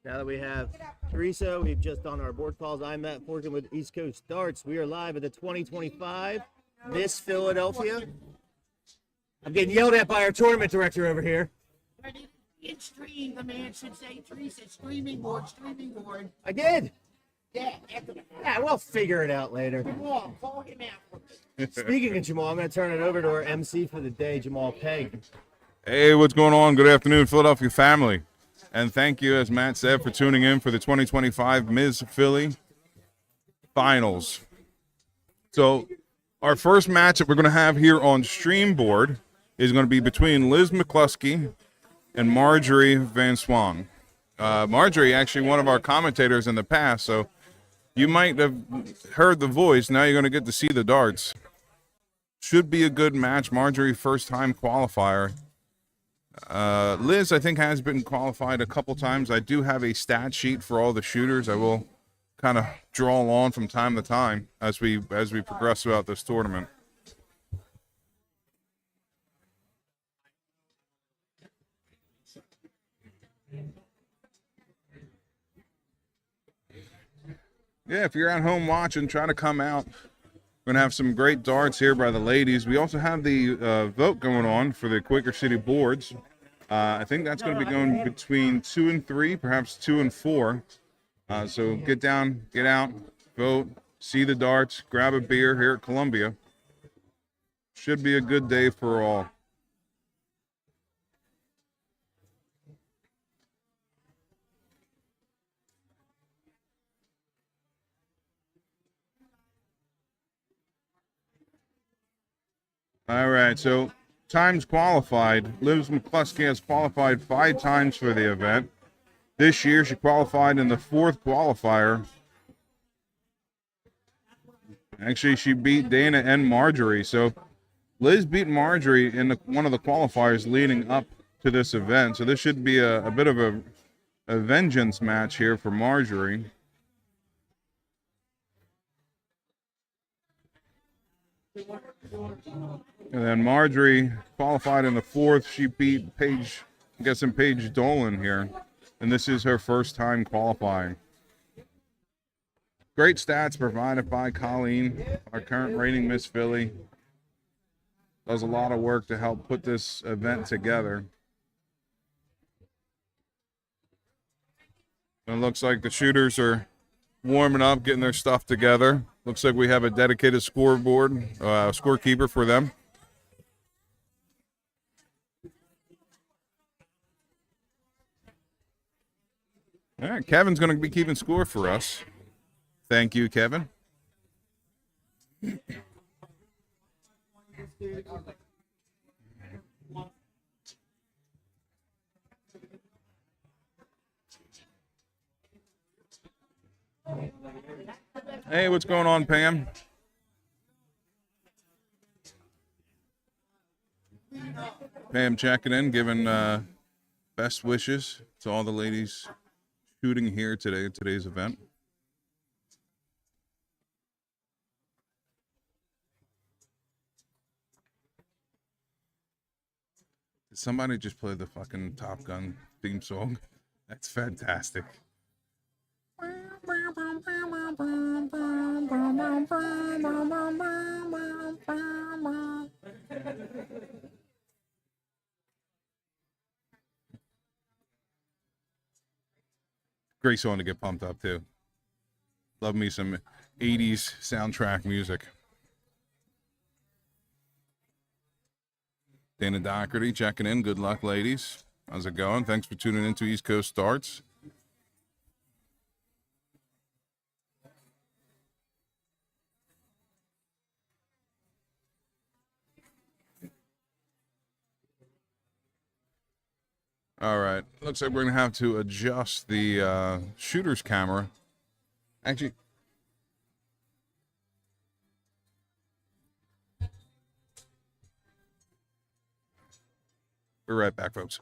Now that we have Teresa, we've just done our board calls. I'm Matt Forkin with East Coast Darts. We are live at the 2025 Miss Philadelphia. I'm getting yelled at by our tournament director over here. In stream, the man should say Teresa, streaming board. I did. Yeah, Yeah, we'll figure it out later. Jamal, call him out. Speaking of Jamal, I'm going to turn it over to our MC for the day, Jamal Pegg. Hey, what's going on? Good afternoon, Philadelphia family. And thank you, as Matt said, for tuning in for the 2025 Ms. Philly Finals. So our first match that we're going to have here on Streamboard is going to be between Liz McCluskey and Marjorie Van Swang. Marjorie, actually one of our commentators in the past, so you might have heard the voice. Now you're going to get to see the darts. Should be a good match. Marjorie, first-time qualifier. Liz, I think, has been qualified a couple times. I do have a stat sheet for all the shooters. I will kind of draw on from time to time as we progress throughout this tournament. Yeah, if you're at home watching, try to come out. We're going to have some great darts here by the ladies. We also have the vote going on for the Quaker City boards. I think that's going to be going between 2 and 3, perhaps 2 and 4. So get down, get out, vote, see the darts, grab a beer here at Columbia. Should be a good day for all. All right, so times qualified. Liz McCluskey has qualified 5 times for the event. This year, she qualified in the 4th qualifier. Actually, she beat Dana and Marjorie. So Liz beat Marjorie in one of the qualifiers leading up to this event. So this should be a bit of a vengeance match here for Marjorie. And then Marjorie qualified in the 4th. She beat Paige, I'm guessing Paige Dolan here. And this is her first time qualifying. Great stats provided by Colleen, our current reigning Miss Philly. Does a lot of work to help put this event together. And it looks like the shooters are warming up, getting their stuff together. Looks like we have a dedicated scoreboard, scorekeeper for them. All right, Kevin's going to be keeping score for us. Thank you, Kevin. Hey, what's going on, Pam? Pam checking in, giving best wishes to all the ladies shooting here today at today's event. Did somebody just play the fucking Top Gun theme song? That's fantastic. Great song to get pumped up to. Love me some 80s soundtrack music. Dana Doherty checking in. Good luck, ladies. How's it going? Thanks for tuning into East Coast Darts. All right. Looks like we're going to have to adjust the shooter's camera. Actually, we're right back, folks.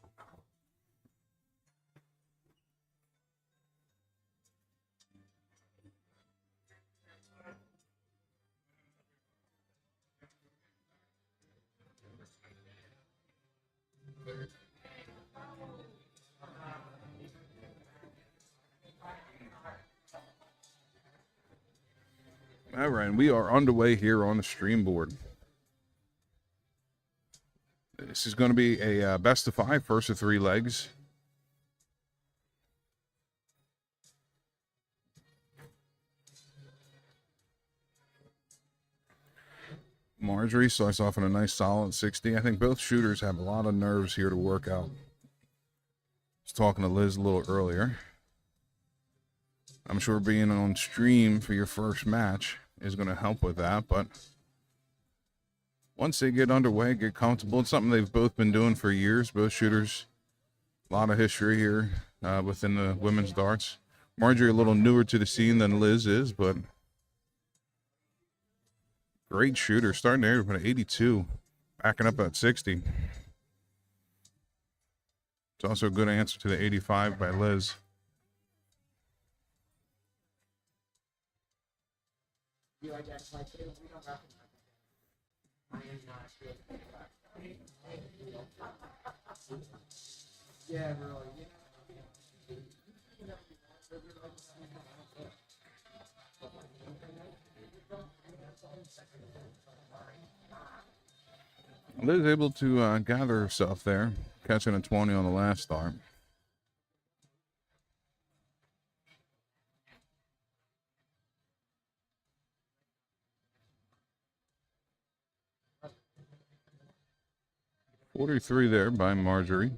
All right, and we are underway here on the stream board. This is going to be a best of 5, first of 3 legs. Marjorie starts off in a nice solid 60. I think both shooters have a lot of nerves here to work out. I was talking to Liz a little earlier. I'm sure being on stream for your first match is going to help with that, but once they get underway, get comfortable, it's something they've both been doing for years. Both shooters, a lot of history here within the women's darts. Marjorie a little newer to the scene than Liz is, but great shooter. Starting there with an 82, backing up at 60. It's also a good answer to the 85 by Liz. Yeah, really. Liz able to gather herself there, catching a 20 on the last start. .43 there by Marjorie.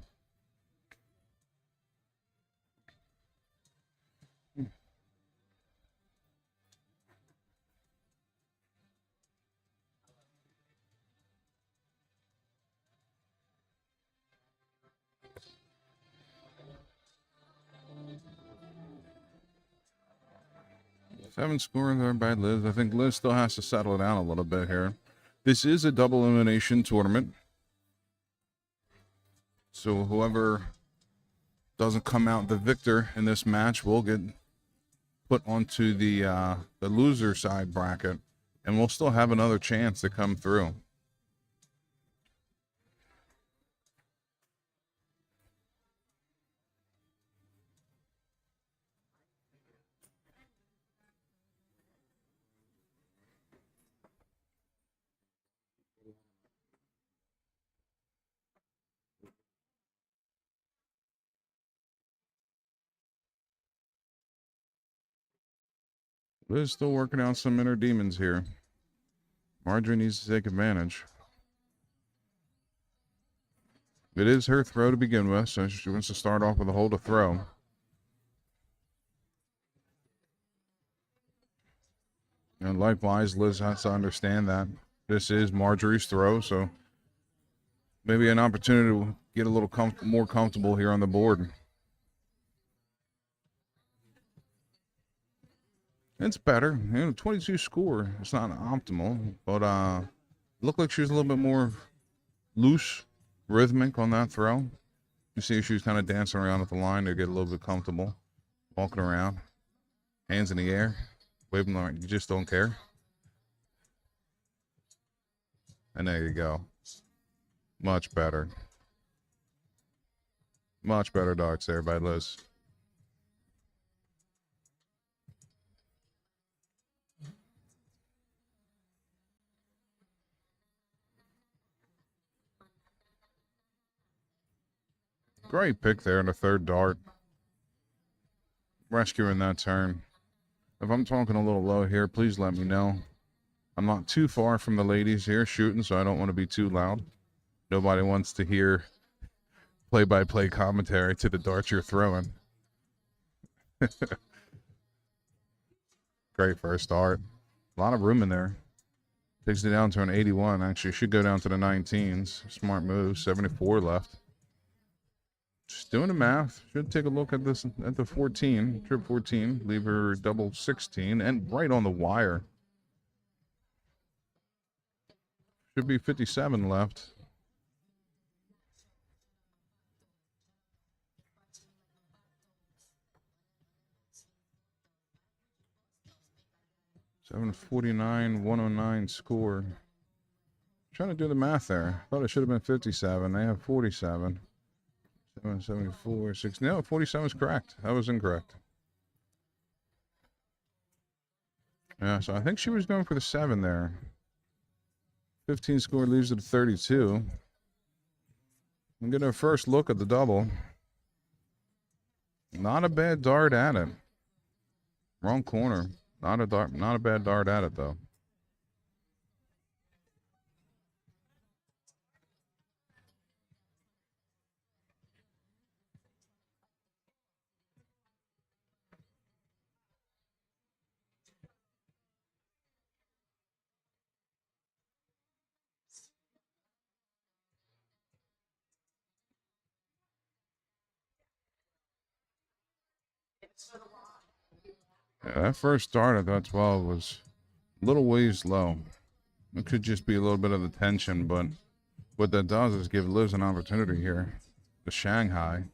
Seven score there by Liz. I think Liz still has to settle it down a little bit here. This is a double elimination tournament. So whoever doesn't come out the victor in this match will get put onto the loser side bracket, and we'll still have another chance to come through. Liz still working out some inner demons here. Marjorie needs to take advantage. It is her throw to begin with, so she wants to start off with a hold to throw. And likewise, Liz has to understand that this is Marjorie's throw, so maybe an opportunity to get a little more comfortable here on the board. It's better. 22 score. It's not optimal, but looked like she was a little bit more loose, rhythmic on that throw. You see she was kind of dancing around at the line to get a little bit comfortable, walking around, hands in the air, waving like you just don't care. And there you go. Much better. Much better darts there by Liz. Great pick there in the third dart. Rescuing that turn. If I'm talking a little low here, please let me know. I'm not too far from the ladies here shooting, so I don't want to be too loud. Nobody wants to hear play-by-play commentary to the darts you're throwing. Great first dart. A lot of room in there. Takes it down to an 81. Actually, should go down to the 19s. Smart move. 74 left. Just doing the math. Should take a look at this at the 14, trip 14, leave her double 16, and right on the wire. Should be 57 left. $749, 109 score. Trying to do the math there. Thought it should have been 57. They have 47. 774, 6. No, 47 is correct. That was incorrect. Yeah, so I think she was going for the 7 there. 15 score leaves it at 32. I'm getting a first look at the double. Not a bad dart at it. Wrong corner. Not a bad dart at it though. Yeah, that first dart at that 12 was a little ways low. It could just be a little bit of the tension, but what that does is give Liz an opportunity here. The Shanghai.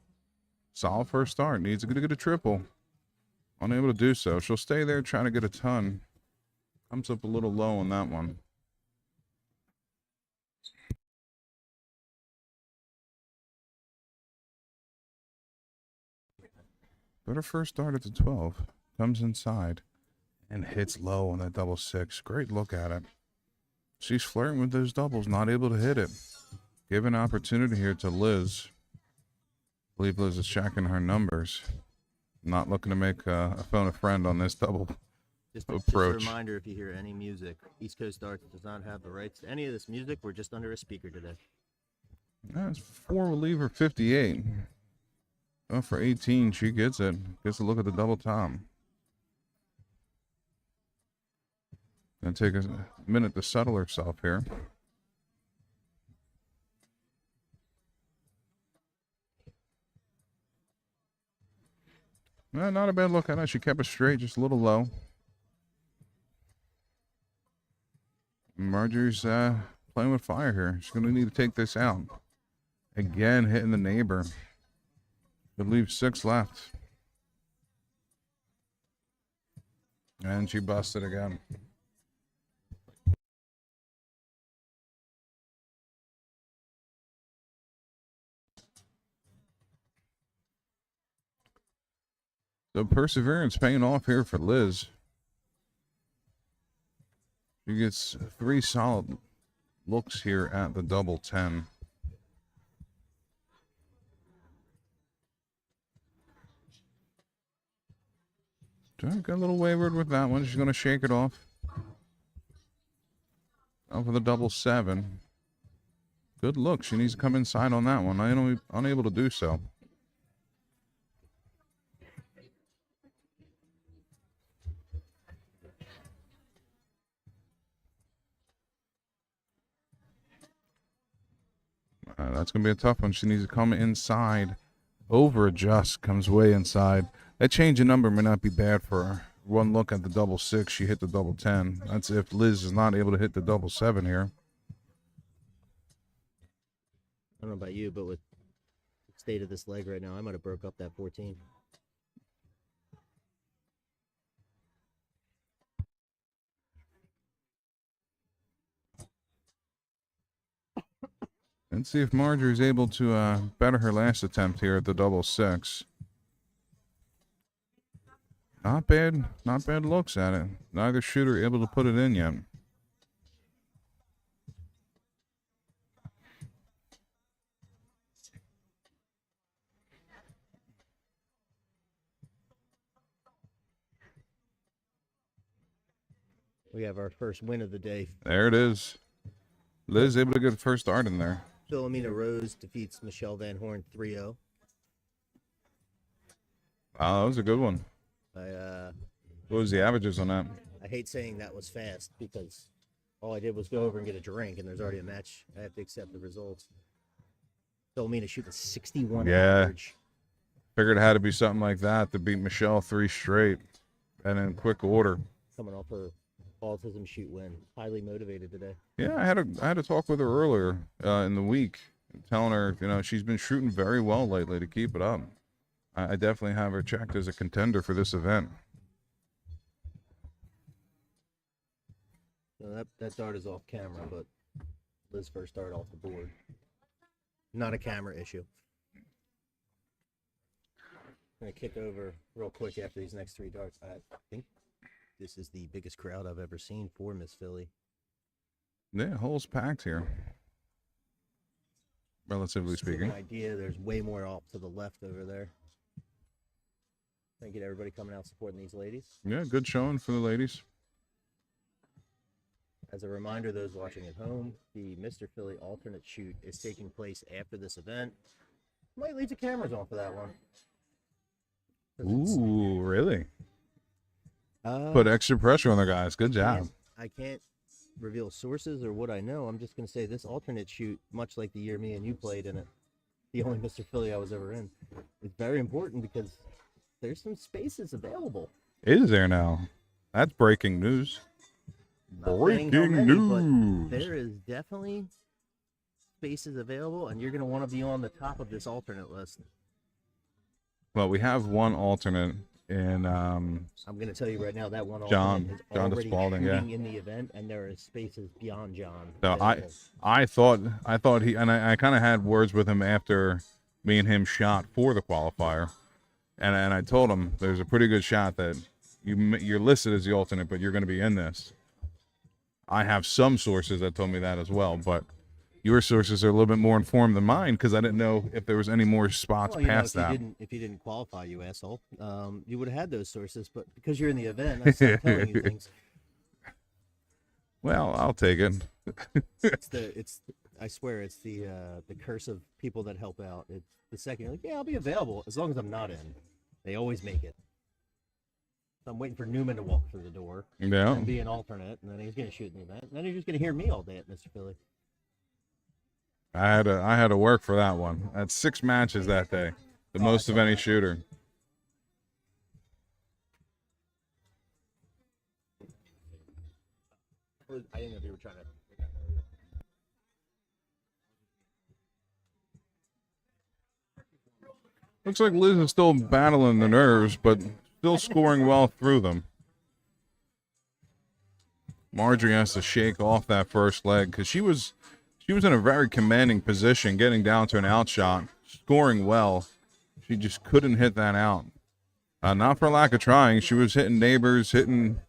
Solid first start. Needs to get a triple. Unable to do so. She'll stay there trying to get a ton. Comes up a little low on that one. But her first start at the 12. Comes inside and hits low on that double 6. Great look at it. She's flirting with those doubles, not able to hit it. Give an opportunity here to Liz. I believe Liz is checking her numbers. Not looking to make a phone a friend on this double approach. Just a reminder, if you hear any music, East Coast Darts does not have the rights to any of this music. We're just under a speaker today. That's 4 will leave her 58. Oh, for 18, she gets it. Gets a look at the double top. Gonna take a minute to settle herself here. Not a bad look at it. She kept it straight, just a little low. Marjorie's playing with fire here. She's going to need to take this out. Again, hitting the neighbor. Could leave 6 left. And she busted again. So perseverance paying off here for Liz. She gets 3 solid looks here at the double 10. Got a little wayward with that one. She's going to shake it off. Out for the double 7. Good look. She needs to come inside on that one. Unable to do so. That's going to be a tough one. She needs to come inside. Over adjust. Comes way inside. That change of number may not be bad for her. One look at the double 6. She hit the double 10. That's if Liz is not able to hit the double 7 here. I don't know about you, but with the state of this leg right now, I might have broke up that 14. Let's see if Marjorie's able to better her last attempt here at the double 6. Not bad looks at it. Neither shooter able to put it in yet. We have our first win of the day. There it is. Liz able to get the first dart in there. Philomena Rose defeats Michelle Van Horn 3-0. Wow, that was a good one. What was the averages on that? I hate saying that was fast because all I did was go over and get a drink, and there's already a match. I have to accept the results. Philomena shooting 61 average. Figured it had to be something like that to beat Michelle 3 straight and in quick order. Coming off her autism shoot win. Highly motivated today. Yeah, I had a talk with her earlier in the week, telling her, she's been shooting very well lately to keep it up. I definitely have her checked as a contender for this event. So that dart is off camera, but Liz first dart off the board. Not a camera issue. I'm going to kick over real quick after these next 3 darts. I think This is the biggest crowd I've ever seen for Miss Philly. Yeah, hole's packed here. Relatively Just to give you speaking. an idea, there's way more off to the left over there. Thank you to everybody coming out supporting these ladies. Yeah, good showing for the ladies. As a reminder, those watching at home, the Mr. Philly alternate shoot is taking place after this event. Might leave the cameras on for that one. Ooh, really? Uh, Put extra pressure on the guys. Good job. I can't reveal sources or what I know. I'm just going to say this alternate shoot, much like the year me and you played in it, the only Mr. Philly I was ever in, is very important because there's some spaces available. Is there now? That's breaking news. Not saying how Breaking many, but news. there is definitely spaces available, and you're going to want to be on the top of this alternate list. Well, we have one alternate in I'm going to tell you right now that one John alternate is John already Spalding, yeah. shooting in the event, and there are spaces beyond John. So available. I thought he, and I kind of had words with him after me and him shot for the qualifier, and I told him there's a pretty good shot that you're listed as the alternate, but you're going to be in this. I have some sources that told me that as well, but your sources are a little bit more informed than mine because I didn't know if there was any more spots Well, you know, past that. if you didn't qualify, you asshole, you would have had those sources. But because you're in the event, I started telling you things. Well, I'll take it. I swear, it's the curse of people that help out. It's the second you're like, yeah, I'll be available as long as I'm not in. They always make it. So I'm waiting for Newman to walk through the door Yeah. and be an alternate, and then he's going to shoot in the event. And then you're just going to hear me all day at Mr. Philly. I had to work for that one. I had 6 matches that day, the most of any shooter. I didn't know if you were trying to. Looks like Liz is still battling the nerves, but still scoring well through them. Marjorie has to shake off that first leg because she was in a very commanding position, getting down to an outshot, scoring well. She just couldn't hit that out. Not for lack of trying. She was hitting neighbors, hitting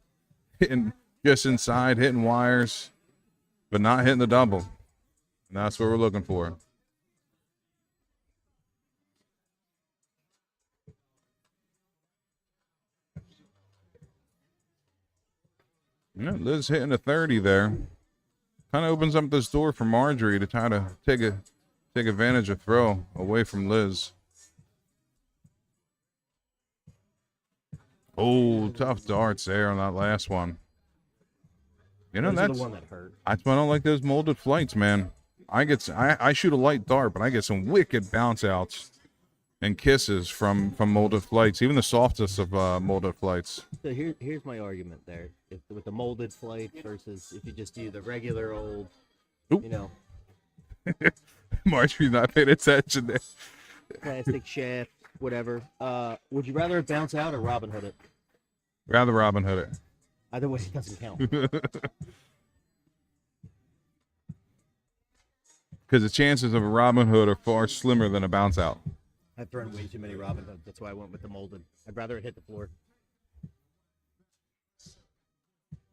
just inside, hitting wires, but not hitting the double. And that's what we're looking for. Yeah, Liz hitting a 30 there. Kind of opens up this door for Marjorie to try to take advantage of throw away from Liz. Oh, tough darts there on that last one. You know, Those are that's the one that hurt. why I don't like those molded flights, man. I shoot a light dart, but I get some wicked bounce outs and kisses from molded flights, even the softest of molded flights. So here's my argument there. With the molded flight versus if you just do the regular old, Oop. you know, Marjorie's not paying attention there. plastic shaft, whatever. Would you rather it bounce out or Robin Hood it? Rather Robin Hood it. Either way, it doesn't count. Because the chances of a Robin Hood are far slimmer than a bounce out. I've thrown way too many Robin Hoods. That's why I went with the molded. I'd rather it hit the floor.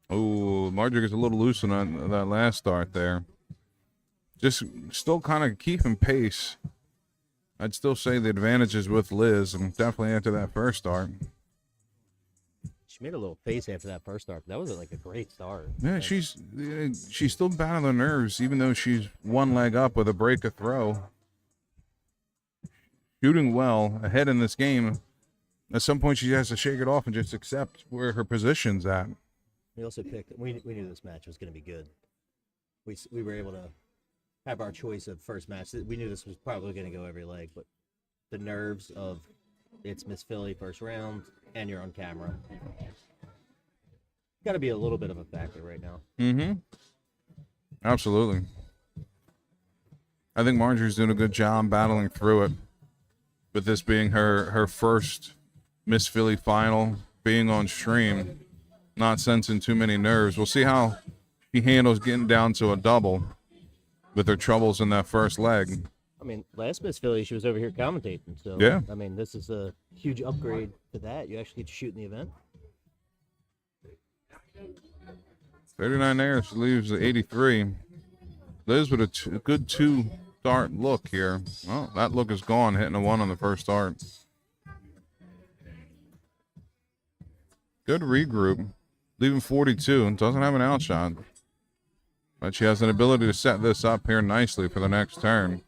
Oh, Marjorie gets a little loose on that last start there. Just still kind of keeping pace. I'd still say the advantage is with Liz, and definitely after that first start. She made a little face after that first start. But that was like a great start. Yeah, she's still battling nerves, even though she's one leg up with a break of throw. Shooting well ahead in this game. At some point, she has to shake it off and just accept where her position's at. We also picked. We knew this match was going to be good. We were able to have our choice of first match. We knew this was probably going to go every leg, but the nerves of it's Miss Philly first round and you're on camera. Got to be a little bit of a factor right now. Mm-hmm. Absolutely. I think Marjorie's doing a good job battling through it. With this being her first Miss Philly final, being on stream, not sensing too many nerves. We'll see how she handles getting down to a double with her troubles in that first leg. I mean, last Miss Philly, she was over here commentating. So, Yeah. I mean, this is a huge upgrade to that. You actually get to shoot in the event. 39 there. She leaves the 83. Liz with a good 2-dart look here. Well, that look is gone, hitting a 1 on the first dart. Good regroup. Leaving 42 and doesn't have an outshot. But she has an ability to set this up here nicely for the next turn.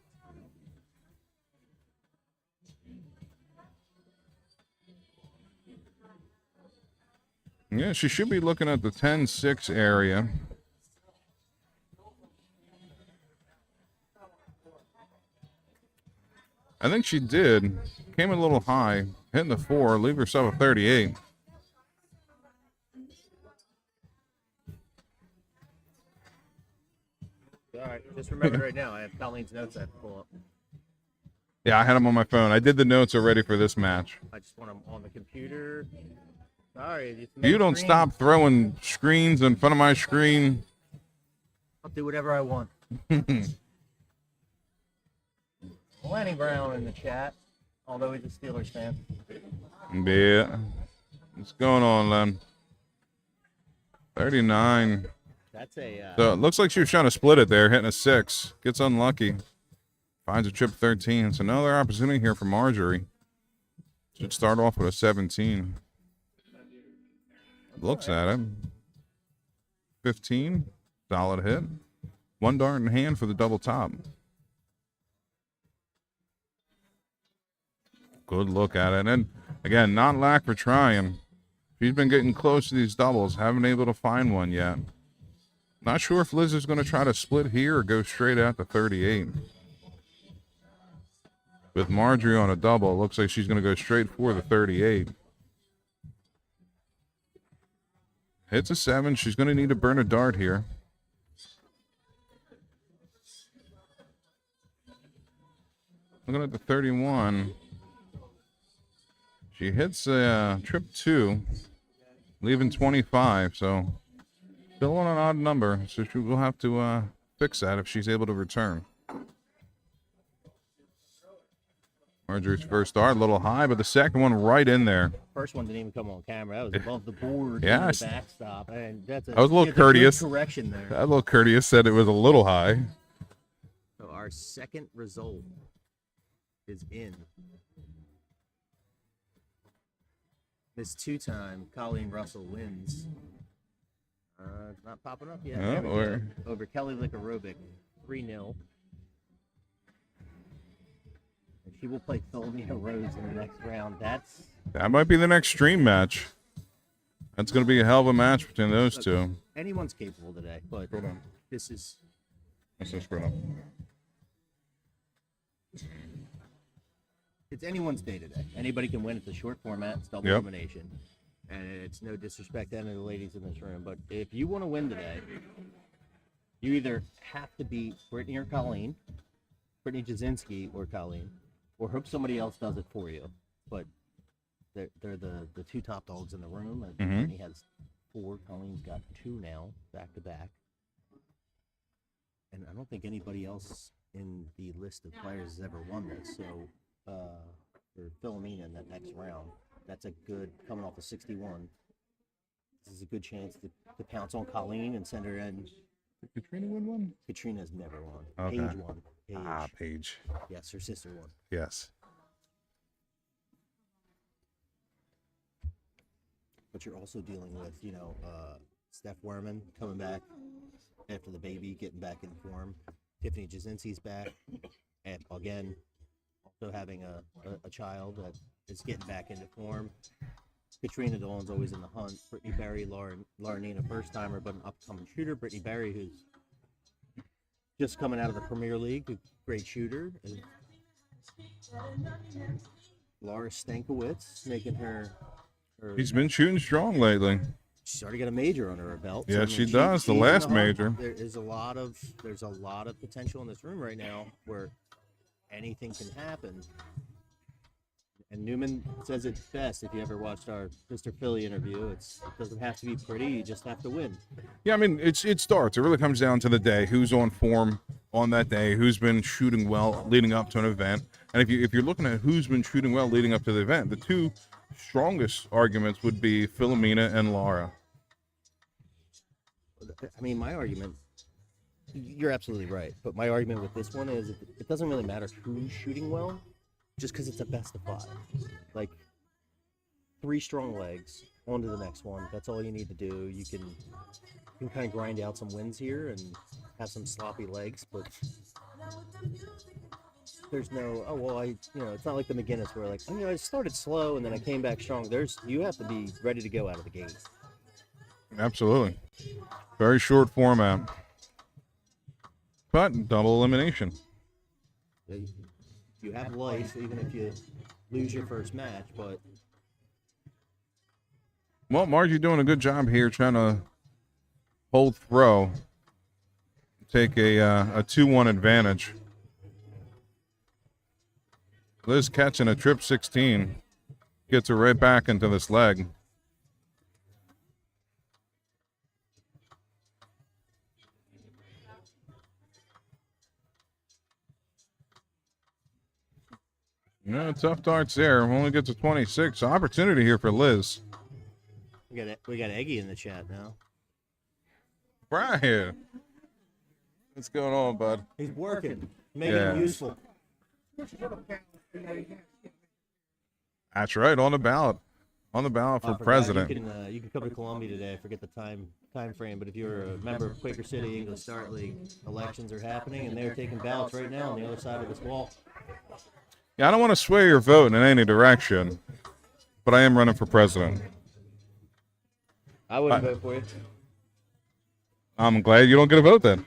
Yeah, she should be looking at the 10-6 area. I think she did. Came in a little high. Hitting the 4. Leave herself a 38. All right, just remember right now, I have Colleen's notes I have to pull up. Yeah, I had them on my phone. I did the notes already for this match. I just want them on the computer. Sorry. It's You don't screen. stop throwing screens in front of my screen. I'll do whatever I want. Lenny Brown in the chat, although he's a Steelers fan. Yeah. What's going on, Len? 39. That's a. So it looks like she was trying to split it there, hitting a 6. Gets unlucky. Finds a chip 13. So another opportunity here for Marjorie. Should start off with a 17. Looks at it. 15. Solid hit. 1 dart in hand for the double top. Good look at it. And again, not lack for trying. She's been getting close to these doubles. Haven't been able to find one yet. Not sure if Liz is going to try to split here or go straight at the 38. With Marjorie on a double, looks like she's going to go straight for the 38. Hits a 7. She's going to need to burn a dart here. Looking at the 31. She hits a trip 2, leaving 25, so still on an odd number, so she will have to fix that if she's able to return. Marjorie's first dart, a little high, but the second one right in there. First one didn't even come on camera. That was above the board. Yeah, The backstop. And that's I was a little courteous. Correction there. That little courteous said it was a little high. So our second result is in. This 2-time, Colleen Russell wins. It's not popping up yet. There we go. Over Kelly Likarovic, 3-0. And she will play Philomena Rose in the next round. That might be the next stream match. That's going to be a hell of a match between those two. Anyone's capable today, but Hold on. this is. Let's just scroll up. It's anyone's day today. Anybody can win. It's a short format. It's double Yep. elimination. And it's no disrespect to any of the ladies in this room, but if you want to win today, you either have to beat Brittany or Colleen, Brittany Jazinski or Colleen, or hope somebody else does it for you. But they're the 2 top dogs in the room. And Brittany has 4. Colleen's got 2 now, back to back. And I don't think anybody else in the list of players has ever won this. So for Philomena in that next round, that's a good, coming off of 61. This is a good chance to pounce on Colleen and send her in. Did Katrina win one? Katrina's never won. Okay. Paige won. Paige. Paige. Yes, her sister won. Yes. But you're also dealing with, Steph Werman coming back after the baby, getting back in form. Tiffany Jazinski's back. And again, also having a child that is getting back into form. Katrina Dolan's always in the hunt. Brittany Berry, Laura Nina, first timer, but an upcoming shooter. Brittany Berry, who's just coming out of the Premier League, a great shooter. And Laura Stanowitz making her. She's been shooting strong lately. She's already got a major under her belt. Yeah, I mean, she does. The she's last in the hunt. major. There's a lot of potential in this room right now where anything can happen. And Newman says it best. If you ever watched our Mr. Philly interview, it doesn't have to be pretty. You just have to win. Yeah, I mean, it starts. It really comes down to the day. Who's on form on that day? Who's been shooting well leading up to an event? And if you're looking at who's been shooting well leading up to the event, the 2 strongest arguments would be Philomena and Laura. I mean, my argument, you're absolutely right, but my argument with this one is it doesn't really matter who's shooting well, just because it's a best of 5. Like, 3 strong legs, on to the next one. That's all you need to do. You can kind of grind out some wins here and have some sloppy legs, but there's no, oh, well, it's not like the McGinnis where like, I started slow and then I came back strong. You have to be ready to go out of the gate. Absolutely. Very short format. But double elimination. You have life even if you lose your first match, but... Well, Margie doing a good job here trying to hold throw. Take a 2-1 advantage. Liz catching a trip 16. Gets her right back into this leg. No, tough darts there. Only gets a 26. Opportunity here for Liz. We got Eggy in the chat now. Brian. What's going on, bud? He's working. Making him useful. That's right, on the ballot. On the ballot for president. You can come to Columbia today. I forget the time frame, but if you're a member of Quaker City English Start League, elections are happening, and they're taking ballots right now on the other side of this wall. Yeah, I don't want to sway your vote in any direction, but I am running for president. I wouldn't vote for you. I'm glad you don't get a vote then.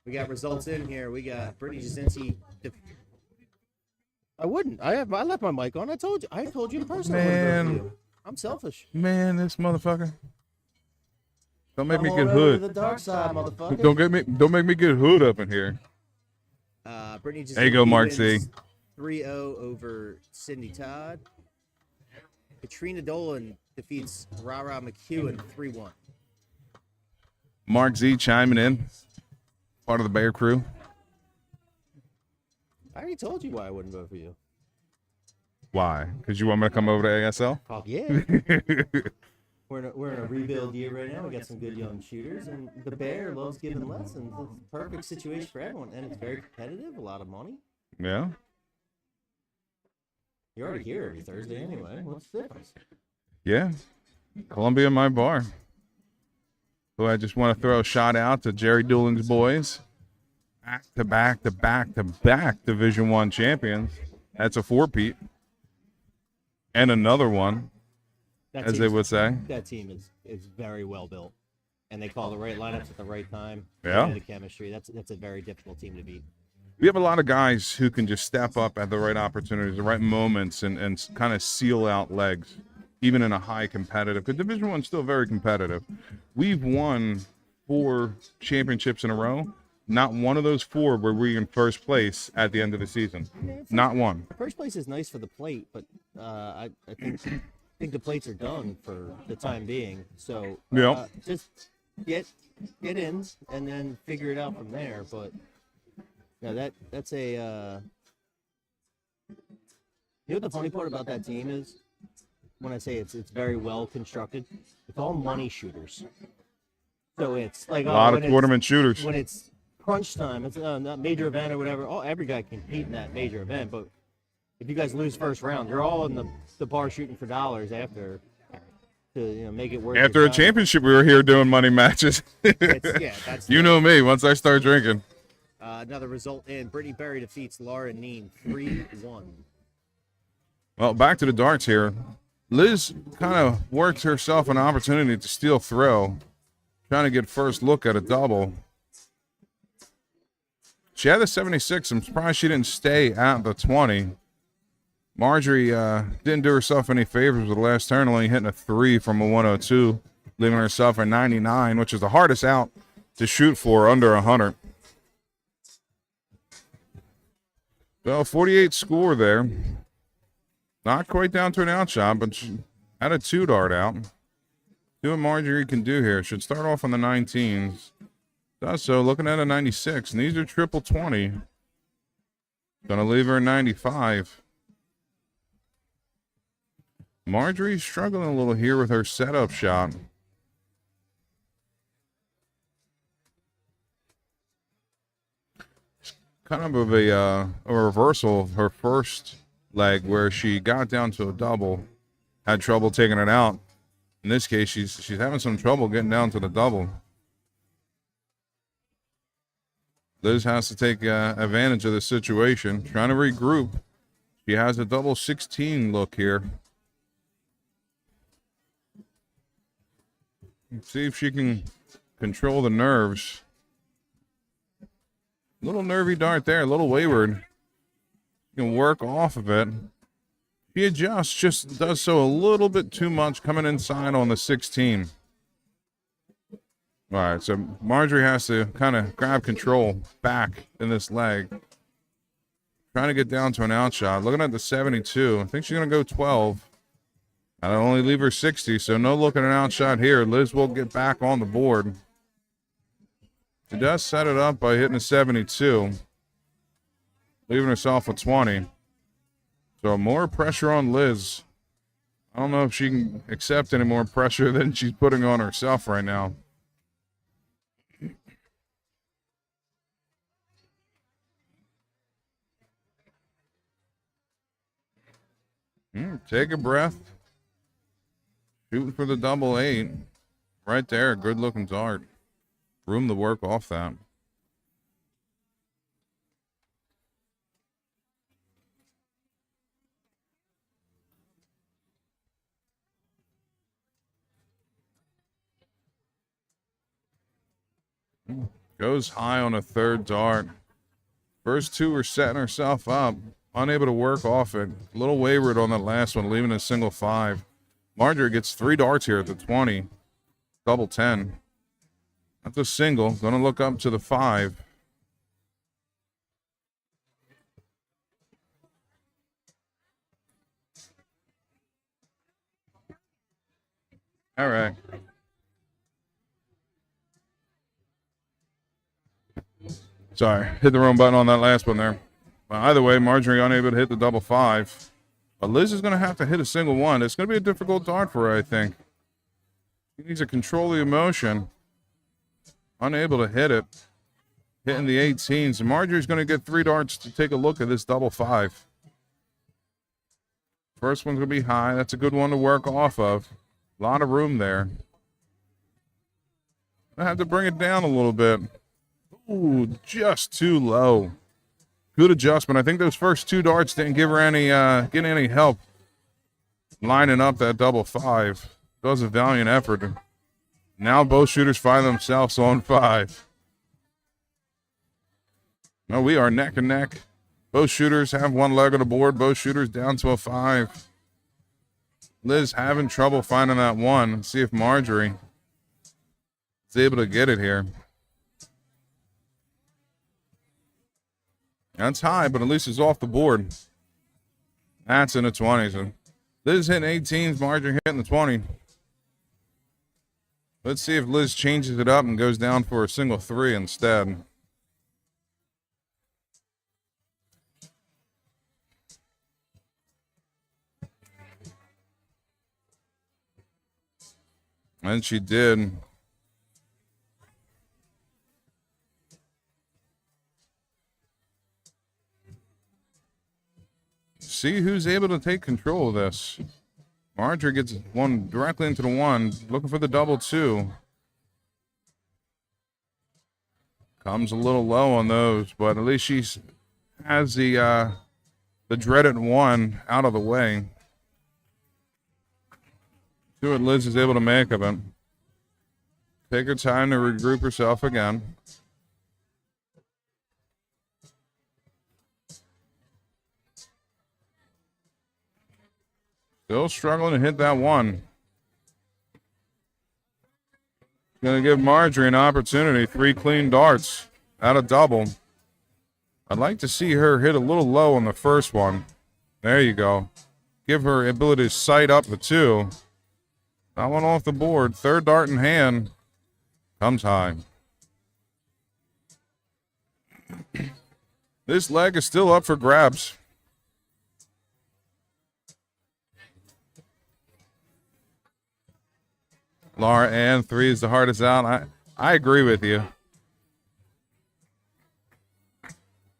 We got results in here. We got Brittany Jazinski. I wouldn't. I left my mic on. I told you in person. Man. I wouldn't vote for you. I'm selfish. Man, this motherfucker. Don't make me Come get on over hood. to the dark side, motherfucker. Don't make me get hood up in here. Brittany Jazinski There you go, Mark C. 3-0 over Cindy Todd. Katrina Dolan defeats Rara McEwen 3-1. Mark Z chiming in. Part of the Bear crew. I already told you why I wouldn't vote for you. Why? Because you want me to come over to ASL? Oh, yeah. We're in a rebuild year right now. We got some good young shooters, and the Bear loves giving lessons. It's a perfect situation for everyone, and it's very competitive, a lot of money. Yeah. You're already here every Thursday anyway. What's the difference? Yeah. Columbia, my bar. So I just want to throw a shout out to Jerry Dooling's boys. Back-to-back Division I champions. That's a 4-peat. And another one, as they would say. That team is very well built. And they call the right lineups at the right time. Yeah. The chemistry. That's a very difficult team to beat. We have a lot of guys who can just step up at the right opportunities, the right moments, and kind of seal out legs, even in a high competitive. Because Division I is still very competitive. We've won 4 championships in a row. Not one of those 4 were we in first place at the end of the season. Not one. First place is nice for the plate, but I think the plates are done for the time being. So just get in and then figure it out from there. But that's a you know what the funny part about that team is? When I say it's very well constructed, it's all money shooters. So it's like A lot of tournament shooters. When it's crunch time, it's not major event or whatever. Every guy can compete in that major event, but if you guys lose first round, you're all in the bar shooting for dollars after to make it worth. After a championship, we were here doing money matches. That's you know me. Once I start drinking. Another result in Brittany Berry defeats Laura Neen 3-1. Well, back to the darts here. Liz kind of worked herself an opportunity to steal throw, trying to get first look at a double. She had the 76. I'm surprised she didn't stay at the 20. Marjorie didn't do herself any favors with the last turn, only hitting a 3 from a 102, leaving herself a 99, which is the hardest out to shoot for under 100. Well, 48 score there. Not quite down to an out shot, but she had a 2 dart out. See what Marjorie can do here. Should start off on the 19s. Does so, looking at a 96, and these are triple 20. Gonna leave her a 95. Marjorie's struggling a little here with her setup shot. kind of a reversal of her first leg where she got down to a double, had trouble taking it out. In this case, she's having some trouble getting down to the double. Liz has to take advantage of the situation, trying to regroup. She has a double 16 look here. Let's see if she can control the nerves. Little nervy dart there, a little wayward. You can work off of it. She adjusts, just does so a little bit too much coming inside on the 16. All right, so Marjorie has to kind of grab control back in this leg. Trying to get down to an outshot. Looking at the 72. I think she's going to go 12. I'll only leave her 60, so no look at an outshot here. Liz will get back on the board. She does set it up by hitting a 72, leaving herself a 20. So more pressure on Liz. I don't know if she can accept any more pressure than she's putting on herself right now. Take a breath. Shooting for the double 8. Right there, good looking dart. Room to work off that. Goes high on a third dart. First two were setting herself up. Unable to work off it. A little wayward on that last one, leaving a single 5. Marjorie gets 3 darts here at the 20. Double 10. That's a single. Gonna look up to the 5. All right. Sorry, hit the wrong button on that last one there. But either way, Marjorie unable to hit the double 5. But Liz is going to have to hit a single 1. It's going to be a difficult dart for her, I think. She needs to control the emotion. Unable to hit it. Hitting the 18s. And Marjorie's going to get 3 darts to take a look at this double 5. First one's going to be high. That's a good one to work off of. A lot of room there. I have to bring it down a little bit. Ooh, just too low. Good adjustment. I think those first 2 darts didn't give her any help lining up that double 5. It was a valiant effort. Now both shooters find themselves on 5. No, we are neck and neck. Both shooters have 1 leg on the board. Both shooters down to a 5. Liz having trouble finding that 1. Let's see if Marjorie is able to get it here. That's high, but at least it's off the board. That's in the 20s. And Liz hitting 18s, Marjorie hitting the 20. Let's see if Liz changes it up and goes down for a single 3 instead. And she did. See who's able to take control of this. Marjorie gets 1 directly into the 1, looking for the double 2. Comes a little low on those, but at least she has the dreaded 1 out of the way. See what Liz is able to make of it. Take her time to regroup herself again. Still struggling to hit that 1. Going to give Marjorie an opportunity. 3 clean darts at a double. I'd like to see her hit a little low on the first one. There you go. Give her ability to sight up the 2. That one off the board. 3rd dart in hand. Comes high. This leg is still up for grabs. Laura Ann, 3 is the hardest out. I agree with you.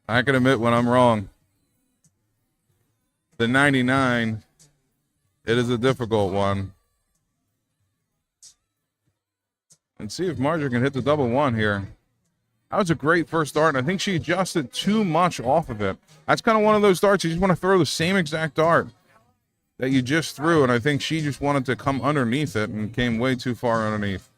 I can admit when I'm wrong. The 99, it is a difficult one. And see if Marjorie can hit the double one here. That was a great first dart, and I think she adjusted too much off of it. That's kind of one of those darts you just want to throw the same exact dart that you just threw, and I think she just wanted to come underneath it and came way too far underneath.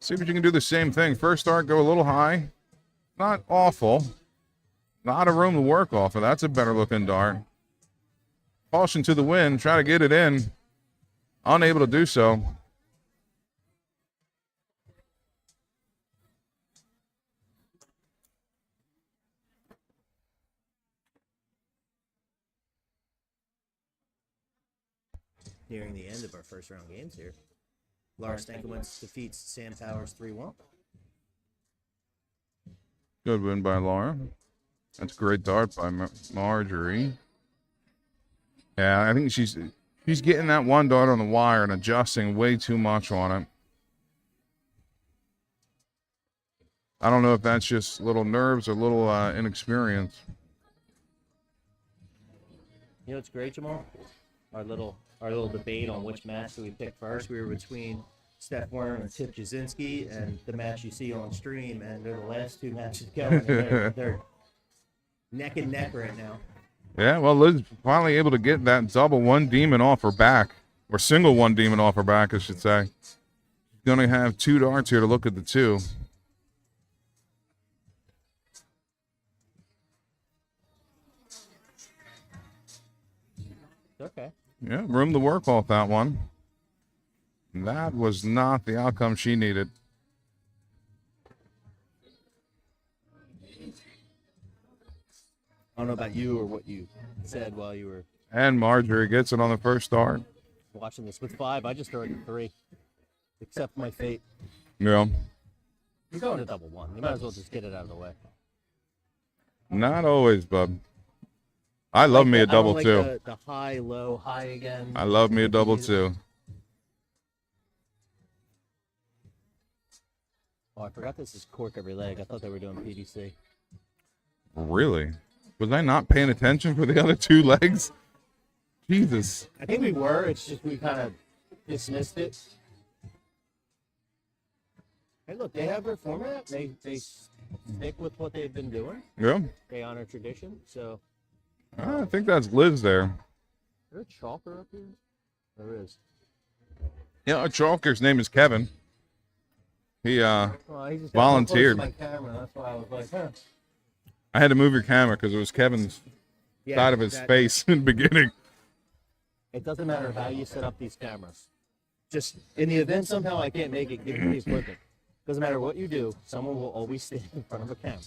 See if you can do the same thing. First dart, go a little high. Not awful. Not a room to work off of. That's a better looking dart. Caution to the wind. Try to get it in. Unable to do so. Nearing the end of our first round games here. Laura Stanowitz defeats Sam Towers 3-1. Good win by Laura. That's a great dart by Marjorie. Yeah, I think she's getting that one dart on the wire and adjusting way too much on it. I don't know if that's just little nerves or little inexperience. You know what's great, Jamal? Our little debate on which match do we pick first. We were between Steph Worm and Tip Jazinski, and the match you see on stream, and they're the last two matches going. They're neck and neck right now. Yeah, well, Liz finally able to get that double one demon off her back, or single one demon off her back, I should say. She's going to have two darts here to look at the two. Okay. Yeah, room to work off that one. That was not the outcome she needed. I don't know about you or what you said while you were And Marjorie gets it on the first dart. watching this with 5. I just throw it to 3. Accept my fate. Yeah. You're going to double one. You might as well just get it out of the way. Not always, bub. I love me a double two. The high, low, high again. I love me a double two. Oh, I forgot this is cork every leg. I thought they were doing PDC. Really? Was I not paying attention for the other two legs? Jesus. I think we were. It's just we kind of dismissed it. Hey, look, they have their format. They stick with what they've been doing. Yeah. They honor tradition. So. I think that's Liz there. Is there a chalker up here? There is. Yeah, our chalker's name is Kevin. He He just got volunteered. close to my camera. That's why I was like, huh. I had to move your camera because it was Kevin's side of his face in the beginning. It doesn't matter how you set up these cameras. Just in the event somehow I can't make it, give me the equipment. Doesn't matter what you do, someone will always stand in front of a camera.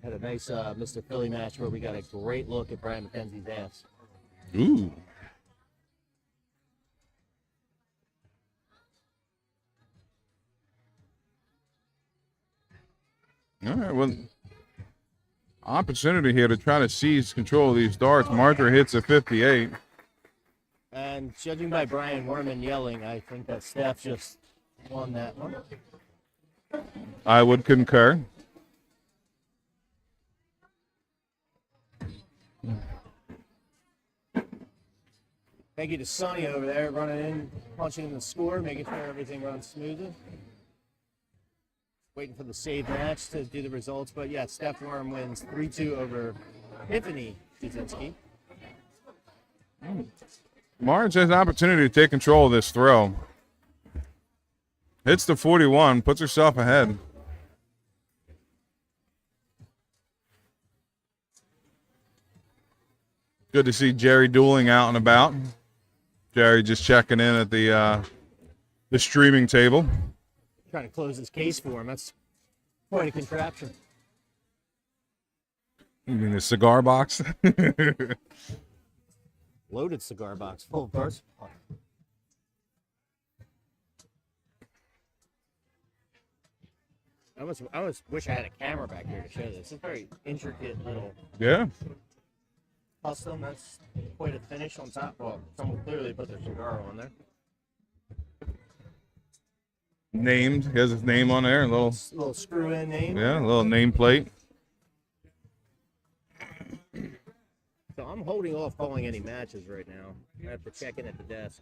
Had a nice Mr. Philly match where we got a great look at Brian McKenzie's ass. Ooh. All right, well, opportunity here to try to seize control of these darts. Marjorie hits a 58. And judging by Brian Werman yelling, I think that Steph just won that one. I would concur. Thank you to Sonny over there running in, punching in the score, making sure everything runs smoothly. Waiting for the save match to do the results. But yeah, Steph Worm wins 3-2 over Tiffany Jazinski. Marge has an opportunity to take control of this throw. Hits the 41, puts herself ahead. Good to see Jerry dueling out and about. Jerry just checking in at the streaming table. Trying to close his case for him. That's quite a contraption. You mean the cigar box? Loaded cigar box full of bars. I almost wish I had a camera back here to show this. It's a very intricate little. Yeah. custom. That's quite a finish on top. Well, someone clearly put their cigar on there. Named. He has his name on there. A Little screw-in name. yeah, a little nameplate. So I'm holding off calling any matches right now. I have to check in at the desk.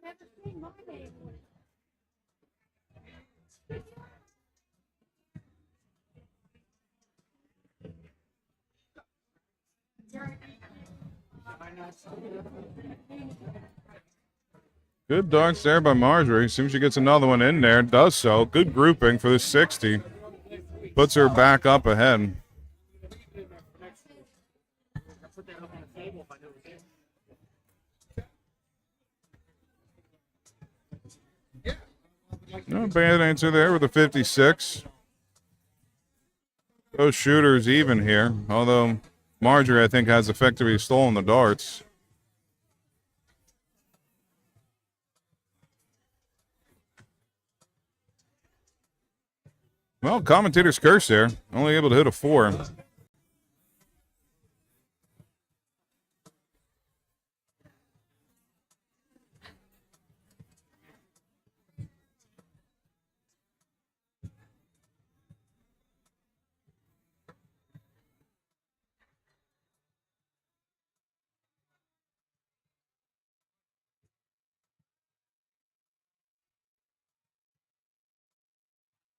Never seen my name on it. Good darts there by Marjorie. Seems she gets another one in there. Does so. Good grouping for the 60. Puts her back up ahead. No bad answer there with a 56. Those shooters even here. Although Marjorie, I think, has effectively stolen the darts. Well, commentator's curse there. Only able to hit a 4.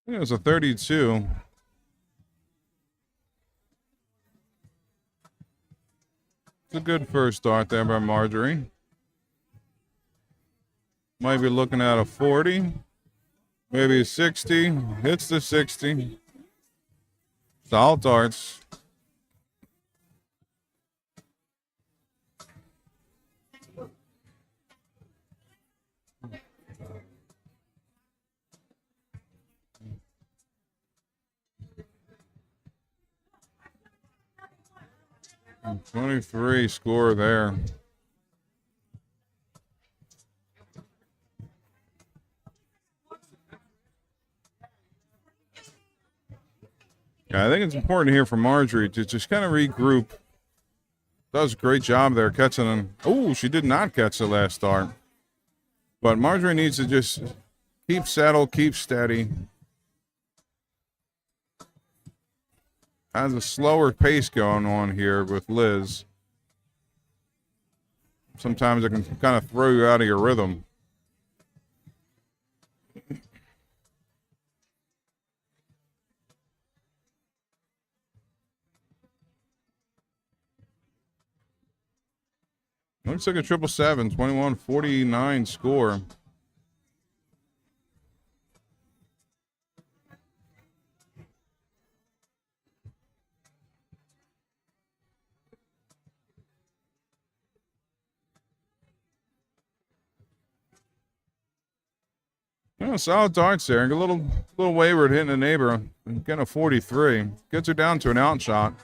It was a 32. It's a good first start there by Marjorie. Might be looking at a 40. Maybe a 60. Hits the 60. Solid darts. And 23 score there. Yeah, I think it's important here for Marjorie to just kind of regroup. Does a great job there catching them. Oh, she did not catch the last start. But Marjorie needs to just keep settled, keep steady. Has a slower pace going on here with Liz. Sometimes it can kind of throw you out of your rhythm. Looks like a 777, 21-49 score. Oh, solid darts there. A little wayward hitting the neighbor. Getting a 43. Gets her down to an outshot.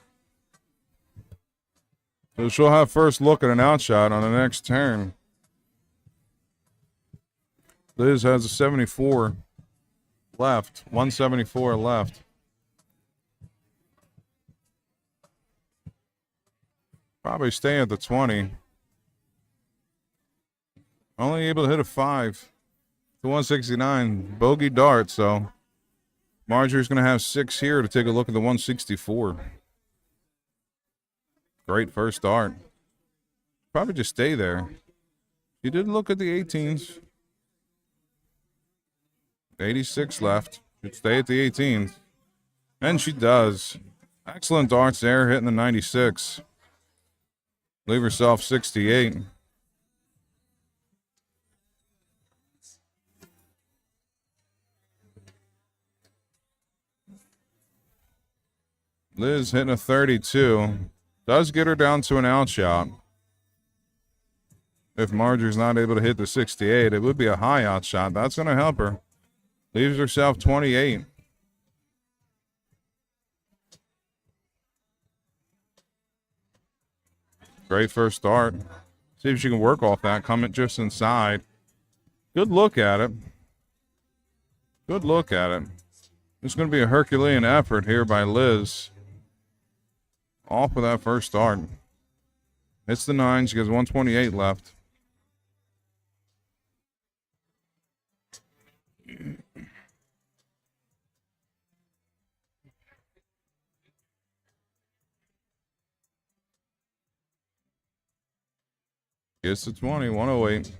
So she'll have first look at an outshot on the next turn. Liz has a 74 left. 174 left. Probably stay at the 20. Only able to hit a 5. The 169 bogey dart, so Marjorie's going to have 6 here to take a look at the 164. Great first dart. Probably just stay there. She did look at the 18s. 86 left. Should stay at the 18s. And she does. Excellent darts there, hitting the 96. Leave herself 68. Liz hitting a 32. Does get her down to an outshot. If Marjorie's not able to hit the 68, it would be a high outshot. That's going to help her. Leaves herself 28. Great first start. See if she can work off that. Come it just inside. Good look at it. Good look at it. It's going to be a Herculean effort here by Liz. Off with that first start. Hits the 9. She has 128 left. Gets to 20, 108.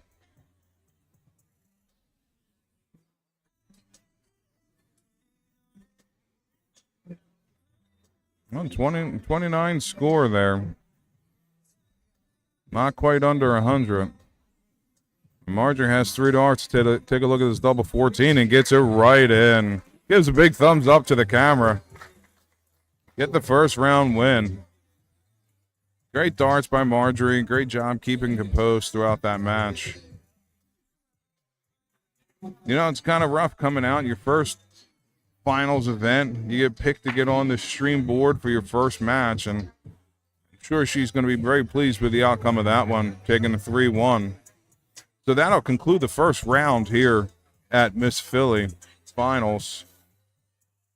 Well, 29 score there. Not quite under 100. Marjorie has 3 darts. Take a look at this double 14 and gets it right in. Gives a big thumbs up to the camera. Get the first round win. Great darts by Marjorie. Great job keeping composed throughout that match. You know, it's kind of rough coming out in your first finals event. You get picked to get on the stream board for your first match, and I'm sure she's going to be very pleased with the outcome of that one, taking a 3-1. So that'll conclude the first round here at Miss Philly Finals.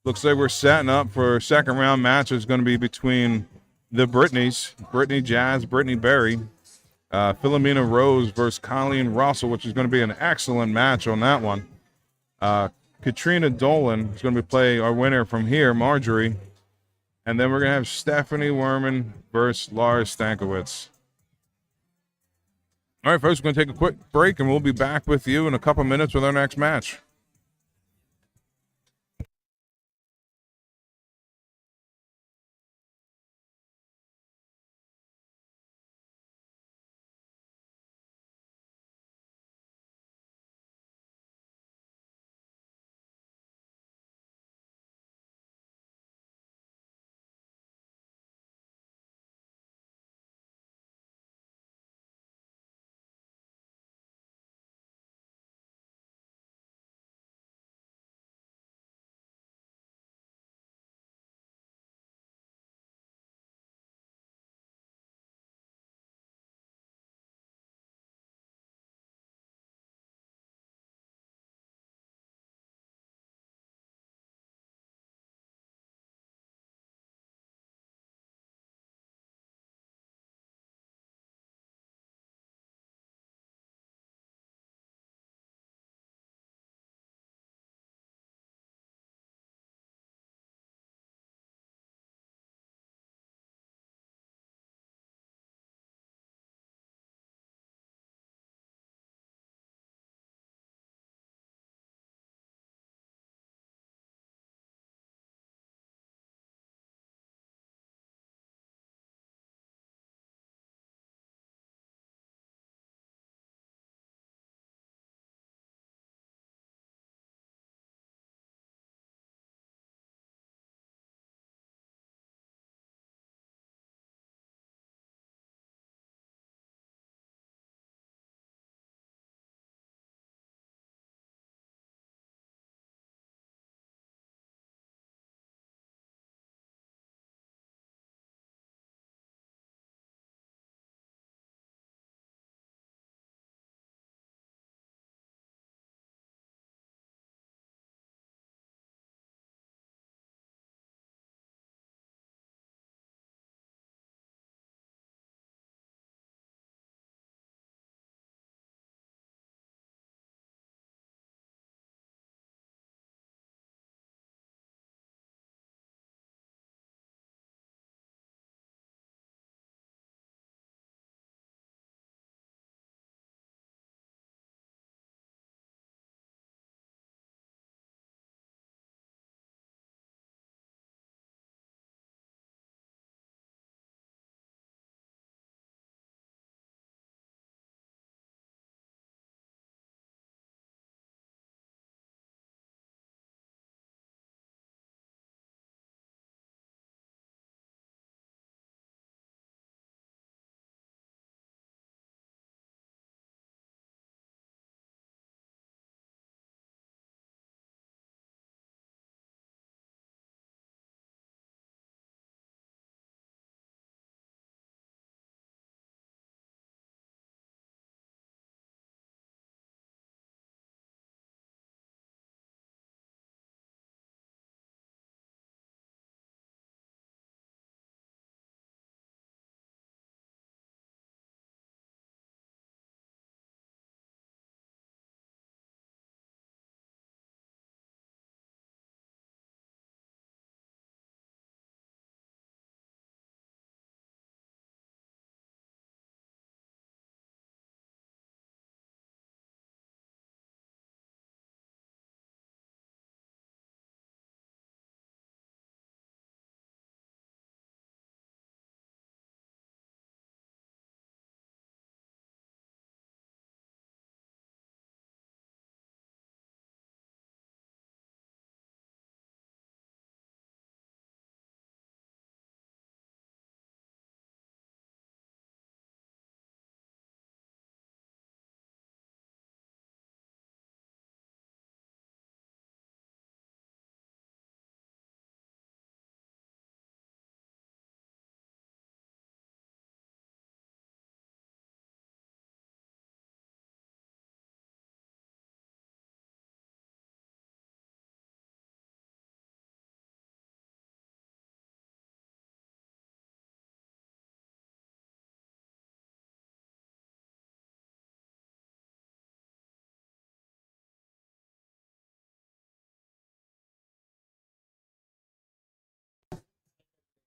Looks like we're setting up for a second round match. It's going to be between the Brittnys, Brittany Jazz, Brittany Berry, Philomena Rose versus Colleen Russell, which is going to be an excellent match on that one. Katrina Dolan is going to be playing our winner from here, Marjorie. And then we're going to have Stephanie Werman versus Laura Stanowitz. All right, folks, we're going to take a quick break, and we'll be back with you in a couple minutes with our next match.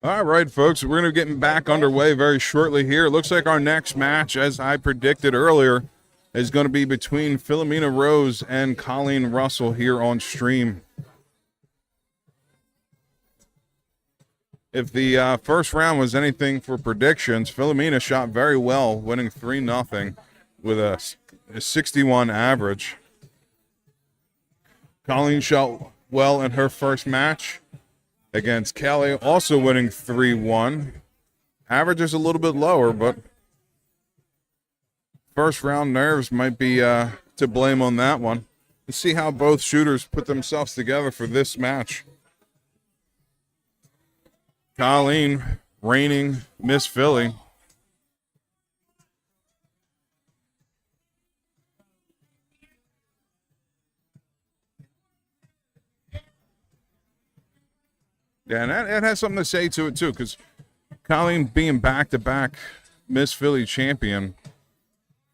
All right, folks, we're going to be getting back underway very shortly here. It looks like our next match, as I predicted earlier, is going to be between Philomena Rose and Colleen Russell here on stream. If the first round was anything for predictions, Philomena shot very well, winning 3-0 with a 61 average. Colleen shot well in her first match against Kelly, also winning 3-1. Average is a little bit lower, but first round nerves might be to blame on that one. Let's see how both shooters put themselves together for this match. Colleen, reigning Miss Philly. Yeah, and that has something to say to it, too, because Colleen being back-to-back Miss Philly champion,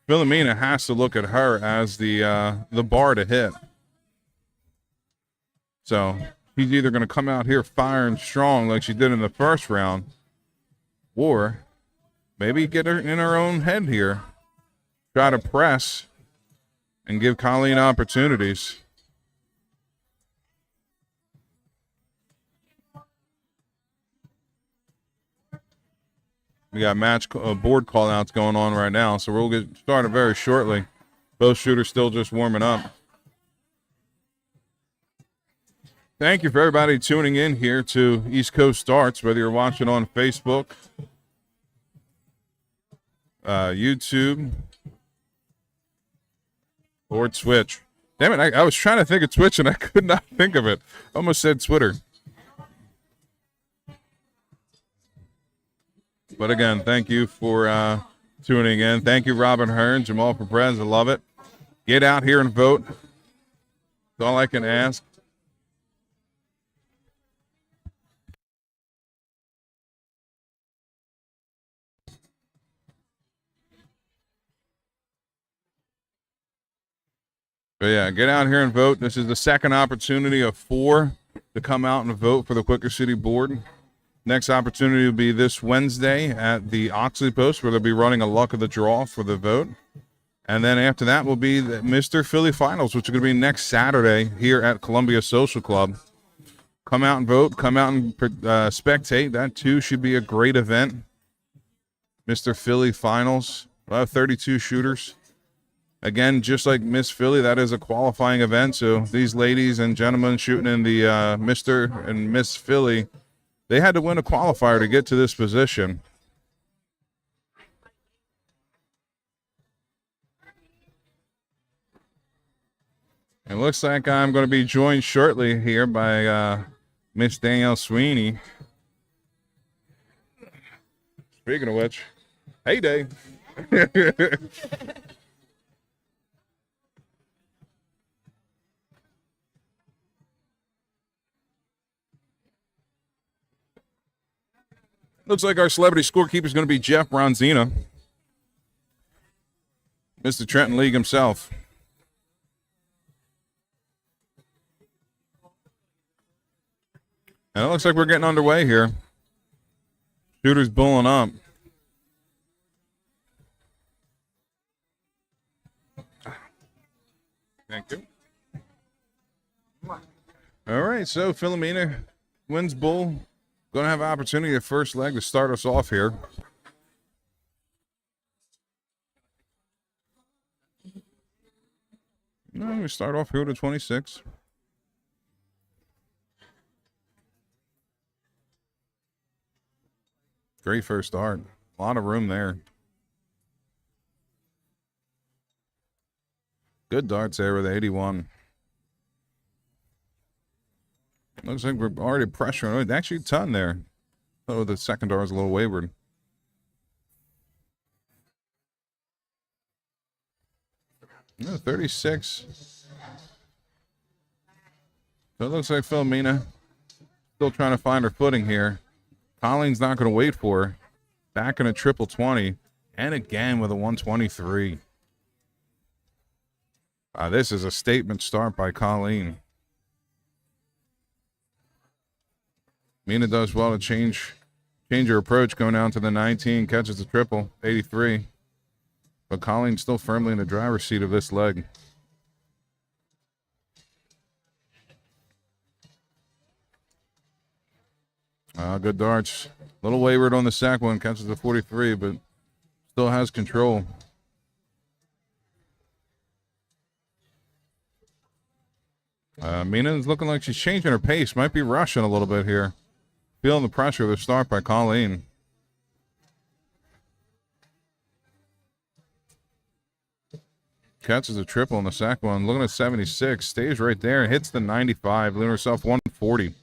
Philomena has to look at her as the bar to hit. So she's either going to come out here firing strong like she did in the first round, or maybe get her in her own head here, try to press and give Colleen opportunities. We got match board call-outs going on right now, so we'll get started very shortly. Both shooters still just warming up. Thank you for everybody tuning in here to East Coast Starts, whether you're watching on Facebook, YouTube, or Twitch. Damn it, I was trying to think of Twitch and I could not think of it. Almost said Twitter. But again, thank you for tuning in. Thank you, Robin Hearn, Jamal Perez. I love it. Get out here and vote. That's all I can ask. But yeah, get out here and vote. This is the second opportunity of 4 to come out and vote for the Quaker City Board. Next opportunity will be this Wednesday at the Oxley Post, where they'll be running a luck of the draw for the vote. And then after that will be the Mr. Philly Finals, which are going to be next Saturday here at Columbia Social Club. Come out and vote. Come out and spectate. That, too, should be a great event. Mr. Philly Finals. We'll have 32 shooters. Again, just like Miss Philly, that is a qualifying event. So these ladies and gentlemen shooting in the Mr. and Miss Philly, they had to win a qualifier to get to this position. It looks like I'm going to be joined shortly here by Miss Danielle Sweeney. Speaking of which, hey, Dave. Looks like our celebrity scorekeeper is going to be Jeff Bronzina, Mr. Trenton League himself. And it looks like we're getting underway here. Shooters bulling up. Thank you. All right, so Philomena wins bull. Going to have an opportunity at first leg to start us off here. We start off here to 26. Great first start. A lot of room there. Good darts there with 81. Looks like we're already pressuring. Oh, actually a ton there. Oh, the second dart is a little wayward. No, 36. So it looks like Philomena still trying to find her footing here. Colleen's not going to wait for her. Back in a triple 20. And again with a 123. This is a statement start by Colleen. Mina does well to change Change her approach going down to the 19, catches the triple, 83. But Colleen's still firmly in the driver's seat of this leg. Good darts. A little wayward on the sack one, catches the 43, but still has control. Mina's looking like she's changing her pace. Might be rushing a little bit here. Feeling the pressure of the start by Colleen. Catches a triple in the sack one. Looking at 76. Stays right there. Hits the 95. Leaving herself 140.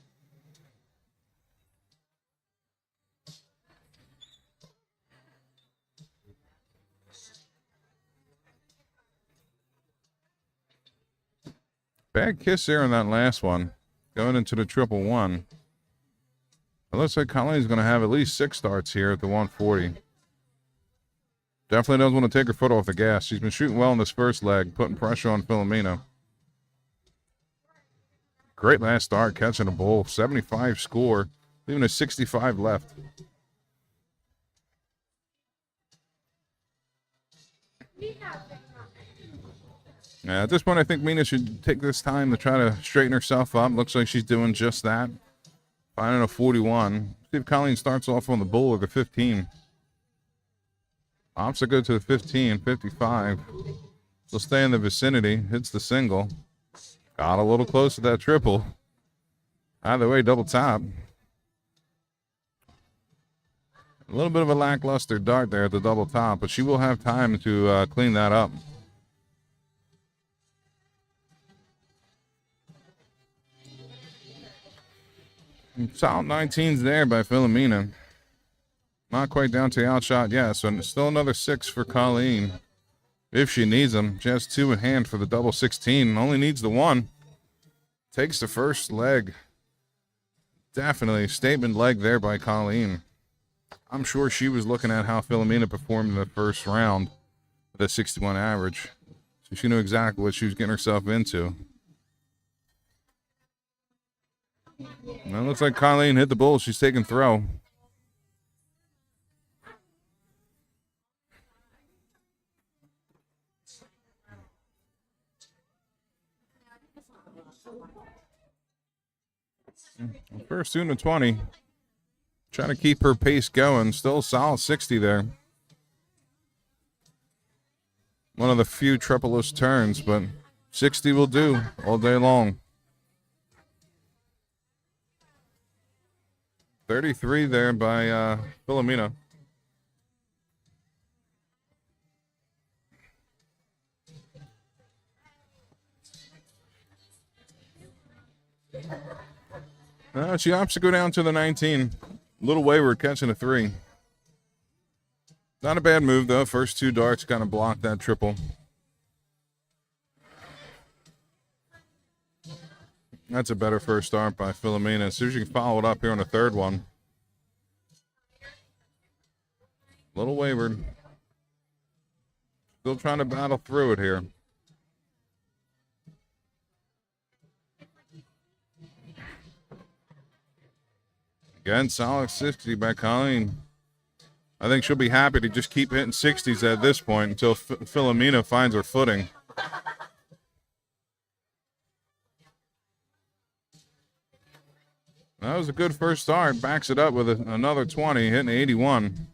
Bad kiss there on that last one. Going into the triple one. It looks like Colleen's going to have at least 6 starts here at the 140. Definitely doesn't want to take her foot off the gas. She's been shooting well in this first leg, putting pressure on Filomena. Great last start, catching a bull. 75 score, leaving a 65 left. At this point, I think Mina should take this time to try to straighten herself up. Looks like she's doing just that. Finding a 41. See if Colleen starts off on the bull or the 15. Opts to go to the 15, 55. She'll stay in the vicinity. Hits the single. Got a little close to that triple. Either way, double top. A little bit of a lackluster dart there at the double top, but she will have time to clean that up. Solid 19s there by Filomena. Not quite down to the outshot yet, so still another 6 for Colleen. If she needs them. She has 2 in hand for the double 16. Only needs the 1. Takes the first leg. Definitely a statement leg there by Colleen. I'm sure she was looking at how Filomena performed in the first round with a 61 average. So she knew exactly what she was getting herself into. And it looks like Colleen hit the bull. She's taking throw. First 2 to 20. Trying to keep her pace going. Still solid 60 there. One of the few triple-less turns, but 60 will do all day long. 33 there by Filomena. She opts to go down to the 19. A little wayward, catching a 3. Not a bad move, though. First 2 darts kind of blocked that triple. That's a better first start by Filomena. As soon as you can follow it up here on the third one. A little wayward. Still trying to battle through it here. Again, solid 60 by Colleen. I think she'll be happy to just keep hitting 60s at this point until Filomena finds her footing. That was a good first start. Backs it up with another 20, hitting 81.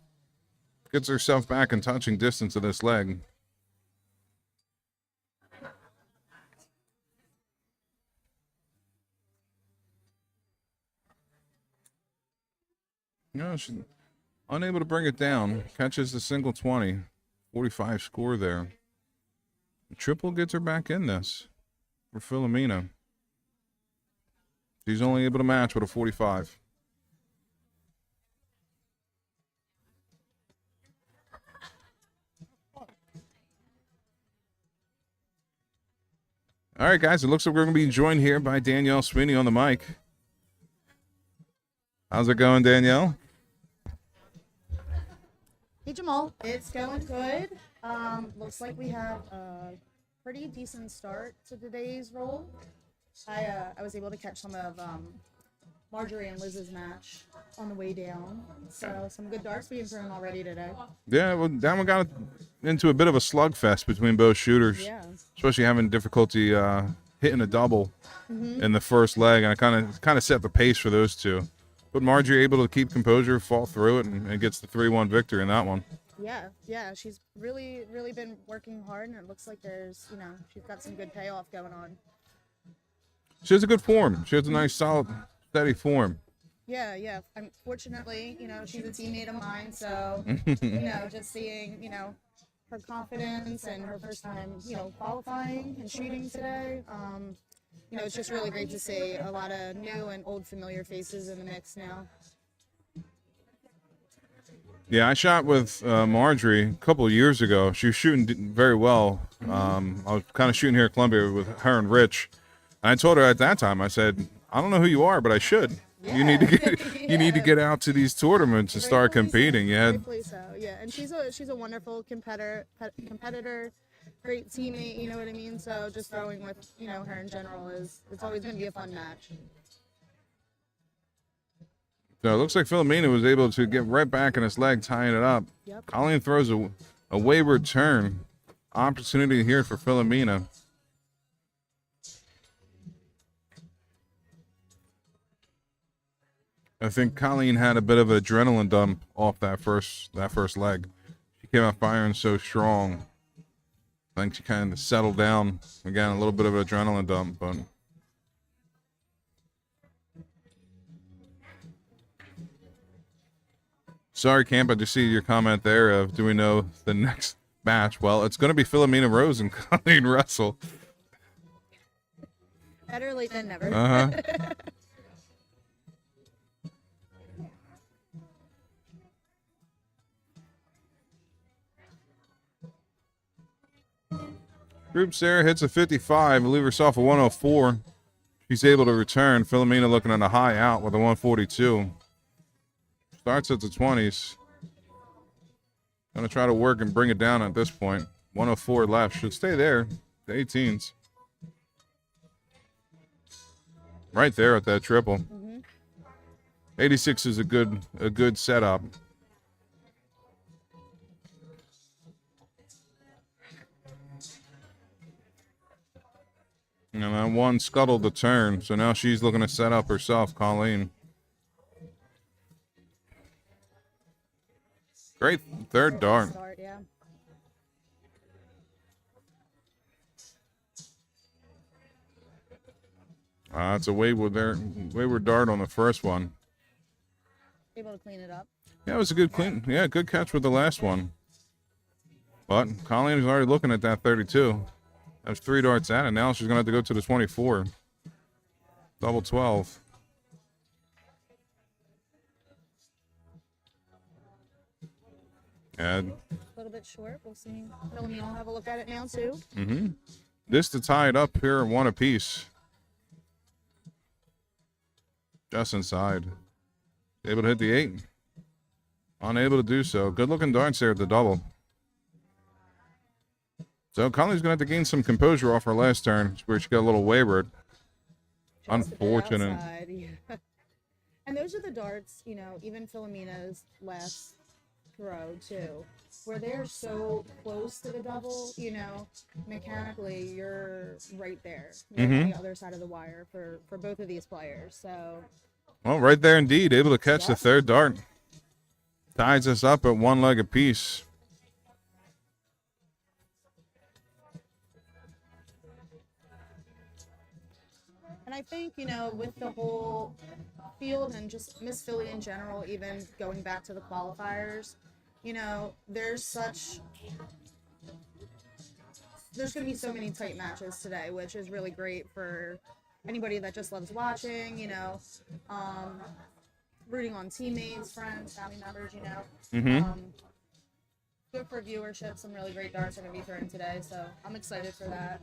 Gets herself back in touching distance of this leg. No, she's unable to bring it down. Catches the single 20. 45 score there. The triple gets her back in this for Filomena. She's only able to match with a 45. All right, guys, it looks like we're going to be joined here by Danielle Sweeney on the mic. How's it going, Danielle? Hey Jamal, it's going good. Looks like we have a pretty decent start to today's roll. I was able to catch some of Marjorie and Liz's match on the way down. So some good darts being thrown already today. Yeah, well, that one got into a bit of a slugfest between both shooters. Yeah. Especially having difficulty hitting a double in the first leg, and it kind of set the pace for those two. But Marjorie able to keep composure, fall through it, and gets the 3-1 victory in that one. Yeah, she's really been working hard, and it looks like there's, she's got some good payoff going on. She has a good form. She has a nice, solid, steady form. Yeah. Unfortunately, she's a teammate of mine, so, just seeing, her confidence and her first time, qualifying and shooting today, it's just really great to see a lot of new and old familiar faces in the mix now. Yeah, I shot with Marjorie a couple of years ago. She was shooting very well. I was kind of shooting here at Columbia with her and Rich. And I told her at that time, I said, I don't know who you are, but I should. Yeah. You need to get you need to get out to these tournaments and start competing. Rightfully so. Yeah, and she's a wonderful competitor, great teammate. You know what I mean? So just throwing with her in general it's always going to be a fun match. So it looks like Philomena was able to get right back in his leg, tying it up. Yep. Colleen throws a wayward turn. Opportunity here for Philomena. I think Colleen had a bit of an adrenaline dump off that first leg. She came out firing so strong. I think she kind of settled down. Again, a little bit of an adrenaline dump, but sorry, Camp, I just see your comment there of, do we know the next match? Well, it's going to be Philomena Rose and Colleen Russell. Better late than never. Uh-huh. Group Sarah hits a 55, leave herself a 104. She's able to return. Philomena looking at a high out with a 142. Starts at the 20s. Gonna try to work and bring it down at this point. 104 left. Should stay there. The 18s. Right there at that triple. 86 is a good setup. And that one scuttled the turn, so now she's looking to set up herself, Colleen. Great third dart. Yeah. It's a wayward dart on the first one. Able to clean it up. Yeah, it was a good clean. Yeah, good catch with the last one. But Colleen is already looking at that 32. That's 3 darts at it. Now she's going to have to go to the 24. Double 12. And a little bit short. We'll see. Philomena will have a look at it now, too. This to tie it up here, 1 apiece. Just inside. Able to hit the 8. Unable to do so. Good looking darts there at the double. So Colleen's going to have to gain some composure off her last turn, where she got a little wayward. Unfortunate. Yeah. And those are the darts, even Philomena's last throw, too, where they're so close to the double, mechanically you're right there. You're on the other side of the wire for both of these players. So. Well, right there indeed. Able to catch the third dart. Ties us up at 1 leg apiece. And I think, with the whole field and just Miss Philly in general, even going back to the qualifiers, there's going to be so many tight matches today, which is really great for anybody that just loves watching, rooting on teammates, friends, family members, good for viewership. Some really great darts are going to be thrown today, so I'm excited for that.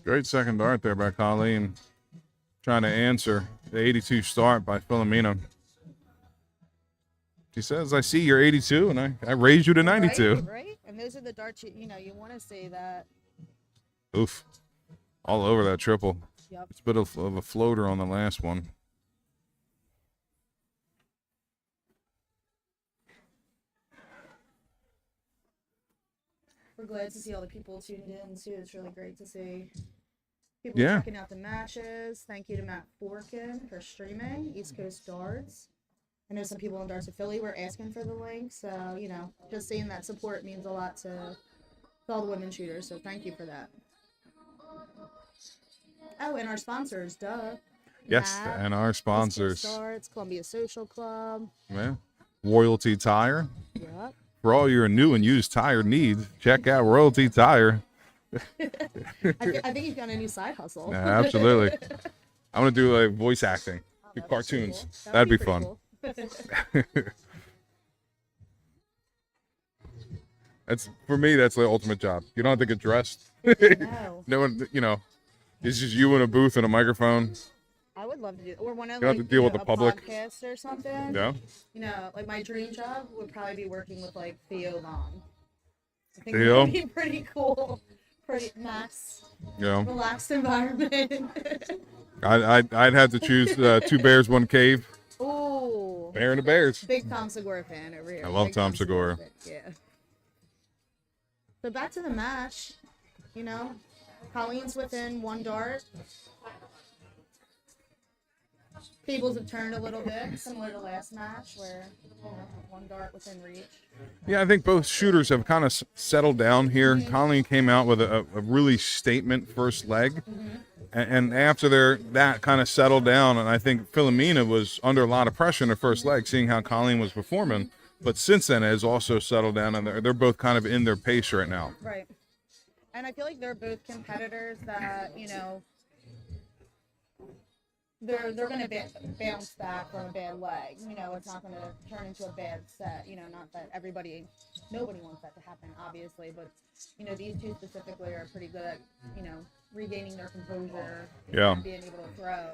Great second dart there by Colleen. Trying to answer the 82 start by Philomena. She says, I see you're 82, and I raised you to 92. Right? And And those are the darts you know you want to see that. Oof. All over that triple. Yep. It's a bit of a floater on the last one. We're glad to see all the people tuned in too. It's really great to see people Yeah. checking out the matches. Thank you to Matt Forkin for streaming East Coast Darts. I know some people in Darts of Philly were asking for the link, so you know, just seeing that support means a lot to all the women shooters. So thank you for that. Oh, and our sponsors, duh. Yes, Matt, and our East Coast sponsors. Darts, Columbia Social Club. Yeah. Royalty Tire. Yep. For all your new and used tire needs, check out Royalty Tire. I think you've got a new side hustle. Yeah, absolutely. I'm going to do like voice acting. Do That'd be pretty cartoons. cool. That'd be pretty fun. cool. That's for me. That's the ultimate job. You don't have to get dressed. No. No one, you know, it's just you in a booth and a microphone. I would love to do, or one of You don't like have to deal with know, the a public. podcast or something. Yeah. You know, like my dream job would probably be working with like Theo Vaughn. I think Theo? that would be pretty cool, pretty nice, Yeah. relaxed environment. I'd have to choose two bears, one cave. Ooh, Bear and the Bears. big Tom Segura fan over here. I love Big Tom Segura. fan. Yeah. So back to the match. You know, Colleen's within one dart. Tables have turned a little bit, similar to last match, where you know, one dart within reach. Yeah, I think both shooters have kind of settled down here. Colleen came out with a really statement first leg. And after that kind of settled down, and I think Philomena was under a lot of pressure in the first leg, seeing how Colleen was performing. But since then, has also settled down, and they're both kind of in their pace right now. Right. And I feel like they're both competitors that, you know, they're going to bounce back from a bad leg. You know, it's not going to turn into a bad set. You know, not that nobody wants that to happen, obviously. But, you know, these two specifically are pretty good at, you know, regaining their composure. Yeah. And being able to throw.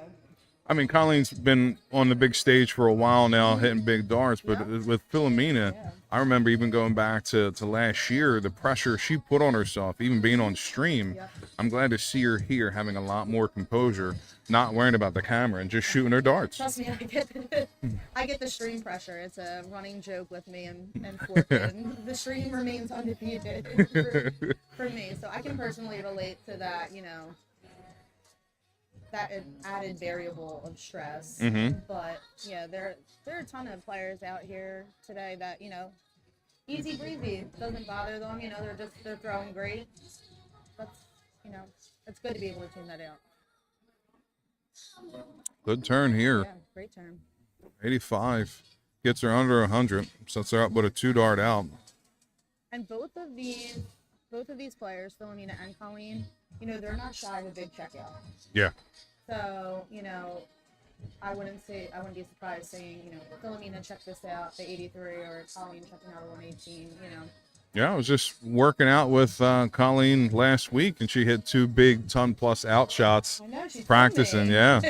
I mean, Colleen's been on the big stage for a while now, hitting big darts. But Yeah. with Philomena, Yeah. I remember even going back to last year, the pressure she put on herself, even being on stream. Yep. I'm glad to see her here having a lot more composure, not worrying about the camera and just shooting her darts. Trust me, I get the stream pressure. It's a running joke with me and Forkin. The stream remains undefeated for me, so I can personally relate to that. You know, that added variable of stress. But yeah, there are a ton of players out here today that, you know, easy breezy, doesn't bother them. You know, they're throwing great. That's, you know, it's good to be able to tune that out. Good turn here. Yeah, great turn. 85 gets her under 100, sets her up with a 2-dart out. And both of these players, Philomena and Colleen, you know, they're not shy of a big checkout. Yeah. So, you know, I wouldn't be surprised saying, you know, Philomena, check this out, the 83, or Colleen checking out a 118, you know. Yeah, I was just working out with Colleen last week, and she hit 2 big ton-plus out shots. I know, she's Practicing, yeah.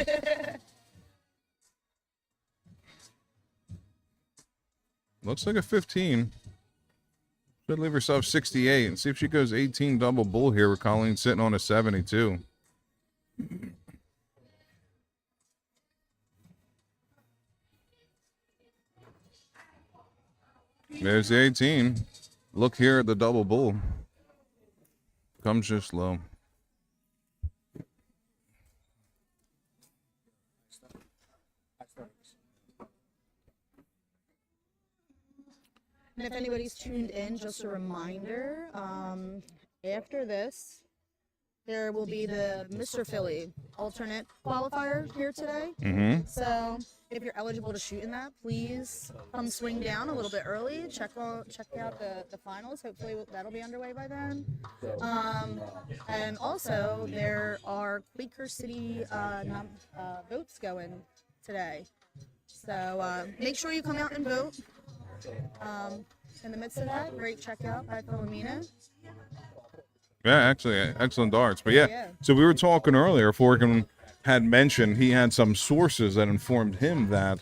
Looks like a 15. Should leave herself 68 and see if she goes 18 double bull here with Colleen sitting on a 72. There's the 18. Look here at the double bull. Comes just low. And if anybody's tuned in, just a reminder, after this, there will be the Mr. Philly alternate qualifier here today. So if you're eligible to shoot in that, please come swing down a little bit early. Check out the finals. Hopefully that'll be underway by then. And also there are Quaker City votes going today. So make sure you come out and vote. In the midst of that, great checkout by Philomena. Yeah, actually, excellent darts. But yeah, Yeah. so we were talking earlier, Forkin had mentioned he had some sources that informed him that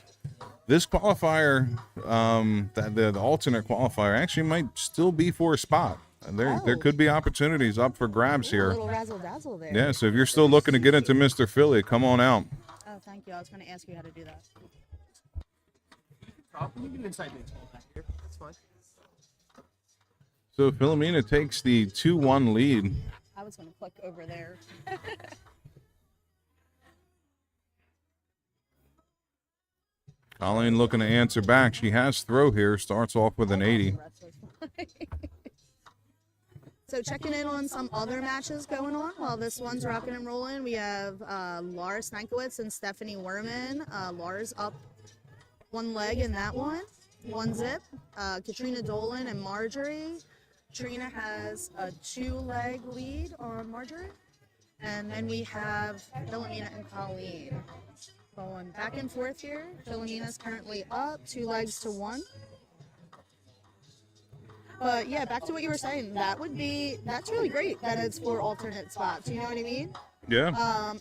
This qualifier, the alternate qualifier, actually might still be for a spot. And there Oh. could be opportunities up for grabs Ooh, a here. little razzle dazzle there. Yeah, so if you're still looking to get into Mr. Philly, come on out. Oh, thank you. I was going to ask you how to do that. We can inside baseball back here. That's fine. So Philomena takes the 2-1 lead. I was going to click over there. Colleen looking to answer back. She has throw here. Starts off with an 80. So checking in on some other matches going on while this one's rocking and rolling. We have Laura Stanowitz and Stephanie Werman. Laura's up one leg in that one. One zip. Katrina Dolan and Marjorie. Trina has a 2-leg lead on Marjorie. And then we have Philomena and Colleen going back and forth here. Philomena's currently up 2 legs to 1. But yeah, back to what you were saying. That's really great that it's for alternate spots. You know what I mean? Yeah.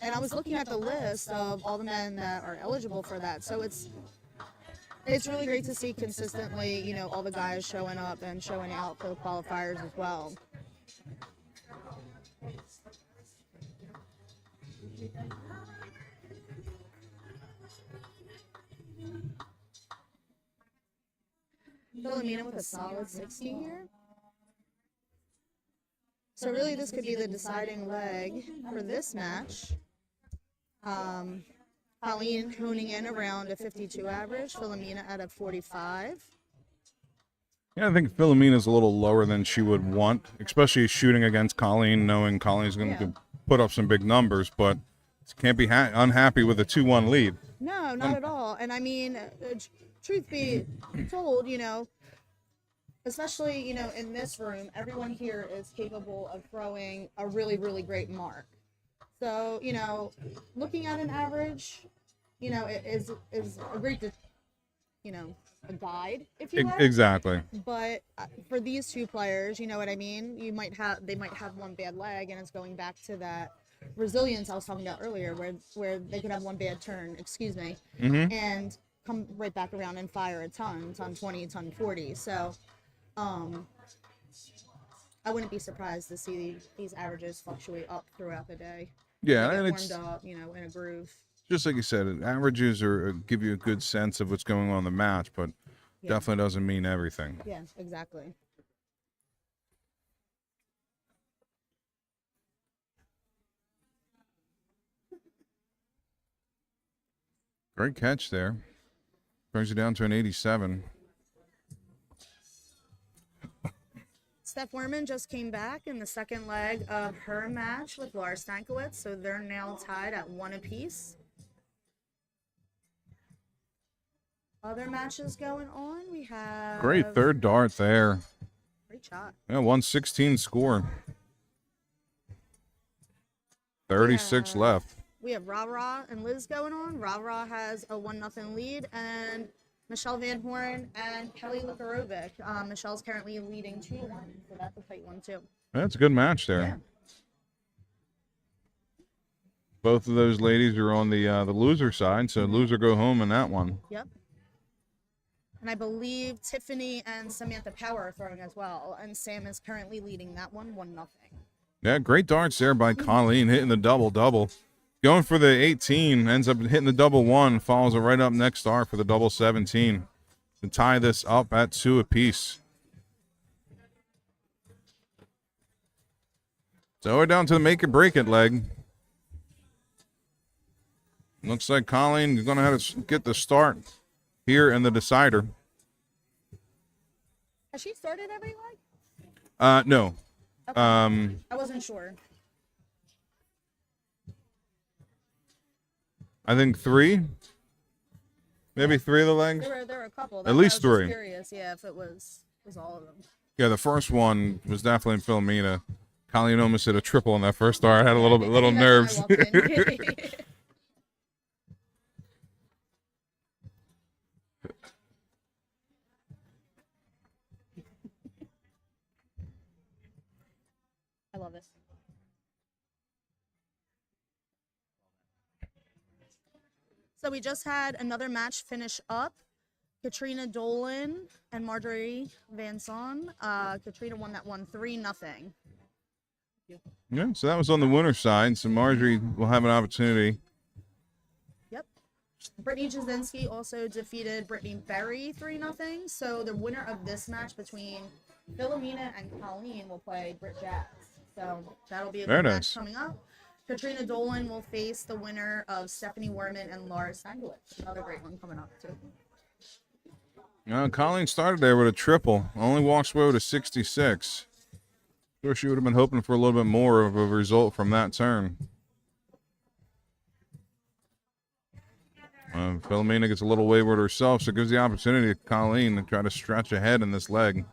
And I was looking at the list of all the men that are eligible for that. So it's really great to see consistently, you know, all the guys showing up and showing out for the qualifiers as well. Philomena with a solid 60 here. So really this could be the deciding leg for this match. Colleen honing in around a 52 average, Philomena at a 45. Yeah, I think Philomena's a little lower than she would want, especially shooting against Colleen, knowing Colleen's going to put up some big numbers, but can't be unhappy with a 2-1 lead. No, not at all. And I mean, truth be told, you know, especially, you know, in this room, everyone here is capable of throwing a really, really great mark. So, you know, looking at an average, you know, is a great, you know, a guide, if you will. Exactly. But for these two players, you know what I mean? They might have one bad leg, and it's going back to that resilience I was talking about earlier, where they could have one bad turn, and come right back around and fire a ton 20, ton 40. So, I wouldn't be surprised to see these averages fluctuate up throughout the day. Yeah, They and get it's warmed up, you know, in a groove. just like you said, averages give you a good sense of what's going on in the match, but definitely doesn't mean everything. Yeah, exactly. Great catch there. Brings it down to an 87. Steph Werman just came back in the second leg of her match with Laura Stanowitz, so they're now tied at 1 apiece. Other matches going on, we have... Great third dart there. Great shot. Yeah, 116 score. 36 left. We have Ra and Liz going on. Ra has a 1-0 lead, and Michelle Van Horn and Kelly Lukarovic. Michelle's currently leading 2-1, so that's a tight one too. That's a good match there. Yeah. Both of those ladies are on the loser side, so loser go home in that one. Yep. And I believe Tiffany and Samantha Power are throwing as well, and Sam is currently leading that one 1-0. Yeah, great darts there by Colleen, hitting the double-double. Going for the 18, ends up hitting the double 1, follows it right up next dart for the double 17 to tie this up at 2 apiece. So we're down to the make it break it leg. Looks like Colleen is going to have to get the start here in the decider. Has she started every leg? No. Okay. I wasn't sure. I think 3. Maybe 3 of the legs. There were a couple. At least I was 3. Just curious, yeah, if it was all of them. Yeah, the first one was definitely in Philomena. Colleen almost hit a triple on that first dart. I had a little nerves. I love this. So we just had another match finish up. Katrina Dolan and Marjorie Van Son. Katrina won that one 3-0. Yeah, so that was on the winner's side. So Marjorie will have an opportunity. Yep. Brittany Jazinski also defeated Brittany Berry 3-0. So the winner of this match between Philomena and Colleen will play Britt Jazz. So that'll be a Very good nice. match coming up. Katrina Dolan will face the winner of Stephanie Werman and Laura Stanowitz. Another great one coming up too. Colleen started there with a triple. Only walks away with a 66. Sure, she would have been hoping for a little bit more of a result from that turn. Philomena gets a little wayward herself, so it gives the opportunity to Colleen to try to stretch ahead in this leg.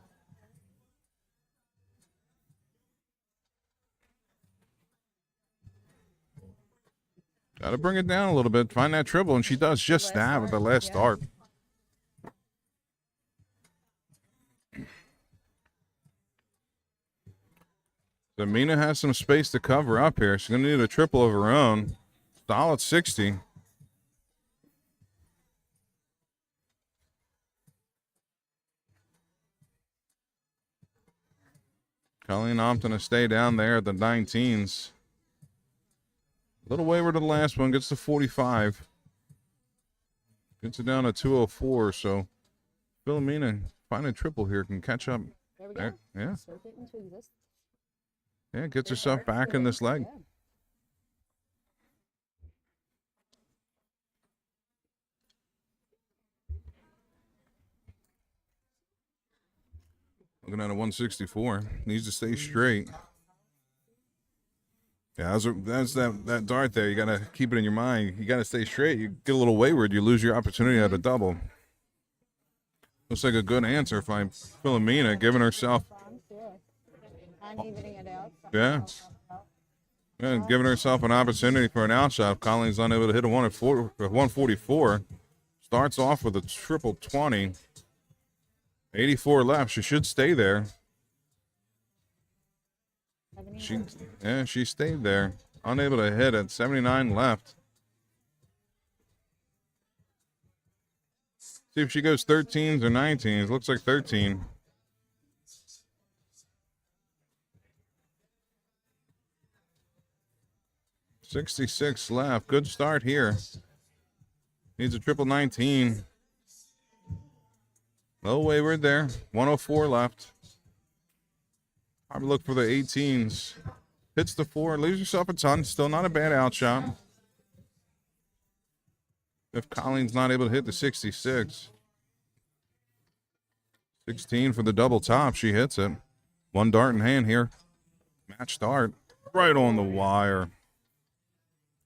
Got to bring it down a little bit, find that triple, and she does just that with the last start. So Mina has some space to cover up here. She's going to need a triple of her own. Solid 60. Colleen opting to stay down there at the 19s. A little wayward to the last one. Gets to 45. Gets it down to 204. So Philomena finding a triple here can catch up. There we There. go. Yeah. Start getting to exist. Yeah, gets herself back in this leg. Yeah. Looking at a 164. Needs to stay straight. Yeah, that's that dart there. You got to keep it in your mind. You got to stay straight. You get a little wayward, you lose your opportunity at a double. Looks like a good answer by Philomena, giving herself, And evening it out. yeah, giving herself an opportunity for an outshot. Colleen's unable to hit a 144. Starts off with a triple 20. 84 left. She should stay there. She stayed there. Unable to hit at 79 left. See if she goes 13s or 19s. Looks like 13. $66 left. Good start here. Needs a triple 19. Low wayward there. 104 left. Probably look for the 18s. Hits the 4. Leaves yourself a ton. Still not a bad outshot. If Colleen's not able to hit the 66. 16 for the double top. She hits it. One dart in hand here. Match start. Right on the wire.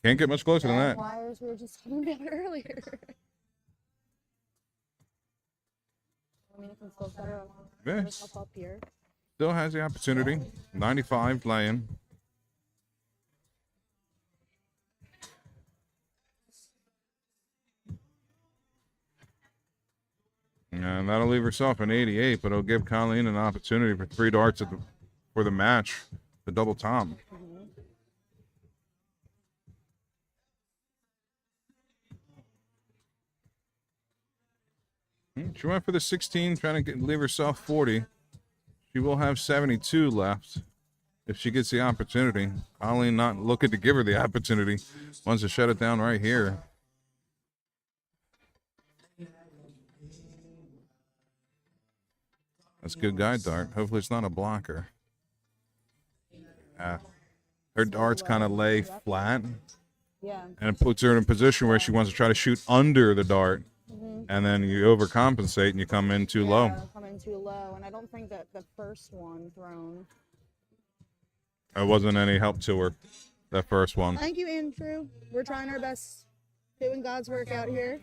Can't get much closer than that. Wires we were just talking about earlier. I mean, it can still set her Yeah. herself up here. Still has the opportunity. 95 laying. And that'll leave herself an 88, but it'll give Colleen an opportunity for 3 darts for the match, the double top. She went for the 16, trying to leave herself 40. She will have 72 left if she gets the opportunity. Colleen not looking to give her the opportunity. Wants to shut it down right here. That's a good guide dart. Hopefully it's not a blocker. Her darts kind of lay flat. Yeah. And it puts her in a position where she wants to try to shoot under the dart. And then you overcompensate and you come in too low. Come in too low. And I don't think that the first one thrown. There wasn't any help to her, that first one. Thank you, Andrew. We're trying our best. Doing God's work out here.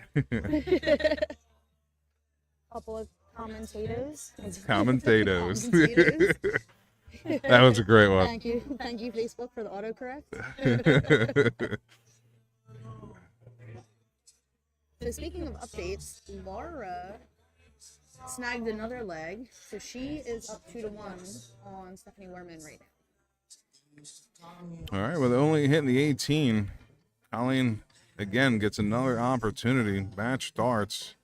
Couple of commentators. Commentators. Commentators. That was a great one. Thank you. Thank you, Facebook, for the autocorrect. So speaking of updates, Laura snagged another leg, so she is up 2-1 on Stephanie Werman right now. All right, with only hitting the 18, Colleen again gets another opportunity. Match starts.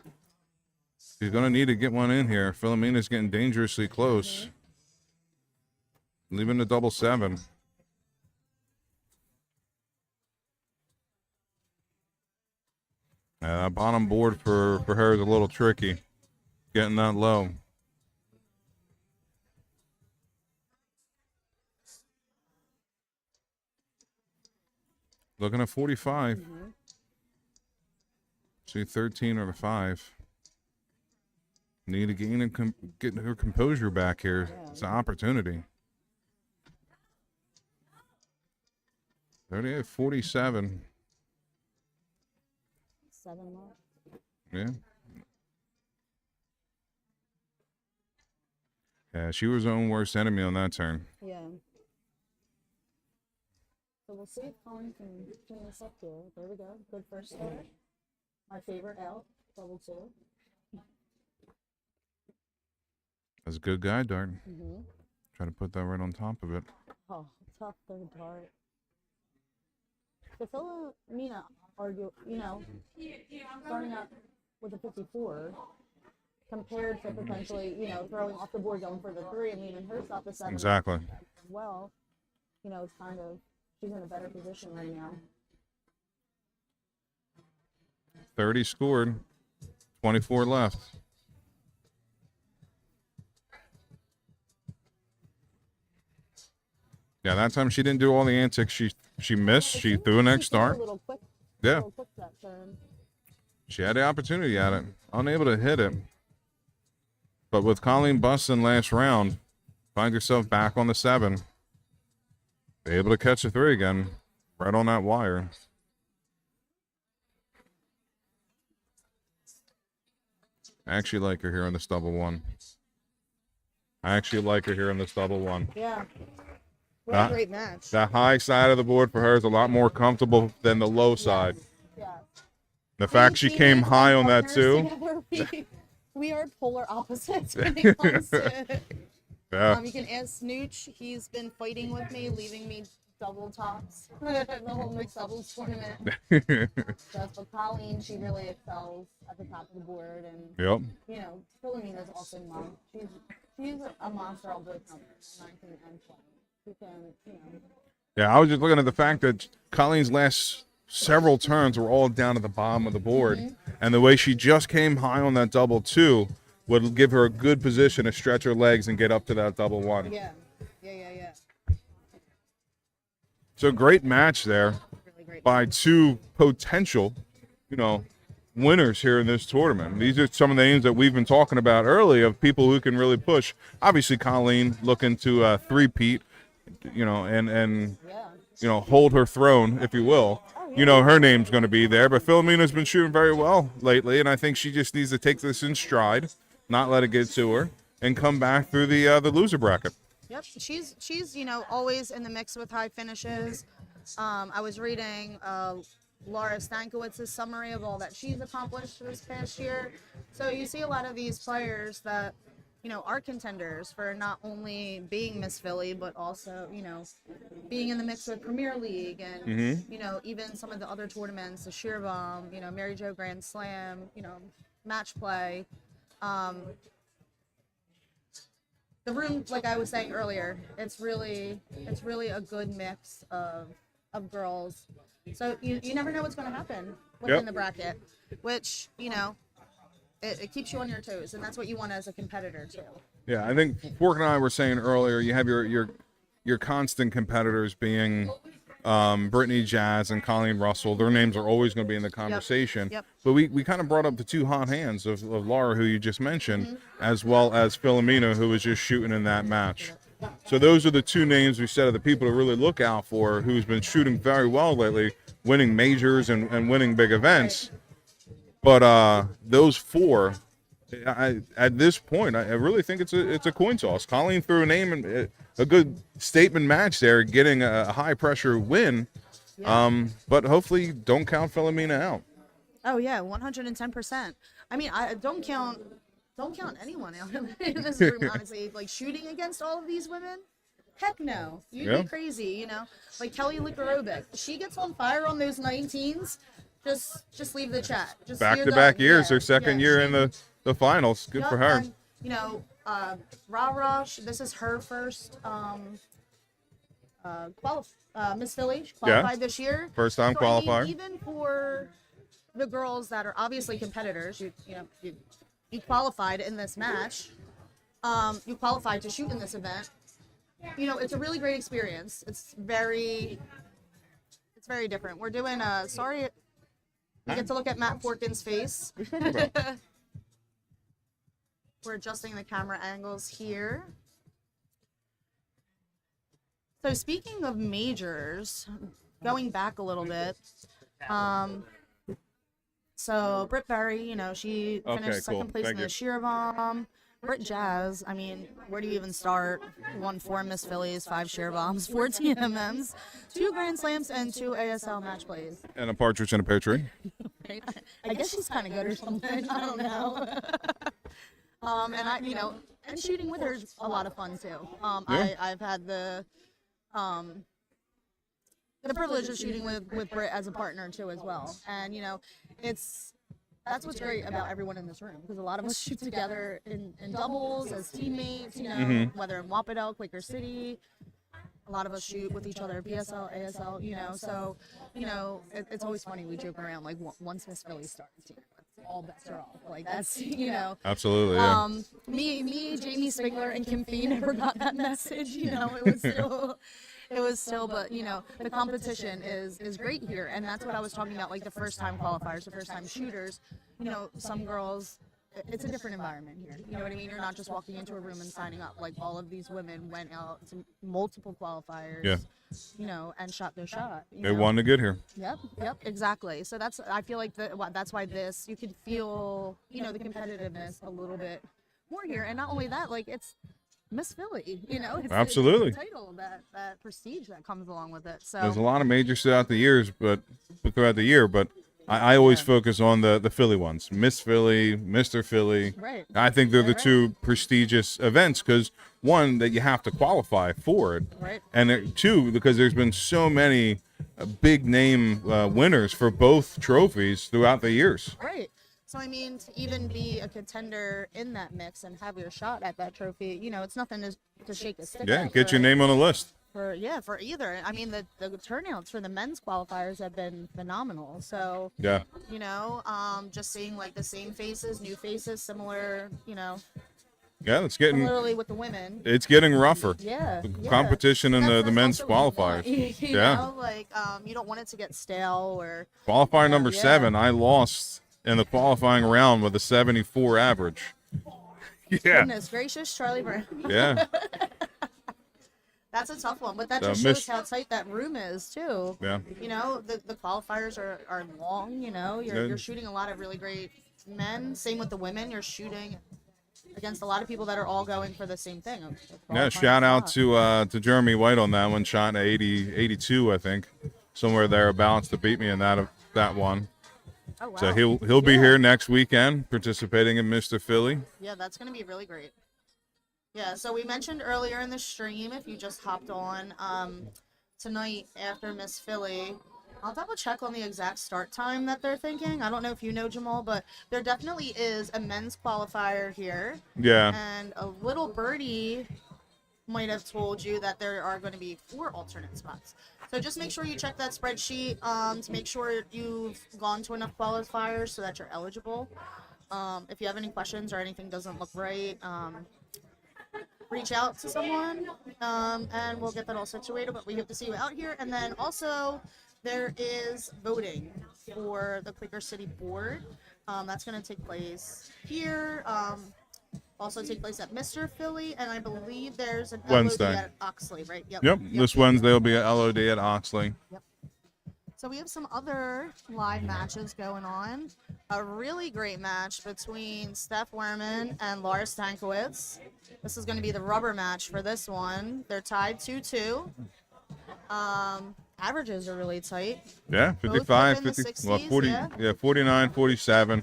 She's going to need to get one in here. Philomena's getting dangerously close. Leaving the double 7. That bottom board for her is a little tricky. Getting that low. Looking at 45. See 13 or the 5. Need to gain and get her composure back here. It's an opportunity. 38, 47. 7 left. Yeah. Yeah, she was her own worst enemy on that turn. Yeah. So we'll see if Colin can clean this up here. There we go. Good first start. My favorite out. Double 2. That's a good guide dart. Try to put that right on top of it. Oh, tough third dart. The Philomena argue, starting out with a 54 compared to potentially, throwing off the board going for the 3 and leaving her stop the 7. Exactly. As well, it's kind of, she's in a better position right now. 30 scored. 24 left. Yeah, that time she didn't do all the antics. She missed. She threw an next dart. Yeah. She had the opportunity at it. Unable to hit it. But with Colleen busting last round, find yourself back on the 7. Be able to catch a 3 again. Right on that wire. I actually like her here on this double 1. Yeah. What a great match. The high side of the board for her is a lot more comfortable than the low side. Yeah. The fact she came high on that too. We are polar opposites when it comes to Yeah. You can ask Snooch. He's been fighting with me, leaving me double tops the whole mixed doubles tournament. Just for Colleen, she really excels at the top of the board, and Philomena's also mom. She's a monster on both numbers, 19 and 20. She can, Yeah, I was just looking at the fact that Colleen's last several turns were all down at the bottom of the board, and the way she just came high on that double 2 would give her a good position to stretch her legs and get up to that double 1. Yeah. So great match there Really great. by 2 potential, winners here in this tournament. These are some of the names that we've been talking about early of people who can really push. Obviously, Colleen looking to three-peat, and hold her throne, if you will. Her name's going to be there. But Philomena's been shooting very well lately, and I think she just needs to take this in stride, not let it get to her, and come back through the loser bracket. Yep, she's always in the mix with high finishes. I was reading Laura Stankowitz's summary of all that she's accomplished this past year. So you see a lot of these players that are contenders for not only being Miss Philly, but also being in the mix with Premier League and even some of the other tournaments, the Sheer Bomb, Mary Jo Grand Slam, match play. The room, like I was saying earlier, it's really a good mix of girls. So you never know what's going to happen within the bracket, which it keeps you on your toes, and that's what you want as a competitor too. Yeah, I think Fork and I were saying earlier, you have your constant competitors being Brittany Jazz and Colleen Russell. Their names are always going to be in the conversation. Yep. But we kind of brought up the 2 hot hands of Laura, who you just mentioned, as well as Philomena, who was just shooting in that match. So those are the 2 names we said are the people to really look out for, who's been shooting very well lately, winning majors and winning big events. But those 4, at this point, I really think it's a coin toss. Colleen threw a name and a good statement match there, getting a high pressure win. Yeah. But hopefully, don't count Philomena out. Oh yeah, 110%. I mean, I don't count anyone out in this room, honestly. Like shooting against all of these women. Heck no. You'd be crazy, Like Kelly Likarovic. She gets on fire on those 19s. Just leave the chat. Just Back-to-back years, her second year in the the finals. Good Yep, for her. and, you know, Rara, this is her first Miss Philly. She qualified this year. First time So, I mean, qualifier. even for the girls that are obviously competitors, you qualified in this match. You qualified to shoot in this event. You know, it's a really great experience. It's very different. We're doing sorry, you get to look at Matt Porkin's face. We're adjusting the camera angles here. So speaking of majors, going back a little bit, so Britt Berry, you know, she finished second place in the sheer bomb. Britt Jazz, I mean, where do you even start? Won 4 Miss Phillies, 5 sheer bombs, 4 TMMs, 2 Grand Slams, and 2 ASL match plays. And a partridge in a pear tree. Right? I guess she's kind of good or something. I don't know. And shooting with her is a lot of fun too. I've had the privilege of shooting with Britt as a partner too as well. And you know, that's what's great about everyone in this room, because a lot of us shoot together in doubles as teammates, you know, whether in Wapato, Quaker City. A lot of us shoot with each other, PSL, ASL, you know, so, you know, it's always funny. We joke around, like, once Miss Philly starts, you know, all bets are off. Like, that's, you know. Absolutely, yeah. Me, Jamie Spigler, and Kim Fee never got that message, you know. It was still, but, you know, the competition is great here. And that's what I was talking about, like, the first-time qualifiers, the first-time shooters. You know, some girls, it's a different environment here. You know what I mean? You're not just walking into a room and signing up. Like, all of these women went out to multiple qualifiers, you know, and shot their shot. They won to get here. Yep, exactly. So I feel like that's why you can feel, you know, the competitiveness a little bit more here. And not only that, like, it's Miss Philly, you know? It's Absolutely. the title, that prestige that comes along with it. So There's a lot of majors throughout the year, but I always focus on the Philly ones. Miss Philly, Mr. Philly. Right. I think they're the two prestigious events because, one, that you have to qualify for it. Right. And two, because there's been so many big name winners for both trophies throughout the years. Right. So, I mean, to even be a contender in that mix and have your shot at that trophy, you know, it's nothing to shake a stick at. Yeah, get your name on the list. For either. I mean, the turnouts for the men's qualifiers have been phenomenal. So, yeah, you know, just seeing like the same faces, new faces, similar, you know. Yeah, similarly with the women. It's getting rougher. Yeah. The competition in the men's qualifiers. You know, like you don't want it to get stale or. Qualifier number 7, I lost in the qualifying round with a 74 average. Yeah. Goodness gracious, Charlie Brown. Yeah. That's a tough one, but that just shows how tight that room is too. Yeah. You know, the qualifiers are long. You know, you're shooting a lot of really great men. Same with the women. You're shooting against a lot of people that are all going for the same thing. Yeah. Shout out to Jeremy White on that one. Shot 82, I think, somewhere thereabouts to beat me in that one. Oh, wow. So he'll be here next weekend participating in Mr. Philly. Yeah, that's going to be really great. Yeah, so we mentioned earlier in the stream, if you just hopped on, tonight after Miss Philly, I'll double check on the exact start time that they're thinking. I don't know if you know, Jamal, but there definitely is a men's qualifier here. Yeah. And a little birdie might have told you that there are going to be 4 alternate spots. So just make sure you check that spreadsheet to make sure you've gone to enough qualifiers so that you're eligible. If you have any questions or anything doesn't look right, reach out to someone and we'll get that all situated. But we hope to see you out here. And then also there is voting for the Quaker City Board. That's going to take place here. Also take place at Mr. Philly, and I believe there's an Wednesday. LOD at Oxley, right? Yep. This Wednesday will be an LOD at Oxley. Yep. So we have some other live matches going on. A really great match between Steph Werman and Laura Stanowitz. This is going to be the rubber match for this one. They're tied 2-2. Averages are really tight. Yeah, 55, 50, 60s, well, 40, yeah, 49, 47,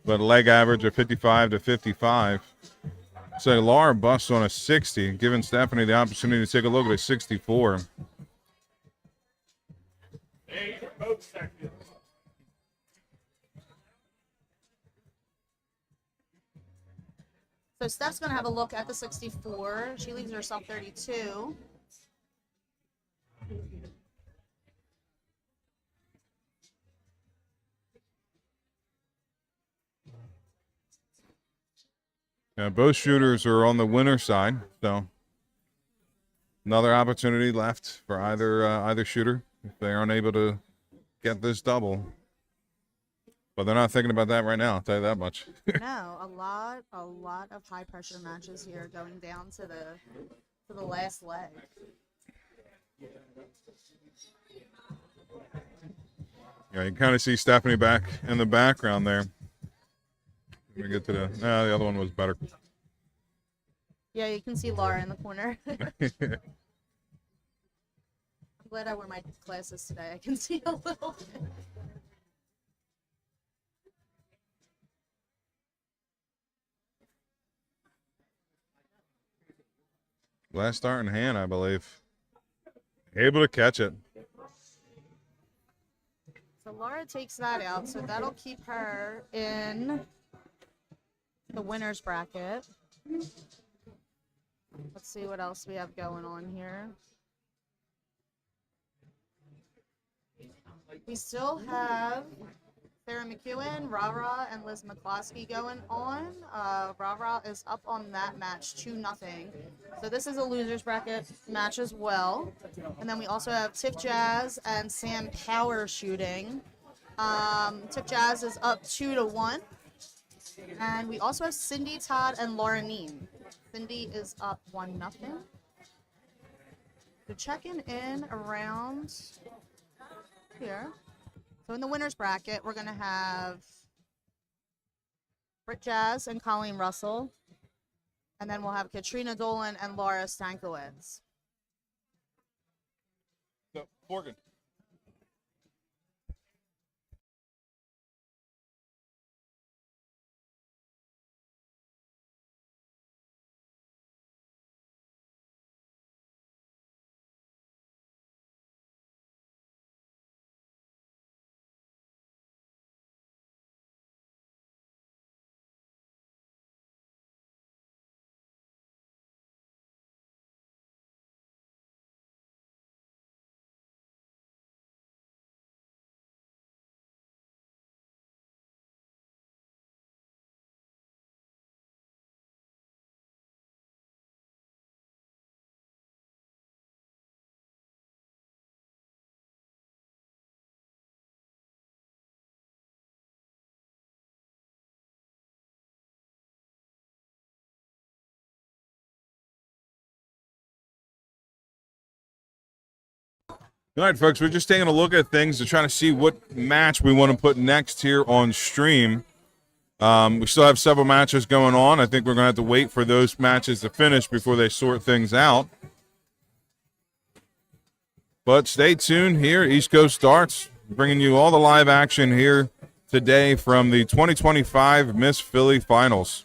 but leg average of 55 to 55. So Laura busts on a 60, giving Stephanie the opportunity to take a look at a 64. So Steph's going to have a look at the 64. She leaves herself 32. Yeah, both shooters are on the winner side, so another opportunity left for either shooter if they aren't able to get this double. But they're not thinking about that right now, I'll tell you that much. No, a lot of high pressure matches here going down to the last leg. Yeah, you can kind of see Stephanie back in the background there. Let me get to the other one was better. Yeah, you can see Laura in the corner. I'm glad I wear my glasses today. I can see a little bit. Last start in hand, I believe. Able to catch it. So Laura takes that out, so that'll keep her in the winner's bracket. Let's see what else we have going on here. We still have Sarah McEwen, Rara, and Liz McCcluskey going on. Rara is up on that match 2-0. So this is a loser's bracket match as well. And then we also have Tiff Jazz and Sam Power shooting. Tiff Jazz is up 2-1. And we also have Cindy Todd and Laura Neem. Cindy is up 1-0. So checking in around here. So in the winner's bracket, we're going to have Britt Jazz and Colleen Russell. And then we'll have Katrina Dolan and Laura Stanowitz. So, Morgan. All right, folks, we're just taking a look at things to try to see what match we want to put next here on stream. We still have several matches going on. I think we're going to have to wait for those matches to finish before they sort things out. But stay tuned here. East Coast Darts, bringing you all the live action here today from the 2025 Miss Philly Finals.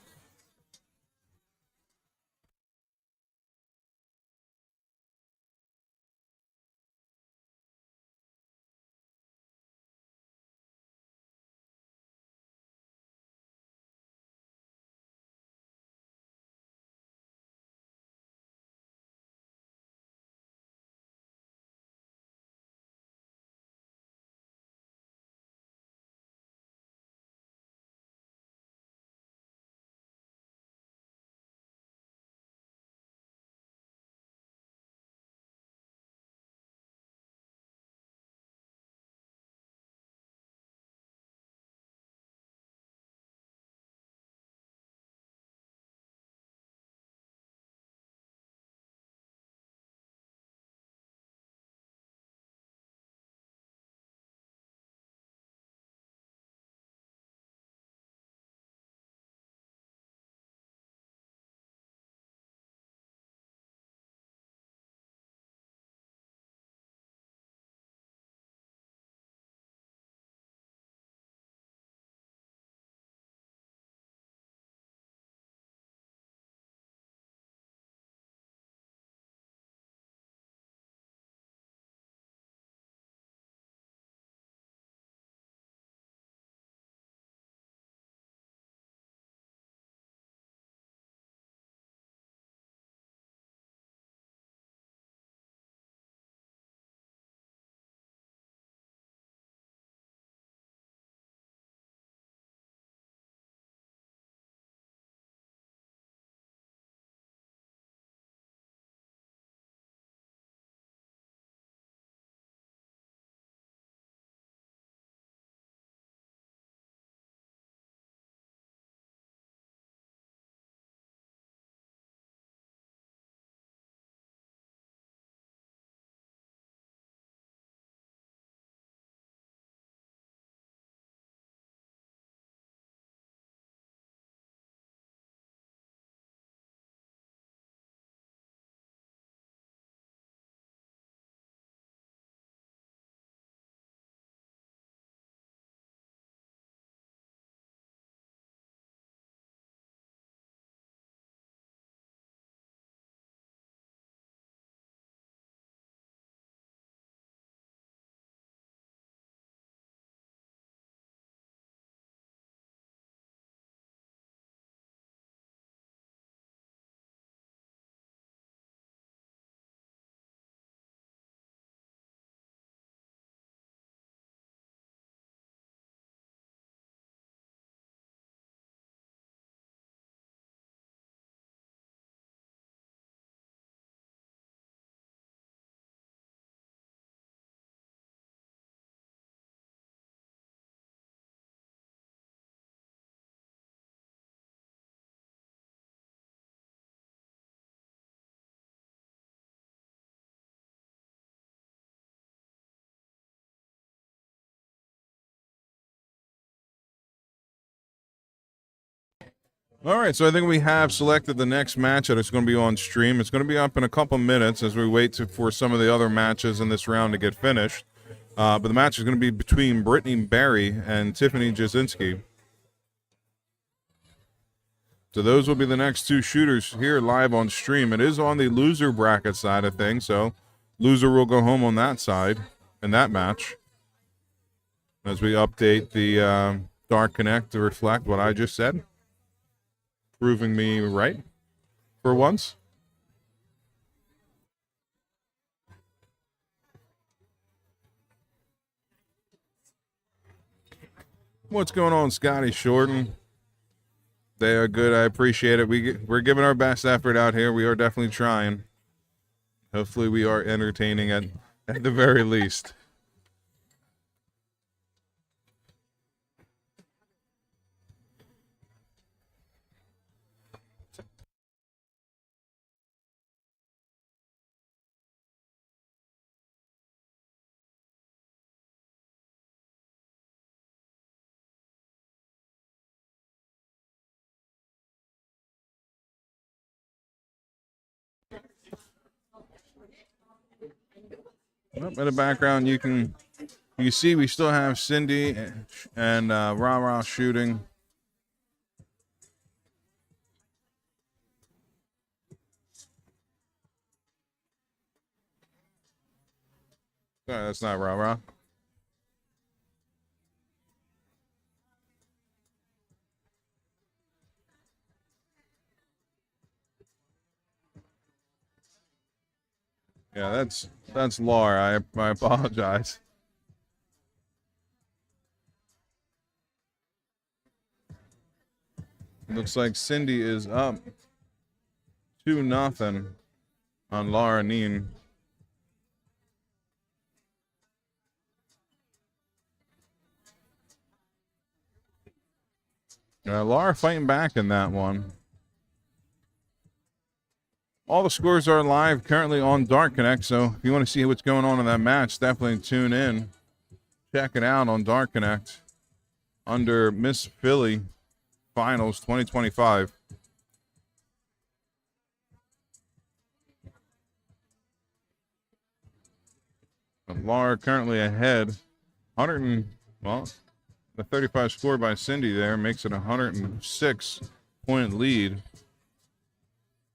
All right, so I think we have selected the next match that is going to be on stream. It's going to be up in a couple minutes as we wait for some of the other matches in this round to get finished. But the match is going to be between Brittany Barry and Tiffany Jazinski. So those will be the next two shooters here live on stream. It is on the loser bracket side of things, so loser will go home on that side in that match. As we update the Dark Connect to reflect what I just said. Proving me right for once. What's going on, Scotty Shorten? They are good. I appreciate it. We're giving our best effort out here. We are definitely trying. Hopefully we are entertaining at the very least. Up in the background, you see we still have Cindy and Ra shooting. Sorry, that's not Ra. Yeah, that's Laura. I apologize. Looks like Cindy is up 2-0 on Laura Neen. Laura fighting back in that one. All the scores are live currently on Dark Connect, so if you want to see what's going on in that match, definitely tune in. Check it out on Dark Connect under Miss Philly Finals 2025. And Laura currently ahead. The 35 score by Cindy there makes it a 106-point lead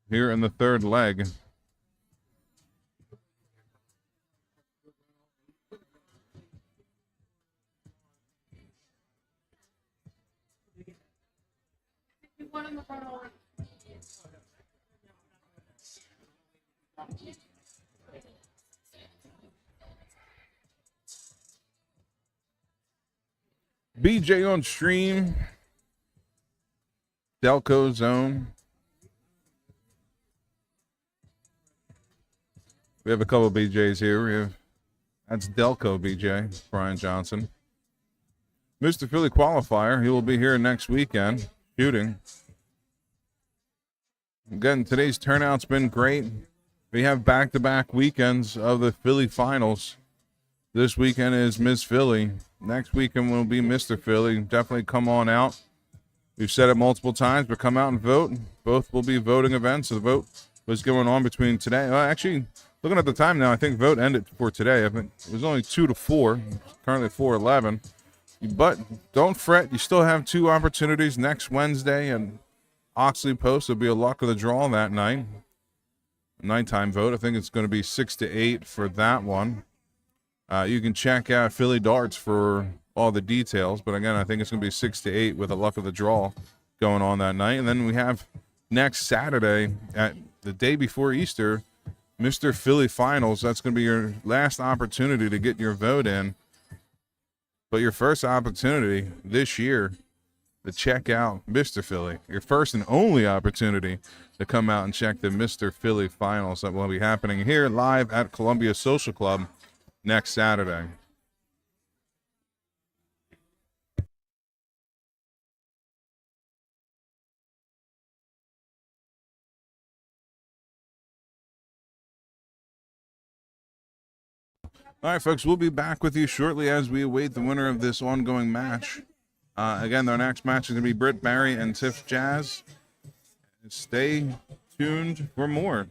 here in the third leg. BJ on stream. Delco Zone. We have a couple BJs here. That's Delco BJ, Brian Johnson. Mr. Philly qualifier. He will be here next weekend shooting. Again, today's turnout's been great. We have back-to-back weekends of the Philly finals. This weekend is Miss Philly. Next weekend will be Mr. Philly. Definitely come on out. We've said it multiple times, but come out and vote. Both will be voting events. So the vote was going on between today. Actually, looking at the time now, I think vote ended for today. I think it was only 2 to 4. Currently 4:11. But don't fret. You still have 2 opportunities next Wednesday, and Oxley Post will be a luck of the draw that night. Nighttime vote. I think it's going to be 6 to 8 for that one. You can check out Philly Darts for all the details. But again, I think it's going to be 6 to 8 with a luck of the draw going on that night. And then we have next Saturday, at the day before Easter, Mr. Philly Finals. That's going to be your last opportunity to get your vote in. But your first opportunity this year to check out Mr. Philly. Your first and only opportunity to come out and check the Mr. Philly Finals that will be happening here live at Columbia Social Club next Saturday. All right, folks, we'll be back with you shortly as we await the winner of this ongoing match. Again, our next match is going to be Britt Barry and Tiff Jazz. Stay tuned for more.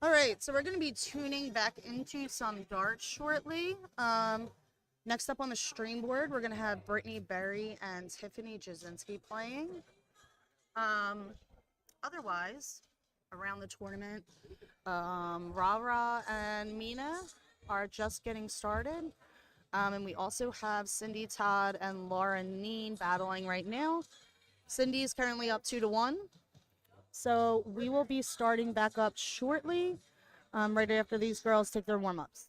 All right, so we're going to be tuning back into some darts shortly. Next up on the stream board, we're going to have Brittany Berry and Tiffany Jazinski playing. Otherwise, around the tournament, Ra and Mina are just getting started. And we also have Cindy Todd and Laura Neen battling right now. Cindy is currently up 2-1. So we will be starting back up shortly, right after these girls take their warm-ups.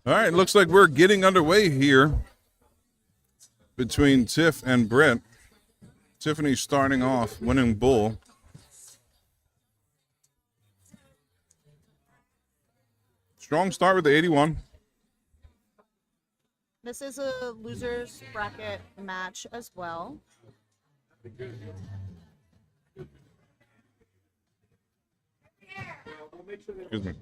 All right, looks like we're getting underway here between Tiff and Brent. Tiffany starting off, winning bull. Strong start with the 81. This is a losers bracket match as well. Excuse me.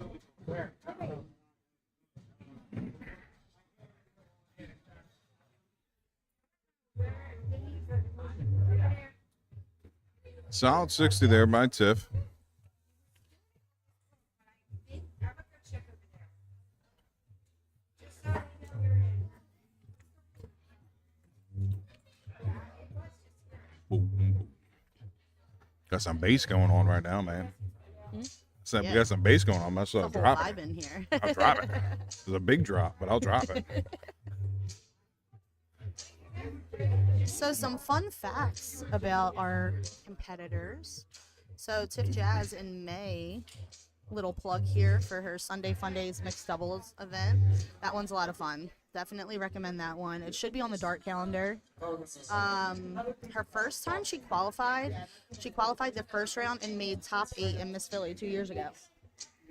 Solid 60 there by Tiff. Got some bass going on right now, man. We got some bass going on. I'll drop it. In here. I'll drop it. It's a big drop, but I'll drop it. So some fun facts about our competitors. So Tiff Jazz in May, little plug here for her Sunday Fun Days mixed doubles event. That one's a lot of fun. Definitely recommend that one. It should be on the dart calendar. Her first time she qualified the first round and made top 8 in Miss Philly 2 years ago.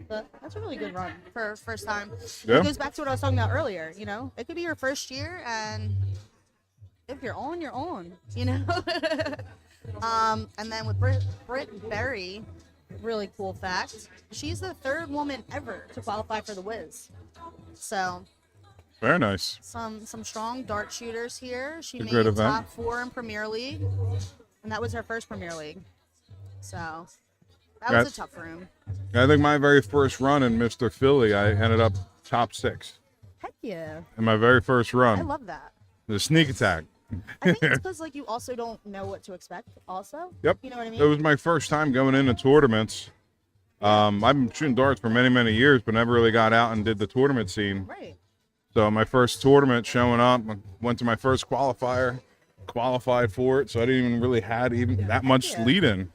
But that's a really good run for her first time. Yeah. It goes back to what I was talking about earlier. You know, it could be your first year, and if you're on, you're on. You know. And then with Britt Berry, really cool fact. She's the 3rd woman ever to qualify for the Wiz. So. Very nice. Some strong dart shooters here. She made great event. top 4 in Premier League, and that was her first Premier League. So that was a tough room. I think my very first run in Mr. Philly, I ended up top 6 Heck yeah. in my very first run. I love that. The sneak attack. I think it's because like you also don't know what to expect also. Yep. You know what I mean? It was my first time going into tournaments. I've been shooting darts for many, many years, but never really got out and did the tournament scene. Right. So my first tournament showing up, I went to my first qualifier, qualified for it, so I didn't even really had even that much lead in.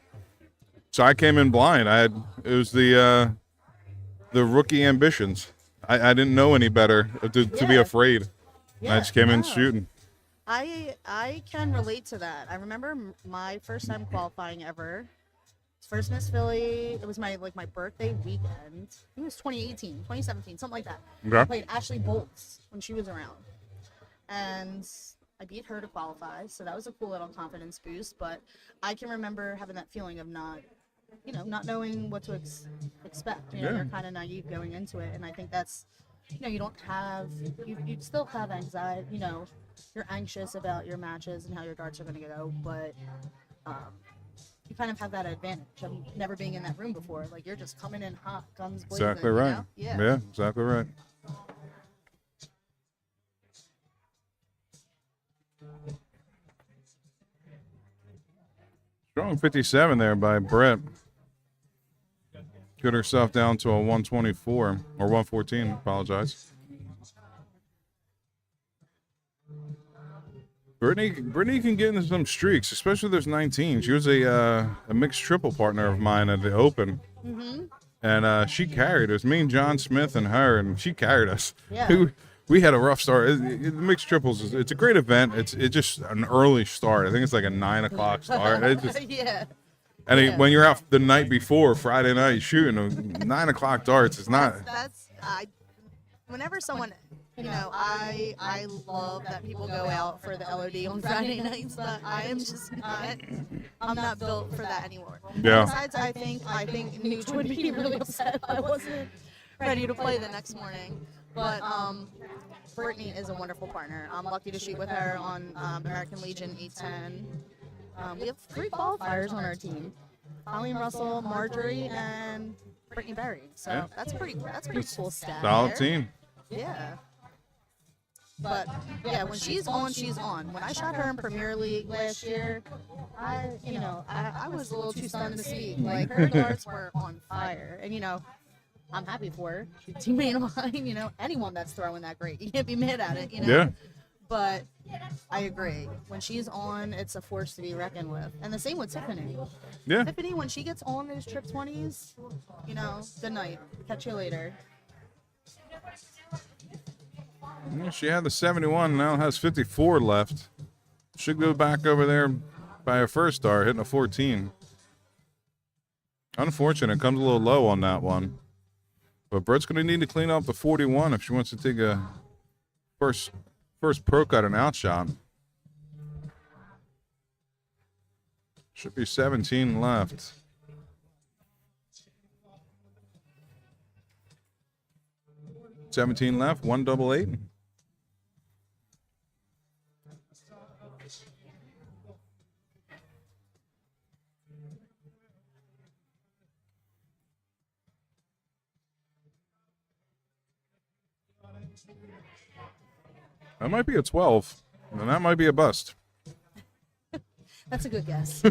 So I came in blind. It was the rookie ambitions. I didn't know any better to be afraid. I just came in shooting. I can relate to that. I remember my first time qualifying ever. First Miss Philly. It was my birthday weekend. It was 2018, 2017, something like that. Okay. I played Ashley Bolts when she was around, and I beat her to qualify. So that was a cool little confidence boost. But I can remember having that feeling of not knowing what to expect. You're kind of naive going into it, and I think that's, you don't have you still have anxiety. You're anxious about your matches and how your darts are going to go, but. You kind of have that advantage of never being in that room before. Like, you're just coming in hot, guns blazing. Exactly right. Yeah, exactly right. Strong 57 there by Brett. Got herself down to a 124 or 114. Apologize. Brittany can get into some streaks, especially there's 19. She was a mixed triple partner of mine at the Open. Mm-hmm. And she carried us. Me and John Smith and her, and she carried us. Yeah. We had a rough start. The mixed triples, it's a great event. It's just an early start. I think it's like a 9 o'clock start. Yeah. And when you're out the night before, Friday night, shooting 9 o'clock darts, it's not. Whenever someone, I love that people go out for the LOD on Friday nights, but I am just not. I'm not built for that anymore. Yeah. Besides, I think Nooch would be really upset if I wasn't ready to play the next morning. But Brittany is a wonderful partner. I'm lucky to shoot with her on American Legion 810. We have 3 qualifiers on our team: Colleen Russell, Marjorie, and Brittany Berry. So that's pretty cool stat. Solid there. team. Yeah. But yeah, when she's on, she's on. When I shot her in Premier League last year, I was a little too stunned to speak. Like, her darts were on fire, and I'm happy for her. She's a teammate of mine. Anyone that's throwing that great, you can't be mad at it. Yeah. But I agree. When she's on, it's a force to be reckoned with. And the same with Tiffany. Yeah. Tiffany, when she gets on those trip 20s, good night. Catch you later. Yeah, she had the 71, now has 54 left. Should go back over there by a first star, hitting a 14. Unfortunate, comes a little low on that one. But Britt's going to need to clean up the 41 if she wants to take a first pro cut and out shot. Should be 17 left. $17 left, 188. That might be a 12, and that might be a bust. That's a good guess.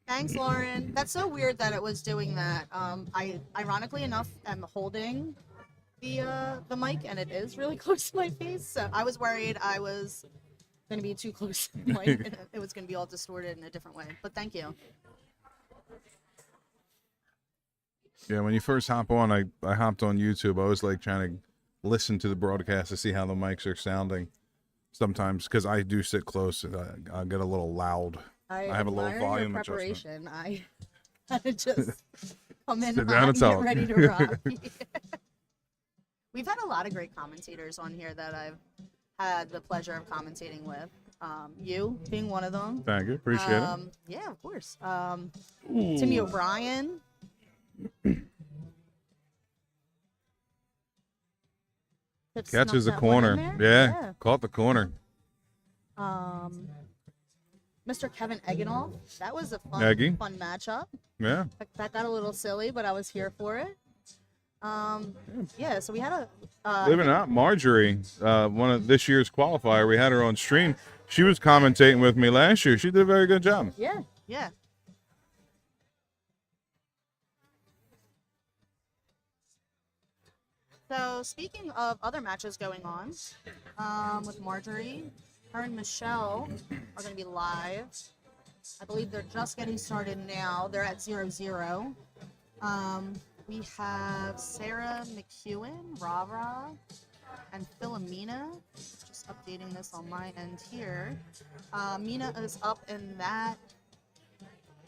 Thanks, Lauren. That's so weird that it was doing that. I ironically enough am holding the mic, and it is really close to my face. So I was worried I was going to be too close to the mic, and it was going to be all distorted in a different way. But thank you. Yeah, when you first hop on, I hopped on YouTube. I was like trying to listen to the broadcast to see how the mics are sounding. Sometimes, because I do sit close, I get a little loud. I have a little admire volume your adjustment. preparation. I kind of just come in Sit hot down and and talk. get ready to rock. We've had a lot of great commentators on here that I've had the pleasure of commentating with. You being one of them. Thank you, appreciate it. Yeah, of course. Timmy O'Brien. That Catches the snuck that one in corner. there. Yeah, caught the corner. Mr. Kevin Eggenhoff. That was a Eggy. fun matchup. Yeah. That got a little silly, but I was here for it. Yeah, so we had Believe it or not, Marjorie, one of this year's qualifier, we had her on stream. She was commentating with me last year. She did a very good job. yeah. So speaking of other matches going on, with Marjorie, her and Michelle are going to be live. I believe they're just getting started now. They're at 0-0. We have Sarah McEwen, Rara, and Philomena. Just updating this on my end here. Mina is up in that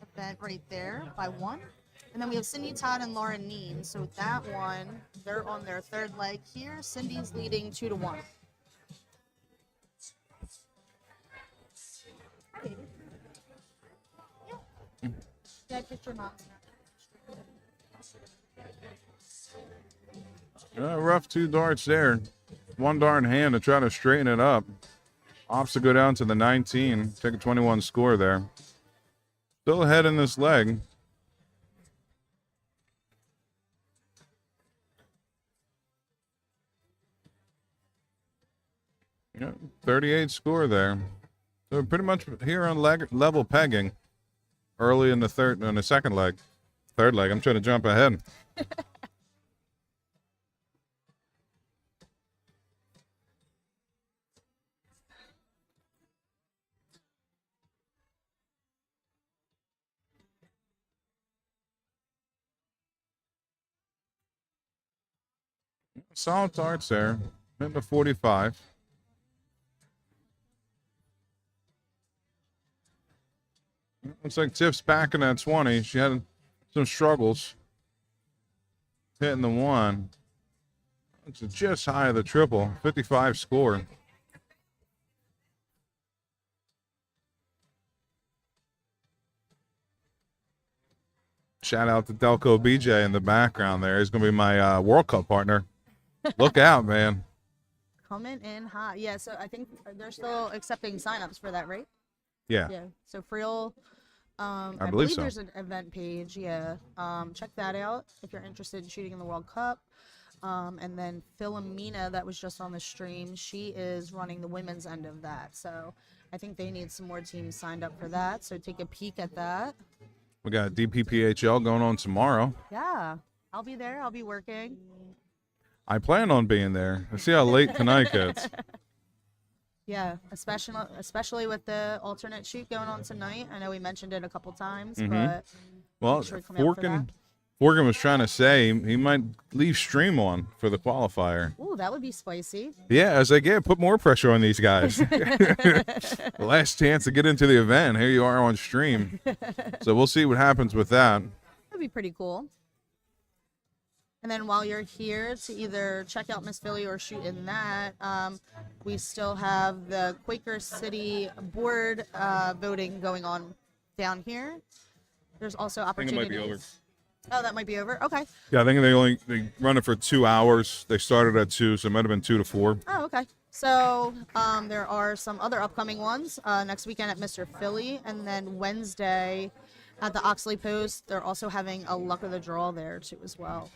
event right there by 1. And then we have Cindy Todd and Lauren Neen. So that one, they're on their third leg here. Cindy's leading 2-1. Yeah, picture mom. Rough 2 darts there. One dart in hand to try to straighten it up. Opts to go down to the 19. Take a 21 score there. Still ahead in this leg. Yeah, 38 score there. So pretty much here on level pegging. Early in the second leg. Third leg. I'm trying to jump ahead. Solid darts there. Hitting the 45. Looks like Tiff's back in that 20. She had some struggles hitting the 1. It's just high of the triple. 55 score. Shout out to Delco BJ in the background there. He's going to be my World Cup partner. Look out, man. Coming in hot. Yeah, so I think they're still accepting signups for that, right? Yeah. Yeah. So Friel, I believe believe so. there's an event page. Yeah. Check that out if you're interested in shooting in the World Cup. And then Philomena, that was just on the stream, she is running the women's end of that. So I think they need some more teams signed up for that. So take a peek at that. We got DPPHL going on tomorrow. Yeah. I'll be there. I'll be working. I plan on being there. Let's see how late tonight gets. Yeah, especially with the alternate shoot going on tonight. I know we mentioned it a couple times, Mhm. but Well, make sure to come out for Forgan was trying to say he might leave stream on for the qualifier. Ooh, that would be spicy. Yeah, I was like, yeah, put more pressure on these guys. The last chance to get into the event. Here you are on stream. So we'll see what happens with that. That'd be pretty cool. And then while you're here to either check out Miss Philly or shoot in that, we still have the Quaker City board voting going on down here. There's also think it opportunities. might be over. Oh, that might be over. Okay. Yeah, I think they run it for 2 hours. They started at 2, so it might have been 2 to 4. Oh, okay. So there are some other upcoming ones next weekend at Mr. Philly, and then Wednesday at the Oxley Post. They're also having a luck of the draw there too as well.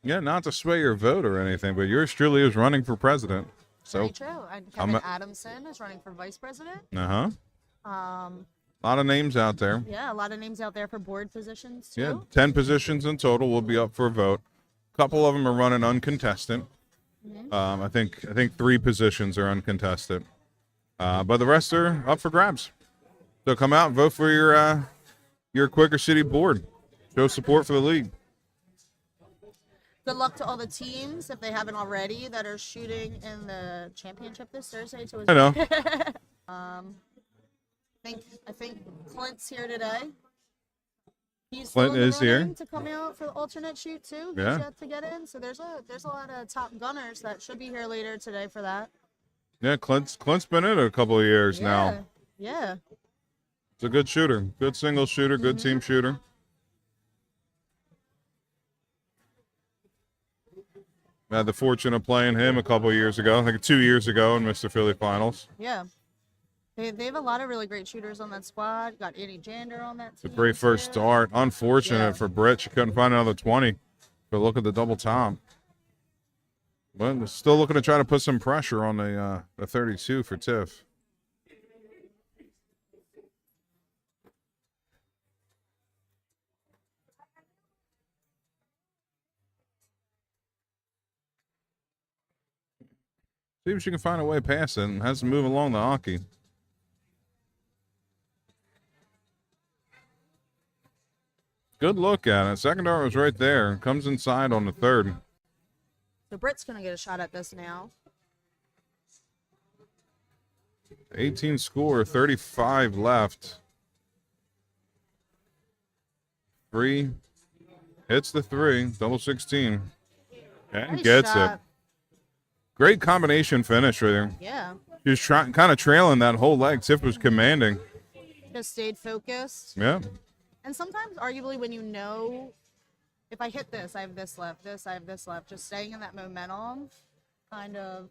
Yeah, not to sway your vote or anything, but yours truly is running for president. So, Very true. And Kevin Adamson is running for vice president. a lot of names out there. Yeah, a lot of names out there for board positions too. Yeah, 10 positions in total will be up for a vote. A couple of them are running uncontested. I think 3 positions are uncontested, but the rest are up for grabs. So come out and vote for your Quaker City board. Show support for the league. Good luck to all the teams, if they haven't already, that are shooting in the championship this Thursday. I know. I think Clint's here today. He's Clint still in the is here. running to come out for the alternate shoot too. Yeah. He's yet to get in. So there's a lot of top gunners that should be here later today for that. Yeah, Clint's been in it a couple of years now. Yeah. It's a good shooter, good single shooter, good team shooter. I had the fortune of playing him a couple of years ago, I think 2 years ago in Mr. Philly Finals. Yeah. They have a lot of really great shooters on that squad. Got Annie Jander on that It's a team. great first too. start. Unfortunate Yeah. for Britt. She couldn't find another 20. But look at the double top. But still looking to try to put some pressure on the 32 for Tiff. See if she can find a way past it and has to move along the hockey. Good look at it. Second dart was right there. Comes inside on the third. So Britt's gonna get a shot at this now. 18 score, 35 left. 3. Hits the 3. Double 16. And Nice gets shot. it. Great combination finish right there. Yeah. She was kind of trailing that whole leg. Tiff was commanding. Just stayed focused. Yeah. And sometimes, arguably, when you know, if I hit this, I have this left, I have this left, just staying in that momentum kind of,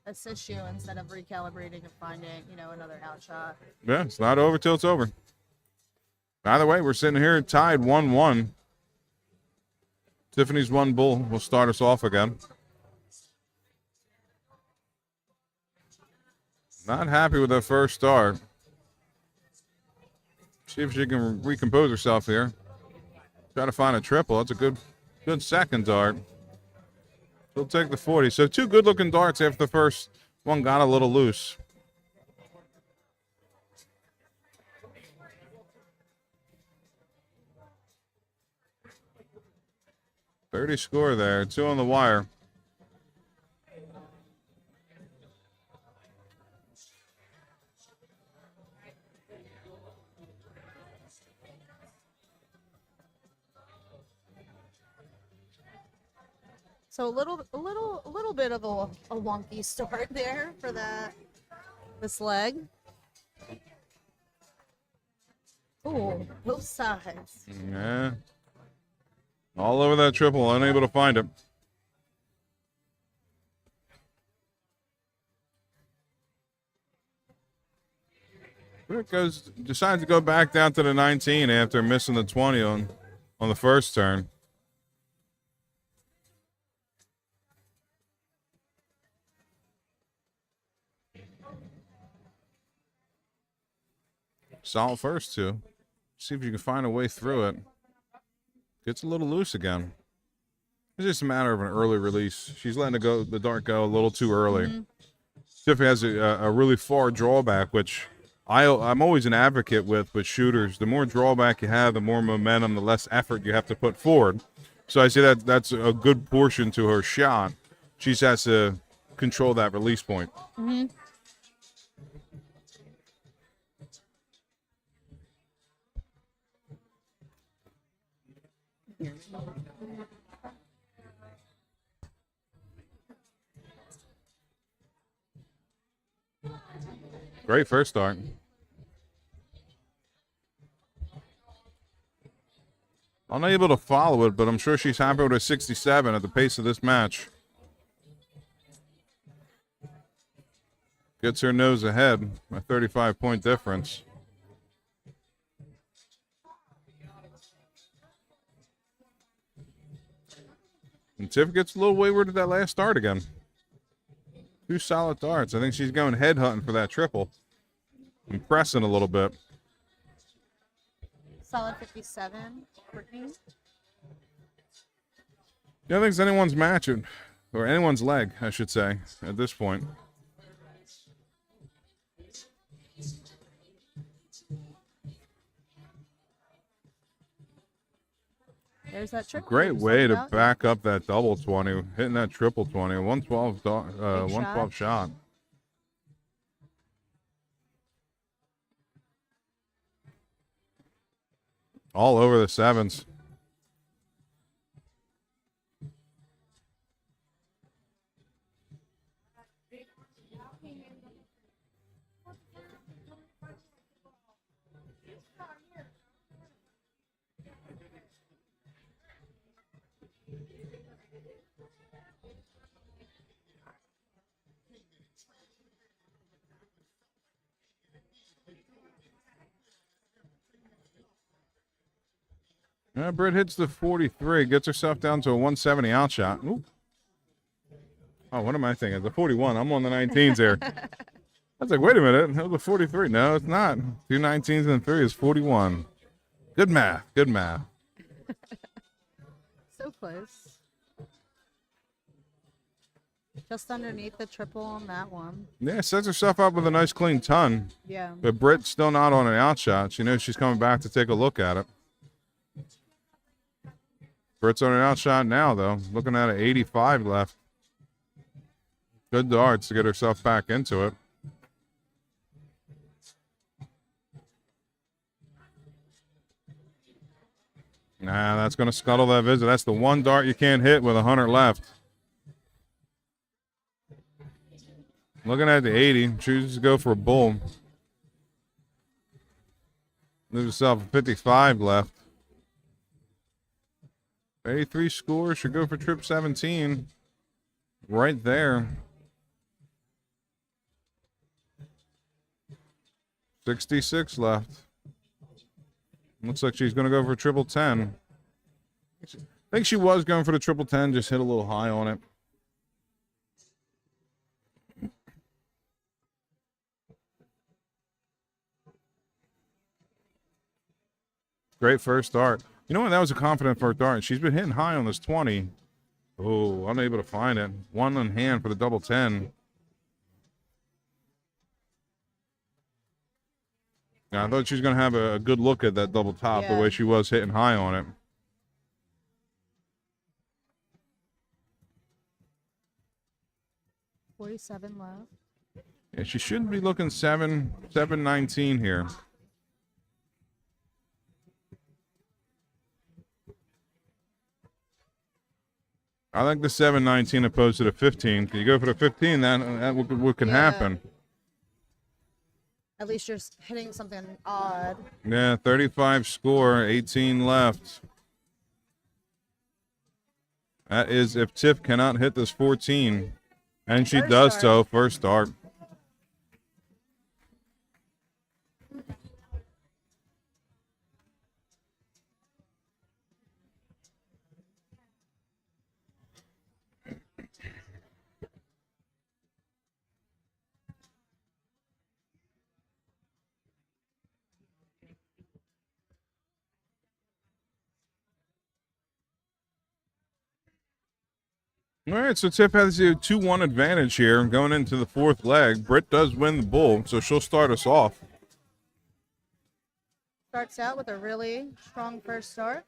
assists you instead of recalibrating and finding, another outshot. Yeah, it's not over till it's over. Either way, we're sitting here tied 1-1. Tiffany's one bull will start us off again. Not happy with that first start. See if she can recompose herself here. Try to find a triple. That's a good second dart. She'll take the 40. So 2 good-looking darts after the first one got a little loose. .30 score there. 2 on the wire. So a little bit of a wonky start there for this leg. Oh, both sides. Yeah. All over that triple, unable to find it. Rick decides to go back down to the 19 after missing the 20 on the first turn. Solid first 2. See if you can find a way through it. Gets a little loose again. It's just a matter of an early release. She's letting the dart go a little too early. Tiffany has a really far drawback, which I'm always an advocate with shooters. The more drawback you have, the more momentum, the less effort you have to put forward. So I say that that's a good portion to her shot. She just has to control that release point. Mm-hmm. Great first start. Unable to follow it, but I'm sure she's happy with a 67 at the pace of this match. Gets her nose ahead, a 35-point difference. And Tiff gets a little wayward at that last start again. 2 solid darts. I think she's going head hunting for that triple. And pressing a little bit. Solid 57, Brittany. I don't think it's anyone's match, or anyone's leg, I should say, at this point. There's that triple. Great way to back up that double 20, hitting that triple 20, 112 shot. All over the sevens. Britt hits the 43, gets herself down to a 170 outshot. Ooh. Oh, what am I thinking? The 41. I'm on the 19s here. I was like, wait a minute. That was a 43. No, it's not. 2 19s and 3 is 41. Good math. Good math. So close. Just underneath the triple on that one. Yeah, sets herself up with a nice clean ton. Yeah. But Britt's still not on an outshot. She knows she's coming back to take a look at it. Britt's on an outshot now, though. Looking at an 85 left. Good darts to get herself back into it. Nah, that's going to scuttle that visit. That's the one dart you can't hit with 100 left. Looking at the 80, chooses to go for a bull. Leaves herself a 55 left. 83 score, should go for trip 17. Right there. 66 left. Looks like she's going to go for triple 10. I think she was going for the triple 10, just hit a little high on it. Great first dart. You know what? That was a confident first dart. She's been hitting high on this 20. Oh, unable to find it. One in hand for the double 10. Now, I thought she was going to have a good look at that double top the way she was hitting high on it. $47 left. Yeah, she shouldn't be looking 719 here. I like the 719 opposed to the 15. Can you go for the 15? That what can happen. At least you're hitting something odd. Yeah, 35 score, 18 left. That is if Tiff cannot hit this 14. And she does so, first start. All right, so Tiff has a 2-1 advantage here going into the fourth leg. Britt does win the bull, so she'll start us off. Starts out with a really strong first start.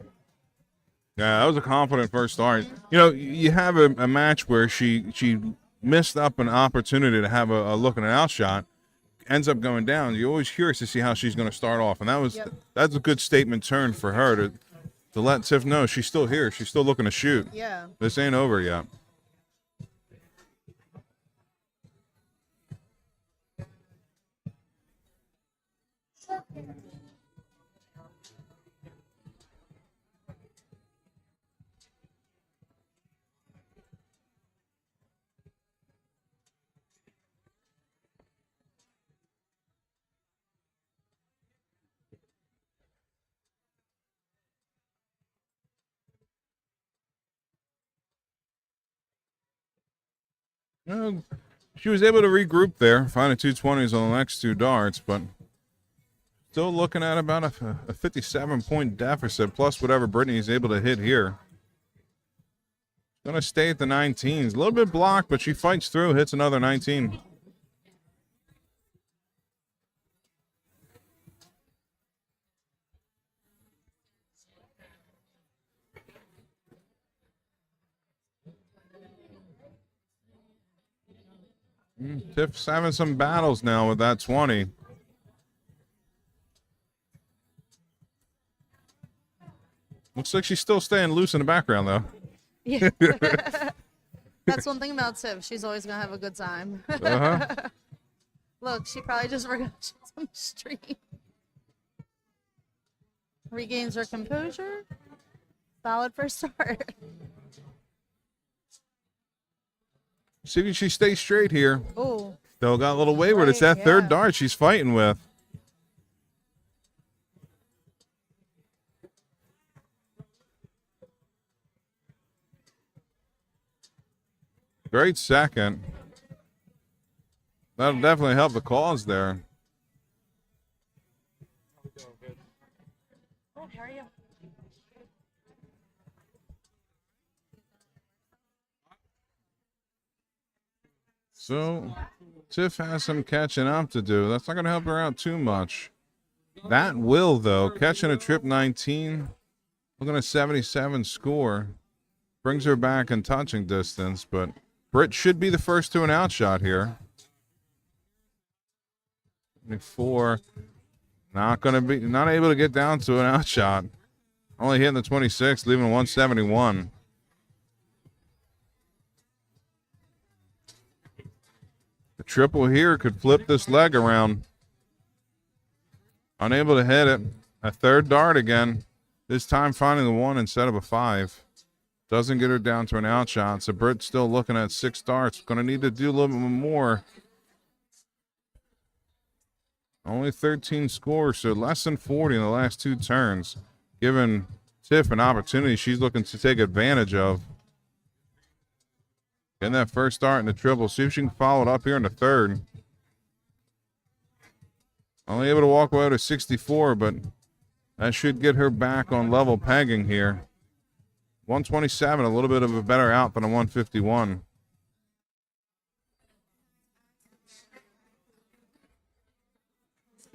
Yeah, that was a confident first start. You know, you have a match where she missed up an opportunity to have a look at an outshot, ends up going down. You're always curious to see how she's going to start off, and that's a good statement turn for her to let Tiff know she's still here. She's still looking to shoot. Yeah. This ain't over yet. Well, she was able to regroup there, find a 220s on the next two darts, but still looking at about a 57-point deficit, plus whatever Brittany's able to hit here. Going to stay at the 19s. A little bit blocked, but she fights through, hits another 19. Tiff's having some battles now with that 20. Looks like she's still staying loose in the background, though. Yeah. That's one thing about Tiff. She's always going to have a good time. Uh-huh. Look, she probably just forgot she's on the stream. Regains her composure. Solid first start. See if she stays straight here. Oh. Still got a little wayward. It's that third dart she's fighting with. Great second. That'll definitely help the cause there. Oh, how are you? So, Tiff has some catching up to do. That's not going to help her out too much. That will, though. Catching a trip 19. Looking at a 77 score. Brings her back in touching distance, but Britt should be the first to an outshot here. 24. Not able to get down to an outshot. Only hitting the 26, leaving 171. The triple here could flip this leg around. Unable to hit it. A third dart again. This time finding the 1 instead of a 5. Doesn't get her down to an outshot. So Britt's still looking at 6 darts. Going to need to do a little bit more. Only 13 scores, so less than 40 in the last 2 turns. Giving Tiff an opportunity she's looking to take advantage of. Getting that first start in the triple. See if she can follow it up here in the third. Only able to walk away to 64, but that should get her back on level pegging here. 127, a little bit of a better out than a 151.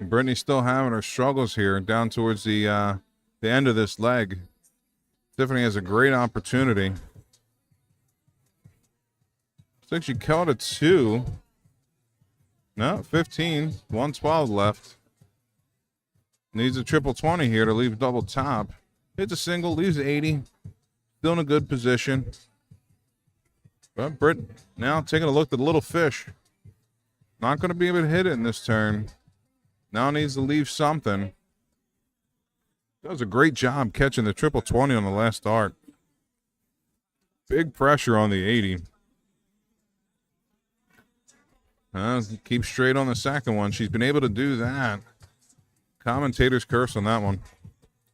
Brittany's still having her struggles here down towards the end of this leg. Tiffany has a great opportunity. Looks like she caught a 2. No, 15. 112 left. Needs a triple 20 here to leave double top. Hits a single, leaves 80. Still in a good position. But Britt now taking a look at the little fish. Not going to be able to hit it in this turn. Now needs to leave something. Does a great job catching the triple 20 on the last dart. Big pressure on the 80. Keep straight on the second one. She's been able to do that. Commentator's curse on that one.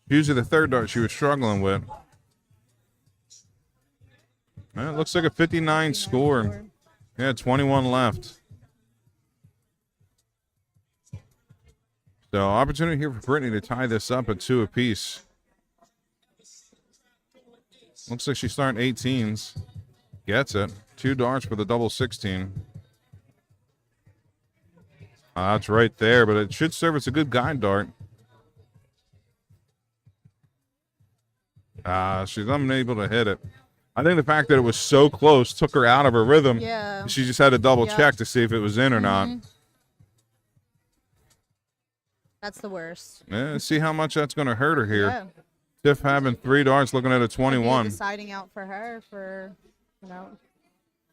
Usually the third dart she was struggling with. It looks like a 59 score. Yeah, 21 left. So opportunity here for Brittany to tie this up at 2 apiece. Looks like she's starting 18s. Gets it. 2 darts for the double 16. That's right there, but it should serve as a good guide dart. She's unable to hit it. I think the fact that it was so close took her out of her rhythm. Yeah. She just had to double Yep. check to see if it was in or not. That's the worst. Yeah, see how much that's going to hurt her here. Yeah. Tiff having 3 darts, looking at a Could be 21. deciding out for her for,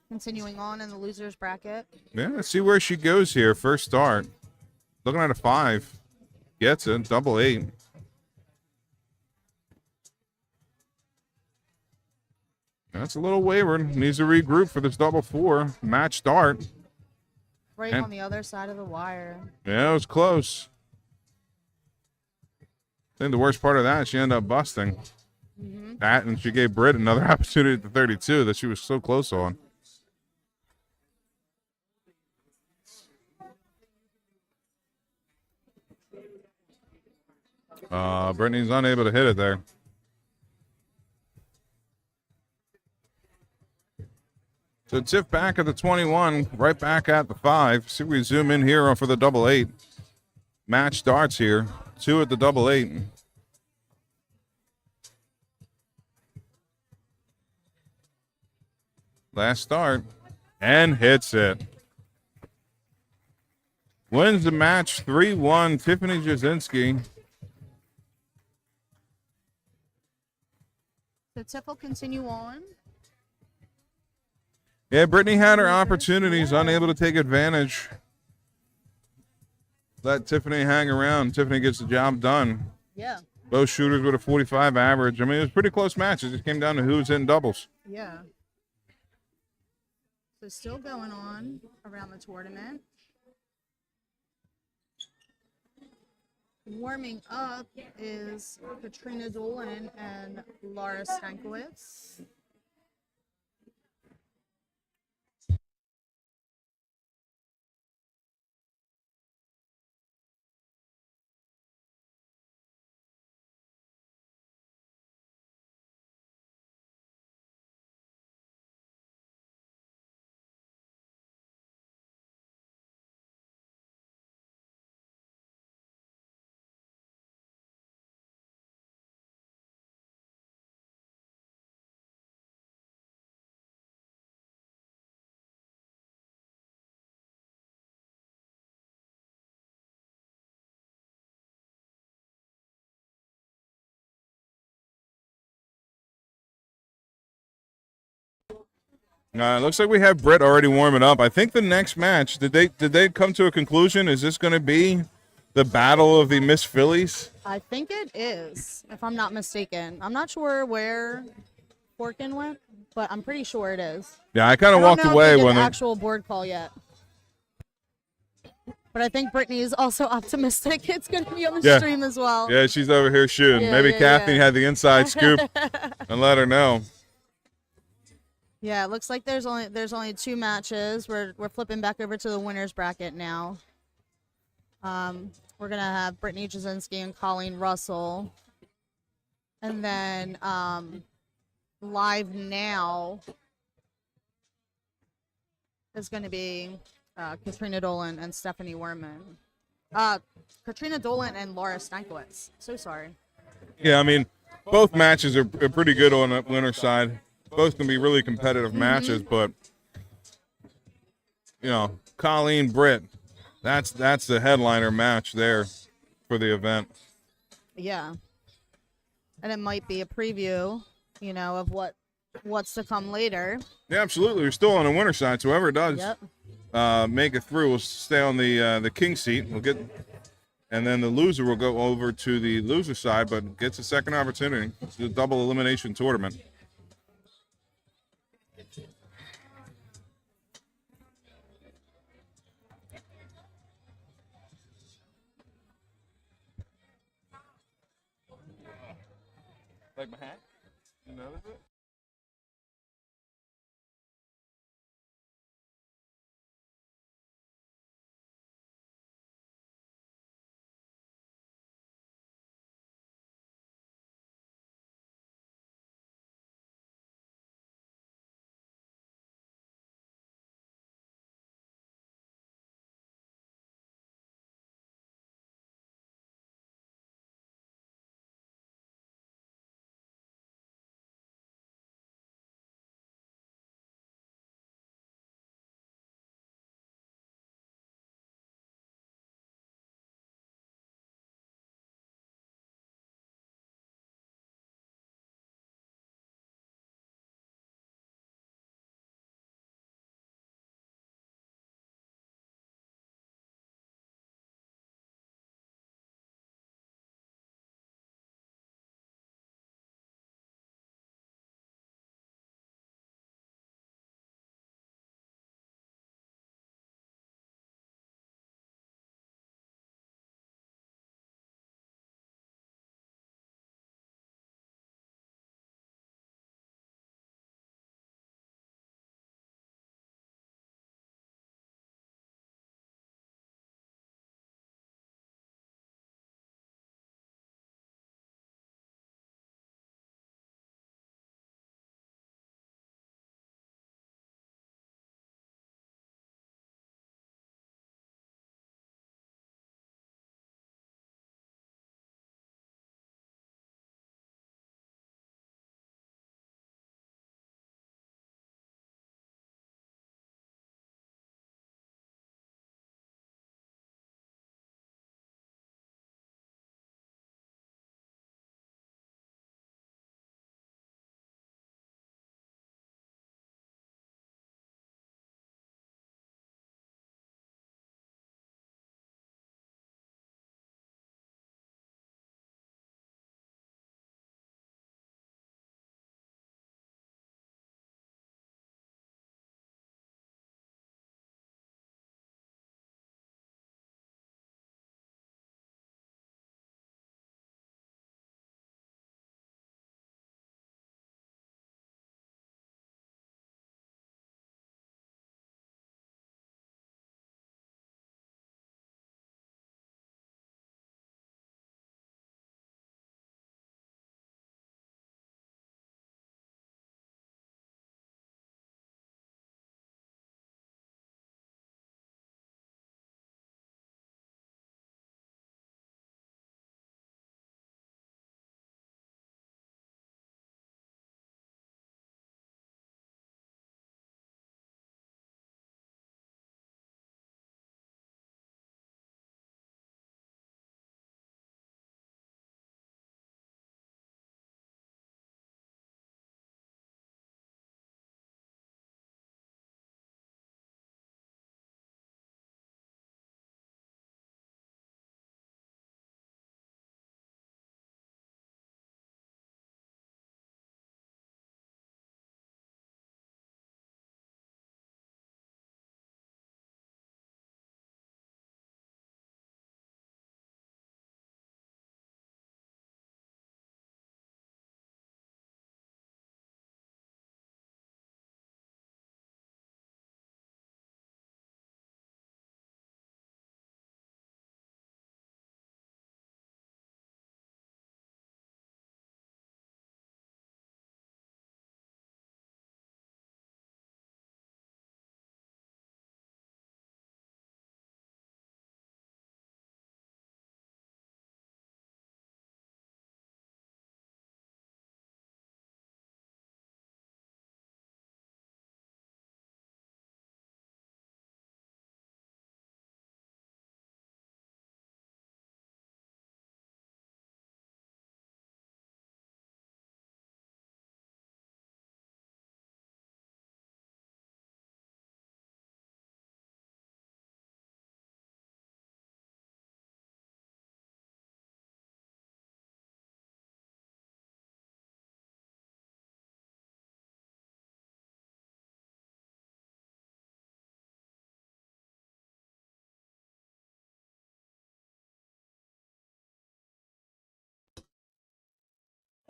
continuing on in the losers bracket. Yeah, let's see where she goes here. First start. Looking at a 5. Gets it. Double 8. That's a little wayward. Needs to regroup for this double 4. Match start. Right And- on the other side of the wire. Yeah, it was close. I think the worst part of that, she ended up busting. That, and she gave Britt another opportunity at the 32 that she was so close on. Brittany's unable to hit it there. So Tiff back at the 21, right back at the 5. See if we zoom in here for the double 8. Match darts here. 2 at the double 8. Last start. And hits it. Wins the match 3-1. Tiffany Jazinski. So Tiff will continue on. Yeah, Brittany had her opportunities, unable to take advantage. Let Tiffany hang around. Tiffany gets the job done. Yeah. Both shooters with a 45 average. I mean, it was a pretty close match. It just came down to who's in doubles. Yeah. So still going on around the tournament. Warming up is Katrina Dolan and Laura Stanowitz. Looks like we have Britt already warming up. I think the next match, did they come to a conclusion? Is this going to be the battle of the Miss Phillies? I think it is, if I'm not mistaken. I'm not sure where Forkin went, but I'm pretty sure it is. Yeah, I kind of I don't walked know away if they did when the they, actual board call yet. But I think Brittany is also optimistic it's going to be on the Yeah. stream as well. yeah, she's over here shooting. Yeah, Maybe yeah, Kathy yeah. had the inside scoop and let her know. Yeah, it looks like there's only 2 matches. We're flipping back over to the winners bracket now. We're gonna have Brittany Jazinski and Colleen Russell, and then live now is going to be Katrina Dolan and Stephanie Werman. Katrina Dolan and Laura Stanowitz. So sorry. Yeah, I mean, both matches are pretty good on the winner side. Both can be really competitive matches, but Colleen Britt, that's the headliner match there for the event. Yeah. And it might be a preview, of what's to come later. Yeah, absolutely. We're still on the winner side, so whoever does make it through will stay on the king seat. And then the loser will go over to the loser side, but gets a second opportunity. It's a double elimination tournament. Like my hat? You notice it?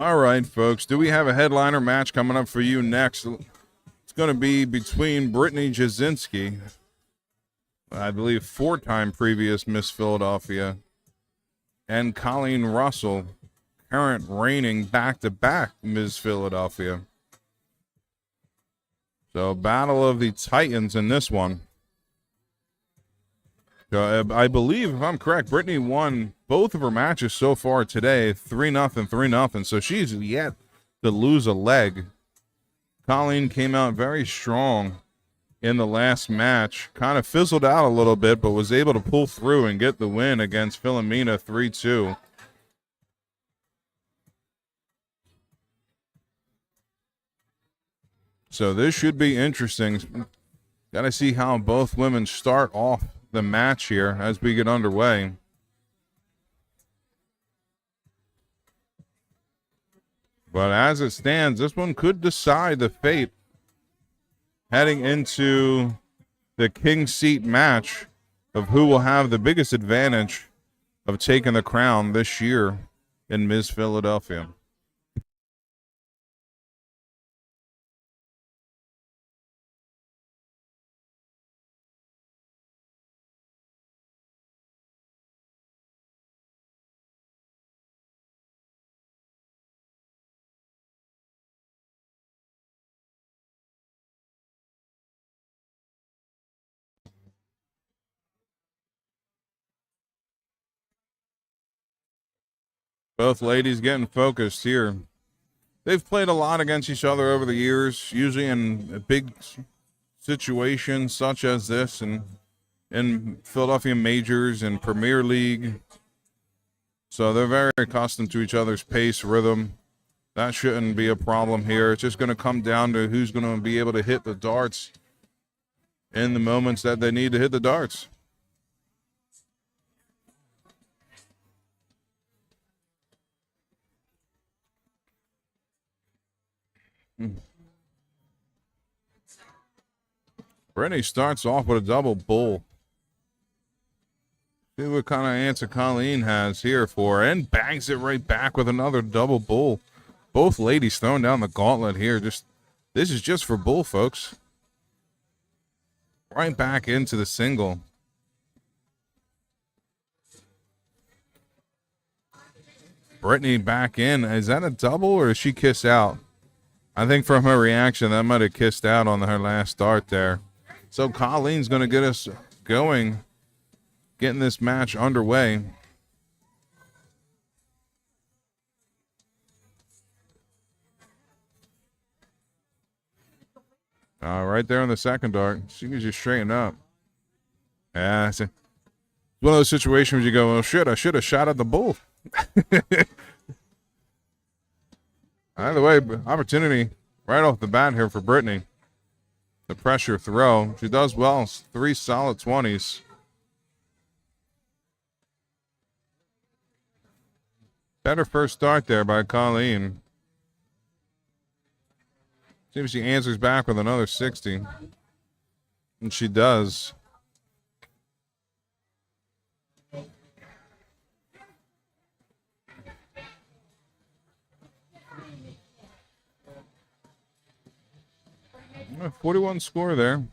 All right, folks. Do we have a headliner match coming up for you next? It's going to be between Brittany Jazinski, I believe 4-time previous Miss Philadelphia, and Colleen Russell, current reigning back-to-back Miss Philadelphia. So, battle of the Titans in this one. I believe, if I'm correct, Brittany won both of her matches so far today, 3-0, 3-0. So she's yet to lose a leg. Colleen came out very strong in the last match. Kind of fizzled out a little bit, but was able to pull through and get the win against Philomena 3-2. So this should be interesting. Got to see how both women start off the match here as we get underway. But as it stands, this one could decide the fate heading into the King Seat match of who will have the biggest advantage of taking the crown this year in Miss Philadelphia. Both ladies getting focused here. They've played a lot against each other over the years, usually in big situations such as this, and in Philadelphia Majors and Premier League. So they're very accustomed to each other's pace, rhythm. That shouldn't be a problem here. It's just going to come down to who's going to be able to hit the darts in the moments that they need to hit the darts. Brittany starts off with a double bull. See what kind of answer Colleen has here for her, and bangs it right back with another double bull. Both ladies throwing down the gauntlet here. This is just for bull, folks. Right back into the single. Brittany back in. Is that a double or does she kiss out? I think from her reaction, that might have kissed out on her last start there. So Colleen's going to get us going, getting this match underway. Right there on the second dart. She can just straighten up. Yeah, it's one of those situations where you go, well, shit, I should have shot at the bull. Either way, opportunity right off the bat here for Brittany. The pressure throw. She does well. 3 solid 20s. Better first start there by Colleen. See if she answers back with another 60. And she does. A 41 score there.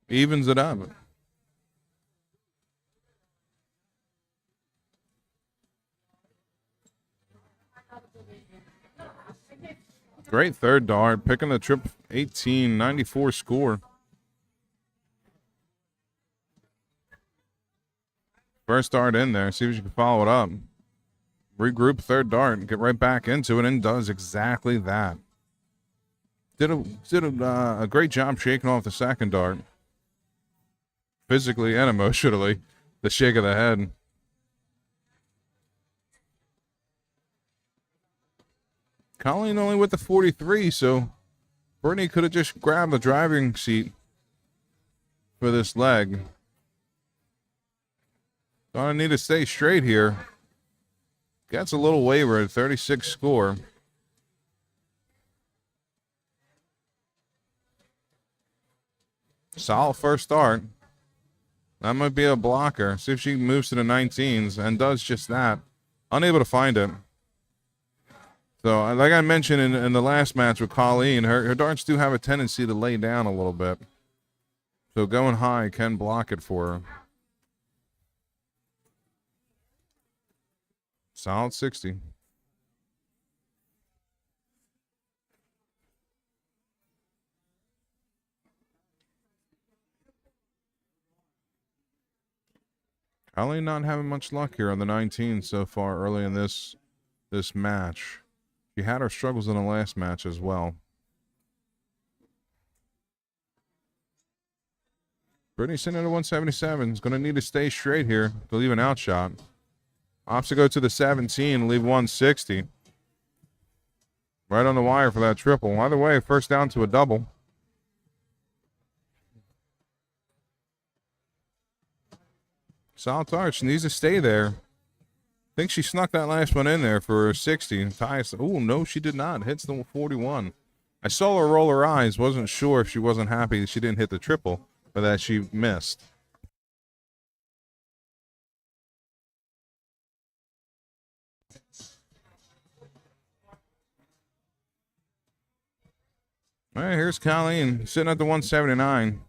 Evens it up. Great third dart, picking the trip 18, 94 score. First dart in there, see if you can follow it up. Regroup third dart, get right back into it, and does exactly that. Did a great job shaking off the second dart. Physically and emotionally, the shake of the head. Colleen only with the 43, so Brittany could have just grabbed the driving seat for this leg. Gonna need to stay straight here. Gets a little wayward, 36 score. Solid first start. That might be a blocker. See if she moves to the 19s and does just that. Unable to find it. So, like I mentioned in the last match with Colleen, her darts do have a tendency to lay down a little bit. So going high can block it for her. Solid 60. Colleen not having much luck here on the 19 so far early in this match. She had her struggles in the last match as well. Brittany sitting at a 177 is going to need to stay straight here to leave an outshot. Opts to go to the 17 and leave 160. Right on the wire for that triple. Either way, first down to a double. Solid dart. She needs to stay there. I think she snuck that last one in there for 60. Ties. Oh, no, she did not. Hits the 41. I saw her roll her eyes. Wasn't sure if she wasn't happy that she didn't hit the triple, but that she missed. All right, here's Colleen sitting at the 179.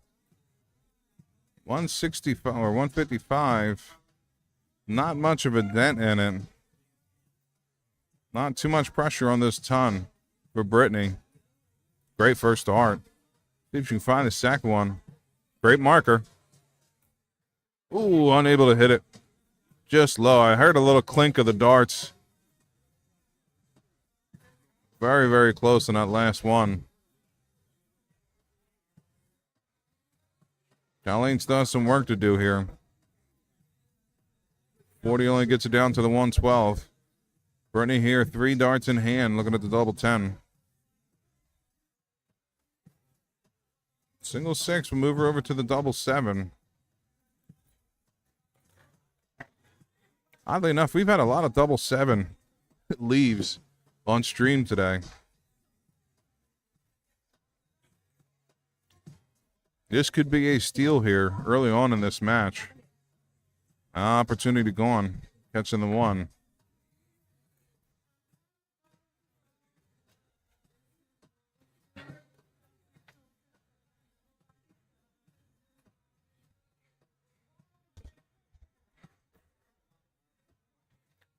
165 or 155. Not much of a dent in it. Not too much pressure on this ton for Brittany. Great first start. See if she can find the second one. Great marker. Ooh, unable to hit it. Just low. I heard a little clink of the darts. Very, very close on that last one. Colleen still has some work to do here. 40 only gets it down to the 112. Brittany here, 3 darts in hand, looking at the double 10. Single 6 will move her over to the double 7. Oddly enough, we've had a lot of double 7 leaves on stream today. This could be a steal here early on in this match. Opportunity gone. Catching the 1.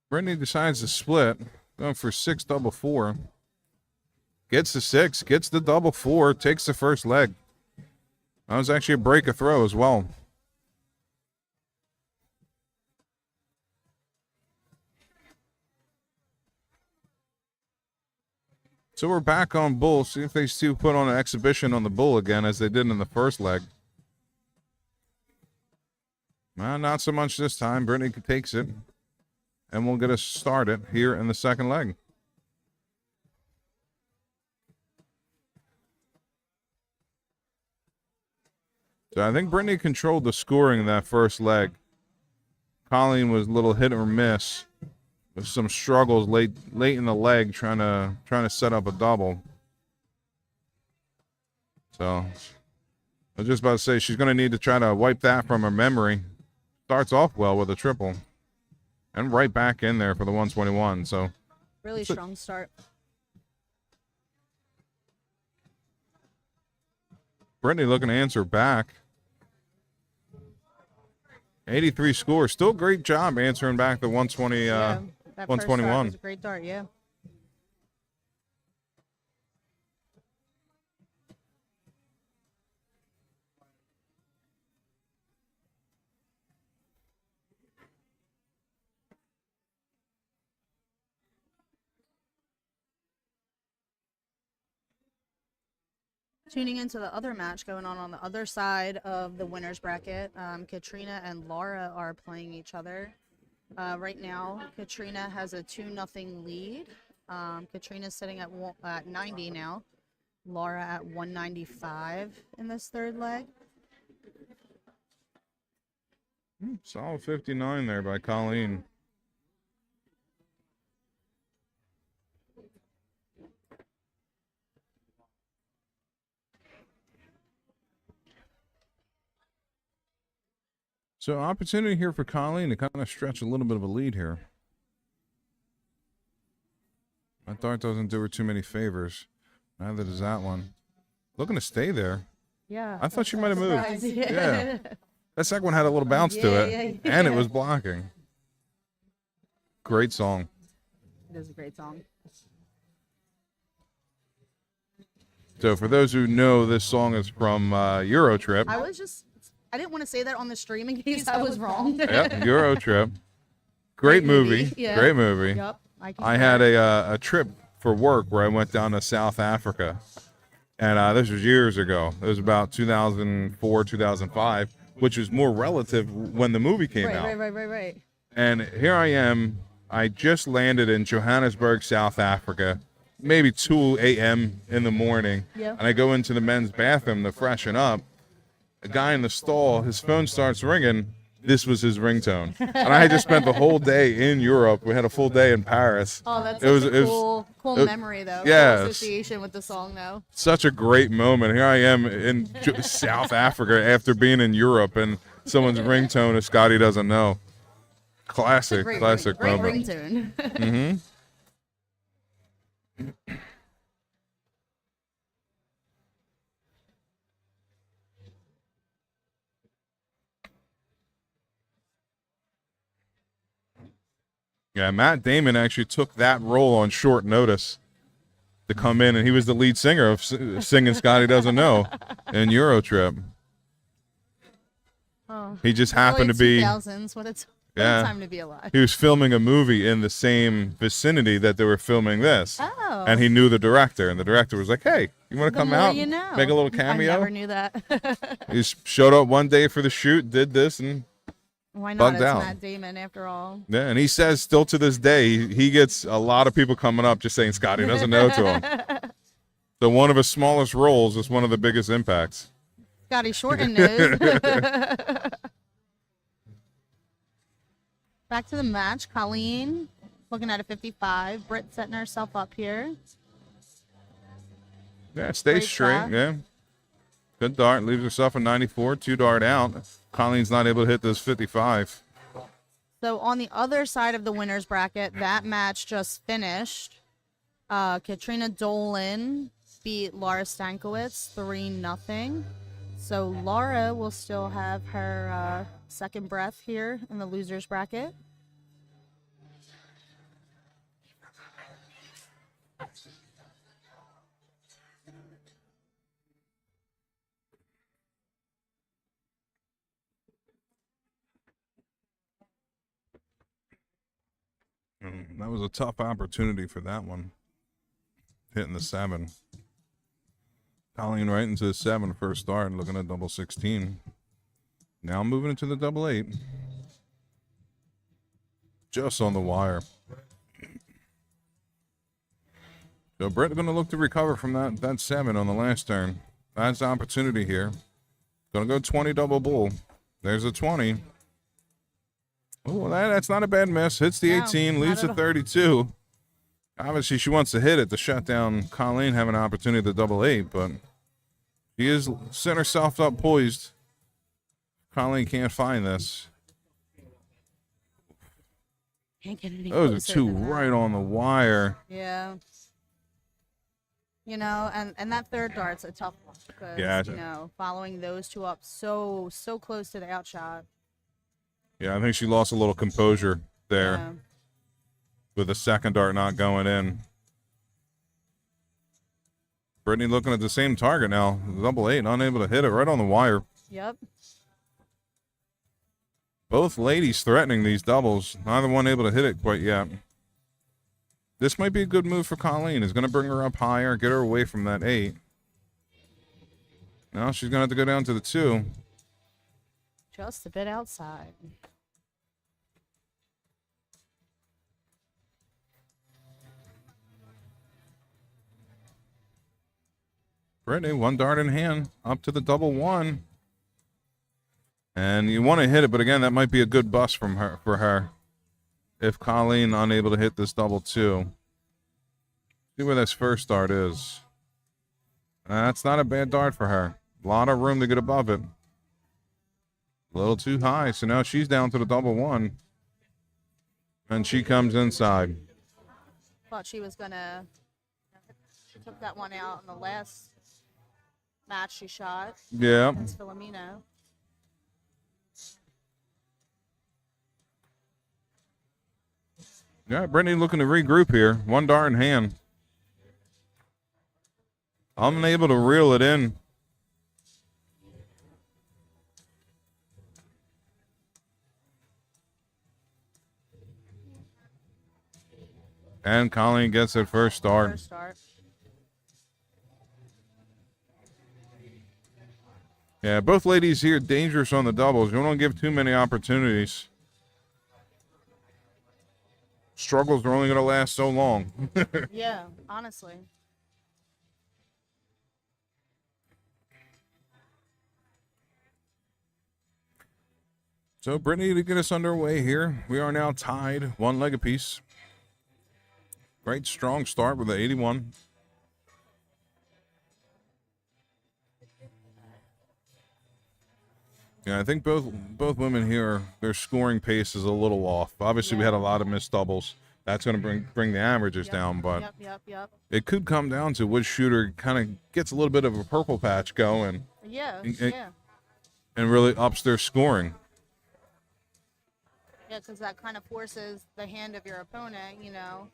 Brittany decides to split. Going for 6 double 4. Gets the 6. Gets the double 4. Takes the first leg. That was actually a break of throw as well. So we're back on bull. See if they still put on an exhibition on the bull again as they did in the first leg. Well, not so much this time. Brittany takes it. And we'll get us started here in the second leg. So I think Brittany controlled the scoring in that first leg. Colleen was a little hit or miss with some struggles late in the leg trying to set up a double. So I was just about to say she's going to need to try to wipe that from her memory. Starts off well with a triple. And right back in there for the 121. So Really strong start. Brittany looking to answer back. 83 score. Still great job answering back the 120, That first 121. dart was a great dart, yeah. Tuning into the other match going on the other side of the winner's bracket, Katrina and Laura are playing each other. Right now, Katrina has a 2-0 lead. Katrina's sitting at 90 now. Laura at 195 in this third leg. Solid 59 there by Colleen. So opportunity here for Colleen to kind of stretch a little bit of a lead here. That dart doesn't do her too many favors. Neither does that one. Looking to stay there. Yeah. I thought she might have moved. Surprise. Yeah. That second one had a little bounce to it, and it was blocking. Great song. It is a great song. So for those who know, this song is from Euro Trip. I didn't want to say that on the stream in case I was wrong. Yep, Euro Trip. Great movie. Yeah. Great movie. Yep. I had a trip for work where I went down to South Africa. And this was years ago. It was about 2004, 2005, which was more relative when the movie came out. Right. And here I am. I just landed in Johannesburg, South Africa, maybe 2 a.m. in the morning. Yeah. And I go into the men's bathroom to freshen up. A guy in the stall, his phone starts ringing. This was his ringtone. And I had just spent the whole day in Europe. We had a full day in Paris. Oh, that's It was- such it a was- cool it- memory, though. Yes. Cool association with the song, though. Such a great moment. Here I am in South Africa after being in Europe, and someone's ringtone is Scotty Doesn't Know. Classic Great moment. ringtone. Mm-hmm. Yeah, Matt Damon actually took that role on short notice to come in, and he was the lead singer of singing Scotty Doesn't Know in Euro Trip. Oh, He just happened to be, 2000s. What a Yeah. time to be alive. he was filming a movie in the same vicinity that they were filming this. Oh. And he knew the director, and the director was like, hey, you want to The come more out, you know. make a little I cameo? never knew that. He just showed up one day for the shoot, did this, and Why not? Bugged It's out. Matt Damon, after all. yeah, and he says still to this day, he gets a lot of people coming up just saying Scotty doesn't know to him. So one of his smallest roles is one of the biggest impacts. Scotty shortened nose. Back to the match. Colleen looking at a 55. Britt setting herself up here. Yeah, stay Great straight. shot. Yeah. Good dart. Leaves herself a 94. 2 dart out. Colleen's not able to hit this 55. So on the other side of the winner's bracket, that match just finished. Katrina Dolan beat Laura Stanowitz 3-0. So Laura will still have her second breath here in the loser's bracket. That was a tough opportunity for that one. Hitting the 7. Colleen right into the 7 first start, looking at double 16. Now moving into the double 8. Just on the wire. So Britt going to look to recover from that 7 on the last turn. That's the opportunity here. Going to go 20 double bull. There's a 20. Oh, that's not a bad miss. Hits the No, 18, not leaves at the all. 32. Obviously, she wants to hit it to shut down Colleen having an opportunity to double 8, but she is setting herself up poised. Colleen can't find this. Can't get any Those are closer 2 than that. right on the wire. Yeah. You know, and that third dart's a tough one because, Yeah, you know, following those 2 up so close to the outshot. Yeah, I think she lost a little composure there Yeah. with the second dart not going in. Brittany looking at the same target now. Double 8, unable to hit it right on the wire. Yep. Both ladies threatening these doubles. Neither one able to hit it quite yet. This might be a good move for Colleen. Is going to bring her up higher, get her away from that 8. Now she's going to have to go down to the 2. Just a bit outside. Brittany, 1 dart in hand, up to the double 1. And you want to hit it, but again, that might be a good bust for her. If Colleen unable to hit this double 2. See where this first dart is. That's not a bad dart for her. A lot of room to get above it. A little too high, so now she's down to the double 1. And she comes inside. thought she was gonna. She took that one out in the last match she shot Yeah. against Filomeno. Yeah, Brittany looking to regroup here. One dart in hand. Unable to reel it in. And Colleen gets her first start. First start. Yeah, both ladies here dangerous on the doubles. You don't give too many opportunities. Struggles are only going to last so long. Yeah, honestly. So, Brittany, to get us underway here, we are now tied, one leg apiece. Great strong start with the 81. Yeah, I think both women here, their scoring pace is a little off. Obviously, we had a lot of missed doubles. That's going to bring the averages down, but Yep. it could come down to which shooter kind of gets a little bit of a purple patch going Yeah, and really ups their scoring. Yeah, because that kind of forces the hand of your opponent, you know.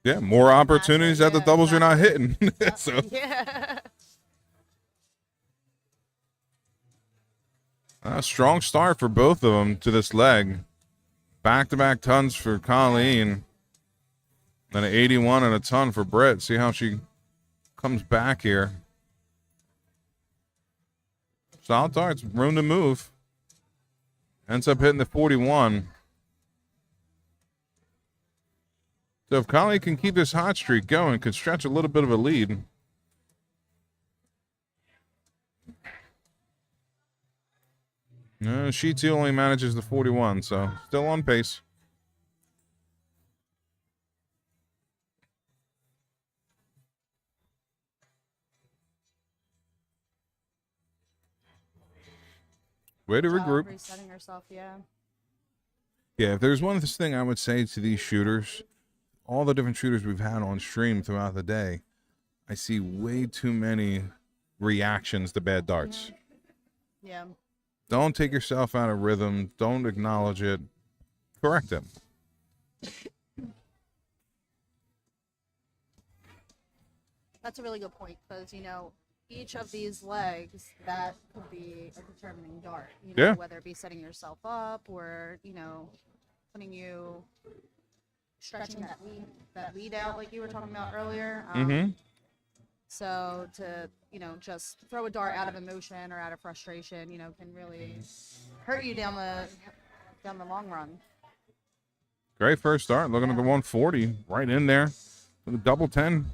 Yeah, more opportunities at the Yeah, doubles you're not hitting. So Yeah. a strong start for both of them to this leg. Back-to-back tons for Colleen. Then an 81 and a ton for Britt. See how she comes back here. Solid darts, room to move. Ends up hitting the 41. So if Colleen can keep this hot streak going, could stretch a little bit of a lead. She too only manages the 41, so still on pace. Way to regroup. Resetting herself, yeah. Yeah, if there's one thing I would say to these shooters, all the different shooters we've had on stream throughout the day, I see way too many reactions to bad darts. Yeah. Don't take yourself out of rhythm. Don't acknowledge it. Correct it. That's a really good point because, you know, each of these legs, that could be a determining dart. You know, Yeah. whether it be setting yourself up or, you know, putting you, stretching that lead out like you were talking about earlier. So to, you know, just throw a dart out of emotion or out of frustration, you know, can really hurt you down the long run. Great first start. Looking at the 140. Right in there. With a double 10.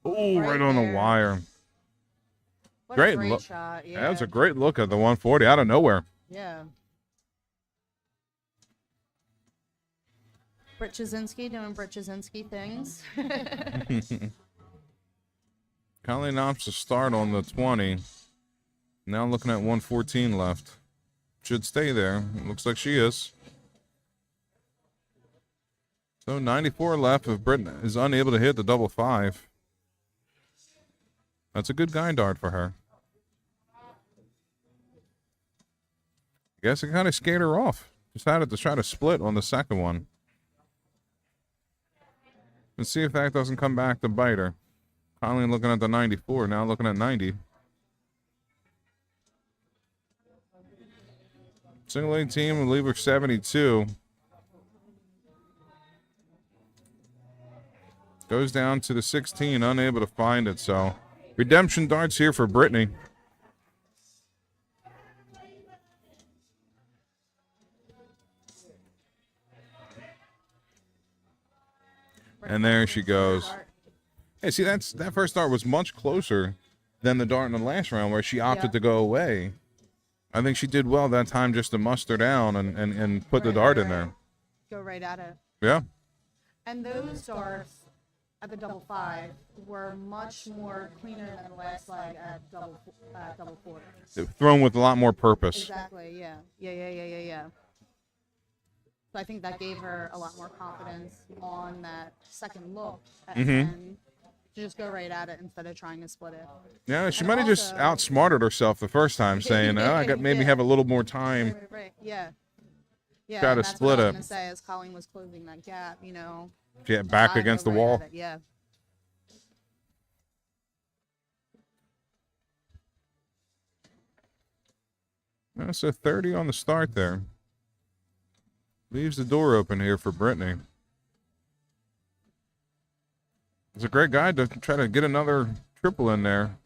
Oh, right on the there. wire. What Great a great look. shot. Yeah. That was a great look at the 140 out of nowhere. Yeah. Britt Jazinski doing Britt Jazinski things. Colleen opts to start on the 20. Now looking at 114 left. Should stay there. It looks like she is. So 94 left if Britt is unable to hit the double 5. That's a good guide dart for her. I guess it kind of scared her off. Decided to try to split on the second one. Let's see if that doesn't come back to bite her. Colleen looking at the 94, now looking at 90. Single A team will leave her 72. Goes down to the 16, unable to find it, so redemption darts here for Brittany. And there she goes. Hey, see, that first dart was much closer than the dart in the last round where she opted to go away. I think she did well that time just to muster down and put the dart in there. Go right at it. Yeah. And those darts at the double 5 were much more cleaner than the last leg at double 4. Thrown with a lot more purpose. Exactly, yeah. Yeah. So I think that gave her a lot more confidence on that second look at Mhm. 10 to just go right at it instead of trying to split it. Yeah, she And might have just also- outsmarted herself the first time, saying, "Oh, I got maybe Yeah. have a little more time." Right. Yeah. Yeah. Try and to that's split what I it. was gonna say as Colleen was closing that gap, Get back try to against go the right wall. at it, yeah. So 30 on the start there. Leaves the door open here for Brittany. It's a great guy to try to get another triple in there.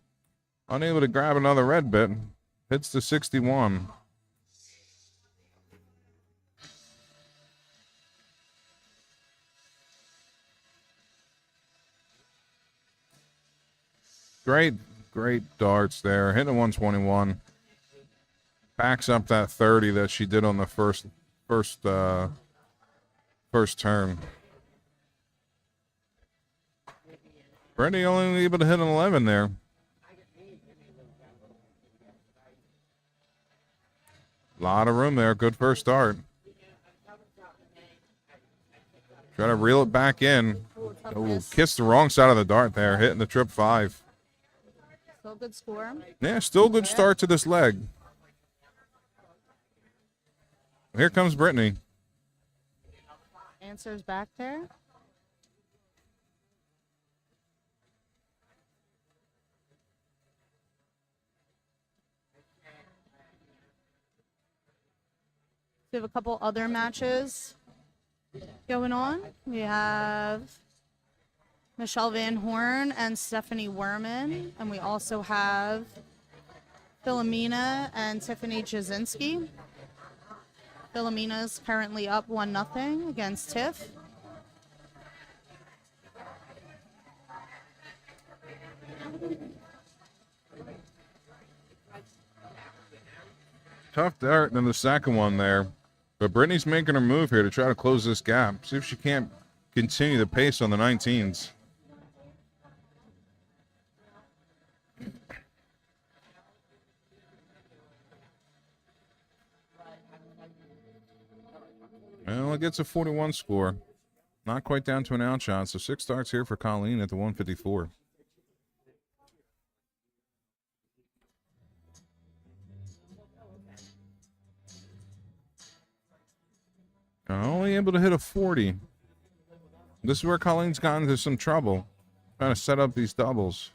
Unable to grab another red bit. Hits the 61. Great darts there. Hitting a 121. Backs up that 30 that she did on the first turn. Brittany only able to hit an 11 there. A lot of room there. Good first start. Try to reel it back in. Oh, kissed the wrong side of the dart there. Hitting the trip 5. Still good score. Yeah, still good start to this leg. Here comes Brittany. Answers back there. We have a couple other matches going on. We have Michelle Van Horn and Stephanie Werman, and we also have Philomena and Tiffany Jazinski. Philomena's currently up 1-0 against Tiff. Tough dart than the second one there. But Brittany's making her move here to try to close this gap. See if she can't continue the pace on the 19s. Well, it gets a 41 score. Not quite down to an outshot, so 6 starts here for Colleen at the 154. Only able to hit a 40. This is where Colleen's gotten into some trouble. Trying to set up these doubles.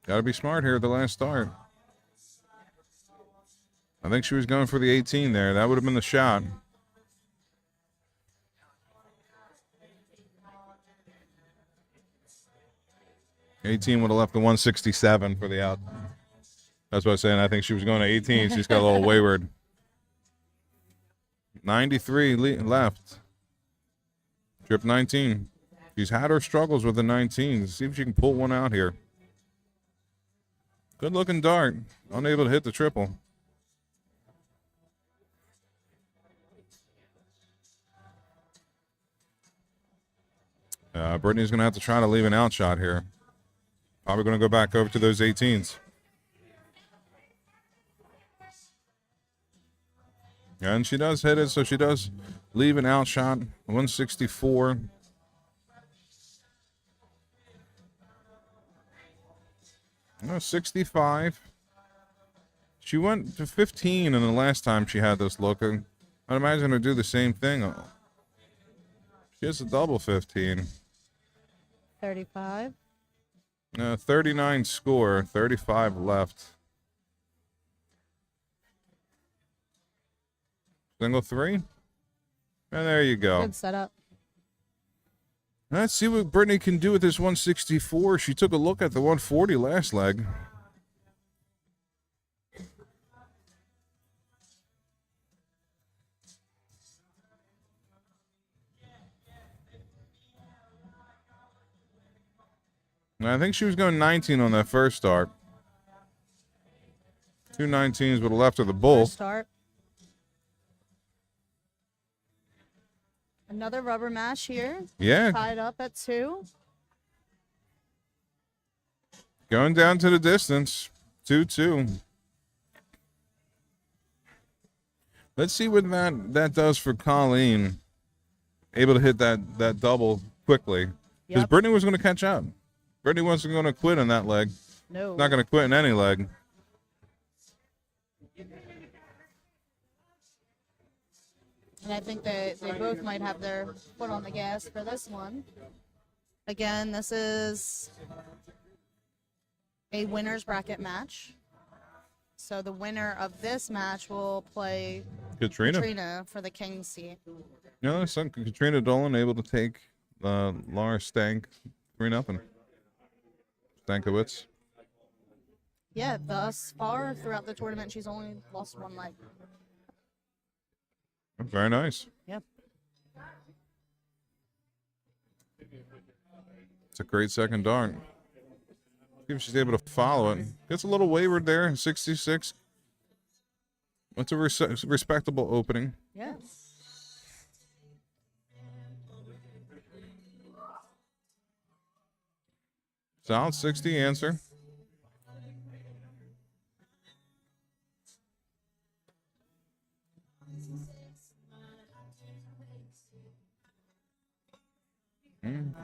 Gotta be smart here at the last start. I think she was going for the 18 there. That would have been the shot. $18 would have left the 167 for the out. That's what I was saying. I think she was going to 18. She's got a little wayward. 93 left. Trip 19. She's had her struggles with the 19s. See if she can pull one out here. Good looking dart. Unable to hit the triple. Brittany's going to have to try to leave an out shot here. Probably going to go back over to those 18s. And she does hit it, so she does leave an out shot. 164. No, 65. She went to 15 in the last time she had this look. I'd imagine her do the same thing. She has a double 15. 35. 39 score, 35 left. Single 3. And there you go. Good setup. Let's see what Brittany can do with this 164. She took a look at the 140 last leg. I think she was going 19 on that first start. 2 19s would have left her the bull. First start. Another rubber match here. Yeah. Tied up at 2. Going down to the distance. 2-2. Let's see what that does for Colleen. Able to hit that double quickly. Because Yep. Brittany was going to catch up. Brittany wasn't going to quit on that leg. No. Not going to quit in any leg. And I think they both might have their foot on the gas for this one. Again, this is a winner's bracket match. So the winner of this match will play Katrina for the King's seat. Yeah, son Katrina Dolan able to take Laura Stank 3-0. Stanowitz. Yeah, thus far throughout the tournament, she's only lost one leg. Very nice. Yep. It's a great second dart. See if she's able to follow it. Gets a little wayward there, 66. That's a respectable opening. Yes. Solid 60 answer.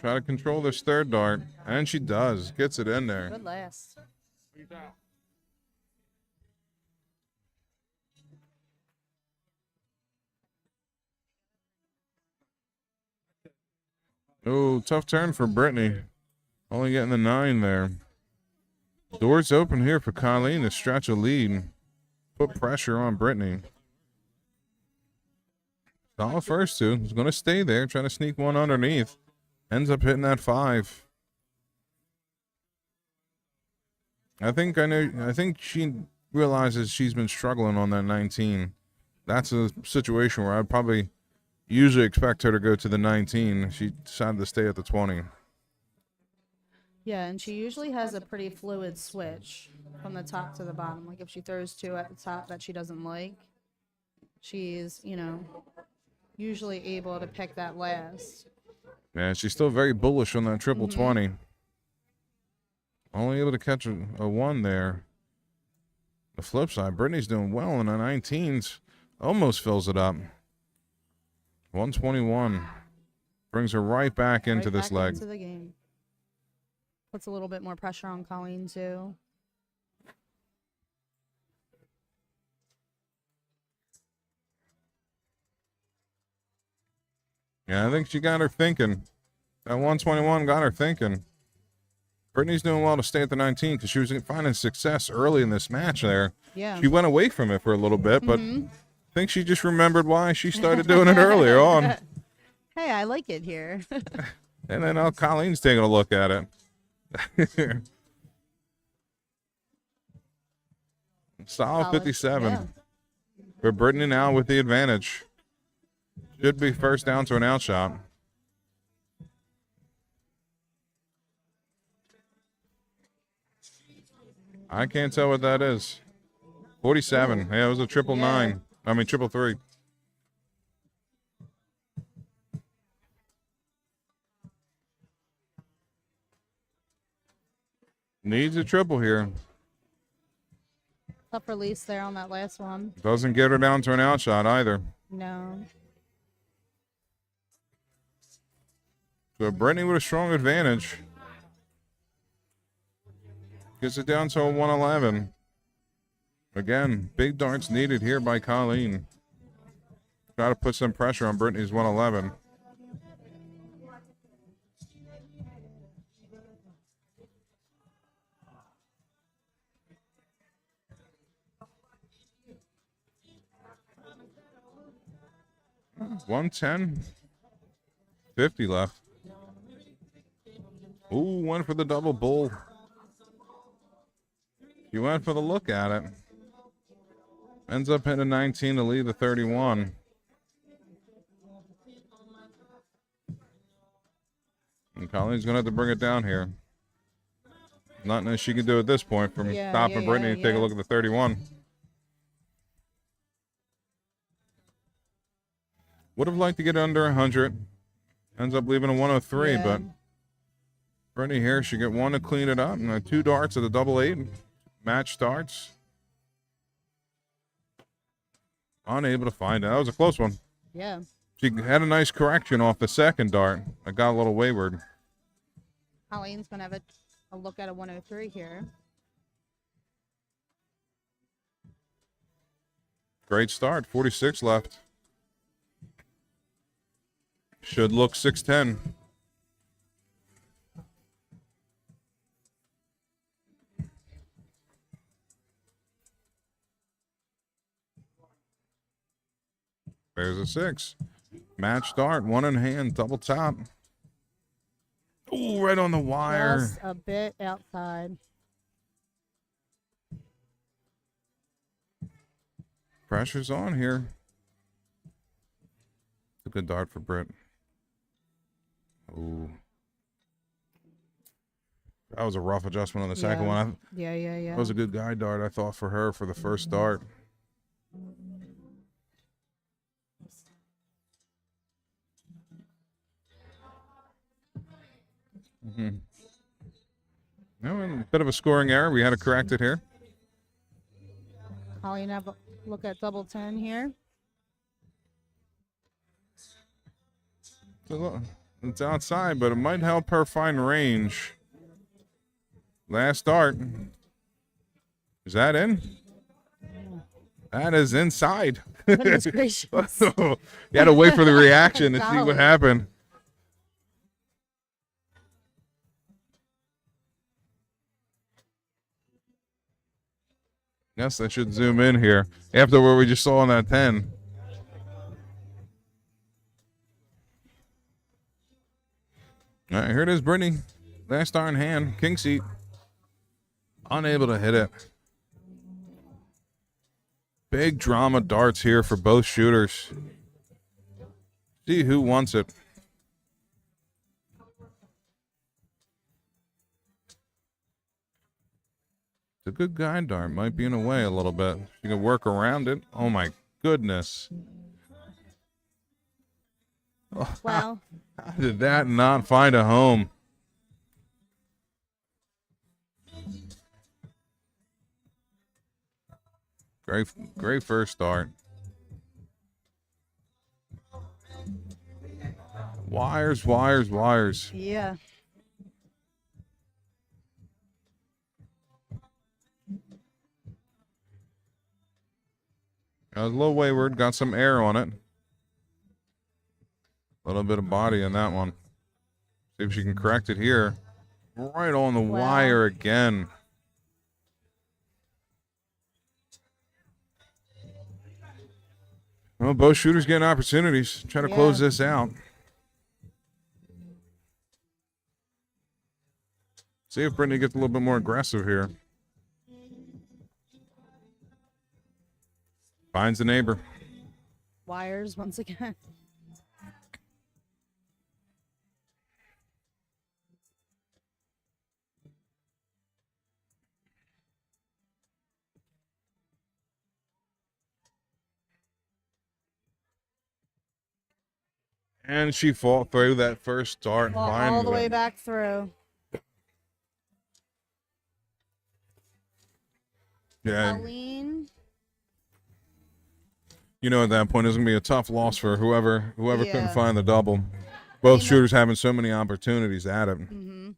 Try to control this third dart. And she does. Gets it in there. Good last. Oh, tough turn for Brittany. Only getting the 9 there. Doors open here for Colleen to stretch a lead. Put pressure on Brittany. Solid first two. He's going to stay there. Trying to sneak one underneath. Ends up hitting that 5. I think she realizes she's been struggling on that 19. That's a situation where I'd probably usually expect her to go to the 19. She decided to stay at the 20. Yeah, and she usually has a pretty fluid switch from the top to the bottom. Like if she throws 2 at the top that she doesn't like, she's, usually able to pick that last. Yeah, she's still very bullish on that triple 20. Only able to catch a 1 there. The flip side, Brittany's doing well in the 19s. Almost fills it up. 121. Brings her right back into this leg. Into the game. Puts a little bit more pressure on Colleen, too. Yeah, I think she got her thinking. That 121 got her thinking. Brittany's doing well to stay at the 19 because she was finding success early in this match there. Yeah. She went away from it for a little bit, but I think she just remembered why she started doing it earlier on. Hey, I like it here. And then now Colleen's taking a look at it. Solid 57. Yeah. For Brittany now with the advantage. Should be first down to an out shot. I can't tell what that is. 47. Yeah, it was a triple 9. I mean, triple 3. Needs a triple here. Tough release there on that last one. Doesn't get her down to an out shot either. No. So Brittany with a strong advantage. Gets it down to a 111. Again, big darts needed here by Colleen. Try to put some pressure on Brittany's 111. $110. 50 left. Ooh, went for the double bull. He went for the look at it. Ends up hitting 19 to lead the 31. And Colleen's going to have to bring it down here. Nothing that she can do at this point from stopping Brittany to take a look at the 31. Would have liked to get under 100. Ends up leaving a 103, but Brittany here, she get 1 to clean it up, and 2 darts at the double 8. Match starts. Unable to find it. That was a close one. Yeah. She had a nice correction off the second dart. It got a little wayward. Colleen's going to have a look at a 103 here. Great start. 46 left. Should look 610. There's a 6. Match start. One in hand. Double top. Ooh, right on the wire. Just a bit outside. Pressure's on here. It's a good dart for Britt. Ooh. That was a rough adjustment on the second one. Yeah. That was a good guide dart, I thought, for her for the first dart. No, a bit of a scoring error. We had to correct it here. Colleen, have a look at double 10 here. It's outside, but it might help her find range. Last dart. Is that in? That is inside. Goodness gracious. You had to wait for the reaction to see what Golly. happened. Yes, I should zoom in here after what we just saw on that 10. All right, here it is, Brittany. Last star in hand, king seat. Unable to hit it. Big drama darts here for both shooters. See who wants it. It's a good guide dart. Might be in a way a little bit. You can work around it. Oh my goodness. Well, How did that not find a home? Great first start. Wires, wires, wires. yeah. It was a little wayward. Got some air on it. A little bit of body in that one. See if she can correct it here. Right on the wire again. Well, both shooters getting opportunities. Try to close this out. See if Brittany gets a little bit more aggressive here. Finds the neighbor. Wires once again. And she fought through that first dart. All the way back through. Yeah. Colleen. You know, at that point, it's going to be a tough loss for whoever couldn't Yeah. find the double. Both shooters having so many opportunities at it. Mm-hmm.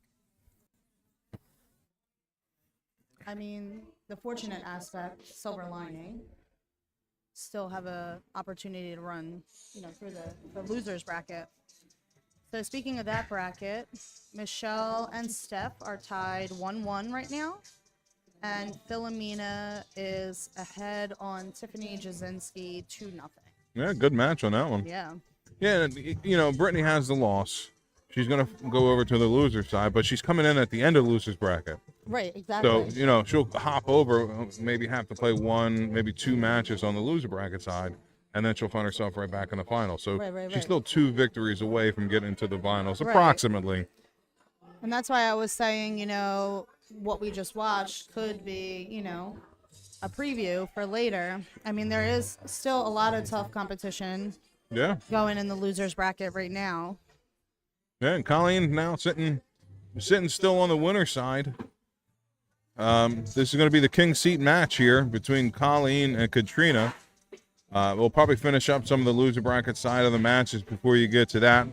I mean, the fortunate aspect, silver lining, still have a opportunity to run, through the losers bracket. So speaking of that bracket, Michelle and Steph are tied 1-1 right now. And Philomena is ahead on Tiffany Jazinski 2-0. Yeah, good match on that one. Yeah. Yeah, Brittany has the loss. She's going to go over to the loser side, but she's coming in at the end of the losers bracket. Right, exactly. So, she'll hop over, maybe have to play one, maybe two matches on the loser bracket side, and then she'll find herself right back in the final. So she's still 2 victories away from getting into the finals, approximately. And that's why I was saying, what we just watched could be, a preview for later. I mean, there is still a lot of tough competition going in the losers bracket right now. Yeah, and Colleen now sitting still on the winner's side. This is going to be the king seat match here between Colleen and Katrina. We'll probably finish up some of the loser bracket side of the matches before you get to that.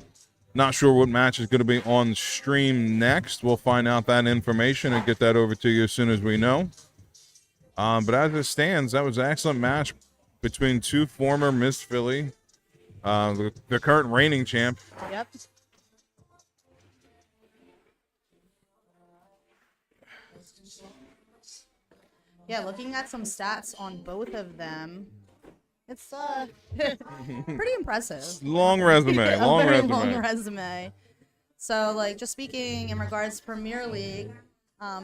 Not sure what match is going to be on stream next. We'll find out that information and get that over to you as soon as we know. But as it stands, that was an excellent match between two former Miss Philly, the current reigning champ. Yep. Yeah, looking at some stats on both of them, it's pretty impressive. Long resume, A long very resume. long resume. So, like, just speaking in regards to Premier League,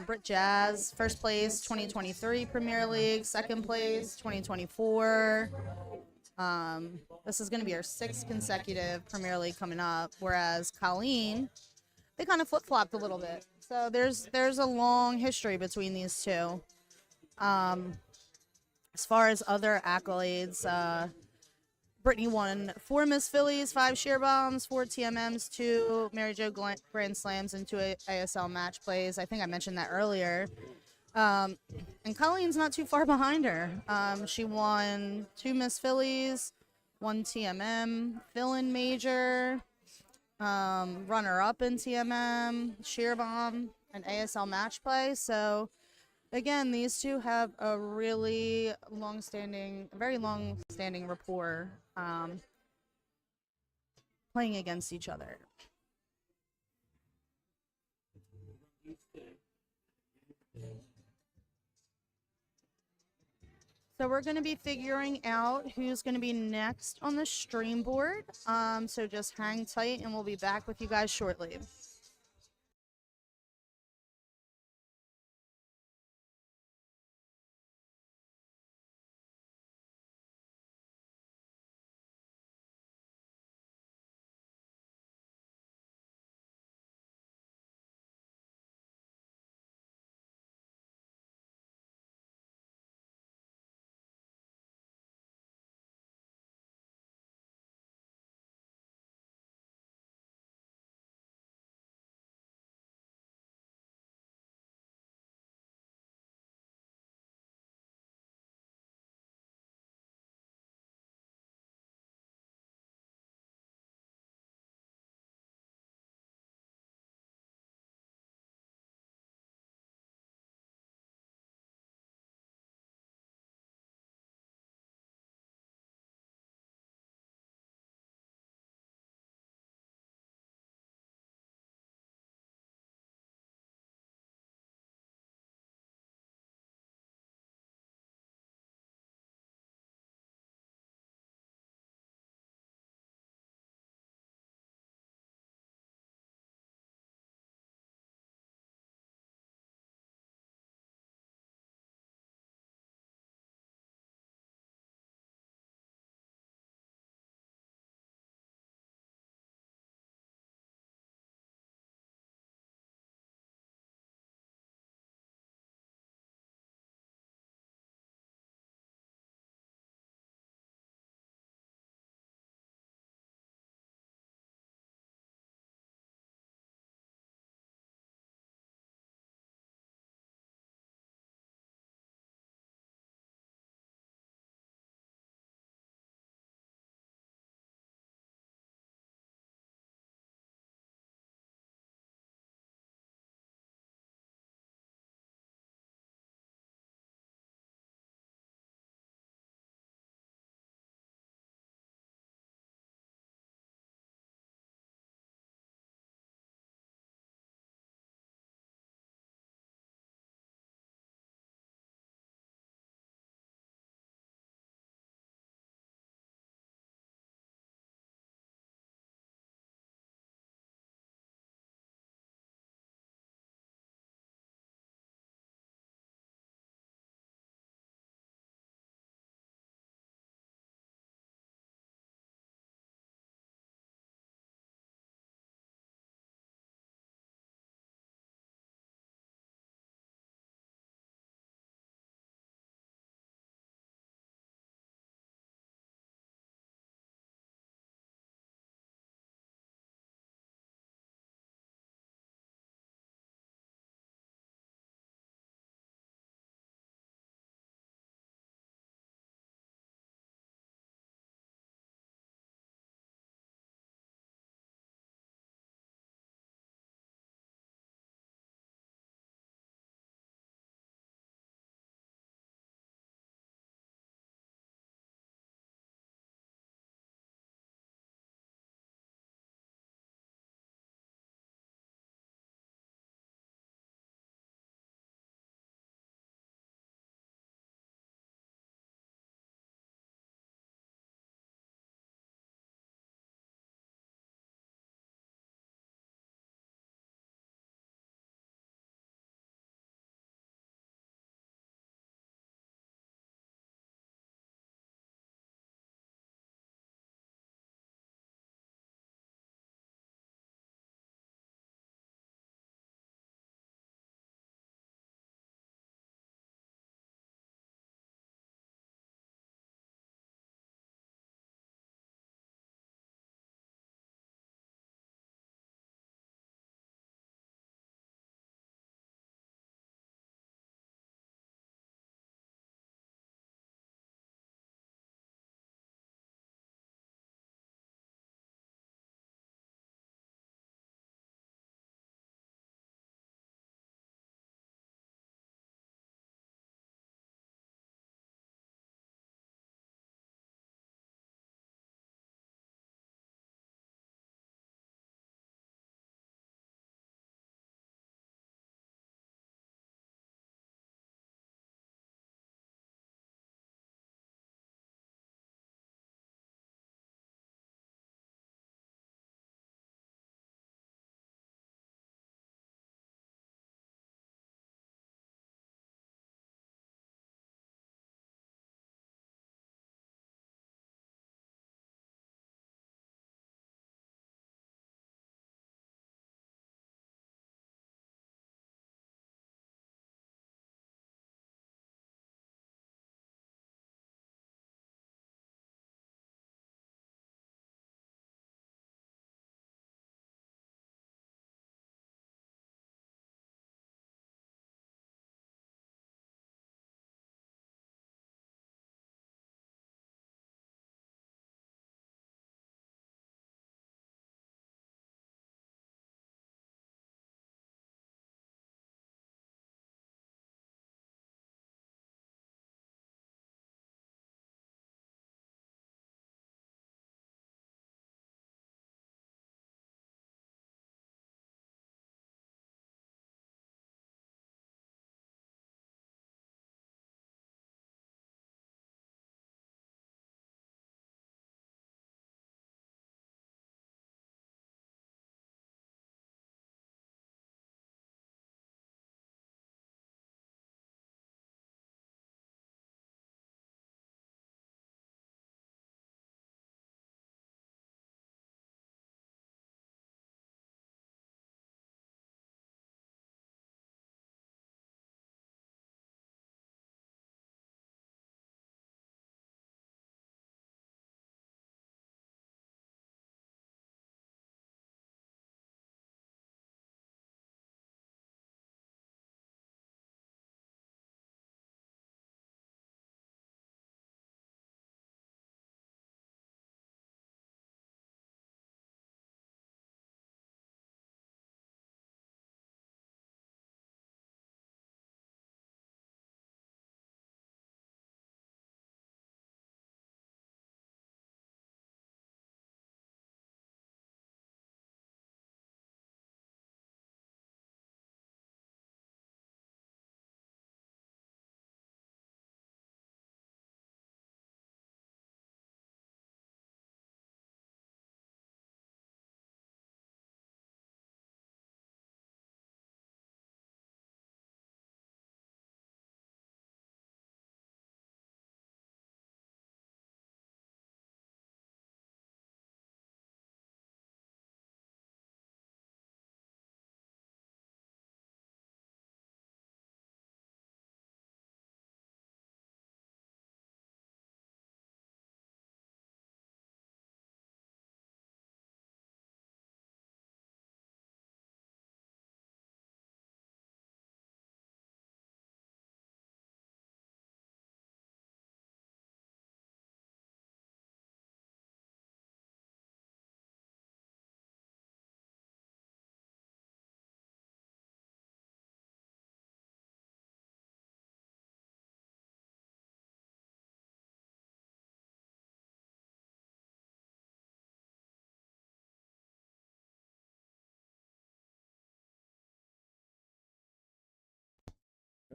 Brit Jazz, first place, 2023 Premier League, second place, 2024. This is going to be our 6th consecutive Premier League coming up, whereas Colleen, they kind of flip-flopped a little bit. So there's a long history between these two. As far as other accolades, Brittany won 4 Miss Phillies, 5 sheer bombs, 4 TMMs, 2 Mary Jo Grand Slams, and 2 ASL match plays. I think I mentioned that earlier. And Colleen's not too far behind her. She won 2 Miss Phillies, 1 TMM, fill-in major, runner-up in TMM, sheer bomb, and ASL match play. So, again, these two have a really very long-standing rapport playing against each other. So we're going to be figuring out who's going to be next on the stream board. So just hang tight and we'll be back with you guys shortly.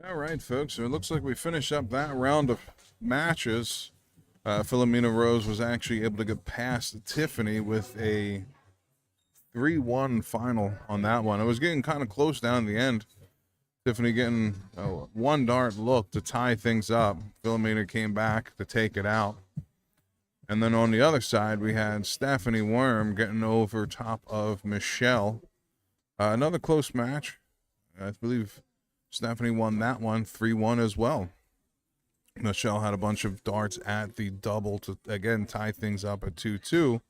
All right, folks. So it looks like we finished up that round of matches. Philomena Rose was actually able to get past Tiffany with a 3-1 final on that one. It was getting kind of close down the end. Tiffany getting a one dart look to tie things up. Philomena came back to take it out. And then on the other side, we had Stephanie Worm getting over top of Michelle. Another close match. I believe Stephanie won that one 3-1 as well. Michelle had a bunch of darts at the double to, again, tie things up at 2-2.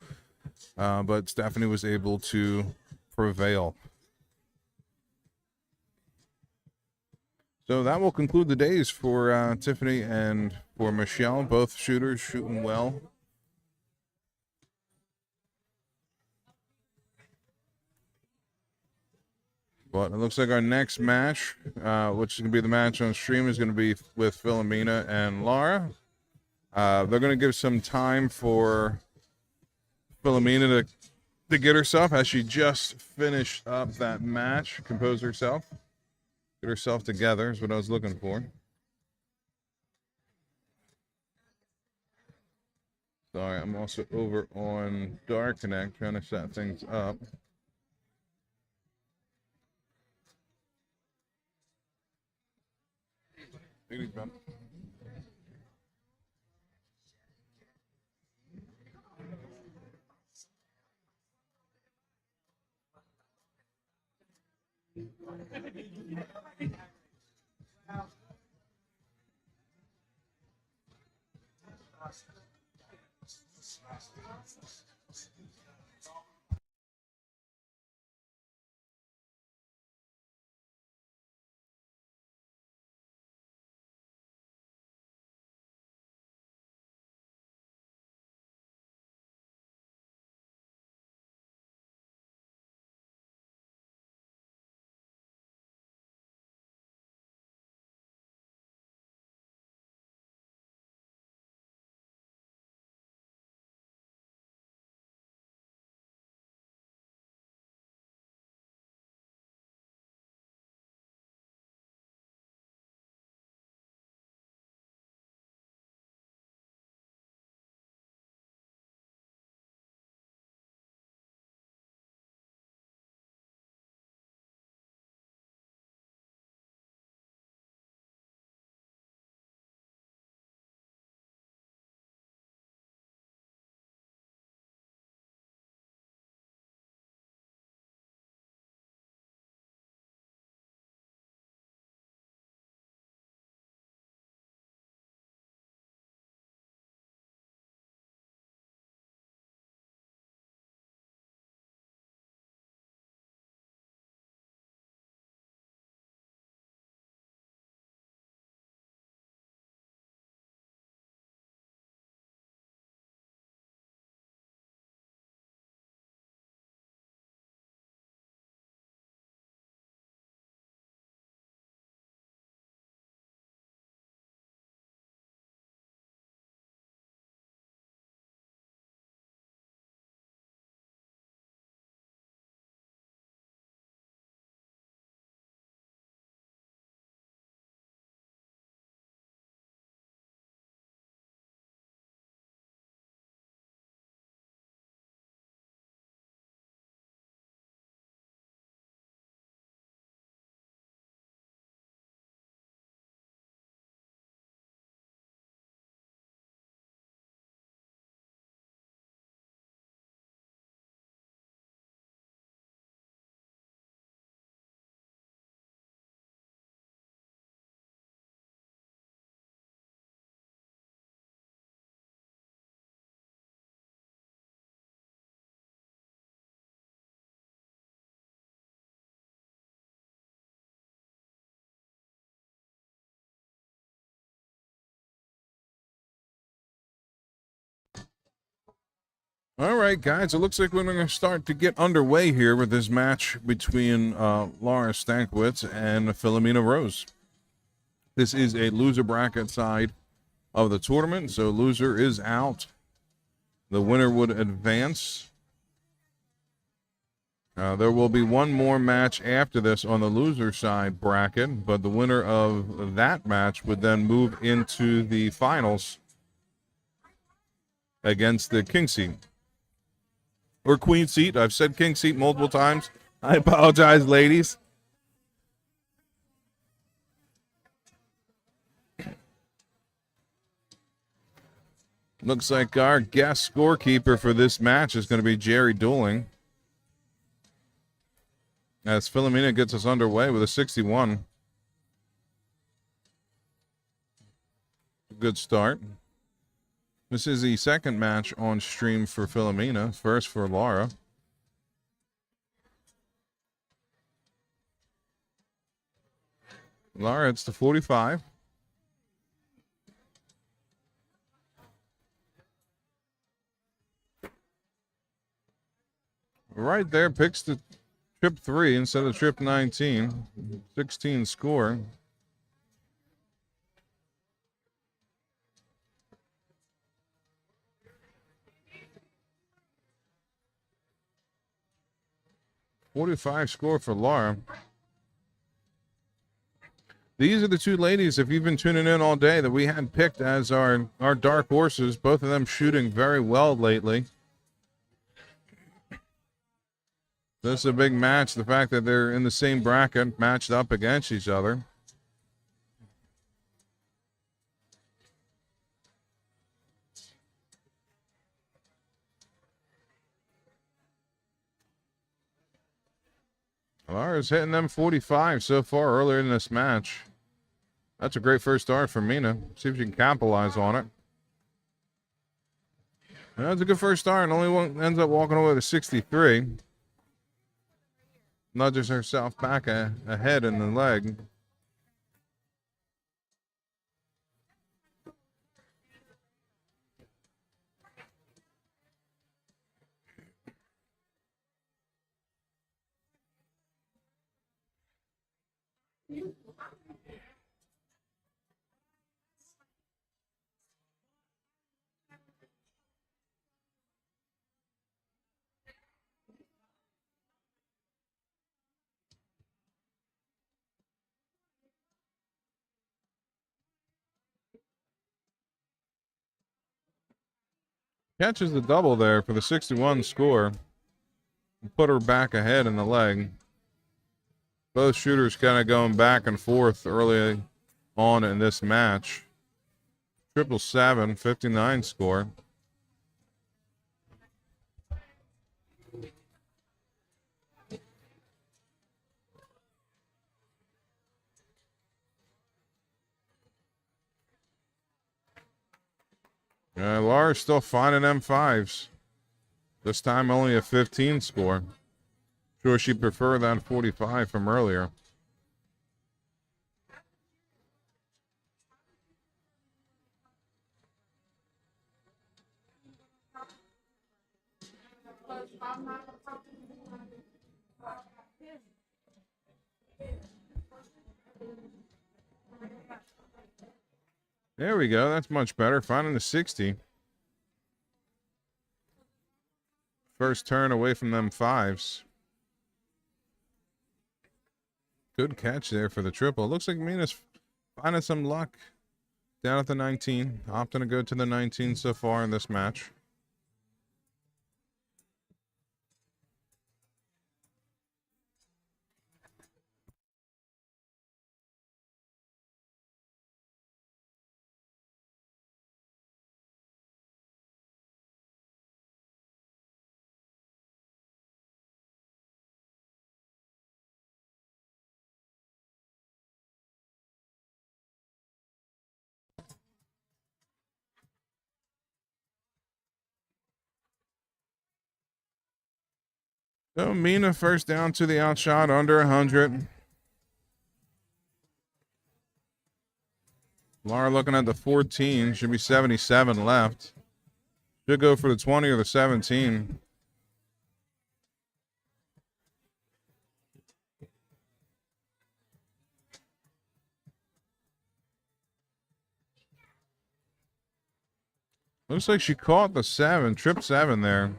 But Stephanie was able to prevail. So that will conclude the days for Tiffany and for Michelle. Both shooters shooting well. But it looks like our next match, which is going to be the match on stream, is going to be with Philomena and Laura. They're going to give some time for Philomena to get herself, as she just finished up that match, compose herself. Get herself together is what I was looking for. Sorry, I'm also over on Dark Connect trying to set things up. All right, guys, it looks like we're going to start to get underway here with this match between Laura Stanowitz and Philomena Rose. This is a loser bracket side of the tournament, so loser is out. The winner would advance There will be one more match after this on the loser side bracket, but the winner of that match would then move into the finals against the king seat. Or queen seat. I've said king seat multiple times. I apologize, ladies. Looks like our guest scorekeeper for this match is going to be Jerry Dooling, as Philomena gets us underway with a 61. Good start. This is the second match on stream for Philomena. First for Laura. Laura, it's the 45. Right there, picks the trip 3 instead of trip 19. 16 score. .45 score for Laura. These are the two ladies, if you've been tuning in all day, that we had picked as our dark horses. Both of them shooting very well lately. This is a big match. The fact that they're in the same bracket, matched up against each other. Lara's hitting them 45 so far earlier in this match. That's a great first start for Mina. See if she can capitalize on it. That's a good first start, and only one ends up walking away to 63. Nudges herself back ahead in the leg. Catches the double there for the 61 score. Put her back ahead in the leg. Both shooters kind of going back and forth early on in this match. 777, 59 score. Laura's still finding M5s. This time only a 15 score. Sure she'd prefer that 45 from earlier. There we go. That's much better. Finding the 60. First turn away from them 5s. Good catch there for the triple. Looks like Mina's finding some luck down at the 19. Opting to go to the 19 so far in this match. So Mina first down to the outshot under 100. Laura looking at the 14. Should be 77 left. Should go for the 20 or the 17. Looks like she caught the 7, trip 7 there.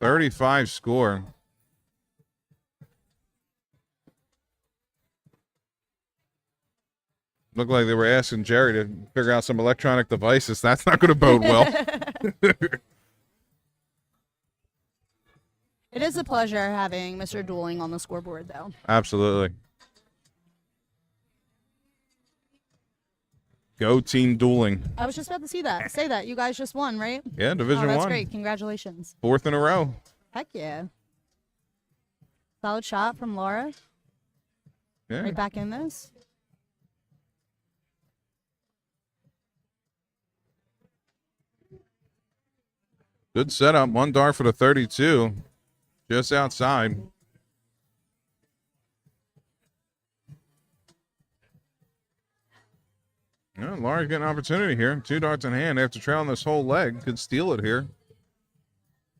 35 score. Looked like they were asking Jerry to figure out some electronic devices. That's not going to bode well. It is a pleasure having Mr. Dueling on the scoreboard, though. Absolutely. Go team dueling. I was just about to say that. You guys just won, right? Yeah, Division That's 1. great. Congratulations. 4th in a row. Heck yeah. Solid shot from Laura. Yeah. Right back in this. Good setup. 1 dart for the 32. Just outside. Yeah, Laura's getting an opportunity here. 2 darts in hand after trailing this whole leg. Could steal it here.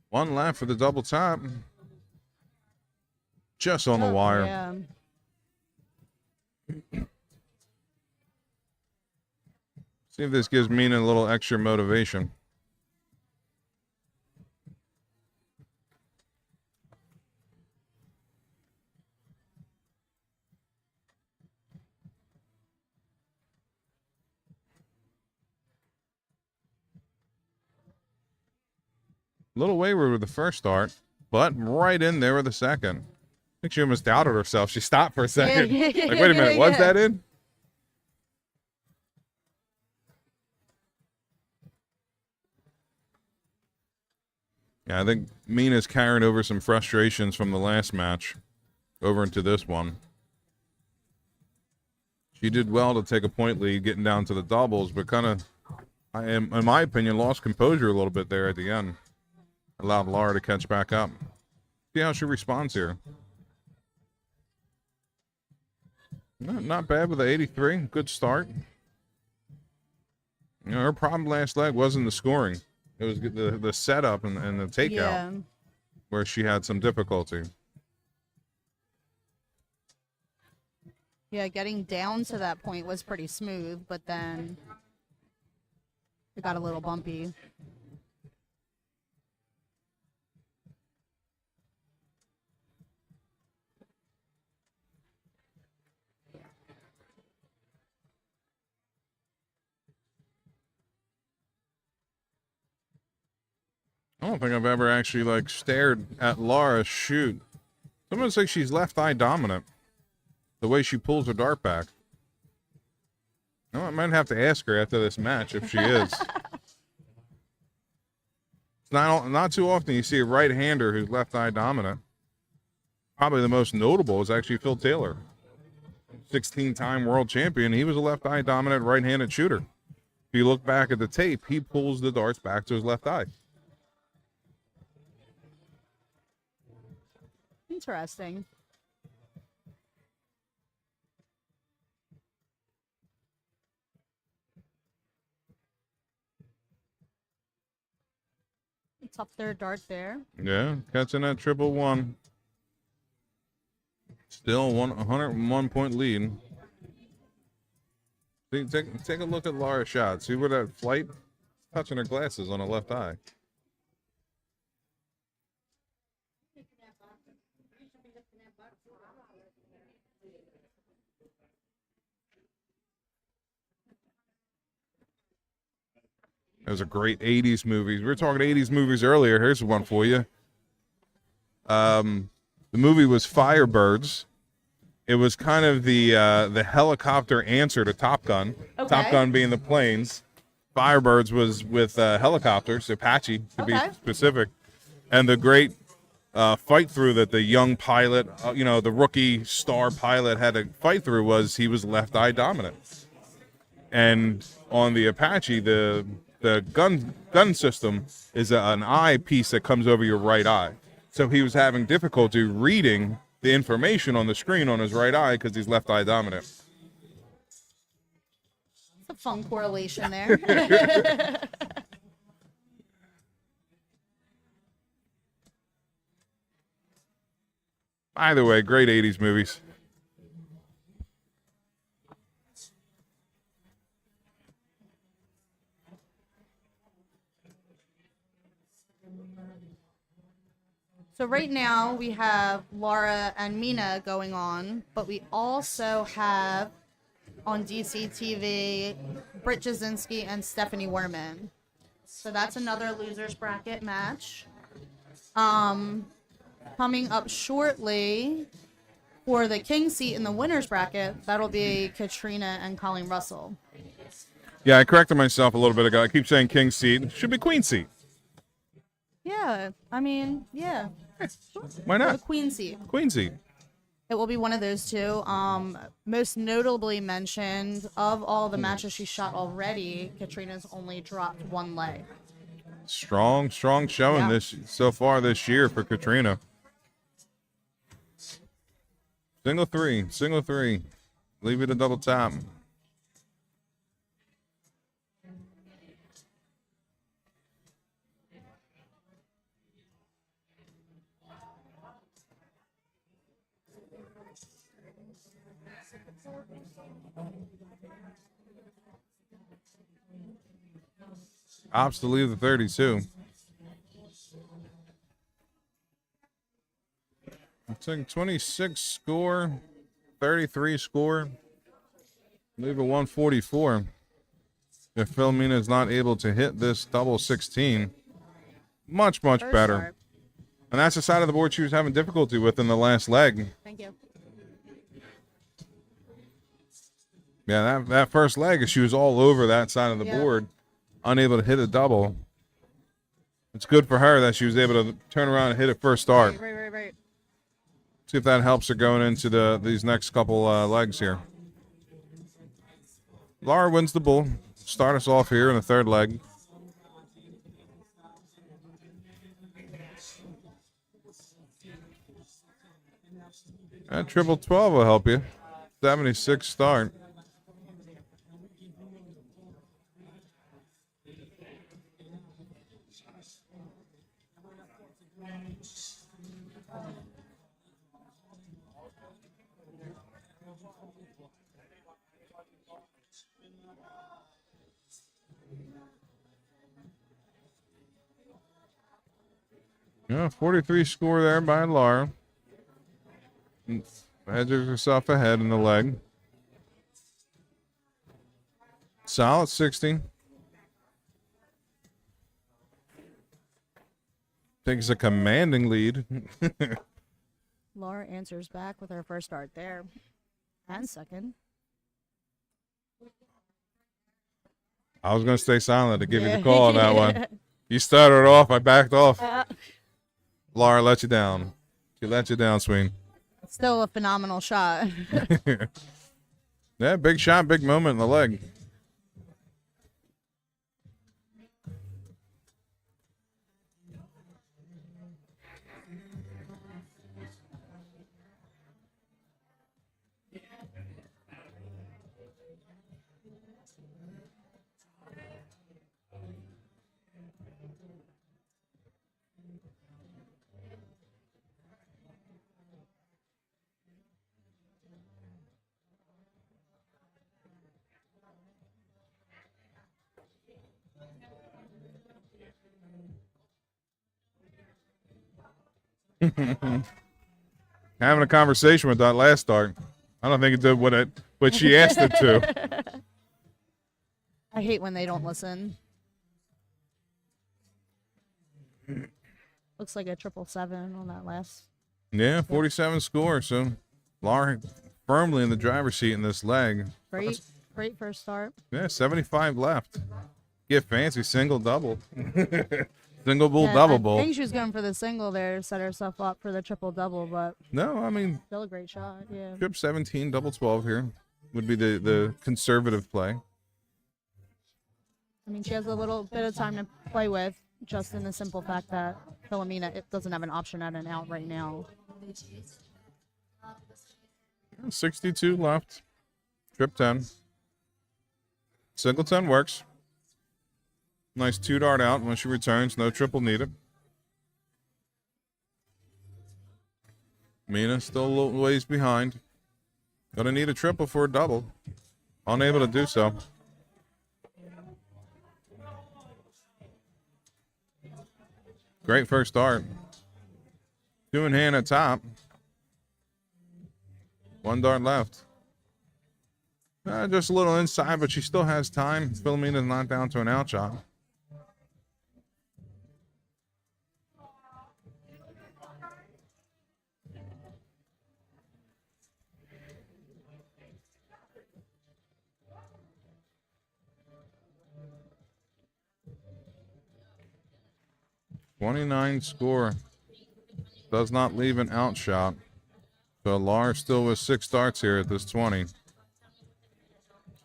1 left for the double top. Just on the wire. Yeah. See if this gives Mina a little extra motivation. A little wayward with the first start, but right in there with the second. I think she almost doubted herself. She stopped for a second. Like, wait a minute, was that in? Yeah, I think Mina's carrying over some frustrations from the last match over into this one. She did well to take a point lead getting down to the doubles, but kind of, in my opinion, lost composure a little bit there at the end. Allowed Laura to catch back up. See how she responds here. Not bad with the 83. Good start. You know, her problem last leg wasn't the scoring. It was the setup and the takeout where she had some difficulty. Yeah, getting down to that point was pretty smooth, but then it got a little bumpy. I don't think I've ever actually like stared at Laura shoot. Someone say she's left eye dominant. The way she pulls her dart back. No, I might have to ask her after this match if she is. It's not too often you see a right-hander who's left eye dominant. Probably the most notable is actually Phil Taylor. 16-time world champion. He was a left eye dominant right-handed shooter. If you look back at the tape, he pulls the darts back to his left eye. Interesting. Top third dart there. Yeah, catching that 111. Still 101 point lead. See, take a look at Laura's shot. See where that flight touching her glasses on her left eye. Those are great 80s movies. We were talking 80s movies earlier. Here's one for you. The movie was Firebirds. It was kind of the helicopter answer to Top Gun. Okay. Top Gun being the planes. Firebirds was with helicopters, Apache to be specific. And the great fight through that the young pilot, the rookie star pilot had to fight through was he was left eye dominant. And on the Apache, the gun system is an eye piece that comes over your right eye. So he was having difficulty reading the information on the screen on his right eye because he's left eye dominant. It's a fun correlation there. Either way, great 80s movies. So right now we have Laura and Mina going on, but we also have on DC TV Britt Jazinski and Stephanie Werman. So that's another losers bracket match. Coming up shortly for the king seat in the winners bracket, that'll be Katrina and Colleen Russell. Yeah, I corrected myself a little bit ago. I keep saying king seat. Should be queen seat. Yeah, I mean, yeah. Why For the not? queen seat. Queen seat. It will be one of those two. Most notably mentioned, of all the matches she shot already, Katrina's only dropped one leg. Strong showing Yeah. this so far this year for Katrina. Single three. Leave it a double tap. Opts to leave the 32. It's like 26 score, 33 score. Leave a 144. If Philomena is not able to hit this double 16, much First better. start. And that's the side of the board she was having difficulty with in the last leg. Thank you. Yeah, that first leg, she was all over that side of the Yeah. board, unable to hit a double. It's good for her that she was able to turn around and hit it first start. Right. See if that helps her going into these next couple legs here. Laura wins the bull. Start us off here in the third leg. That triple 12 will help you. 76 start. Yeah, 43 score there by Laura. Edges herself ahead in the leg. Solid 60. Takes a commanding lead. Laura answers back with her first start there. And second. I was going to stay silent to give you the call on that one. You started off, I backed off. Laura let you down. She let you down, Swing. Still a phenomenal shot. Yeah, big shot, big moment in the leg. Having a conversation with that last start. I don't think it did what she asked it to. I hate when they don't listen. Looks like a 777 on that last. Yeah, 47 score. So Laura firmly in the driver's seat in this leg. Great first start. Yeah, 75 left. Get fancy, single, double. Single bull, Yeah, double I bull. think she was going for the single there to set herself up for the triple double, but No, I mean, still a great shot. Yeah. trip 17, double 12 here would be the conservative play. I mean, she has a little bit of time to play with, just in the simple fact that Philomena it doesn't have an option at an out right now. 62 left. Trip 10. Single 10 works. Nice 2-dart out when she returns. No triple needed. Mina still a little ways behind. Gonna need a triple for a double. Unable to do so. Great first start. Two in hand at top. One dart left. Just a little inside, but she still has time. Philomena's not down to an out shot. .29 score. Does not leave an out shot. So Lars still with 6 darts here at this 20. She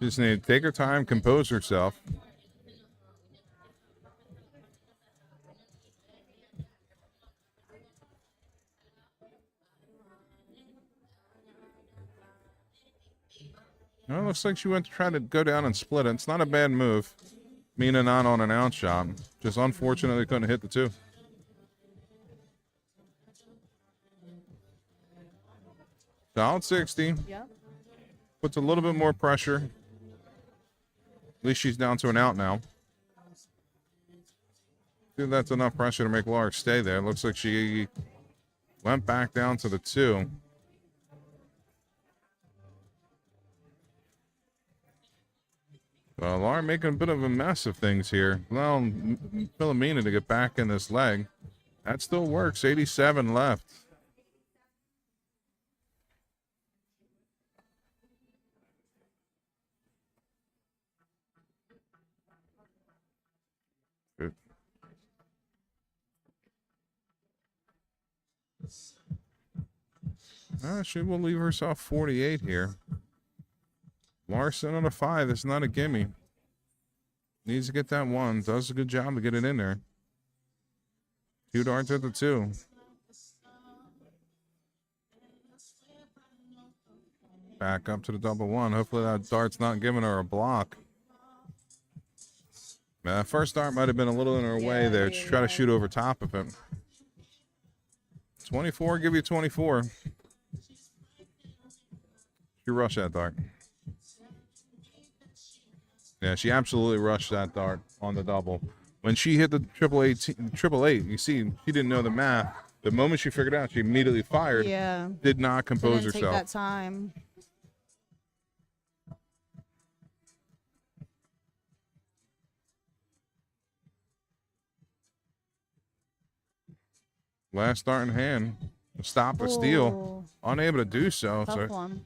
just need to take her time, compose herself. Well, it looks like she went to try to go down and split it. It's not a bad move. Mina not on an out shot. Just unfortunately couldn't hit the 2. Solid 60. Yep. Puts a little bit more pressure. At least she's down to an out now. Dude, that's enough pressure to make Lars stay there. Looks like she went back down to the 2. Lars making a bit of a mess of things here. Well, Philomena to get back in this leg. That still works. 87 left. She will leave herself 48 here. Larson on a 5. It's not a gimme. Needs to get that 1. Does a good job to get it in there. 2 darts at the 2. Back up to the double 1. Hopefully that dart's not giving her a block. First dart might have been a little in her way there. Just try to shoot over top of it. 24, give you 24. She rushed that dart. Yeah, she absolutely rushed that dart on the double. When she hit the triple eight, you see, she didn't know the math. The moment she figured out, she immediately fired. Yeah. Did not compose Didn't herself. take that time. Last dart in hand. Stop the steal. Ooh. Unable to do so. Tough one.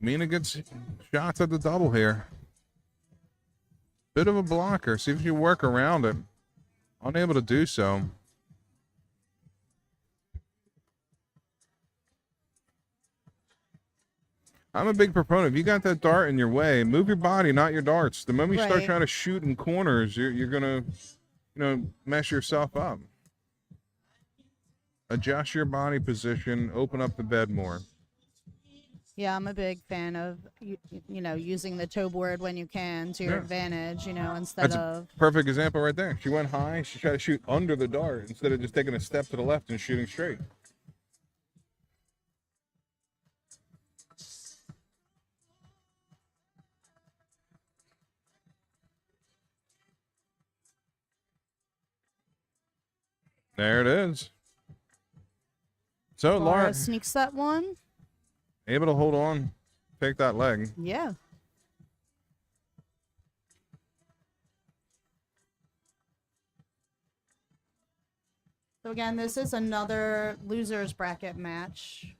Mina gets shots at the double here. Bit of a blocker. See if you work around it. Unable to do so. I'm a big proponent. If you got that dart in your way, move your body, not your darts. The moment you start Right. trying to shoot in corners, you're gonna, mess yourself up. Adjust your body position. Open up the bed more. Yeah, I'm a big fan of using the toe board when you can to your advantage. Instead That's of a perfect example right there. She went high. She tried to shoot under the dart instead of just taking a step to the left and shooting straight. There it is. So Laura Laura sneaks that one. able to hold on, take that leg. Yeah. So again, this is another losers bracket match.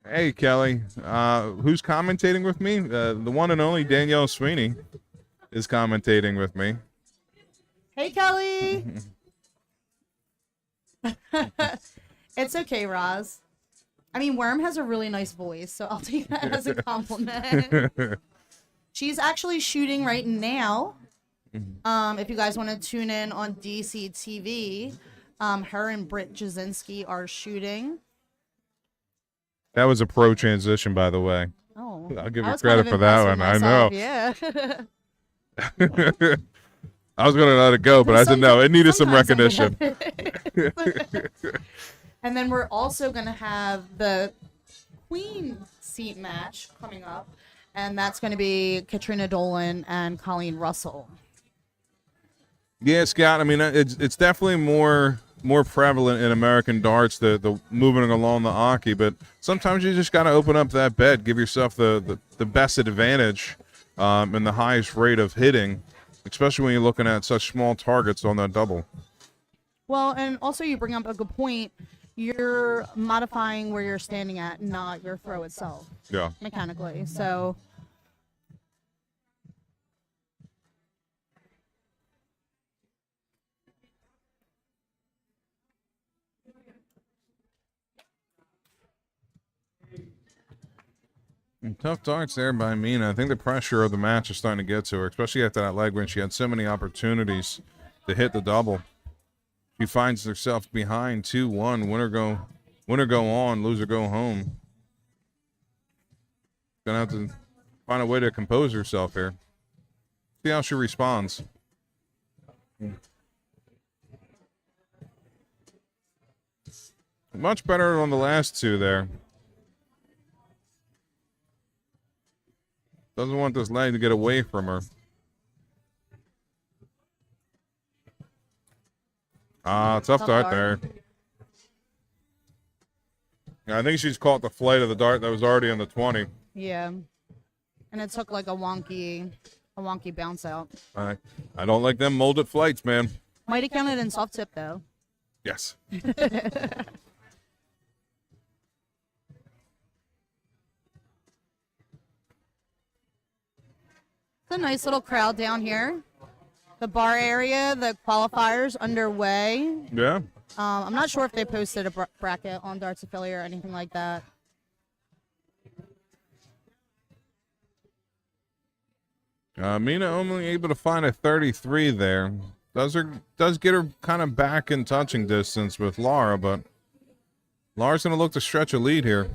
Hey Kelly, who's commentating with me? The one and only Danielle Sweeney is commentating with me. Hey, Kelly. It's okay, Roz. I mean, Worm has a really nice voice, so I'll take that as a compliment. She's actually shooting right now. If you guys want to tune in on DC TV, her and Britt Jazinski are shooting. That was a pro transition, by the way. Oh, I'll give I her was kind credit of for that impressed one. with I myself, know. Yeah. I was going to let it go, but I said no. It needed some Sometimes I recognition. And then we're also going to have the Queen seat match coming up, and that's going to be Katrina Dolan and Colleen Russell. Yeah, Scott. I mean, it's definitely more more prevalent in American darts, the moving along the hockey, but sometimes you just got to open up that bed, give yourself the best advantage and the highest rate of hitting, especially when you're looking at such small targets on that double. Well, and also you bring up a good point. You're modifying where you're standing at, not your throw itself. Yeah. Mechanically. So And tough darts there by Mina. I think the pressure of the match is starting to get to her, especially after that leg when she had so many opportunities to hit the double. She finds herself behind 2-1. Winner go on, loser go home. Gonna have to find a way to compose herself here. See how she responds. Much better on the last two there. Doesn't want this leg to get away from her. Tough dart there. Yeah, I think she's caught the flight of the dart that was already in the 20. yeah. And it took like a wonky bounce out. I don't like them molded flights, man. Might have counted in soft tip though. Yes. It's a nice little crowd down here. The bar area, the qualifiers underway. Yeah. I'm not sure if they posted a bracket on Darts Affiliate or anything like that. Mina only able to find a 33 there. Does get her kind of back in touching distance with Laura, but Laura's going to look to stretch a lead here.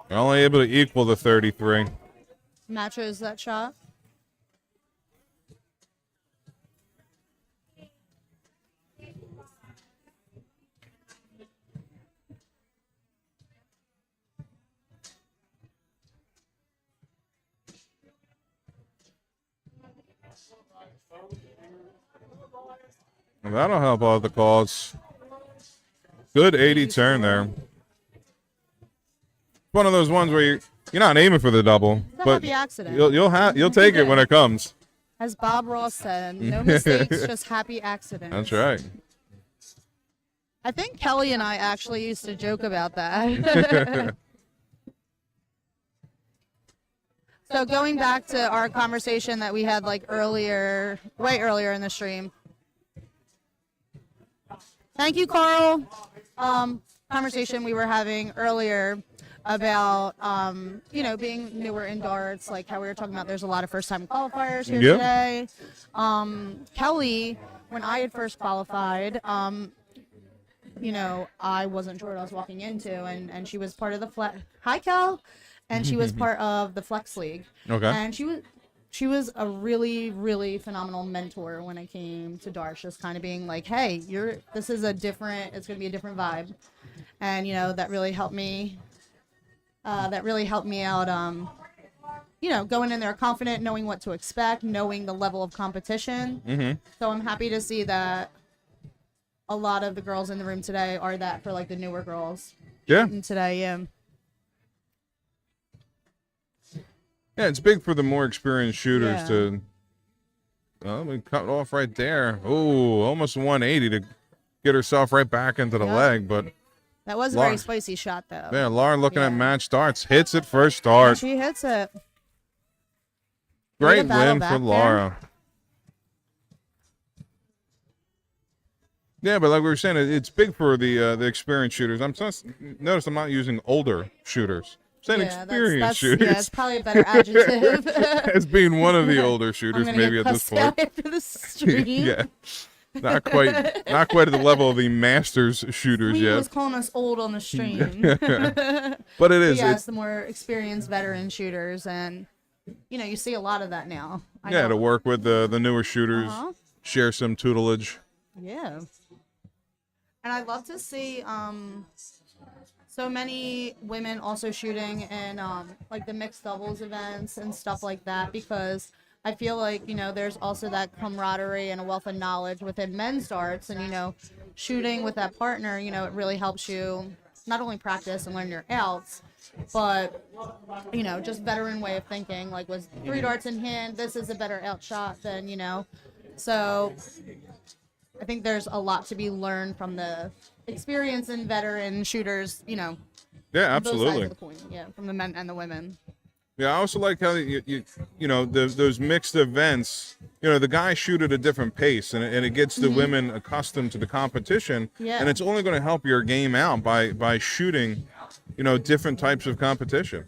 They're only able to equal the 33. Matches that shot. Well, that'll help out the cause. Good 80 turn there. One of those ones where you're not aiming for the double, It's a but happy accident. you'll take it when it comes. As Bob Ross said, no mistakes, just happy accidents. That's right. I think Kelly and I actually used to joke about that. So going back to our conversation that we had like earlier, way earlier in the stream. Thank you, Carl. Conversation we were having earlier about, being newer in darts, like how we were talking about there's a lot of first-time qualifiers here today. Kelly, when I had first qualified, I wasn't sure what I was walking into, and she was part of the Flex. Hi, Kel. And she was part of the Flex League. Okay. And she was a really, really phenomenal mentor when it came to darts, just kind of being like, hey, it's going to be a different vibe. And, that really helped me. That really helped me out, going in there confident, knowing what to expect, knowing the level of competition. Mm-hmm. So I'm happy to see that a lot of the girls in the room today are that for, like, the newer girls. Yeah. Today, yeah. Yeah, it's big for the more experienced shooters to cut off right there. Oh, almost 180 to get herself right back into the leg, but that was a very spicy shot, though. Yeah, Laura looking at match darts. Hits it first start. And she hits it. Great win for Laura. Yeah, but like we were saying, it's big for the experienced shooters. Notice I'm not using older shooters. I'm saying experienced shooters. Yeah, it's probably a better adjective. As being one of the older shooters, maybe at this point. After the stream. Yeah. Not quite at the level of the masters shooters yet. He was calling us old on the stream. But it is. Yeah, it's the more experienced veteran shooters, and you see a lot of that now. To work with the newer shooters, share some tutelage. Yeah. And I love to see so many women also shooting in like the mixed doubles events and stuff like that, because I feel like, there's also that camaraderie and a wealth of knowledge within men's darts, and, shooting with that partner, it really helps you not only practice and learn your outs, but, just veteran way of thinking, like, was 3 darts in hand, this is a better out shot than, so I think there's a lot to be learned from the experience and veteran shooters, Yeah, on both sides absolutely. of the coin, yeah, from the men and the women. Yeah, I also like how those mixed events. The guys shoot at a different pace, and it gets the women accustomed to the competition. Yeah. And it's only going to help your game out by shooting, different types of competition.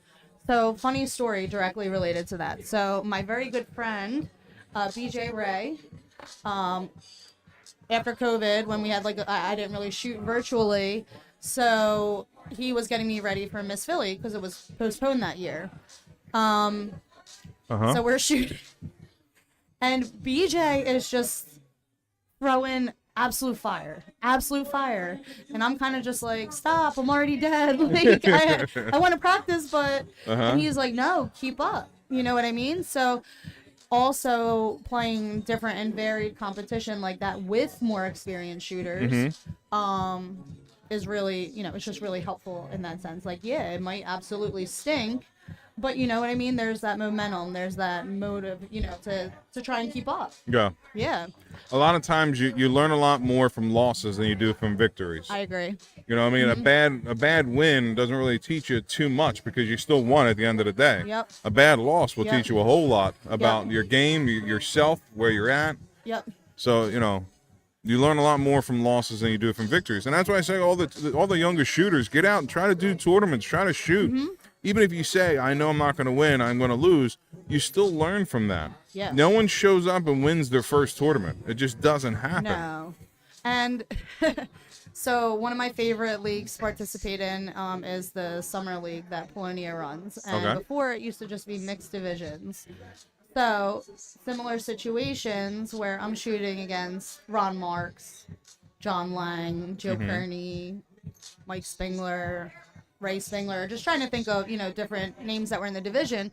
So, funny story directly related to that. So, my very good friend, BJ Ray, after COVID, when we had I didn't really shoot virtually, so he was getting me ready for Miss Philly because it was postponed that year. So we're shooting, and BJ is just throwing absolute fire, and I'm kind of just like, stop, I'm already dead. Like, I want to practice, but and he's like, no, keep up. You know what I mean? So also playing different and varied competition like that with more experienced shooters is really, it's just really helpful in that sense. Like, yeah, it might absolutely stink, but you know what I mean? There's that momentum, there's that motive, to try and keep up. Yeah. Yeah, A lot of times you learn a lot more from losses than you do from victories. I agree. You know what I mean? A bad win doesn't really teach you too much because you still won at the end of the day. Yep. A bad loss will Yep. teach you a whole lot about your game, yourself, where you're at. Yep. So, you learn a lot more from losses than you do from victories. And that's why I say all the younger shooters, get out and try to do tournaments, try to shoot. Even if you say, I know I'm not going to win, I'm going to lose, you still learn from that. Yeah. No one shows up and wins their first tournament. It just doesn't happen. No. And so one of my favorite leagues to participate in is the summer league that Polonia runs. And Okay. before it used to just be mixed divisions. So similar situations where I'm shooting against Ron Marks, John Lang, Joe Kearney, Mike Spengler, Ray Spengler, just trying to think of, different names that were in the division.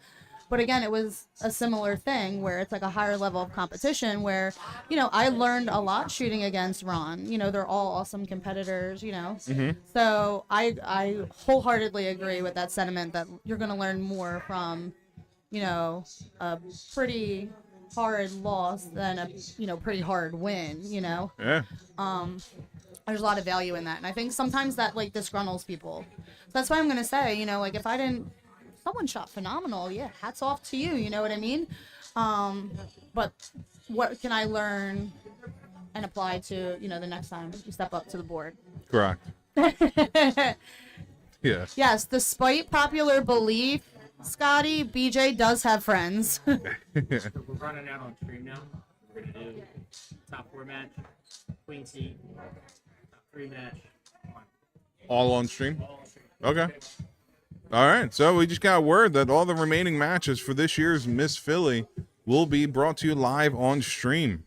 But again, it was a similar thing where it's like a higher level of competition where, I learned a lot shooting against Ron. They're all awesome competitors, So I wholeheartedly agree with that sentiment that you're going to learn more from, a pretty hard loss than a, pretty hard win, Yeah. There's a lot of value in that. And I think sometimes that disgruntles people. So that's why I'm going to say, if someone shot phenomenal, yeah, hats off to you, you know what I mean? But what can I learn and apply to, the next time you step up to the board? Correct. Yeah. Yes, despite popular belief, Scotty, BJ does have friends. So we're running out on stream now. We're gonna do top 4 match, queen seat, top 3 match, All on stream? all on stream. Okay. All right. So we just got word that all the remaining matches for this year's Miss Philly will be brought to you live on stream.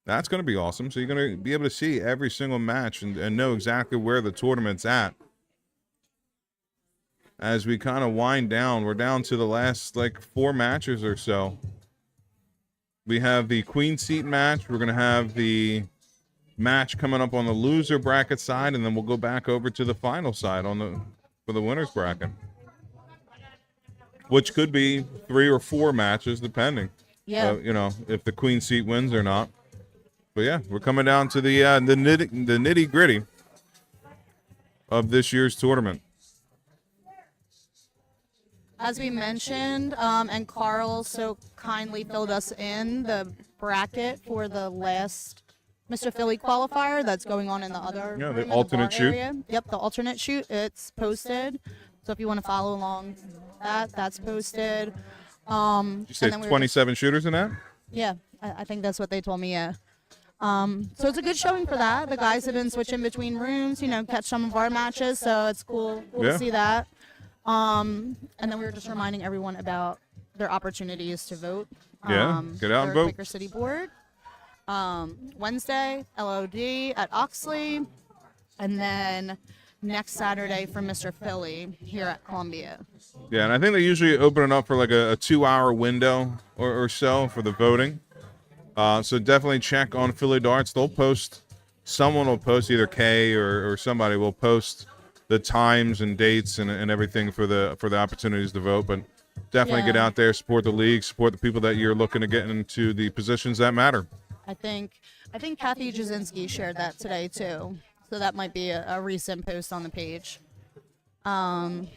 That's going to be awesome. So you're going to be able to see every single match and know exactly where the tournament's at. As we kind of wind down, we're down to the last 4 matches or so. We have the queen seat match. We're going to have the match coming up on the loser bracket side, and then we'll go back over to the final side for the winners bracket, which could be 3 or 4 matches depending. Yeah. If the queen seat wins or not. But yeah, we're coming down to the nitty gritty of this year's tournament. As we mentioned, and Carl so kindly filled us in the bracket for the last Mr. Philly qualifier that's going on in the other Yeah, the room in alternate bar shoot. area. Yep, the alternate shoot. It's posted. So if you want to follow along that's posted. Did you say and then we were 27 shooters in that? Yeah, I think that's what they told me, yeah. So it's a good showing for that. The guys have been switching between rooms, catch some of our matches, so it's cool Yeah. to see that. And then we were just reminding everyone about their opportunities to vote. Yeah, get out and for vote. Quaker City Board. Wednesday, LOD at Oxley. And then next Saturday for Mr. Philly here at Columbia. Yeah, and I think they usually open it up for like a 2-hour window or so for the voting. So definitely check on Philly Darts. They'll post, someone will post, either Kay or somebody will post the times and dates and everything for the opportunities to vote. But definitely get out there, support the league, support the people that you're looking to get into the positions that matter. Uh, I think Kathy Jazinski shared that today too. So that might be a recent post on the page. I'm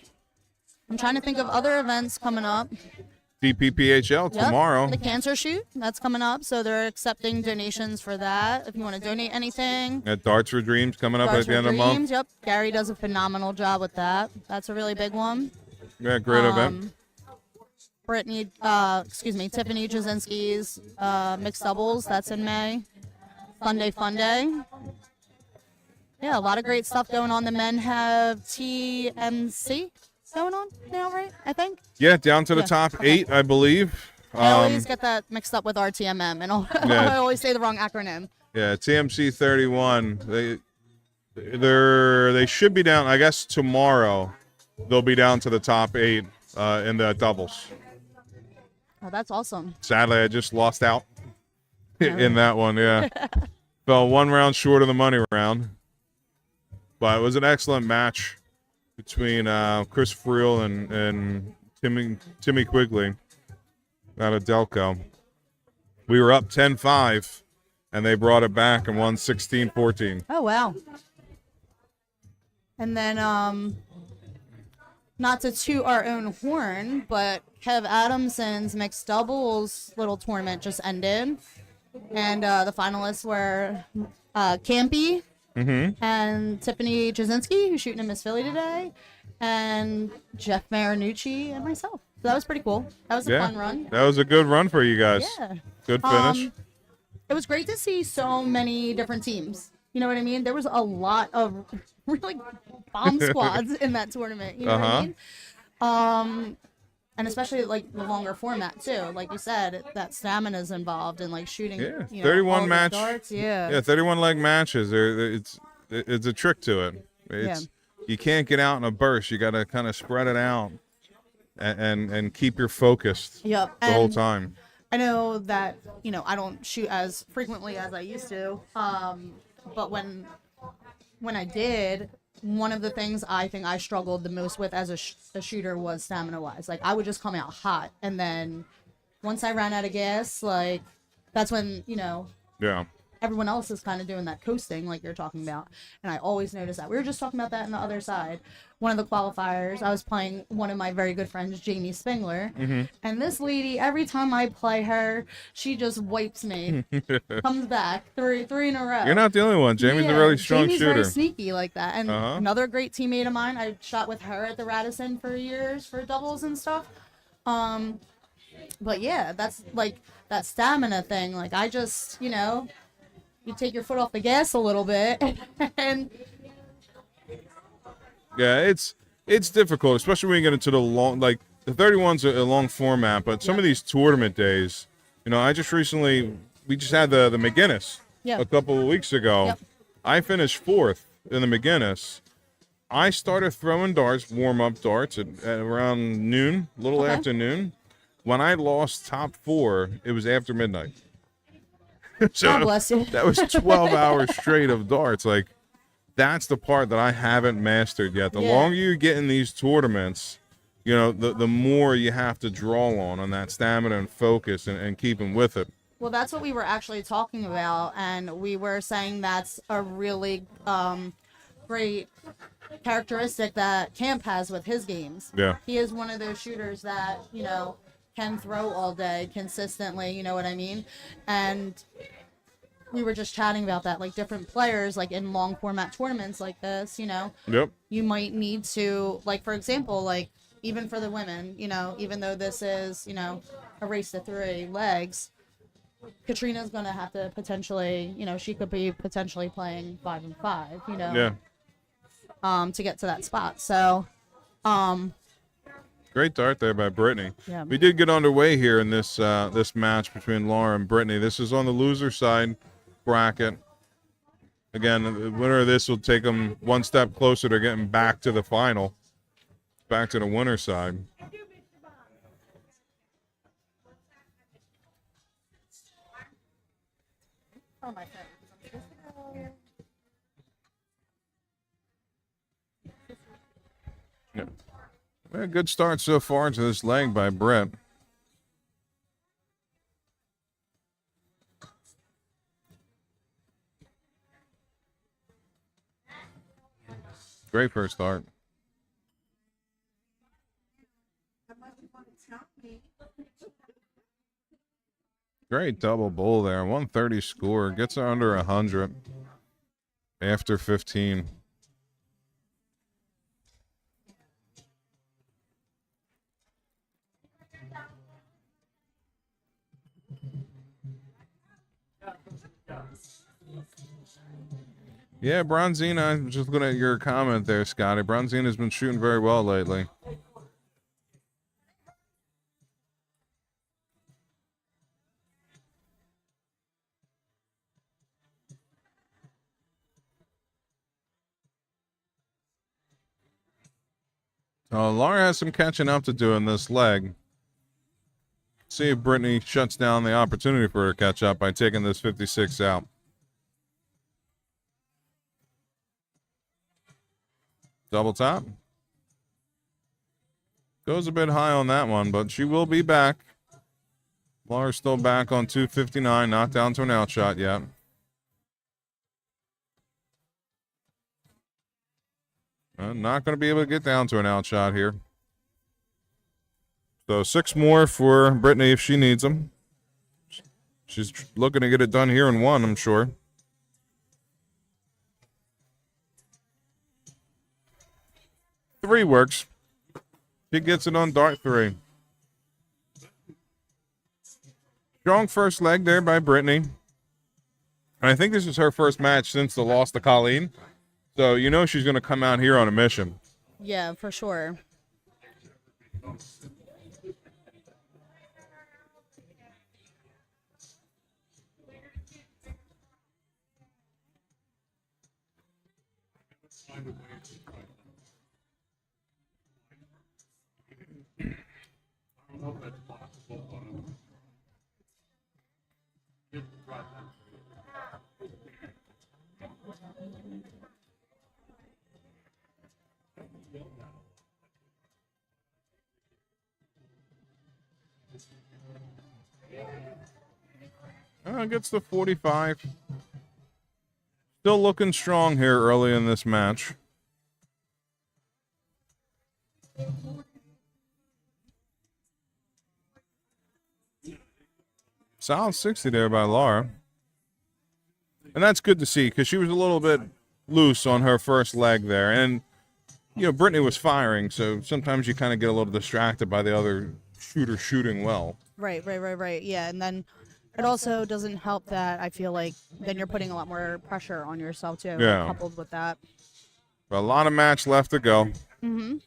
trying to think of other events coming up. DPPHL Yep, tomorrow. the cancer shoot, that's coming up. So they're accepting donations for that. If you want to donate anything. At Darts for Dreams coming up Darts at the for end of the month. Dreams, Yep. Gary does a phenomenal job with that. That's a really big one. Yeah, great event. Tiffany Jazinski's mixed doubles. That's in May. Fun day. Yeah, a lot of great stuff going on. The men have TMC going on now, right? I think. Yeah, down to the top 8, I believe. I always get that mixed up with RTMM, and I always say the wrong acronym. Yeah, TMC 31. They should be down. I guess tomorrow they'll be down to the top 8 in the doubles. Oh, that's awesome. Sadly, I just lost out in that one. Yeah, fell 1 round short of the money round, but it was an excellent match between Chris Friel and Timmy Quigley out of Delco. We were up 10-5, and they brought it back and won 16-14. Oh, wow. And then, not to toot our own horn, but Kev Adamson's mixed doubles little tournament just ended. And the finalists were Campy and Tiffany Jazinski, who's shooting in Miss Philly today, and Jeff Marinucci and myself. So that was pretty cool. That was a fun run. That was a good run for you guys. Yeah. Good finish. It was great to see so many different teams. You know what I mean? There was a lot of really bomb squads in that tournament. You know what I mean? And especially like the longer format too. Like you said, that stamina is involved in like shooting. Yeah, you know, 31 all the match. darts. Yeah. Yeah, 31 leg matches. It's a trick to it. You can't get out in a burst. You got to kind of spread it out and keep your focus the whole time. I know that, you know, I don't shoot as frequently as I used to. But when I did, one of the things I think I struggled the most with as a shooter was stamina-wise. Like, I would just come out hot, and then once I ran out of gas, like, that's when, you know, everyone else is kind of doing that coasting like you're talking about. And I always notice that. We were just talking about that on the other side. One of the qualifiers, I was playing one of my very good friends, Jamie Spengler. And this lady, every time I play her, she just wipes me. Comes back. Three in a row. You're not the only one. Jamie's a really strong Jamie's shooter. Very sneaky like that. And another great teammate of mine, I shot with her at the Radisson for years for doubles and stuff. But yeah, that's like that stamina thing. Like, I just, you know, you take your foot off the gas a little bit and it's difficult, especially when you get into the long, like the 31's a long format, but some of these tournament days, you know, we just had the McGinnis a couple of weeks ago. I finished 4th in the McGinnis. I started throwing darts, warm-up darts at around noon, a little after noon. When I lost top 4, it was after midnight. So God bless you. That was 12 hours straight of darts. Like, that's the part that I haven't mastered yet. The longer you get in these tournaments, you know, the more you have to draw on that stamina and focus and keeping with it. Well, that's what we were actually talking about, and we were saying that's a really great characteristic that Camp has with his games. Yeah. He is one of those shooters that, you know, can throw all day consistently, you know what I mean? And we were just chatting about that, like different players, like in long format tournaments like this, you know, you might need to, like, for example, like even for the women, you know, even though this is, you know, a race to 3 legs, Katrina's going to have to potentially, you know, she could be potentially playing 5 and 5, you know, to get to that spot. So, great dart there by Brittany. Yeah. We did get underway here in this this match between Laura and Brittany. This is on the loser side bracket. Again, the winner of this will take them one step closer to getting back to the final, back to the winner's side. Oh my God. Yeah. A good start so far to this leg by Brett. Great first start. Great double bull there. 130 score. Gets her under 100 after 15. Yeah, Bronzina, I'm just looking at your comment there, Scotty. Bronzina's been shooting very well lately. Laura has some catching up to do in this leg. See if Brittany shuts down the opportunity for her to catch up by taking this 56 out. Double tap. Goes a bit high on that one, but she will be back. Laura's still back on 259, not down to an outshot yet. Not going to be able to get down to an outshot here. So 6 more for Brittany if she needs them. She's looking to get it done here in 1, I'm sure. Three works. She gets it on dart 3. Strong first leg there by Brittany. And I think this is her first match since the loss to Colleen. So you know she's going to come out here on a mission. Yeah, for sure. Gets the 45. Still looking strong here early in this match. Solid 60 there by Laura. And that's good to see because she was a little bit loose on her first leg there. And, you know, Brittany was firing, so sometimes you kind of get a little distracted by the other shooter shooting well. Right. Yeah, and then it also doesn't help that I feel like then you're putting a lot more pressure on yourself too, Yeah. coupled with that. A lot of match left to go. Mm-hmm.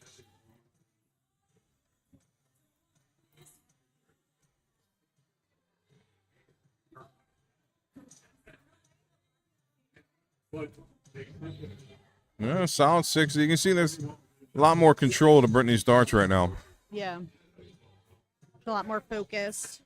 Yeah, solid 60. You can see there's a lot more control to Brittany's darts right now. Yeah. A lot more focused.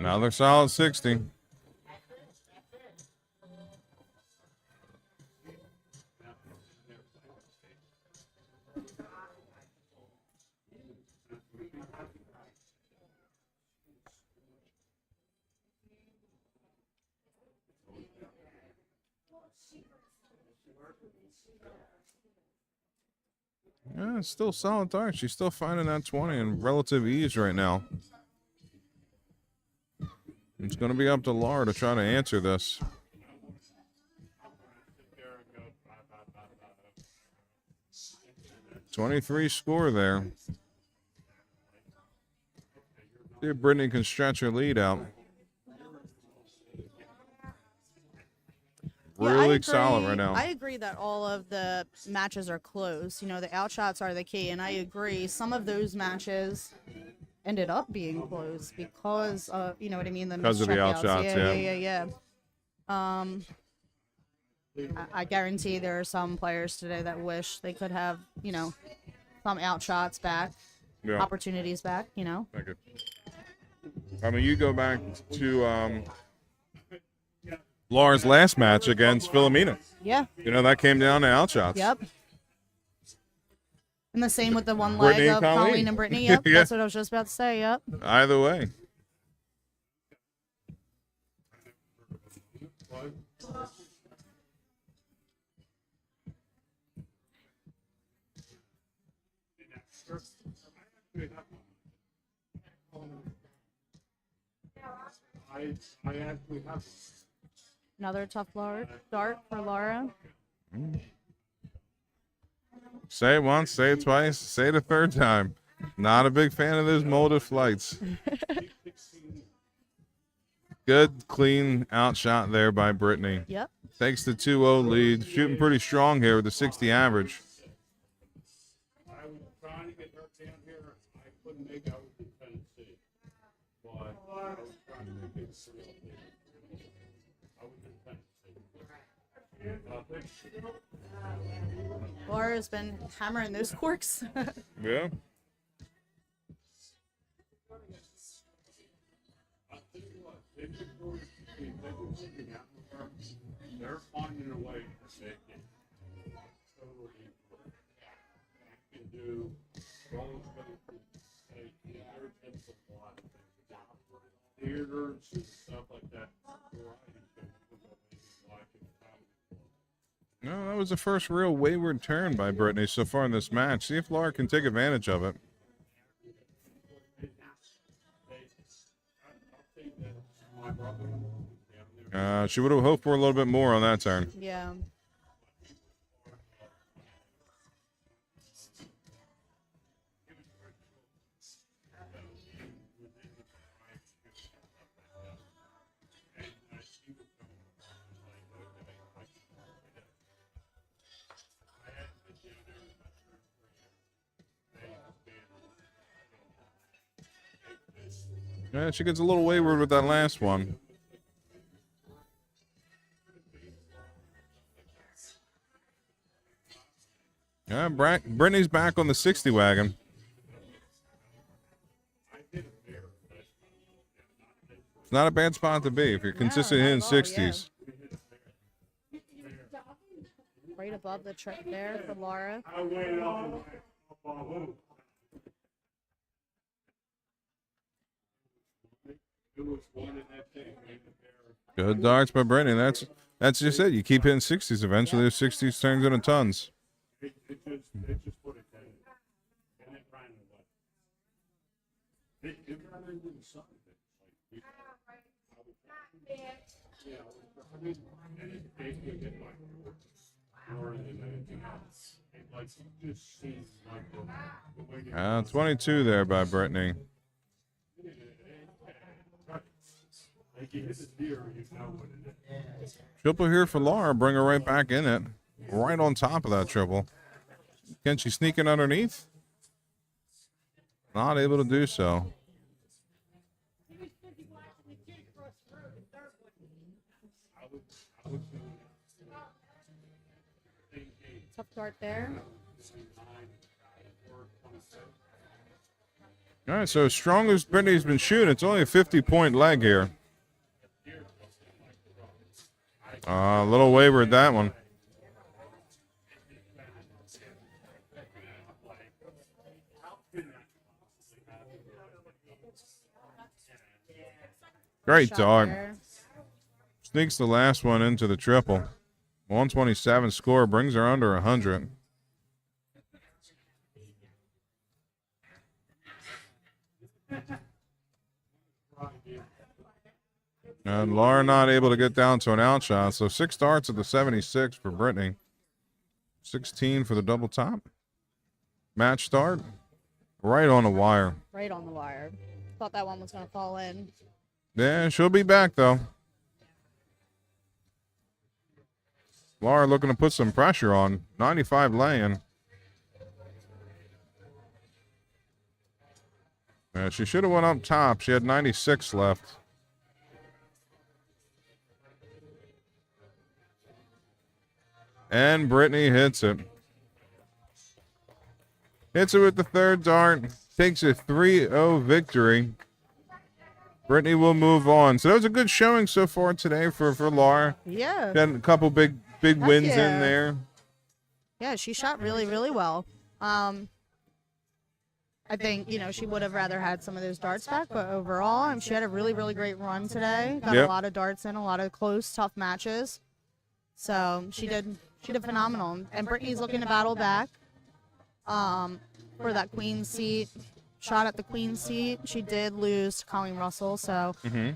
Another solid 60. Yeah, it's still solid dart. She's still finding that 20 in relative ease right now. It's going to be up to Laura to try to answer this. .23 score there. See if Brittany can stretch her lead out. Yeah, really solid right now. I agree that all of the matches are close. You know, the outshots are the key, and I agree. Some of those matches ended up being close because of, you know what I mean, the Because missed of the checkouts. outshots, Yeah. I guarantee there are some players today that wish they could have, you know, some outshots back, Yeah. opportunities back. You know. Thank you. I mean, you go back to Laura's last match against Philomena. Yeah. You know, that came down to outshots. Yep. And the same with the one Brittany leg and of Colleen. Colleen and Brittany. Yep. Yeah. That's what I was just about to say. Yep. Either way. Another tough dart for Laura. Say it once, say it twice, say it a third time. Not a big fan of those molded flights. Good, clean outshot there by Brittany. Yep. Takes the 2-0 lead. Shooting pretty strong here with the 60 average. I was trying to get her down here. I couldn't make out with Tennessee. But I was trying to make it real big. I was in Tennessee. Laura's been hammering those corks. Yeah. They're finding a way to make it totally work. You can do roller coasters, there's a lot of things. Theaters and stuff like that. No, that was the first real wayward turn by Brittany so far in this match. See if Laura can take advantage of it. She would have hoped for a little bit more on that turn. Yeah. Yeah, she gets a little wayward with that last one. Yeah, Brittany's back on the 60 wagon. It's Not a bad spot to be if you're consistent not hitting at all, 60s. Right above the trip there for Laura. I waited up who? It was one in that thing. Good darts by Brittany. That's just it. You keep hitting 60s. Eventually, the 60s turns into tons. It just put it down. And it ran away. It ran into the sun. And it basically hit more than anything else. It just seems like the way you 22 there by Brittany. like you hit the deer, you know what it is. Triple here for Laura. Bring her right back in it. Right on top of that triple. Can she sneak in underneath? Not able to do so. Tough dart there. All right, so as strong as Brittany's been shooting, it's only a 50-point leg here. A little wayward that one. Great Shot dart. there. Sneaks the last one into the triple. 127 score brings her under 100. And Laura not able to get down to an outshot. So 6 darts at the 76 for Brittany. 16 for the double top. Match start. Right on the wire. Right on the wire. Thought that one was going to fall in. Yeah, she'll be back though. Laura looking to put some pressure on. 95 laying. Yeah, she should have went up top. She had 96 left. And Brittany hits it. Hits it with the third dart. Takes a 3-0 victory. Brittany will move on. So that was a good showing so far today for Laura. Yeah. Got a couple big wins yeah. in there. Yeah, she shot really, really well. I think, she would have rather had some of those darts back, but overall, she had a really, really great run today. Got Yep. a lot of darts in, a lot of close, tough matches. So she did phenomenal. And Brittany's looking to battle back for that queen seat. Shot at the queen seat. She did lose to Colleen Russell, so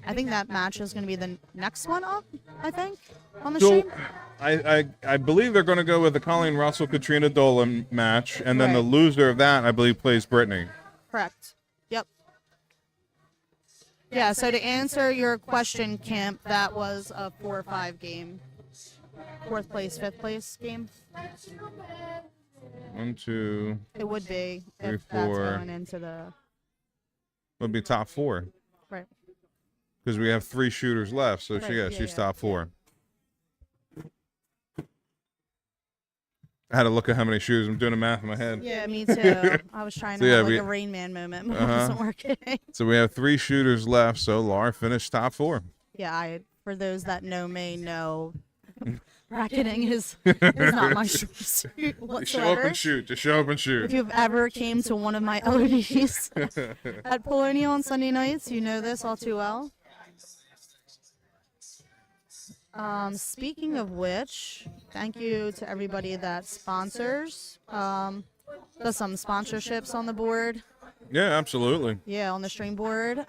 I think that match is going to be the next one up, I think, on the So stream. I believe they're going to go with the Colleen Russell Katrina Dolan match, and then the Right. loser of that, I believe, plays Brittany. Correct. Yep. Yeah, so to answer your question, Kemp, that was a 4-5 game. 4th place, 5th place game. 1, 2, It would be Three, if that's four. going into the would be top 4 right. because we have 3 shooters left. So Right, yeah, she's yeah, top 4. I had to look at how many shooters. I'm doing the math in my head. Yeah, me too. I was trying to So, yeah, have like we- a Rain Man moment, but it Uh-huh. wasn't working. So we have 3 shooters left. So Laura finished top 4. Yeah, for those that know me, know bracketing is not my strong suit Show up whatsoever. and shoot. Just show up and If shoot. you've ever came to one of my LODs at Polonia on Sunday nights, you know this all too well. Speaking of which, thank you to everybody that sponsors. There's some sponsorships on the board. Yeah, absolutely. Yeah, on the stream board.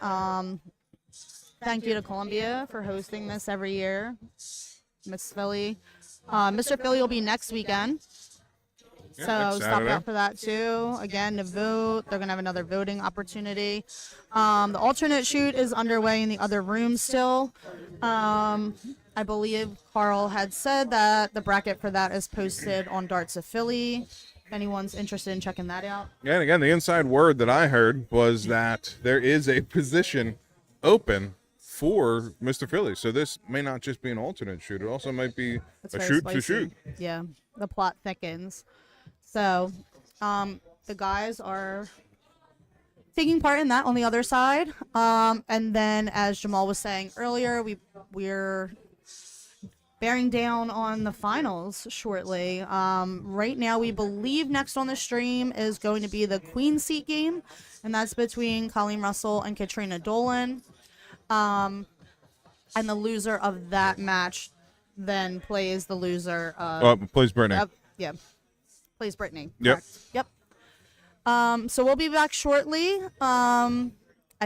Thank you to Columbia for hosting this every year. Miss Philly. Mr. Philly will be next weekend. Yeah, So next stop Saturday. out for that too. Again, to vote. They're going to have another voting opportunity. The alternate shoot is underway in the other room still. I believe Carl had said that the bracket for that is posted on Darts of Philly. If anyone's interested in checking that out. Yeah, and again, the inside word that I heard was that there is a position open for Mr. Philly. So this may not just be an alternate shoot. It also might be It's a very shoot spicy. to shoot. Yeah, the plot thickens. So, the guys are taking part in that on the other side. And then, as Jamal was saying earlier, we're bearing down on the finals shortly. Right now, we believe next on the stream is going to be the Queen Seat game, and that's between Colleen Russell and Katrina Dolan. And the loser of that match then plays the loser of Plays Brittany. yeah, plays Brittany. Yep. Correct. Yep. So we'll be back shortly. I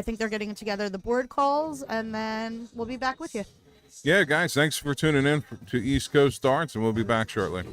think they're getting together the board calls, and then we'll be back with you. Yeah, guys, thanks for tuning in to East Coast Darts, and we'll be back shortly.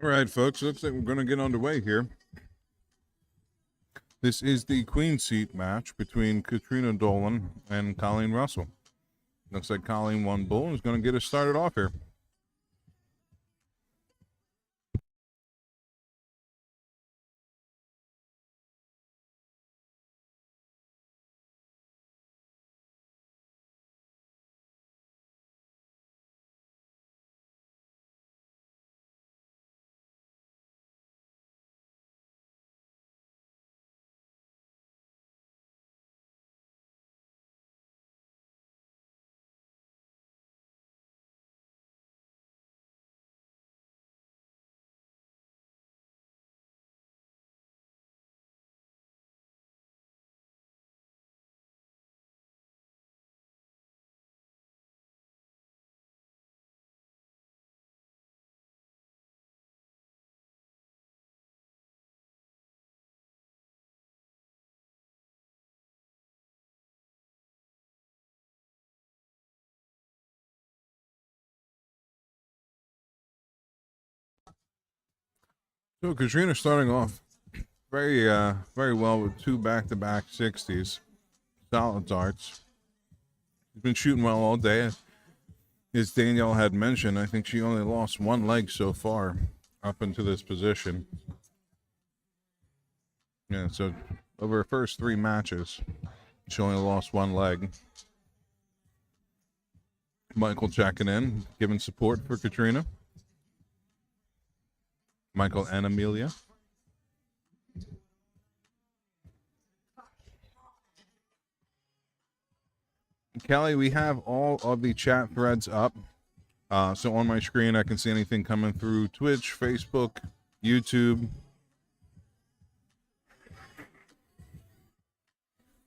All right, folks, looks like we're going to get underway here. This is the queen seat match between Katrina Dolan and Colleen Russell. Looks like Colleen won bull and is going to get us started off here. So Katrina starting off very well with 2 back-to-back 60s. Solid darts. She's been shooting well all day. As Danielle had mentioned, I think she only lost 1 leg so far up into this position. Yeah, so over her first 3 matches, she only lost 1 leg. Michael checking in, giving support for Katrina. Michael and Amelia. Kelly, we have all of the chat threads up. So on my screen, I can see anything coming through Twitch, Facebook, YouTube.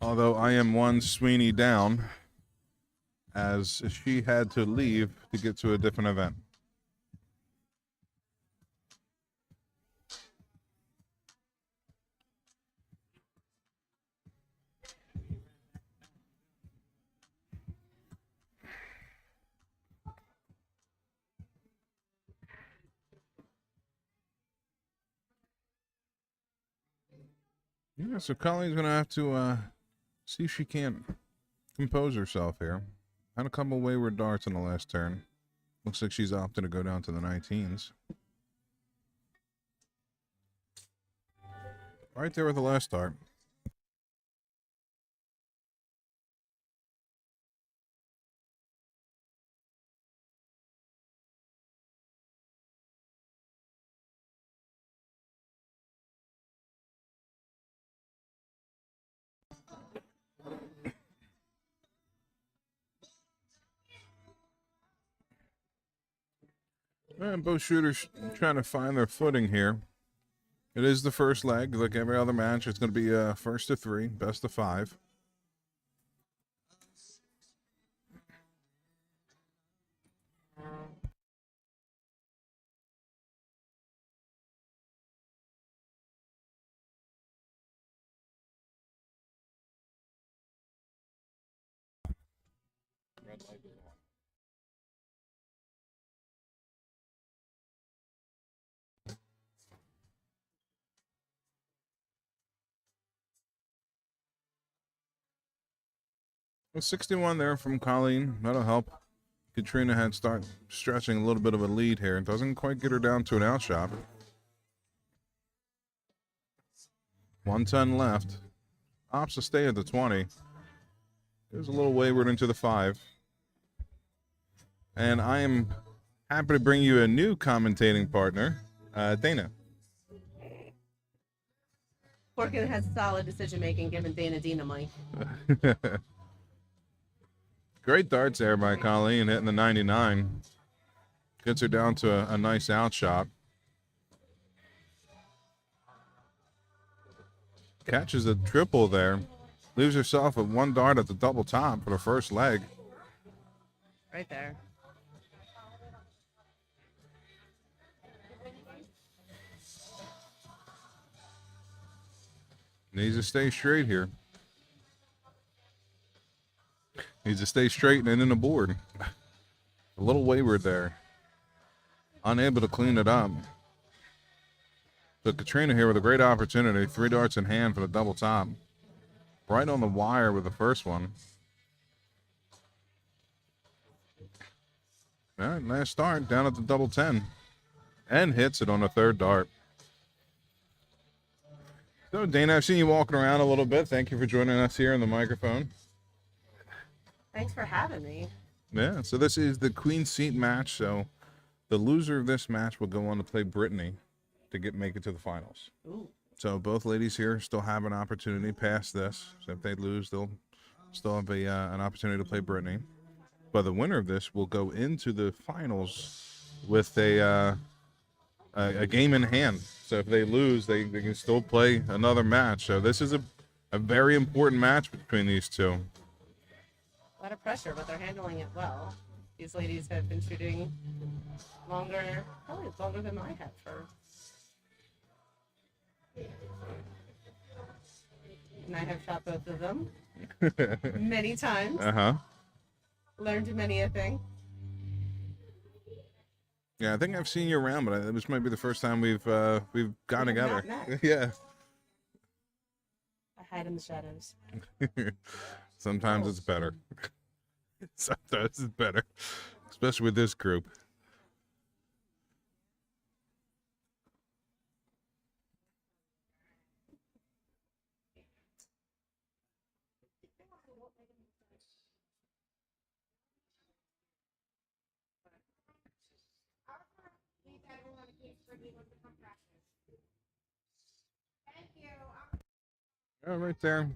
Although I am one Sweeney down, as she had to leave to get to a different event. Yeah, so Colleen's going to have to see if she can't compose herself here. Had a couple wayward darts in the last turn. Looks like she's opted to go down to the 19s. Right there with the last dart. And both shooters trying to find their footing here. It is the first leg. Like every other match, it's going to be first to 3, best of 5. Well, 61 there from Colleen. That'll help. Katrina had start stretching a little bit of a lead here. Doesn't quite get her down to an outshot. 1 ton left. Opts to stay at the 20. Goes a little wayward into the 5. And I am happy to bring you a new commentating partner, Dana. Corkin has solid decision making, giving Dana Dina money. Great darts there by Colleen, hitting the 99. Gets her down to a nice outshot. Catches a triple there. Leaves herself with 1 dart at the double top for the first leg. Right there. Needs to stay straight here. Needs to stay straight and in the board. A little wayward there. Unable to clean it up. So Katrina here with a great opportunity. 3 darts in hand for the double top. Right on the wire with the first one. All right, last start down at the double 10. And hits it on the third dart. So, Dana, I've seen you walking around a little bit. Thank you for joining us here on the microphone. Thanks for having me. Yeah, so this is the Queen Seat match. So the loser of this match will go on to play Brittany to make it to the finals. Ooh. So both ladies here still have an opportunity past this. So if they lose, they'll still have an opportunity to play Brittany. But the winner of this will go into the finals with a game in hand. So if they lose, they can still play another match. So this is a very important match between these two. A lot of pressure, but they're handling it well. These ladies have been shooting longer, probably longer than I have for. And I have shot both of them many times. Learned many a thing. Yeah, I think I've seen you around, but this might be the first time we've gone together. Not met. Yeah. I hide in the shadows. Sometimes it's better. Sometimes it's better, especially with this group. Oh, right there.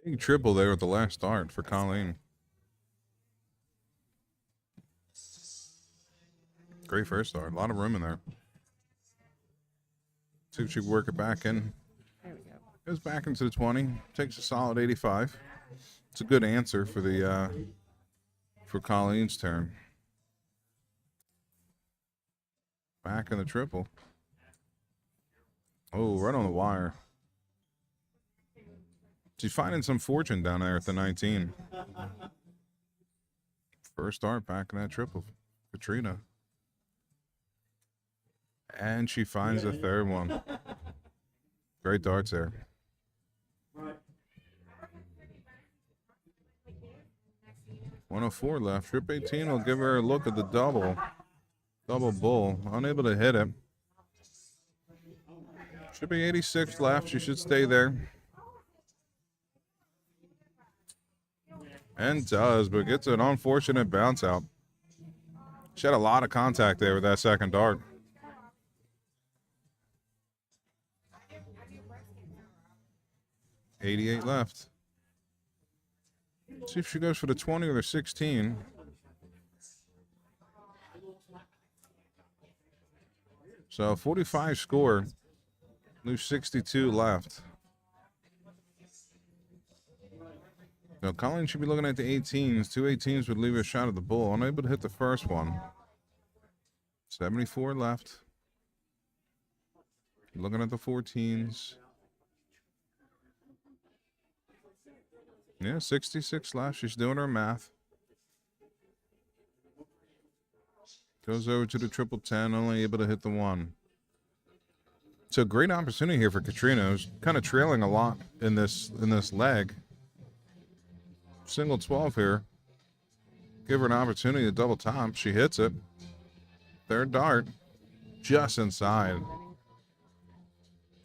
Big triple there at the last start for Colleen. Great first start. A lot of room in there. See if she can work it back in. There we go. Goes back into the 20. Takes a solid 85. It's a good answer for the for Colleen's turn. Back in the triple. Oh, right on the wire. She's finding some fortune down there at the 19. First start back in that triple. Katrina. And she finds the third one. Great darts there. Right. 104 left. Trip 18 will give her a look at the double. Double bull. Unable to hit it. Should be 86 left. She should stay there. And does, but gets an unfortunate bounce out. She had a lot of contact there with that second dart. $88 left. See if she goes for the 20 or the 16. So 45 score. Lose 62 left. Now, Colleen should be looking at the 18s. 2 18s would leave her a shot at the bull. Unable to hit the first one. 74 left. Looking at the 14s. Yeah, 66 left. She's doing her math. Goes over to the triple 10, only able to hit the one. So great opportunity here for Katrina, who's kind of trailing a lot in this leg. Single 12 here. Give her an opportunity to double top. She hits it. Third dart. Just inside.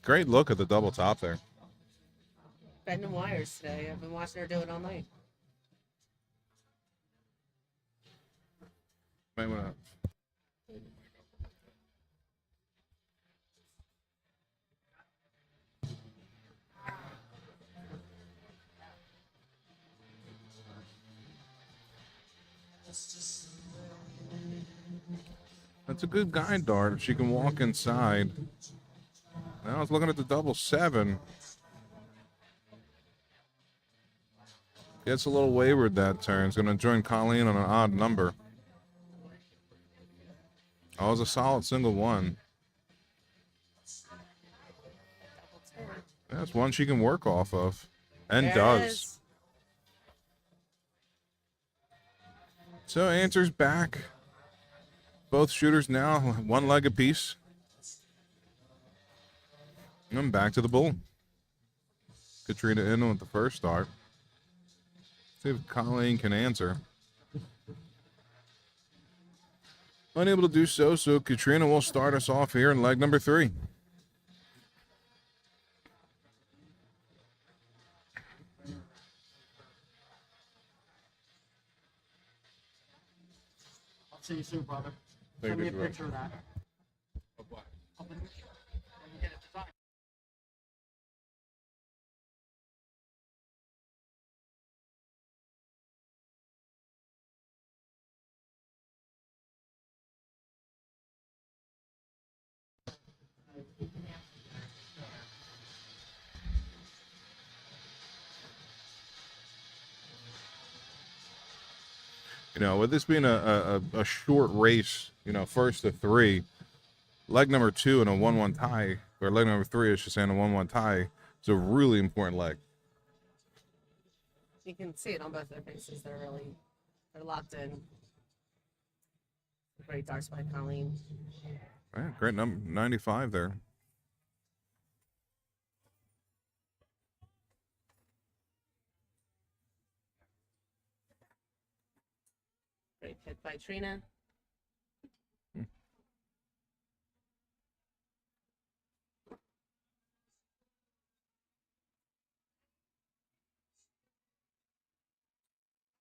Great look at the double top there. Bending wires today. I've been watching her do it all night. Might wanna... That's a good guide dart if she can walk inside. Now I was looking at the double 7. Gets a little wayward that turn. It's going to join Colleen on an odd number. Oh, it was a solid single 1. That's one she can work off of. And There it does. is. So answers back. Both shooters now 1 leg apiece. And back to the bull. Katrina in with the first start. See if Colleen can answer. Unable to do so, so Katrina will start us off here in leg number 3. I'll see you soon, brother. Thank Send me a you, bro. picture of that. Of what? Of the new shirt. When you get it designed. You know, with this being a short race, you know, first to 3, leg number 2 in a 1-1 tie, or leg number 3, I should say, in a 1-1 tie, is a really important leg. You can see it on both their faces. They're locked in. Great darts by Colleen. Yeah, great number, 95 there. Great hit by Trina.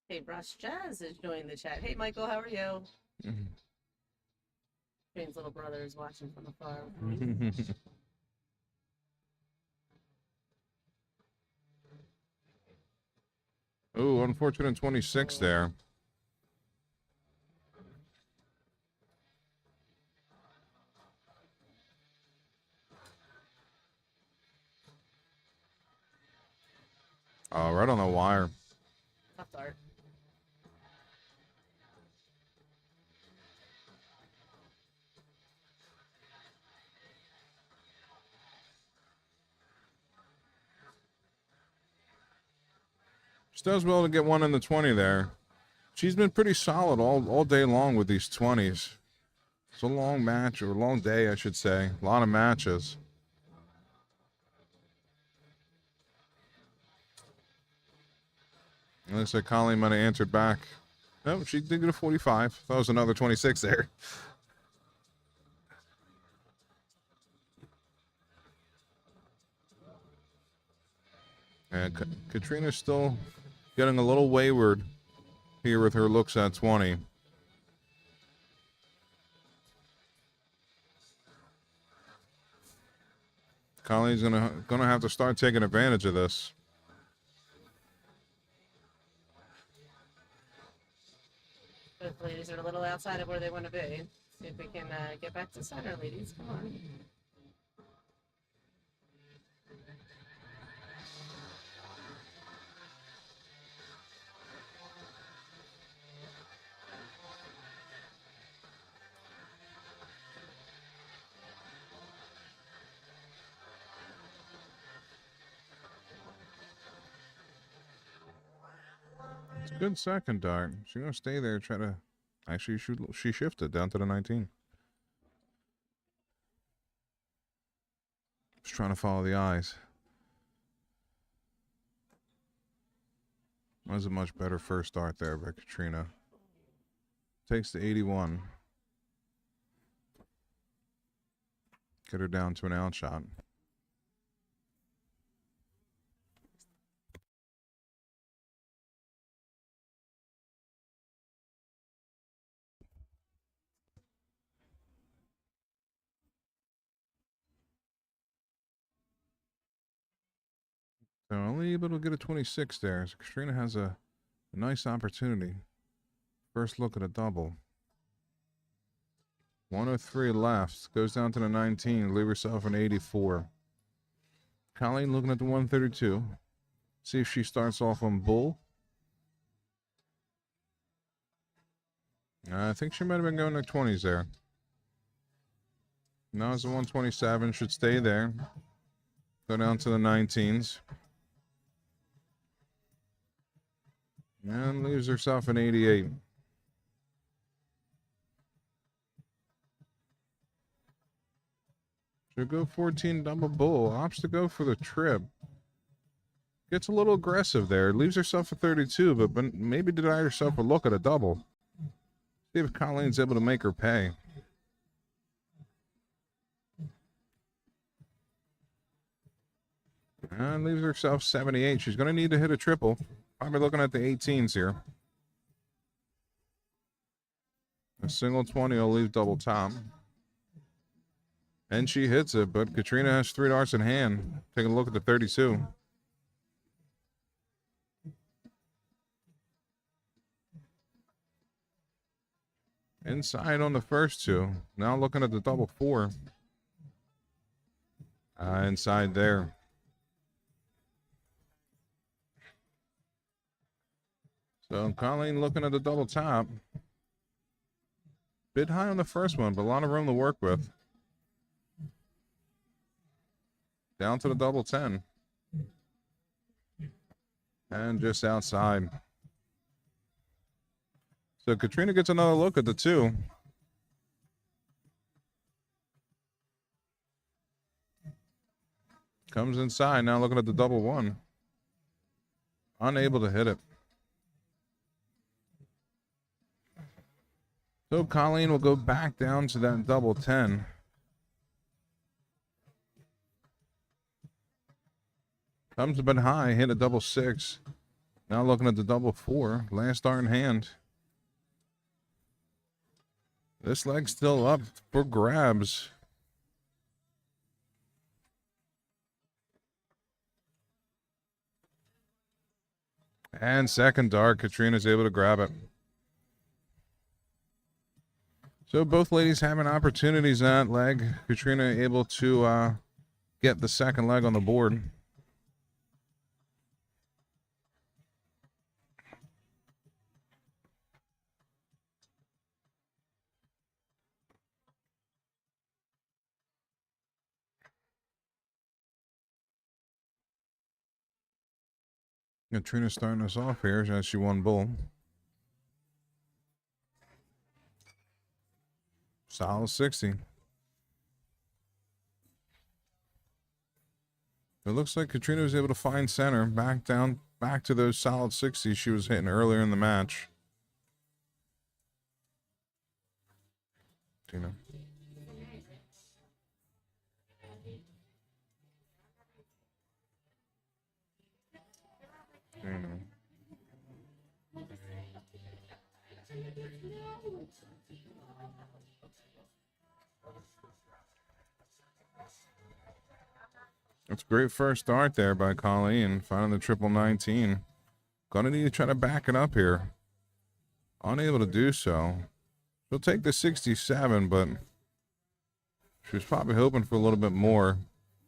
Hey, Rush Jazz is joining the chat. Hey, Michael, how are you? Train's little brother is watching from afar. Oh, unfortunate 26 there. Oh, right on the wire. Tough dart. She does well to get one in the 20 there. She's been pretty solid all day long with these 20s. It's a long match, or a long day, I should say. A lot of matches. It looks like Colleen might have answered back. No, she did get a 45. That was another 26 there. And Katrina's still getting a little wayward here with her looks at 20. Colleen's gonna have to start taking advantage of this. Both ladies are a little outside of where they want to be. See if we can get back to center, ladies. Come on. It's a good second dart. She's gonna stay there. Try to actually she shifted down to the 19. Just trying to follow the eyes. That was a much better first start there by Katrina. Takes the 81. Get her down to an out shot. So only able to get a 26 there. So Katrina has a nice opportunity First look at a double. 103 left. Goes down to the 19. Leave herself an 84. Colleen looking at the 132. See if she starts off on bull. I think she might have been going to 20s there. Now it's a 127. Should stay there. Go down to the 19s. And leaves herself an 88. Should go 14 double bull. Opts to go for the trip. Gets a little aggressive there. Leaves herself a 32, but maybe deny herself a look at a double. See if Colleen's able to make her pay. And leaves herself 78. She's going to need to hit a triple. Probably looking at the 18s here. A single 20 will leave double top. And she hits it, but Katrina has 3 darts in hand. Taking a look at the 32. Inside on the first 2. Now looking at the double 4. Inside there. So Colleen looking at the double top. Bit high on the first one, but a lot of room to work with. Down to the double 10. And just outside. So Katrina gets another look at the 2. Comes inside, now looking at the double 1. Unable to hit it. So Colleen will go back down to that double 10. Comes a bit high, hit a double 6. Now looking at the double 4. Last dart in hand. This leg's still up for grabs. And second dart, Katrina's able to grab it. So both ladies having opportunities in that leg. Katrina able to get the second leg on the board. Katrina starting us off here as she won bull. Solid 60. It looks like Katrina was able to find center, back to those solid 60s she was hitting earlier in the match. Tina. That's a great first start there by Colleen, finding the triple 19. Gonna need to try to back it up here. Unable to do so. She'll take the 67, but she was probably hoping for a little bit more,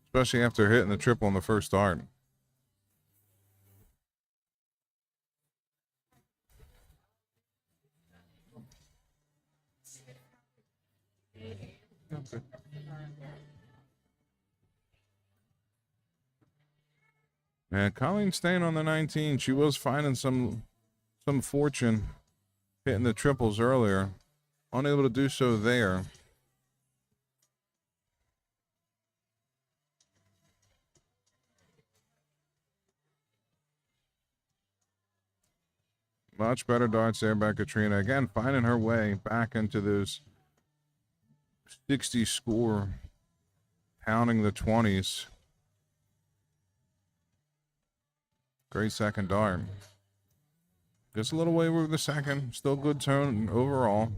especially after hitting the triple in the first start. Okay. And Colleen staying on the 19. She was finding some fortune hitting the triples earlier. Unable to do so there. Much better darts there by Katrina. Again, finding her way back into those 60 score, pounding the 20s. Great second dart. Just a little wayward with the second. Still good tone overall.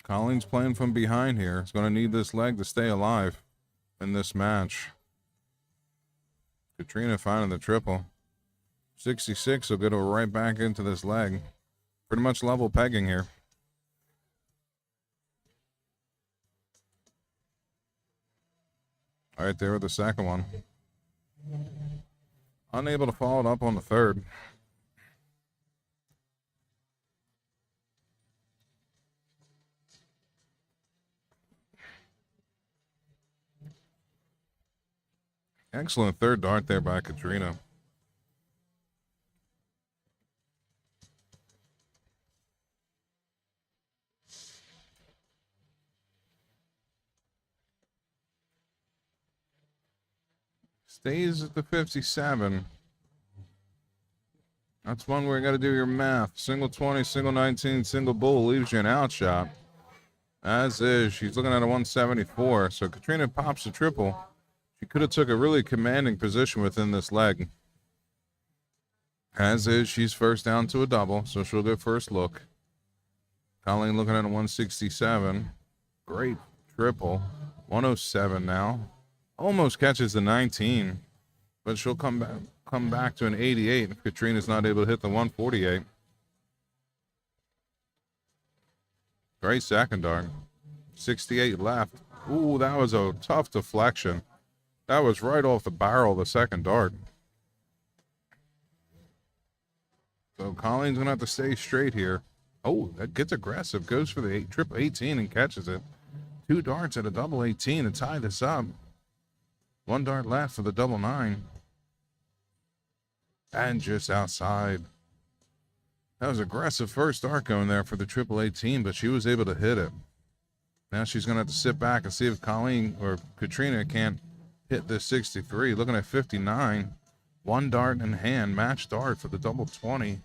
Colleen's playing from behind here. It's going to need this leg to stay alive in this match. Katrina finding the triple. 66 will go right back into this leg. Pretty much level pegging here. All right, there with the second one. Unable to follow it up on the third. Excellent third dart there by Katrina. Stays at the 57. That's one where you got to do your math. Single 20, single 19, single bull leaves you an out shot. As is, she's looking at a 174. So Katrina pops a triple. She could have took a really commanding position within this leg. As is, she's first down to a double, so she'll go first look. Colleen looking at a 167. Great triple. 107 now. Almost catches the 19, but she'll come back to an 88 if Katrina's not able to hit the 148. Great second dart. 68 left. Ooh, that was a tough deflection. That was right off the barrel of the second dart. So Colleen's going to have to stay straight here. Oh, that gets aggressive. Goes for the triple 18 and catches it. 2 darts at a double 18 to tie this up. 1 dart left for the double 9. And just outside. That was aggressive first dart going there for the triple 18, but she was able to hit it. Now she's going to have to sit back and see if Colleen or Katrina can't hit this 63. Looking at 59. 1 dart in hand, match dart for the double 20.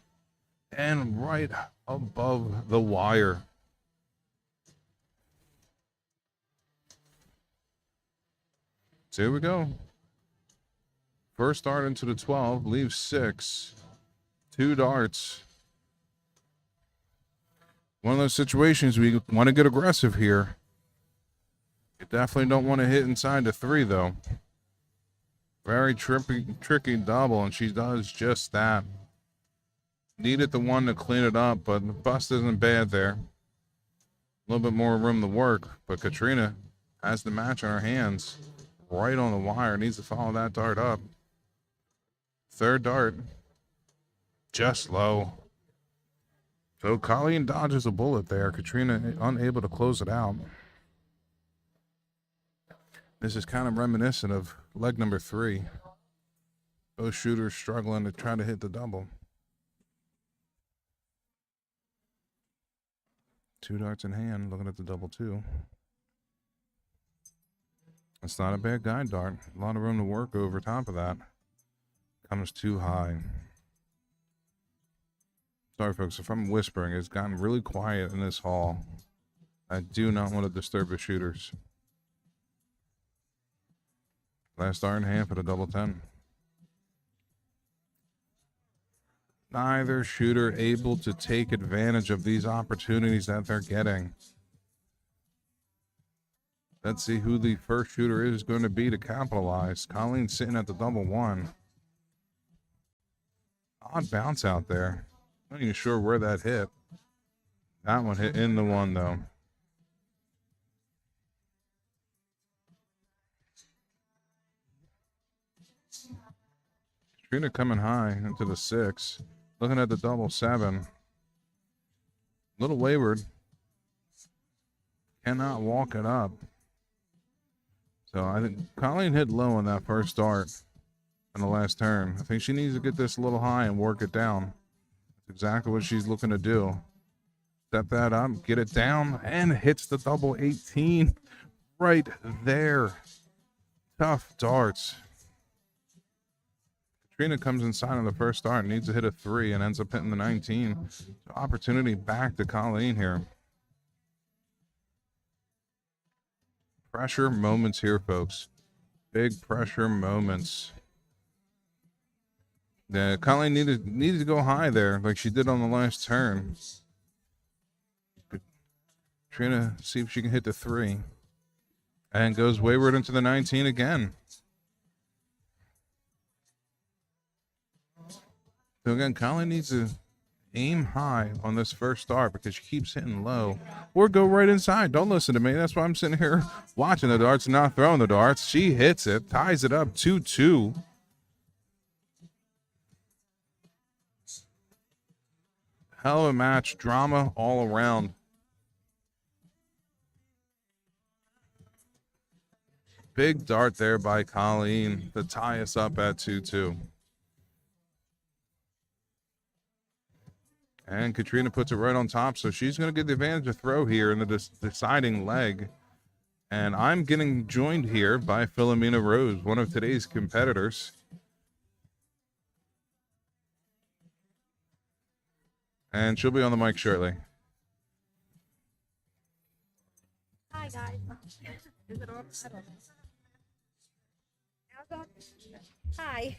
And right above the wire. So here we go. First dart into the 12, leaves 6. 2 darts. One of those situations we want to get aggressive here. You definitely don't want to hit inside the 3, though. Very tricky double, and she does just that. Needed the 1 to clean it up, but the bust isn't bad there. A little bit more room to work, but Katrina has the match on her hands. Right on the wire, needs to follow that dart up. Third dart, just low. So Colleen dodges a bullet there. Katrina unable to close it out. This is kind of reminiscent of leg number 3. Both shooters struggling to try to hit the double. 2 darts in hand, looking at the double 2. It's not a bad guide dart. A lot of room to work over top of that. Comes too high. Sorry, folks, if I'm whispering, it's gotten really quiet in this hall. I do not want to disturb the shooters. Last dart in hand for the double 10. Neither shooter able to take advantage of these opportunities that they're getting. Let's see who the first shooter is going to be to capitalize. Colleen's sitting at the double 1. Odd bounce out there. Not even sure where that hit. That one hit in the 1, though. Katrina coming high into the 6. Looking at the double 7. Little wayward. Cannot walk it up. So I think Colleen hit low on that first dart on the last turn. I think she needs to get this a little high and work it down. That's exactly what she's looking to do. Step that up, get it down, and hits the double 18 right there. Tough darts. Katrina comes inside on the first dart, needs to hit a 3 and ends up hitting the 19. So opportunity back to Colleen here. Pressure moments here, folks. Big pressure moments. Yeah, Colleen needed to go high there, like she did on the last turn. Katrina, see if she can hit the 3. And goes wayward into the 19 again. So again, Colleen needs to aim high on this first start because she keeps hitting low. Or go right inside. Don't listen to me. That's why I'm sitting here watching the darts and not throwing the darts. She hits it, ties it up 2-2. Hell of a match. Drama all around. Big dart there by Colleen to tie us up at 2-2. And Katrina puts it right on top, so she's going to get the advantage of throw here in the deciding leg. And I'm getting joined here by Philomena Rose, one of today's competitors. And she'll be on the mic shortly. Hi, guys. Is it on? I don't know. How's that? Hi.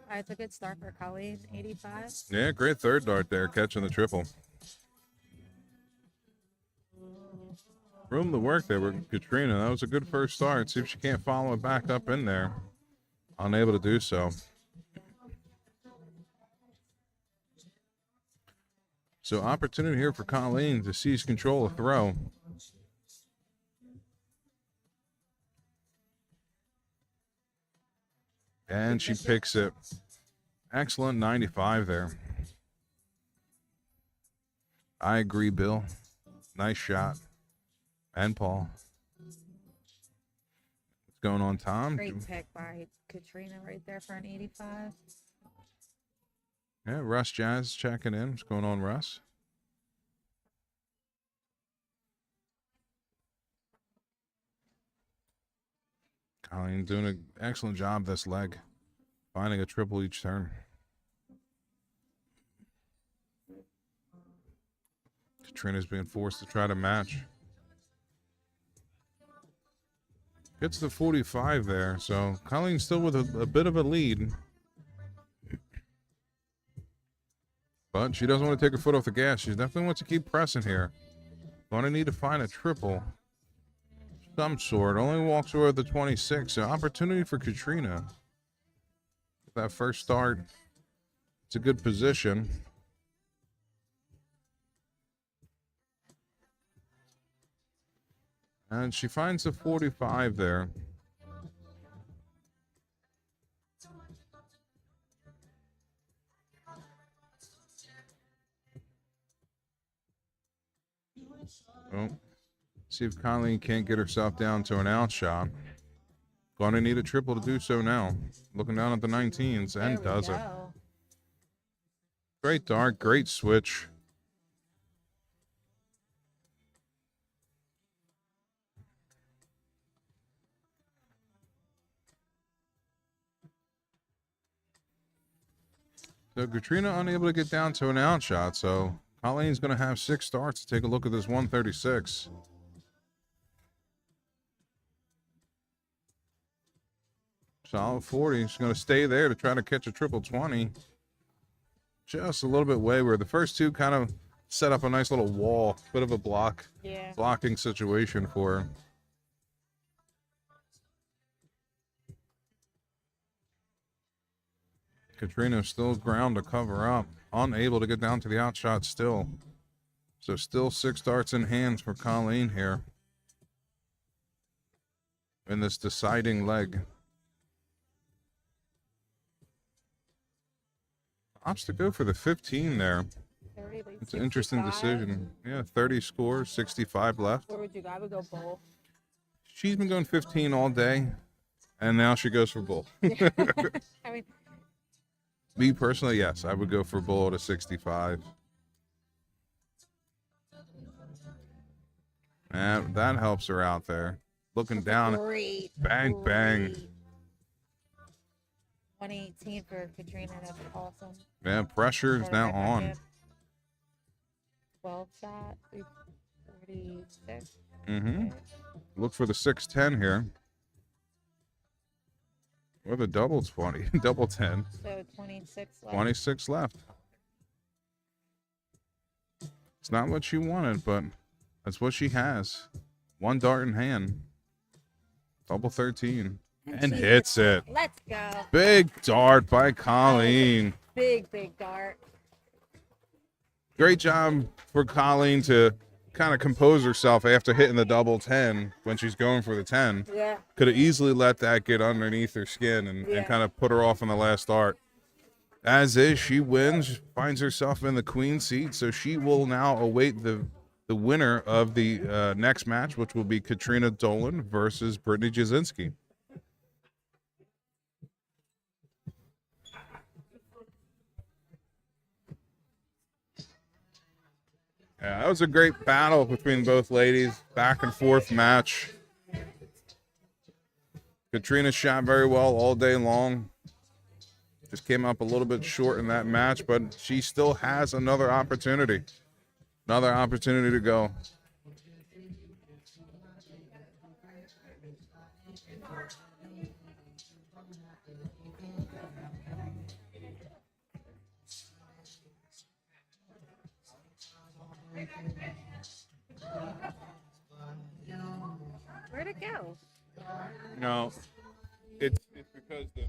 All right, it's a good start for Colleen, 85. Yeah, great third dart there, catching the triple. Room to work there with Katrina. That was a good first start. See if she can't follow it back up in there. Unable to do so. So opportunity here for Colleen to seize control of throw. And she picks it. Excellent 95 there. I agree, Bill. Nice shot. And Paul. What's going on, Tom? Great pick by Katrina right there for an 85. Yeah, Russ Jazz checking in. What's going on, Russ? Colleen doing an excellent job this leg. Finding a triple each turn. Katrina's being forced to try to match. Gets to 45 there, so Colleen's still with a bit of a lead. But she doesn't want to take her foot off the gas. She definitely wants to keep pressing here. Going to need to find a triple. Some sort. Only walks away with the 26. So opportunity for Katrina. That first start. It's a good position. And she finds the 45 there. Oh, see if Colleen can't get herself down to an out shot. Going to need a triple to do so now. Looking down at the 19s and does it. Great dart, great switch. So Katrina unable to get down to an out shot, so Colleen's going to have 6 starts to take a look at this 136. Solid 40. She's going to stay there to try to catch a triple 20. Just a little bit wayward. The first two kind of set up a nice little wall, bit of a blocking situation for her. Katrina still ground to cover up. Unable to get down to the outshot still. So still 6 darts in hands for Colleen here. In this deciding leg. Opts to go for the 15 there. It's an interesting decision. Yeah, 30 scores, 65 left. Where would you go? I would go both. She's been going 15 all day. And now she goes for bull. I mean, Me personally, yes, I would go for bull at a 65. And that helps her out there. Looking down, great. bang, bang. 118 for Katrina. That's awesome. Yeah, pressure is now on. 12 shot, 346. Mm-hmm. Look for the 610 here. Or the double 20, double 10. So 26 left. 26 left. It's not what you wanted, but That's what she has. One dart in hand. Double 13. And she hits it. Let's go. Big dart by Colleen. Big dart. Great job for Colleen to kind of compose herself after hitting the double 10 when she's going for the 10. Yeah. Could have easily let that get underneath her skin and kind of put her off in the last dart. As is, she wins, finds herself in the queen seat, so she will now await the winner of the next match, which will be Katrina Dolan versus Brittany Jazinski. Yeah, that was a great battle between both ladies. Back and forth match. Katrina shot very well all day long. Just came up a little bit short in that match, but she still has another opportunity. Another opportunity to go. Where'd it go? No, it's because the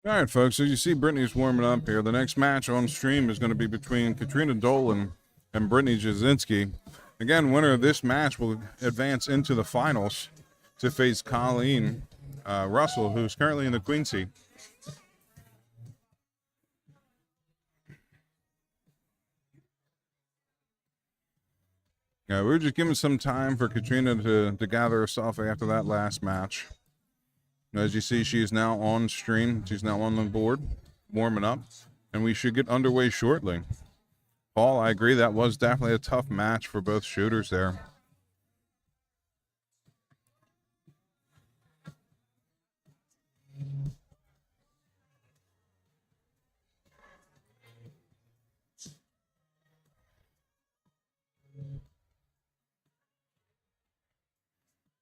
All right, folks. As you see, Brittany's warming up here. The next match on stream is going to be between Katrina Dolan and Brittany Jazinski. Again, winner of this match will advance into the finals to face Colleen Russell, who's currently in the Quincy. Yeah, we were just giving some time for Katrina to gather herself after that last match. As you see, she is now on stream. She's now on the board, warming up, and we should get underway shortly. Paul, I agree, that was definitely a tough match for both shooters there.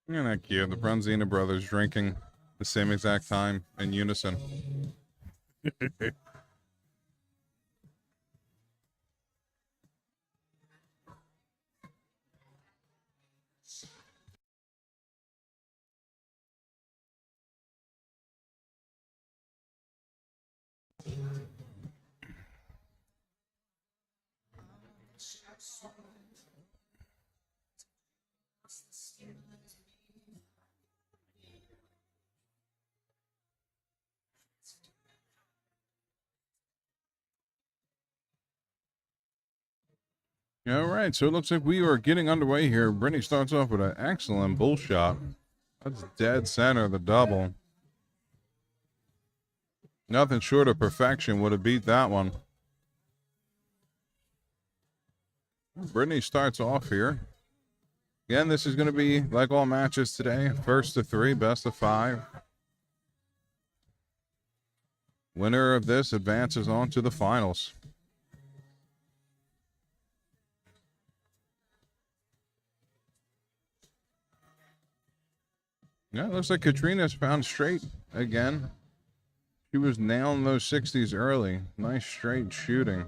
Isn't that cute? The Bronzina brothers drinking the same exact time in unison. All right, so it looks like we are getting underway here. Brittany starts off with an excellent bull shot. That's dead center, the double. Nothing short of perfection would have beat that one. Brittany starts off here. Again, this is going to be like all matches today. First to 3, best of 5. Winner of this advances on to the finals. Yeah, it looks like Katrina's found straight again. She was nailing those 60s early. Nice straight shooting.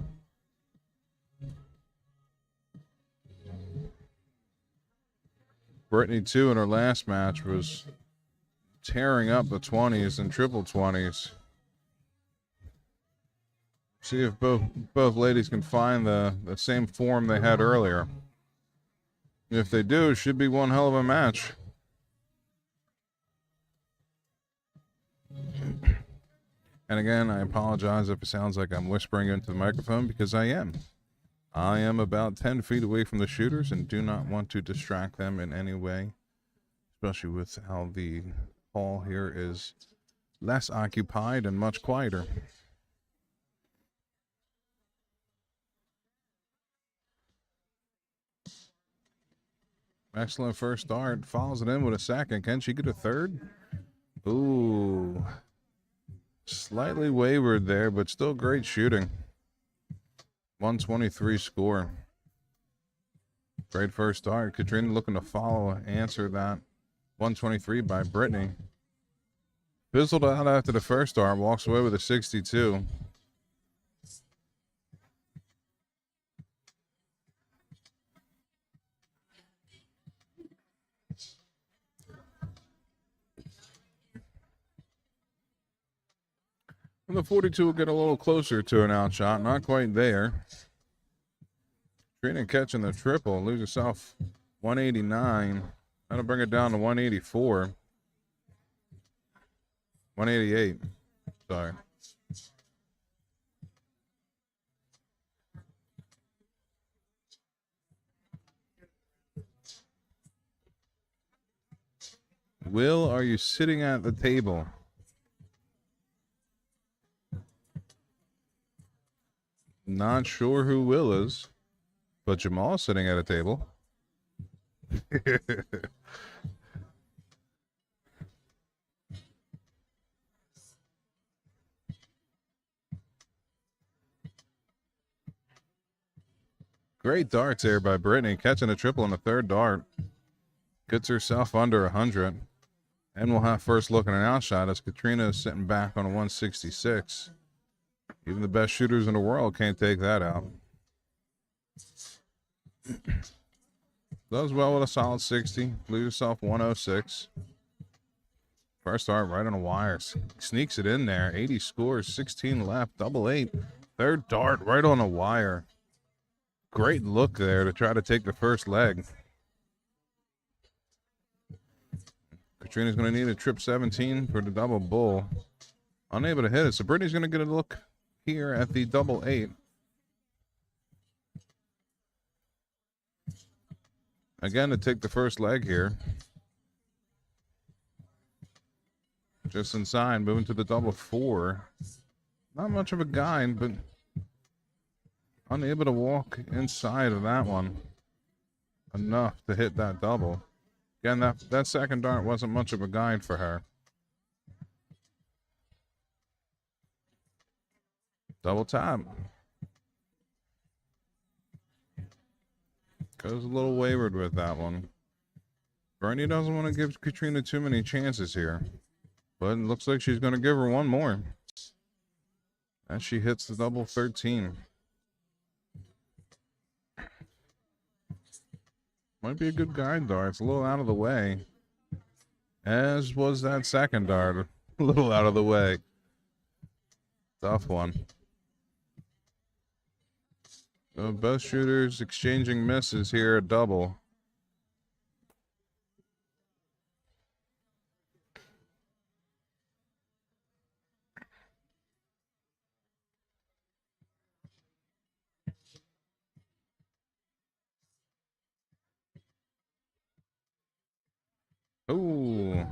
Brittany, too, in her last match was tearing up the 20s and triple 20s. See if both ladies can find the same form they had earlier. If they do, it should be one hell of a match. And again, I apologize if it sounds like I'm whispering into the microphone, because I am. I am about 10 feet away from the shooters and do not want to distract them in any way, especially with how the hall here is less occupied and much quieter. Excellent first start. Follows it in with a second. Can she get a third? Ooh. Slightly wavered there, but still great shooting. 123 score. Great first start. Katrina looking to follow, answer that. 123 by Brittany. Fizzled out after the first start. Walks away with a 62. And the 42 will get a little closer to an outshot. Not quite there. Katrina catching the triple. Lose herself 189. That'll bring it down to 184. 188. Sorry. Will, are you sitting at the table? Not sure who Will is, but Jamal's sitting at a table. Great darts there by Brittany, catching a triple on the third dart. Gets herself under 100. And we'll have first look at an outshot as Katrina is sitting back on a 166. Even the best shooters in the world can't take that out. Does well with a solid 60. Leave yourself 106. First dart right on a wire. Sneaks it in there. 80 scores, 16 left, double 8. Third dart right on a wire. Great look there to try to take the first leg. Katrina's going to need a trip 17 for the double bull. Unable to hit it, so Brittany's going to get a look here at the double 8. Again, to take the first leg here. Just inside, moving to the double 4. Not much of a guide, but unable to walk inside of that one enough to hit that double. Again, that second dart wasn't much of a guide for her. Double tap. Goes a little wayward with that one. Brittany doesn't want to give Katrina too many chances here. But it looks like she's going to give her one more. As she hits the double 13. Might be a good guide dart. It's a little out of the way. As was that second dart. A little out of the way. Tough one. So both shooters exchanging misses here at double. Ooh.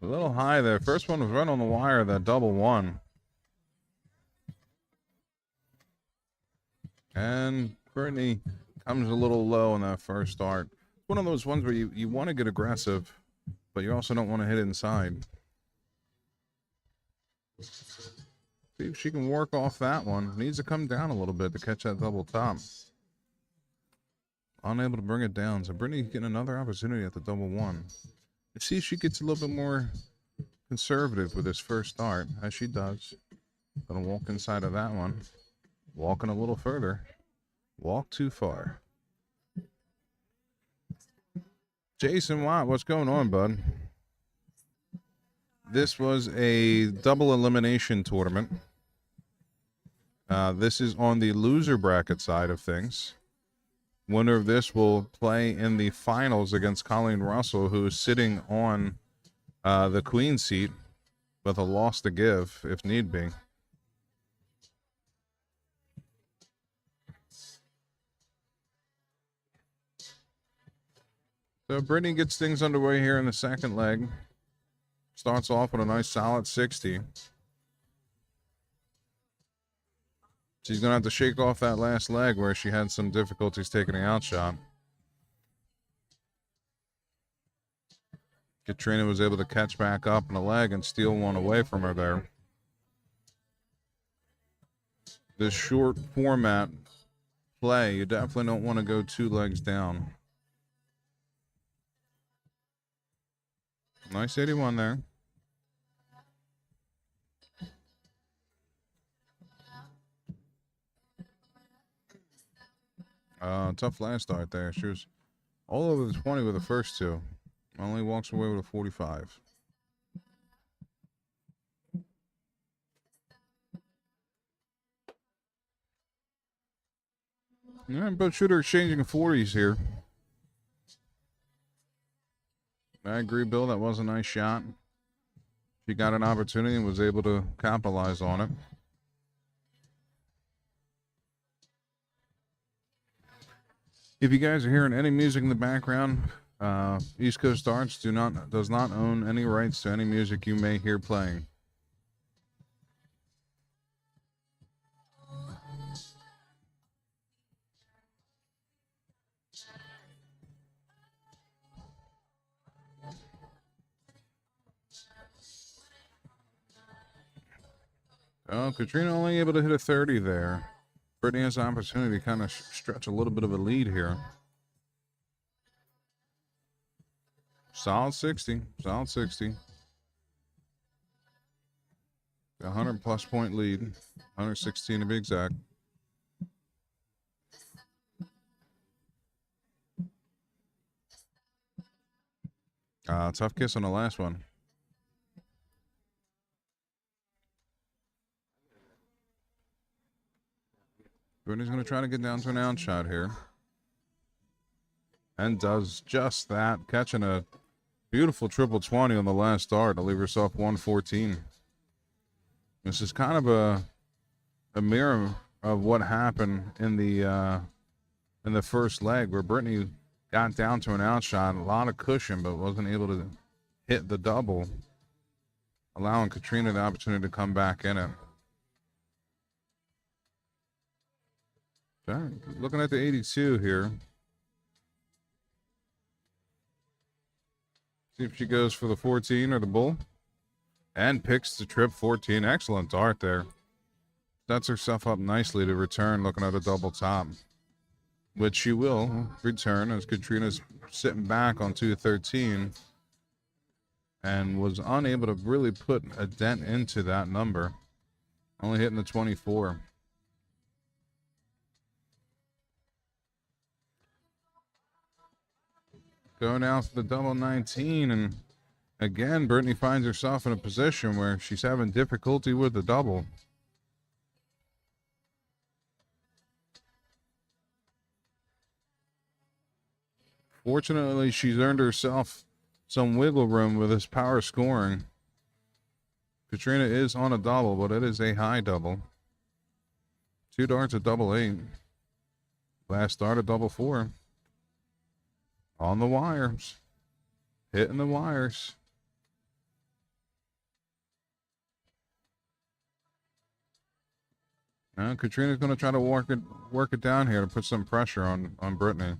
A little high there. First one was right on the wire, that double 1. And Brittany comes a little low in that first start. It's one of those ones where you want to get aggressive, but you also don't want to hit inside. See if she can work off that one. Needs to come down a little bit to catch that double top. Unable to bring it down. So Brittany getting another opportunity at the double 1. Let's see if she gets a little bit more conservative with this first start, as she does. Gonna walk inside of that one. Walking a little further. Walk too far. Jason Watt, what's going on, bud? This was a double elimination tournament. This is on the loser bracket side of things. Winner of this will play in the finals against Colleen Russell, who is sitting on the queen seat with a loss to give, if need be. So Brittany gets things underway here in the second leg. Starts off with a nice solid 60. She's going to have to shake off that last leg where she had some difficulties taking the out shot. Katrina was able to catch back up in the leg and steal one away from her there. This short format play, you definitely don't want to go 2 legs down. Nice 81 there. Tough last start there. She was all over the 20 with the first 2. Only walks away with a 45. Yeah, both shooters exchanging 40s here. I agree, Bill. That was a nice shot. She got an opportunity and was able to capitalize on it. If you guys are hearing any music in the background, East Coast Arts does not own any rights to any music you may hear playing. Oh, Katrina only able to hit a 30 there. Brittany has an opportunity to kind of stretch a little bit of a lead here. Solid 60. Solid 60. 100+ point lead. 116 to be exact. Tough kiss on the last one. Brittany's going to try to get down to an out shot here. And does just that, catching a beautiful triple 20 on the last dart to leave herself 114. This is kind of a mirror of what happened in the first leg, where Brittany got down to an outshot, a lot of cushion, but wasn't able to hit the double, allowing Katrina the opportunity to come back in it. Okay, looking at the 82 here. See if she goes for the 14 or the bull. And picks the trip 14. Excellent dart there. Sets herself up nicely to return, looking at a double top, which she will return, as Katrina's sitting back on 213 and was unable to really put a dent into that number, only hitting the 24. Going out to the double 19, and again, Brittany finds herself in a position where she's having difficulty with the double. Fortunately, she's earned herself some wiggle room with this power scoring. Katrina is on a double, but it is a high double. 2 darts, a double 8. Last dart, a double 4. On the wires. Hitting the wires. Now Katrina's going to try to work it down here to put some pressure on Brittany.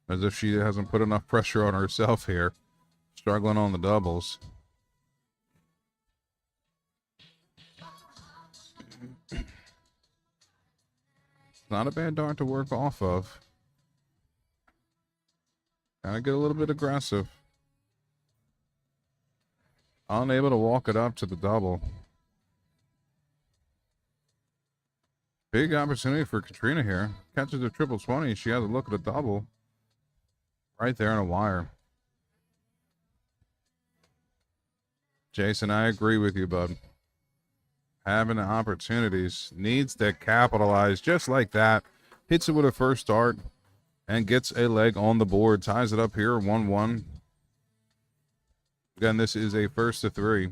As if she hasn't put enough pressure on herself here. Struggling on the doubles. Not a bad dart to work off of. Gotta get a little bit aggressive. Unable to walk it up to the double. Big opportunity for Katrina here. Catches a triple 20. She has a look at a double. Right there on a wire. Jason, I agree with you, bud. Having the opportunities, needs to capitalize just like that. Hits it with a first dart and gets a leg on the board. Ties it up here, 1-1. Again, this is a first to 3.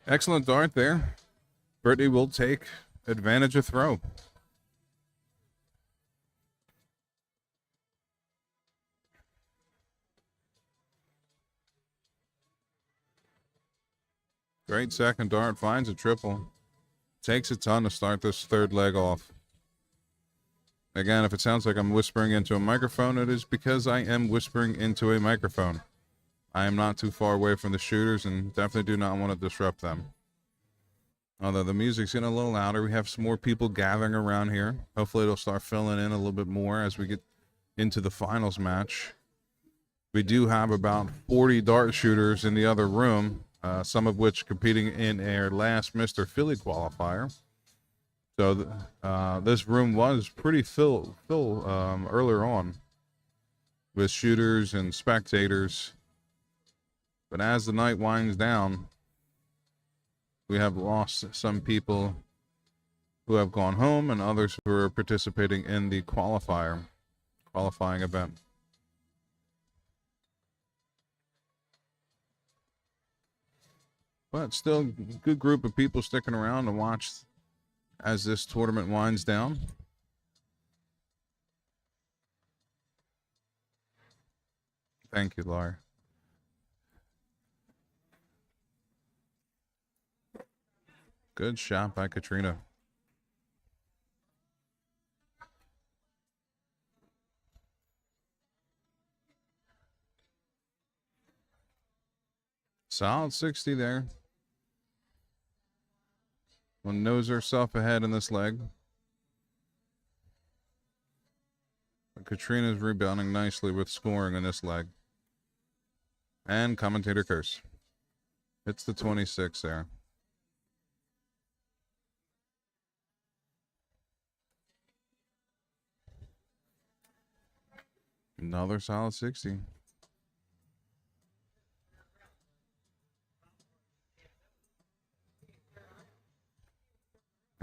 Excellent dart there. Brittany will take advantage of throw. Great second dart, finds a triple. Takes a ton to start this third leg off. Again, if it sounds like I'm whispering into a microphone, it is because I am whispering into a microphone. I am not too far away from the shooters and definitely do not want to disrupt them. Although the music's getting a little louder, we have some more people gathering around here. Hopefully it'll start filling in a little bit more as we get into the finals match. We do have about 40 dart shooters in the other room, some of which competing in our last Mr. Philly qualifier. So this room was pretty full earlier on with shooters and spectators. But as the night winds down, we have lost some people who have gone home and others who are participating in the qualifying event. But still, a good group of people sticking around to watch as this tournament winds down. Thank you, Laurie. Good shot by Katrina. Solid 60 there. One knows herself ahead in this leg. But Katrina's rebounding nicely with scoring in this leg. And commentator curse. Hits the 26 there. Another solid 60.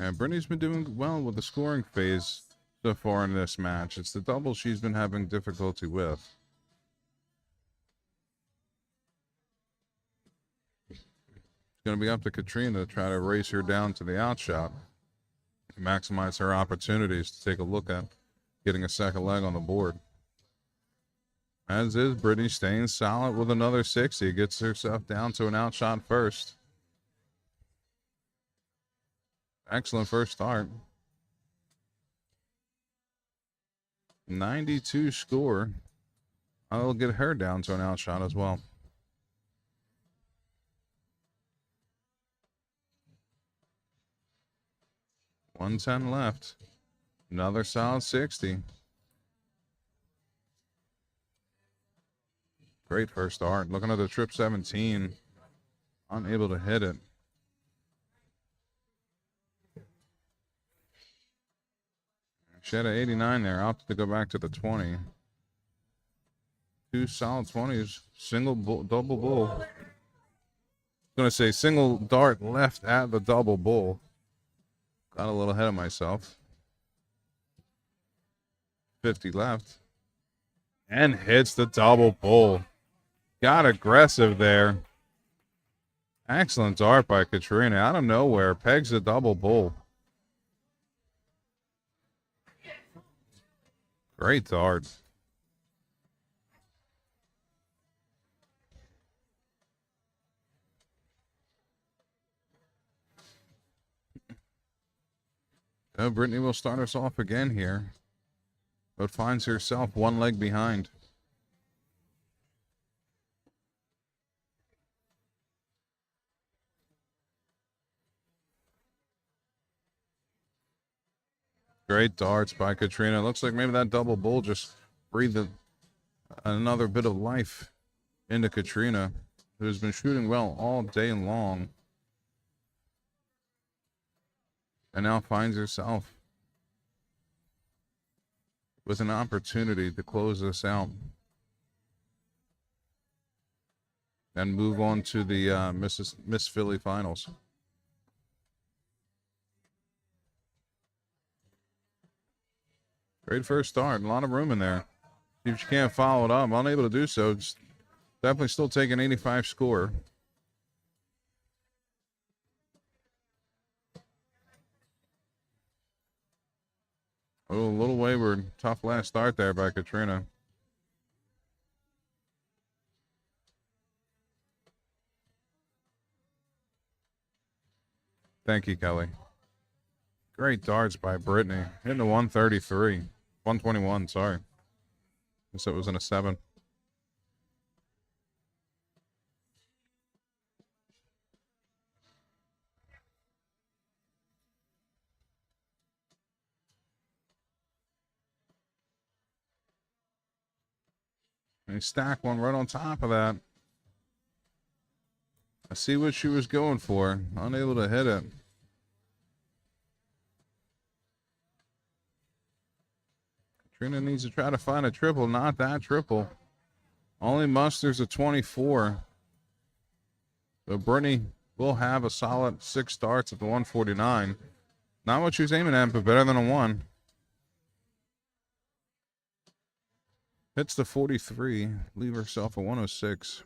And Brittany's been doing well with the scoring phase so far in this match. It's the double she's been having difficulty with. It's going to be up to Katrina to try to race her down to the outshot, maximize her opportunities to take a look at getting a second leg on the board. As is Brittany staying solid with another 60. Gets herself down to an outshot first. Excellent first start. 92 score. I'll get her down to an outshot as well. $110 left. Another solid 60. Great first start. Looking at the trip 17. Unable to hit it. She had an 89 there. Opted to go back to the 20. Two solid 20s. Single bull, double bull. I was going to say single dart left at the double bull. Got a little ahead of myself. 50 left. And hits the double bull. Got aggressive there. Excellent dart by Katrina. Out of nowhere, pegs the double bull. Great dart. Brittany will start us off again here, but finds herself one leg behind. Great darts by Katrina. Looks like maybe that double bull just breathed another bit of life into Katrina, who's been shooting well all day long. And now finds herself with an opportunity to close this out and move on to the Miss Philly finals. Great first start. A lot of room in there. See if you can't follow it up. Unable to do so. It's definitely still taking 85 score. Oh, a little wayward. Tough last start there by Katrina. Thank you, Kelly. Great darts by Brittany. Hitting the 133. 121, sorry. Guess it was in a 7. And stack one right on top of that. I see what she was going for. Unable to hit it. Katrina needs to try to find a triple. Not that triple. Only musters a 24. So Brittany will have a solid 6 starts at the 149. Not what she was aiming at, but better than a 1. Hits the 43. Leave herself a 106.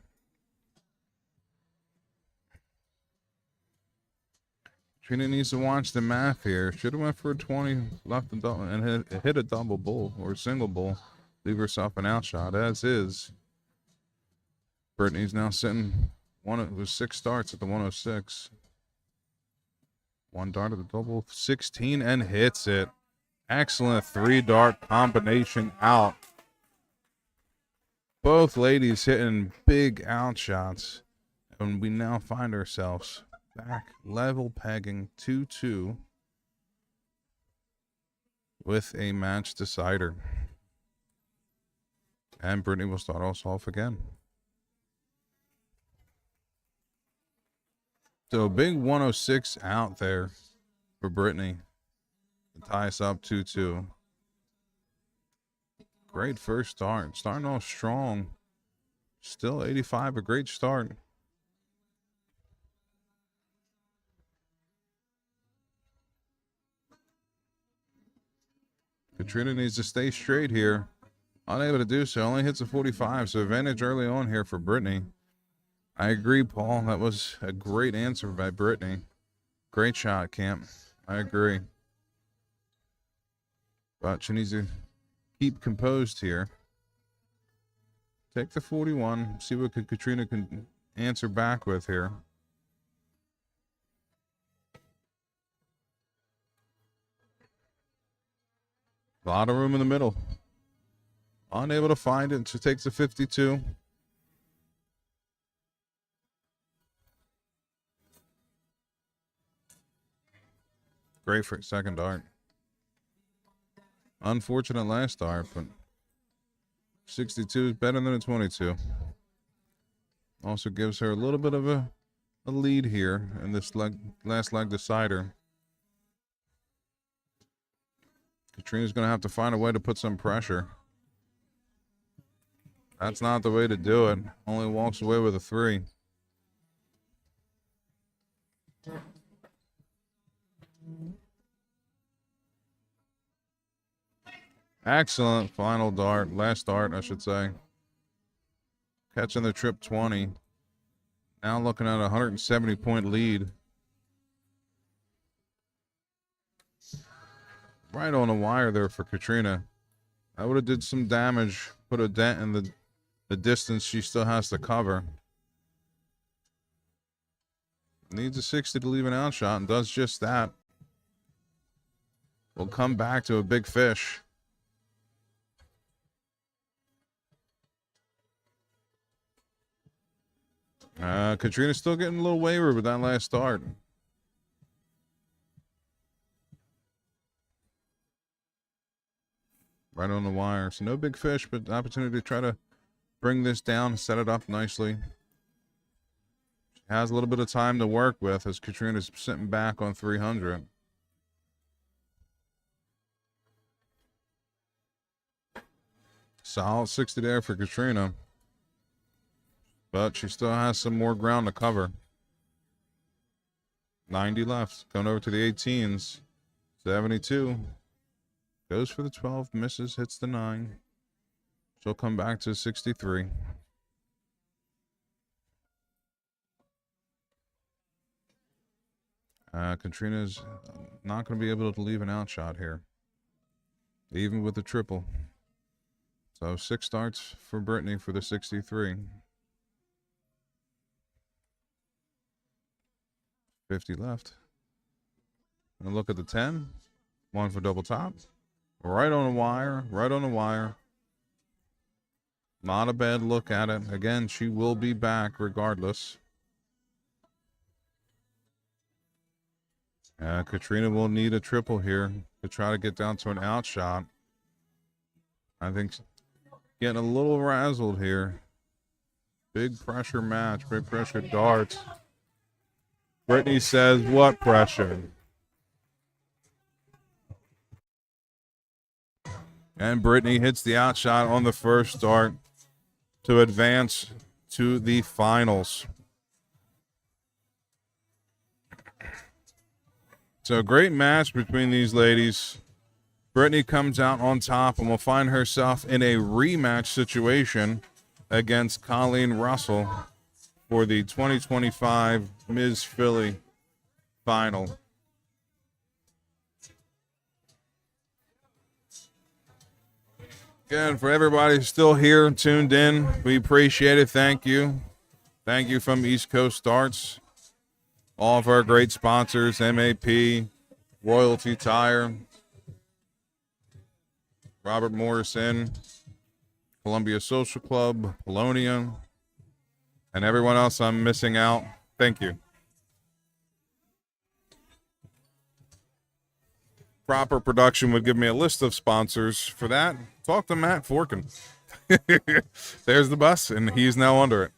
Katrina needs to watch the math here. Should have went for a 20, left the double, and hit a double bull or a single bull. Leave herself an outshot, as is. Brittany's now sitting with 6 starts at the 106. 1 dart at the double, 16, and hits it. Excellent 3-dart combination out. Both ladies hitting big outshots. And we now find ourselves back level pegging 2-2 with a match decider. And Brittany will start us off again. So big 106 out there for Brittany to tie us up 2-2. Great first start. Starting off strong. Still 85, a great start. Katrina needs to stay straight here. Unable to do so. Only hits a 45, so advantage early on here for Brittany. I agree, Paul. That was a great answer by Brittany. Great shot, Camp. I agree. But she needs to keep composed here. Take the 41. See what Katrina can answer back with here. A lot of room in the middle. Unable to find it. She takes the 52. Great for second dart. Unfortunate last dart, but 62 is better than a 22. Also gives her a little bit of a lead here in this last leg decider. Katrina's going to have to find a way to put some pressure. That's not the way to do it. Only walks away with a 3. Excellent final dart. Last dart, I should say. Catching the trip 20. Now looking at a 170-point lead. Right on the wire there for Katrina. I would have did some damage, put a dent in the distance she still has to cover. Needs a 60 to leave an out shot and does just that. We'll come back to a big fish. Katrina's still getting a little wayward with that last start. Right on the wire. So no big fish, but the opportunity to try to bring this down, set it up nicely. She has a little bit of time to work with as Katrina's sitting back on 300. Solid 60 there for Katrina. But she still has some more ground to cover. 90 left. Going over to the 18s. 72. Goes for the 12. Misses. Hits the 9. She'll come back to 63. Katrina's not going to be able to leave an out shot here. Even with the triple. So 6 starts for Brittany for the 63. 50 left. And look at the 10. 1 for double top. Right on the wire. Right on the wire. Not a bad look at it. Again, she will be back regardless. Katrina will need a triple here to try to get down to an out shot. I think getting a little razzled here. Big pressure match. Big pressure darts. Brittany says, what pressure? And Brittany hits the outshot on the first start to advance to the finals. So a great match between these ladies. Brittany comes out on top and will find herself in a rematch situation against Colleen Russell for the 2025 Ms. Philly final. Again, for everybody still here, tuned in, we appreciate it. Thank you. Thank you from East Coast Starts. All of our great sponsors, MAP, Royalty Tire, Robert Morrison, Columbia Social Club, Polonia, and everyone else I'm missing out. Thank you. Proper production would give me a list of sponsors. For that, talk to Matt Forkin. There's the bus, and he's now under it.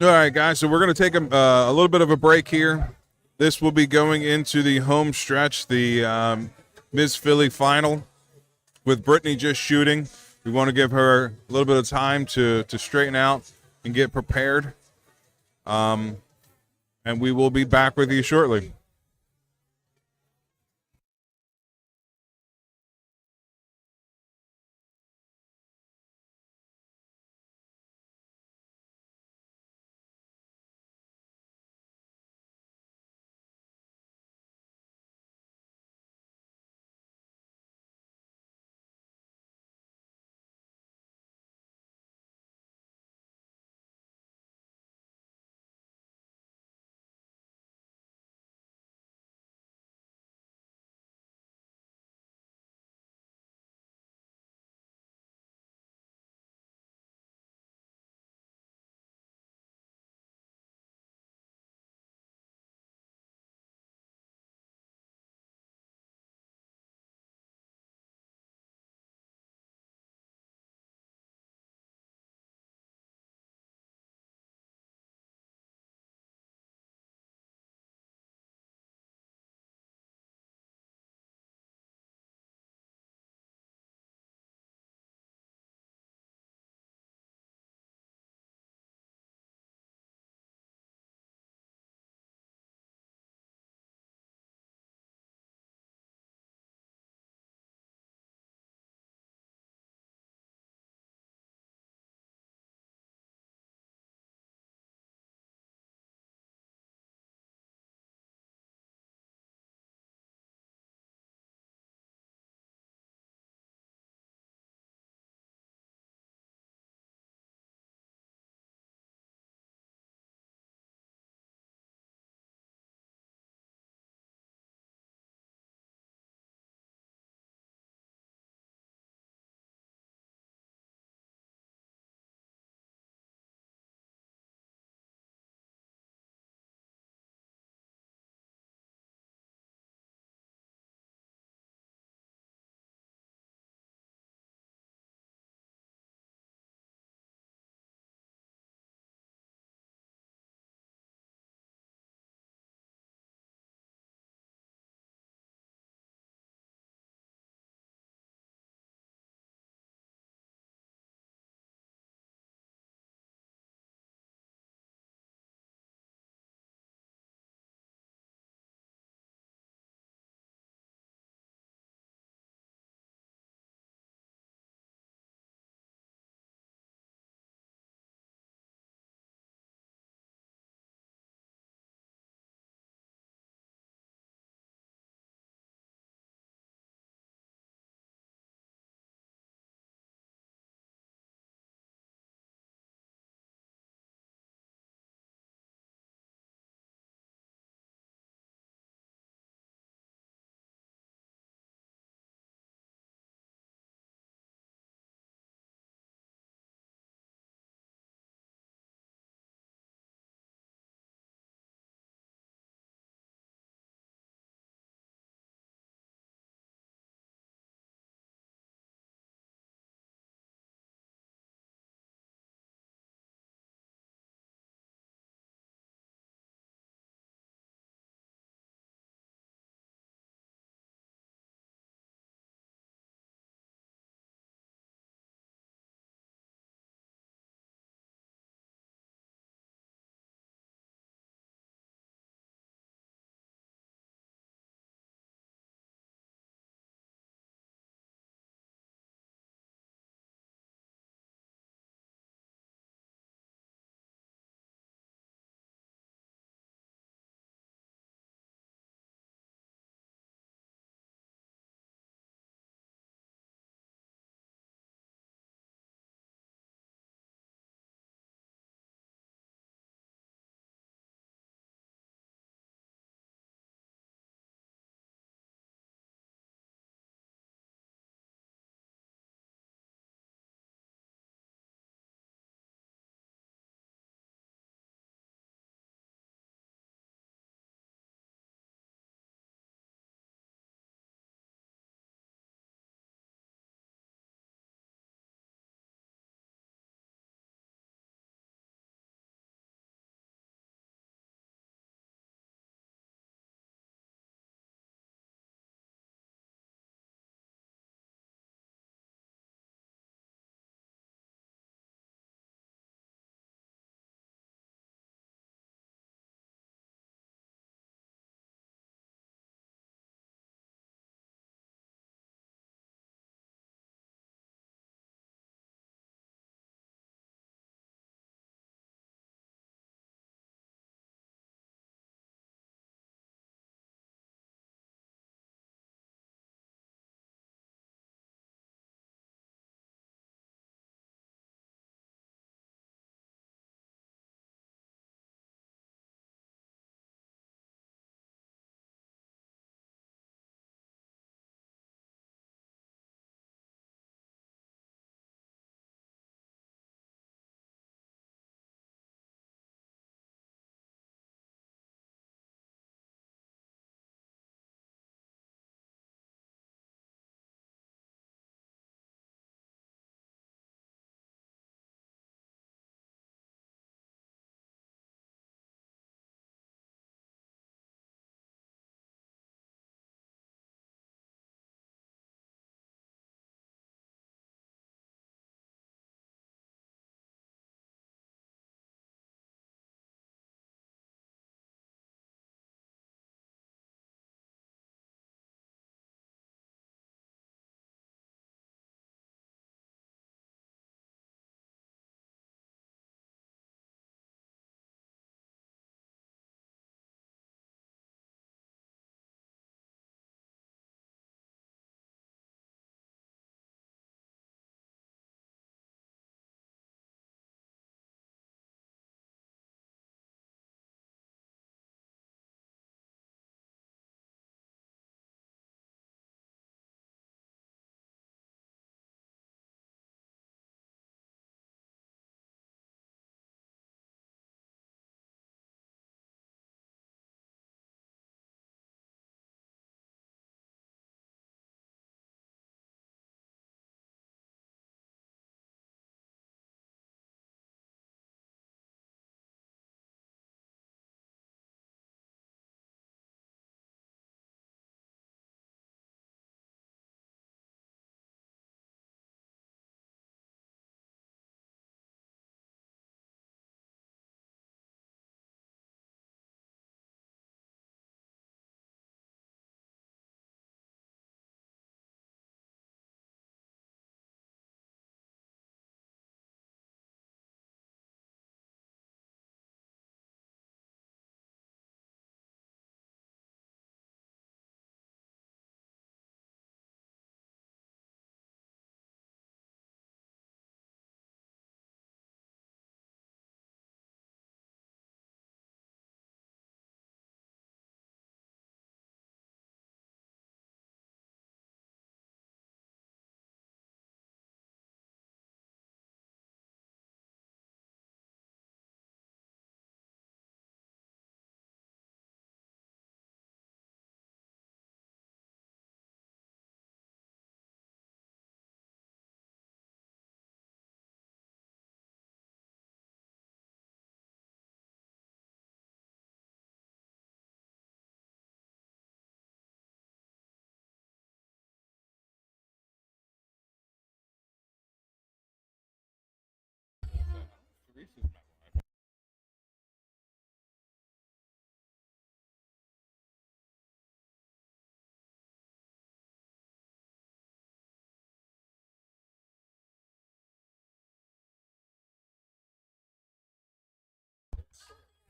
All right, guys, so we're going to take a little bit of a break here. This will be going into the home stretch, the Ms. Philly final, with Brittany just shooting. We want to give her a little bit of time to straighten out and get prepared. and we will be back with you shortly.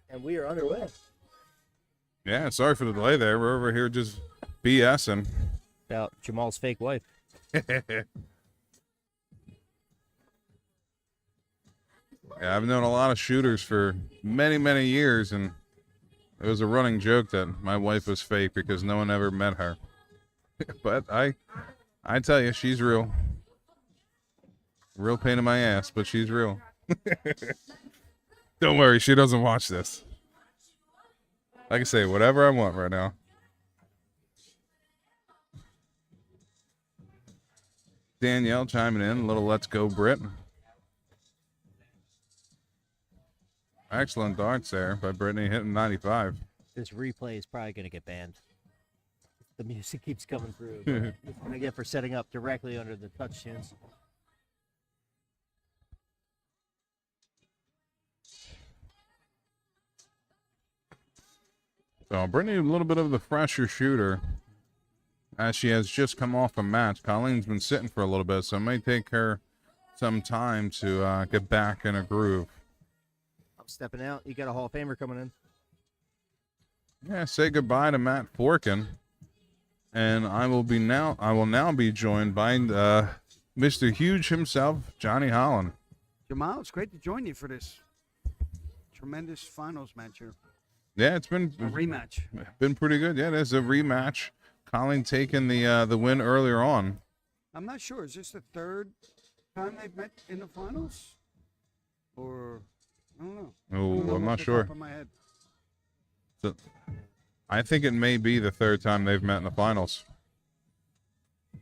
And we are underway. Yeah, sorry for the delay there. We're over here just BSing. About Jamal's fake wife. Yeah, I've known a lot of shooters for many, many years, and it was a running joke that my wife was fake because no one ever met her. But I tell you, she's real. Real pain in my ass, but she's real. Don't worry, she doesn't watch this. I can say whatever I want right now. Danielle chiming in, a little let's go, Brit. Excellent darts there by Brittany, hitting 95. This replay is probably going to get banned. The music keeps coming through. It's going to get for setting up directly under the touch tunes. So Brittany, a little bit of the fresher shooter, as she has just come off a match. Colleen's been sitting for a little bit, so it may take her some time to get back in a groove. I'm stepping out. You got a Hall of Famer coming in. Yeah, say goodbye to Matt Forkin, and I will now be joined by Mr. Huge himself, Johnny Holland. Jamal, it's great to join you for this tremendous finals match here. Yeah, it's been A rematch. pretty good. Yeah, there's a rematch. Colleen taking the win earlier on. I'm not sure. Is this the third time they've met in the finals? Or, I don't know. Oh, I'm not off the sure. top of my head. So, I think it may be the third time they've met in the finals. I'm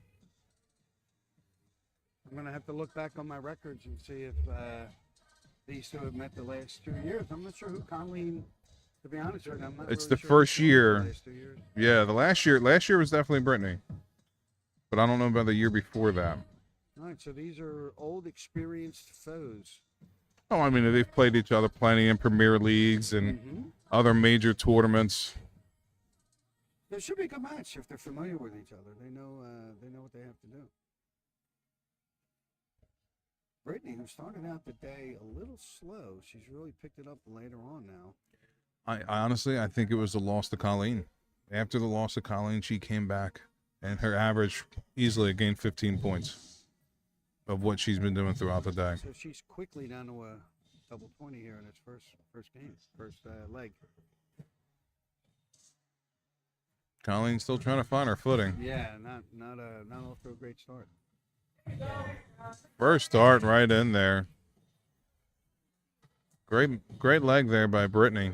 going to have to look back on my records and see if these two have met the last 2 years. I'm not sure who Colleen, to be honest with you, I'm not It's really the sure first who's year. the last 2 years. Yeah, the last year was definitely Brittany, but I don't know about the year before that. All right, so these are old, experienced foes. Oh, I mean, they've played each other plenty in Premier Leagues and other major tournaments. It should be a good match if they're familiar with each other. They know what they have to do. Brittany, who started out the day a little slow, she's really picked it up later on now. I honestly, I think it was the loss to Colleen. After the loss to Colleen, she came back, and her average easily gained 15 points of what she's been doing throughout the day. So she's quickly down to a double 20 here in its first game, first leg. Colleen's still trying to find her footing. Yeah, not off to a great start. First start right in there. Great leg there by Brittany.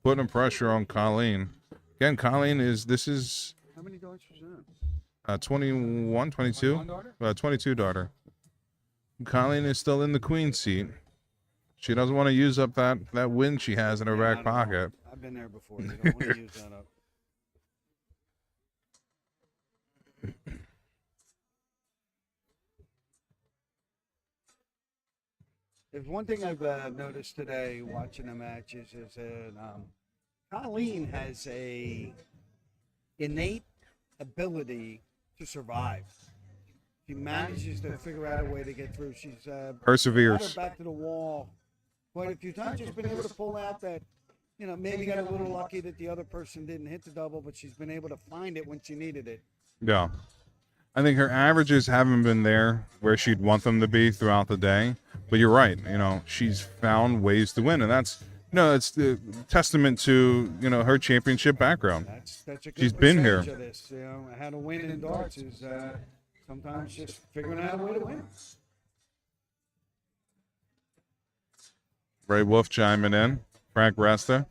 Putting pressure on Colleen. Again, Colleen this is How many darts was that? 21, 22? 22 daughter. Colleen is still in the queen seat. She doesn't want to use up that win she has in her back pocket. I've been there before. You don't want to use that up. There's one thing I've noticed today watching the matches is that Colleen has a innate ability to survive. She manages to figure out a way to get through. She's Perseveres. brought her back to the wall quite a few times. She's been able to pull out that, maybe got a little lucky that the other person didn't hit the double, but she's been able to find it when she needed it. Yeah. I think her averages haven't been there where she'd want them to be throughout the day. But you're right. She's found ways to win. And that's the testament to, her championship background. That's a good She's been here. percentage of this. How to win in darts is sometimes just figuring out a way to win. Ray Wolf chiming in. Frank Resta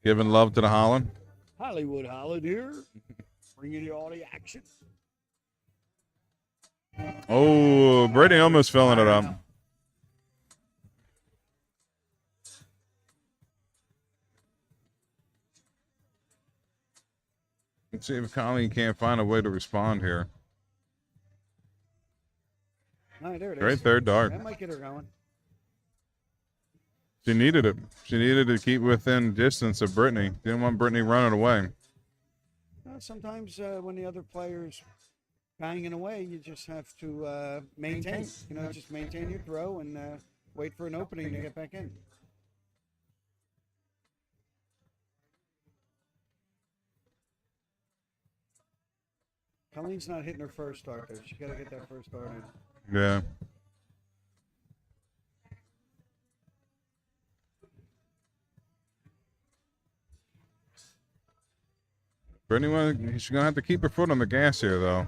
giving love to the Holland. Hollywood Holland here, bringing you all the action. Oh, Brittany almost filling it up. Let's see if Colleen can't find a way to respond here. All right, there it is. Great third dart. That might get her going. She needed it. She needed to keep within distance of Brittany. Didn't want Brittany running away. Sometimes when the other player's banging away, you just have to maintain. Just maintain your throw and wait for an opening to get back in. Colleen's not hitting her first start though. She got to get that first start in. Yeah. Brittany, she's gonna have to keep her foot on the gas here, though.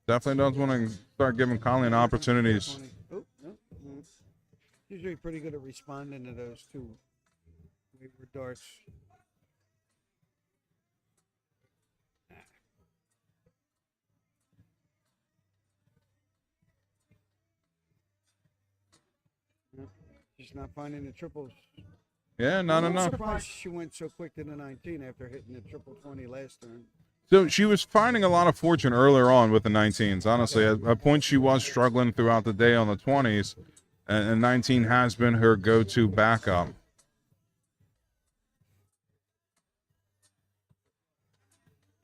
Definitely does want to start giving Colleen opportunities. Oh, no. Usually pretty good at responding to those two wayward darts. She's not finding the triples. Yeah, not I'm enough. surprised she went so quick to the 19 after hitting the triple 20 last turn. So she was finding a lot of fortune earlier on with the 19s. Honestly, at points she was struggling throughout the day on the 20s, and 19 has been her go-to backup.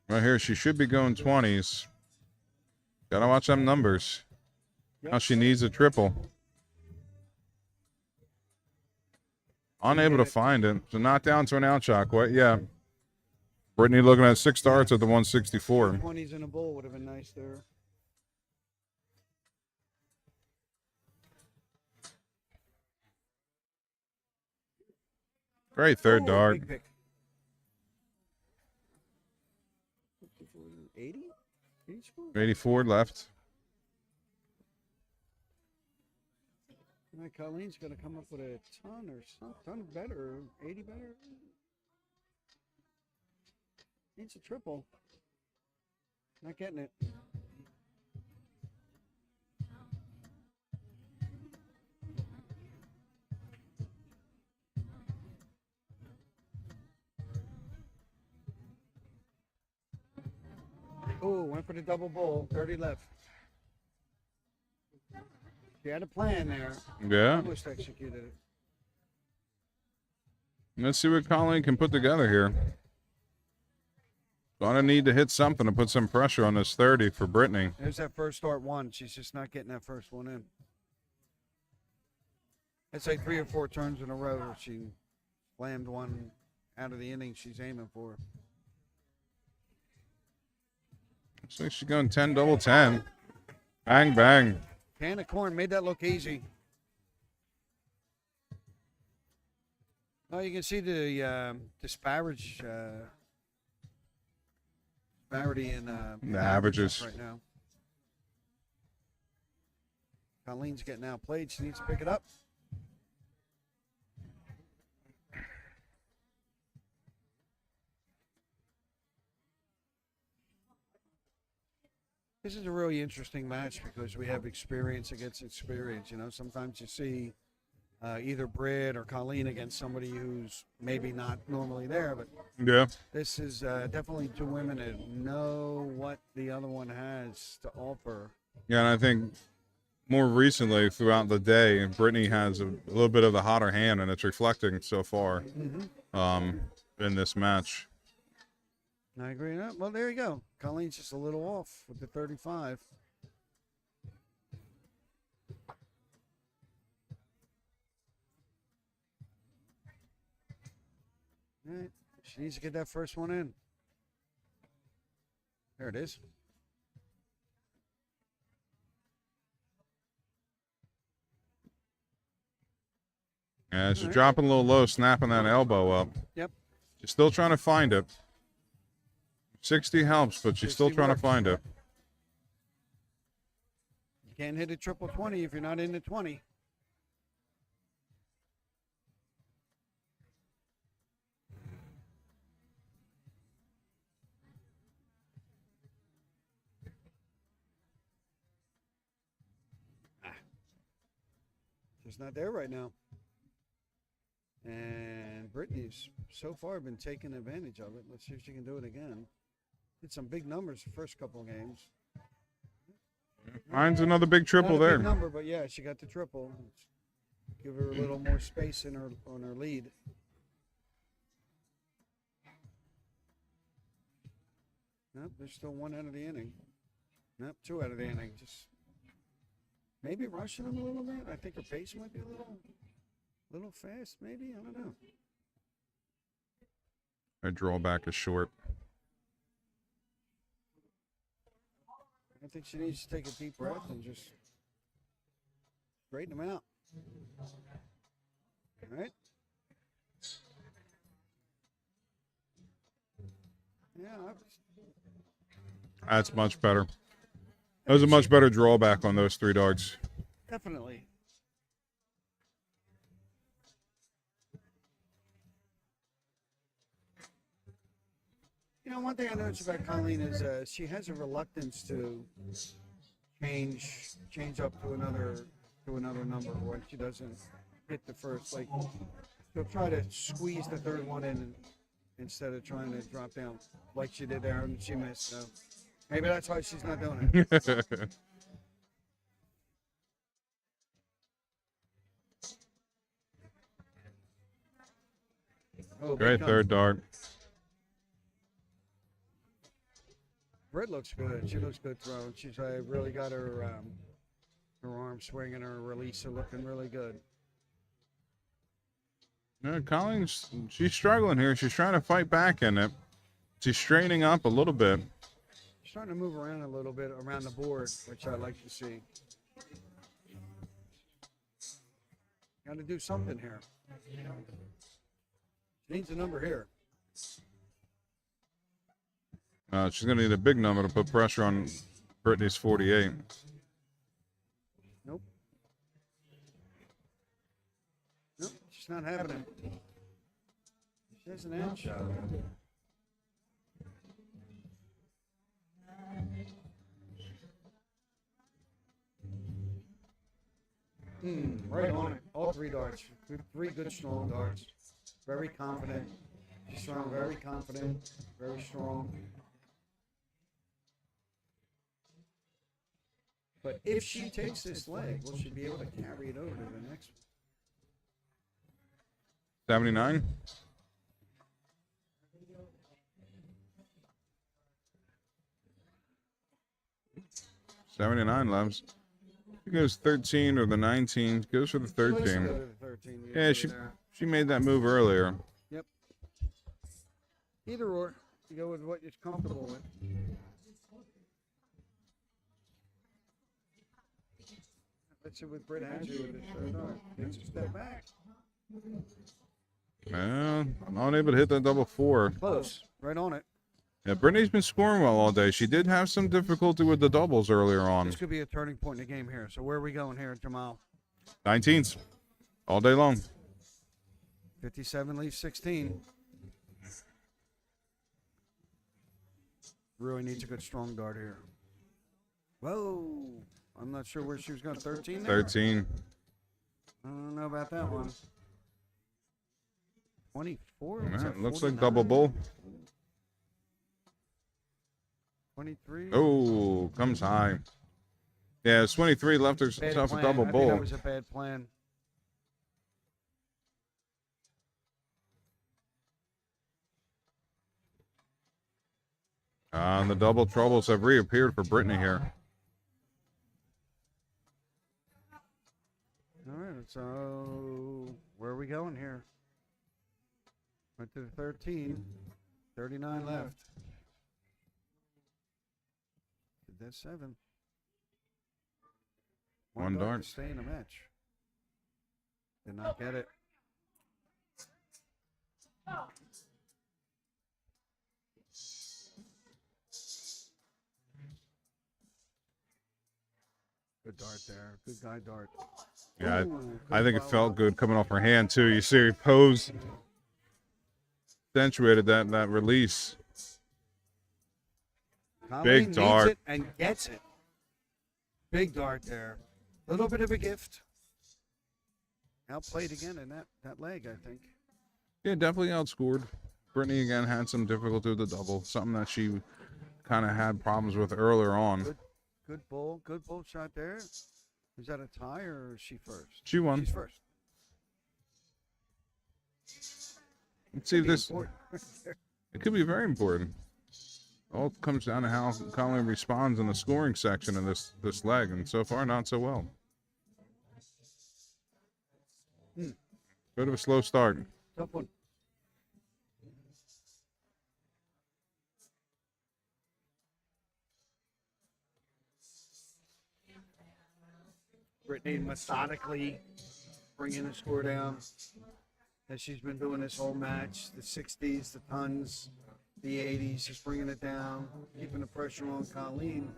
Right here, she should be going 20s. Gotta watch them numbers. Now she needs a triple. Unable to find it, so not down to an outshot quite yet. Brittany looking at 6 starts at the 164. 20s in a bowl would have been nice there. Great third dart. Big pick. 80? 84 left. All right, Colleen's going to come up with a ton or some ton better. 80 better. Needs a triple. Not getting it. Oh, went for the double bowl. 30 left. She had a plan there. Yeah. Almost executed it. Let's see what Colleen can put together here. Gonna need to hit something to put some pressure on this 30 for Brittany. There's that first start one. She's just not getting that first one in. It's like 3 or 4 turns in a row where she slammed one out of the inning she's aiming for. Looks like she's going 10 double 10. Bang, bang. Can of corn made that look easy. Oh, you can see the disparity in The averages. right now. Colleen's getting outplayed. She needs to pick it up. This is a really interesting match because we have experience against experience. You know, sometimes you see either Britt or Colleen against somebody who's maybe not normally there, but Yeah. this is definitely two women that know what the other one has to offer. Yeah, and I think more recently throughout the day, Brittany has a little bit of the hotter hand, and it's reflecting so far in this match. I agree. Well, there you go. Colleen's just a little off with the 35. All right. She needs to get that first one in. There it is. Yeah, she's dropping a little low, snapping that elbow up. Yep. She's still trying to find it. 60 helps, but she's still 60 trying works. to find it. You can't hit a triple 20 if you're not in the 20. Just not there right now. And Brittany's so far been taking advantage of it. Let's see if she can do it again. Hit some big numbers the first couple of games. Finds another big triple Not a there. big number, but yeah, she got the triple. Give her a little more space in her on her lead. Nope, there's still one out of the inning. Nope, 2 out of the inning. Just maybe rushing them a little bit. I think her pace might be a little fast, maybe. I don't know. Her drawback is short. I think she needs to take a deep breath and just straighten them out. All right? Yeah, That's much better. That was a much better drawback on those 3 darts. definitely. You know, one thing I noticed about Colleen is she has a reluctance to change up to another number when she doesn't hit the first. Like she'll try to squeeze the third one in instead of trying to drop down like she did there and she missed. So maybe that's why she's not doing it. Oh, Great third dart. Britt looks good. She looks good throwing. She's really got her arm swinging, her releaser looking really good. Yeah, Collins, she's struggling here. She's trying to fight back in it. She's straining up a little bit. She's starting to move around a little bit around the board, which I like to see. Got to do something here. She needs a number here. She's going to need a big number to put pressure on Brittany's 48. Nope. Nope, she's not having it. She has an inch. Right on it. All 3 darts. 3 good, strong darts. Very confident. She's throwing very confident, very strong. But if she takes this leg, will she be able to carry it over to the next one? 79? $79 loves. She goes 13 or the 19. Goes for the 13. Go to the 13. Yeah, she made that move earlier. Yep. Either or. You go with what you're comfortable with. Let's see what Britt has you with this third dart. Takes a step back. Man, unable to hit that double 4. Close. Right on it. Yeah, Brittany's been scoring well all day. She did have some difficulty with the doubles earlier on. This could be a turning point in the game here. So where are we going here, Jamal? 19s. All day long. 57 leaves 16. Really needs a good strong dart here. Whoa. I'm not sure where she was going. 13 there? 13. I don't know about that one. 24? Yeah, Was that looks like 49? double bull. 23? Oh, comes high. Yeah, it's 23 left herself a double I think bull. that was a bad plan. And the double troubles have reappeared for Brittany here. All right, so where are we going here? Went to the 13. 39 left. Did that 7. One dart. To stay in the match. Did not get it. Good dart there. Good guy dart. Yeah, Ooh, I think it good felt follow. good coming off her hand, too. You see her pose accentuated that release. Colleen Big needs dart. it and gets it. Big dart there. A little bit of a gift. Outplayed again in that leg, I think. Yeah, definitely outscored. Brittany, again, had some difficulty with the double. Something that she kind of had problems with earlier on. Good bull shot there. Is that a tie or is she first? She won. She's first. Let's see if this... Important. It could be very important. All comes down to how Colleen responds in the scoring section of this leg, and so far, not so well. Bit of a slow start. Tough one. Brittany methodically bringing the score down, as she's been doing this whole match. The 60s, the tons, the 80s, just bringing it down, keeping the pressure on Colleen.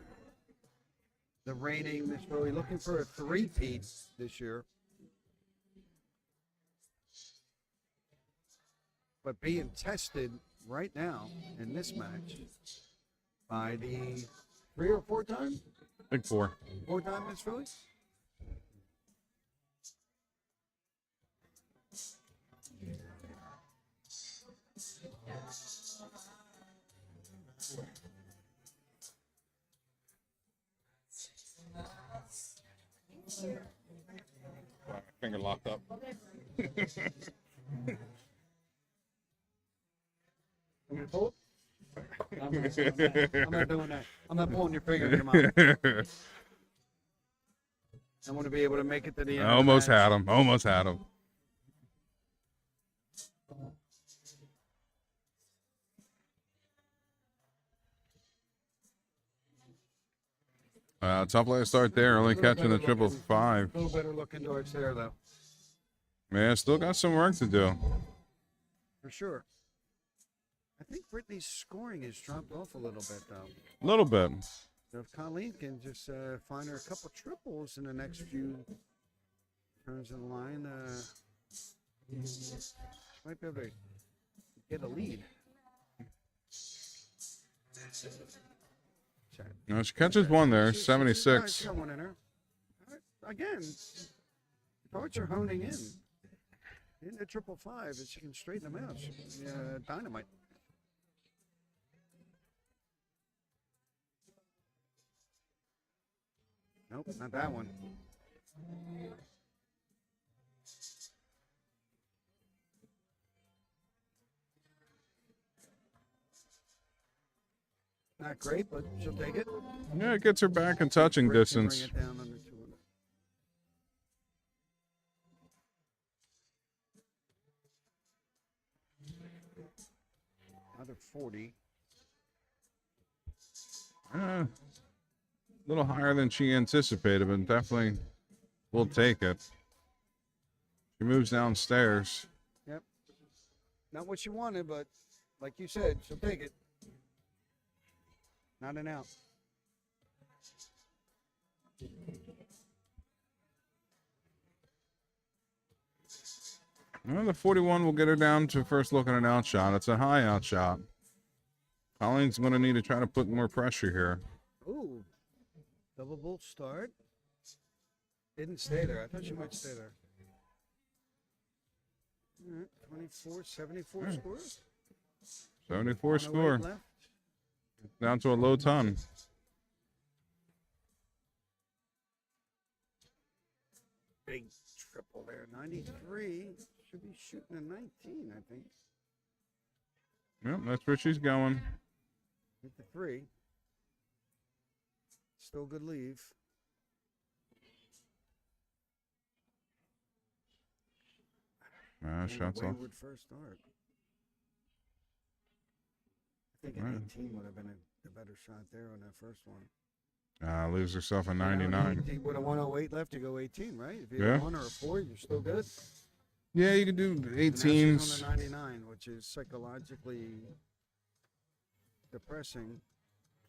The reigning is really looking for a three-peat this year. But being tested right now in this match by the 3 or 4 time? Big 4. 4-time Miss Philly? Finger locked up. I'm gonna pull it? I'm not doing that. I'm not pulling your finger in your mouth. I want to be able to make it to the end. Almost of the match. had him. Almost had him. Tough last start there. Only catching the 555. A little better looking darts there, though. Man, still got some work to do. For sure. I think Brittany's scoring has dropped off a little bit, though. A little bit. So if Colleen can just find her a couple triples in the next few turns of the line, might be able to get a lead. No, she catches one there, She's 76. got one in her. Again, darts are honing in. In the 555, if she can straighten them out, she can be dynamite. Nope, not that one. Not great, but she'll take it. Yeah, it gets her back in touching Britt can distance. Bring it down under 200. Another 40. A little higher than she anticipated, but definitely will take it. She moves downstairs. Yep. Not what she wanted, but like you said, she'll take it. Not an out. Well, the 41 will get her down to first look at an out shot. It's a high out shot. Colleen's going to need to try to put more pressure here. Ooh. Double bolt start. Didn't stay there. I thought she might stay there. All right, 24, 74 score. 74 108 score. left. Down to a low ton. Big triple there. 93. Should be shooting a 19, I think. Yep, that's where she's going. Hit the 3. Still good leave. Shots off. Wayward first start. I think an 18 would have been a better shot there on that first one. Leaves herself a 99. With a 108 left, you go 18, right? If you Yeah. have 1 or a 4, you're still good. Yeah, you can do And now 18s. she's on the 99, which is psychologically depressing.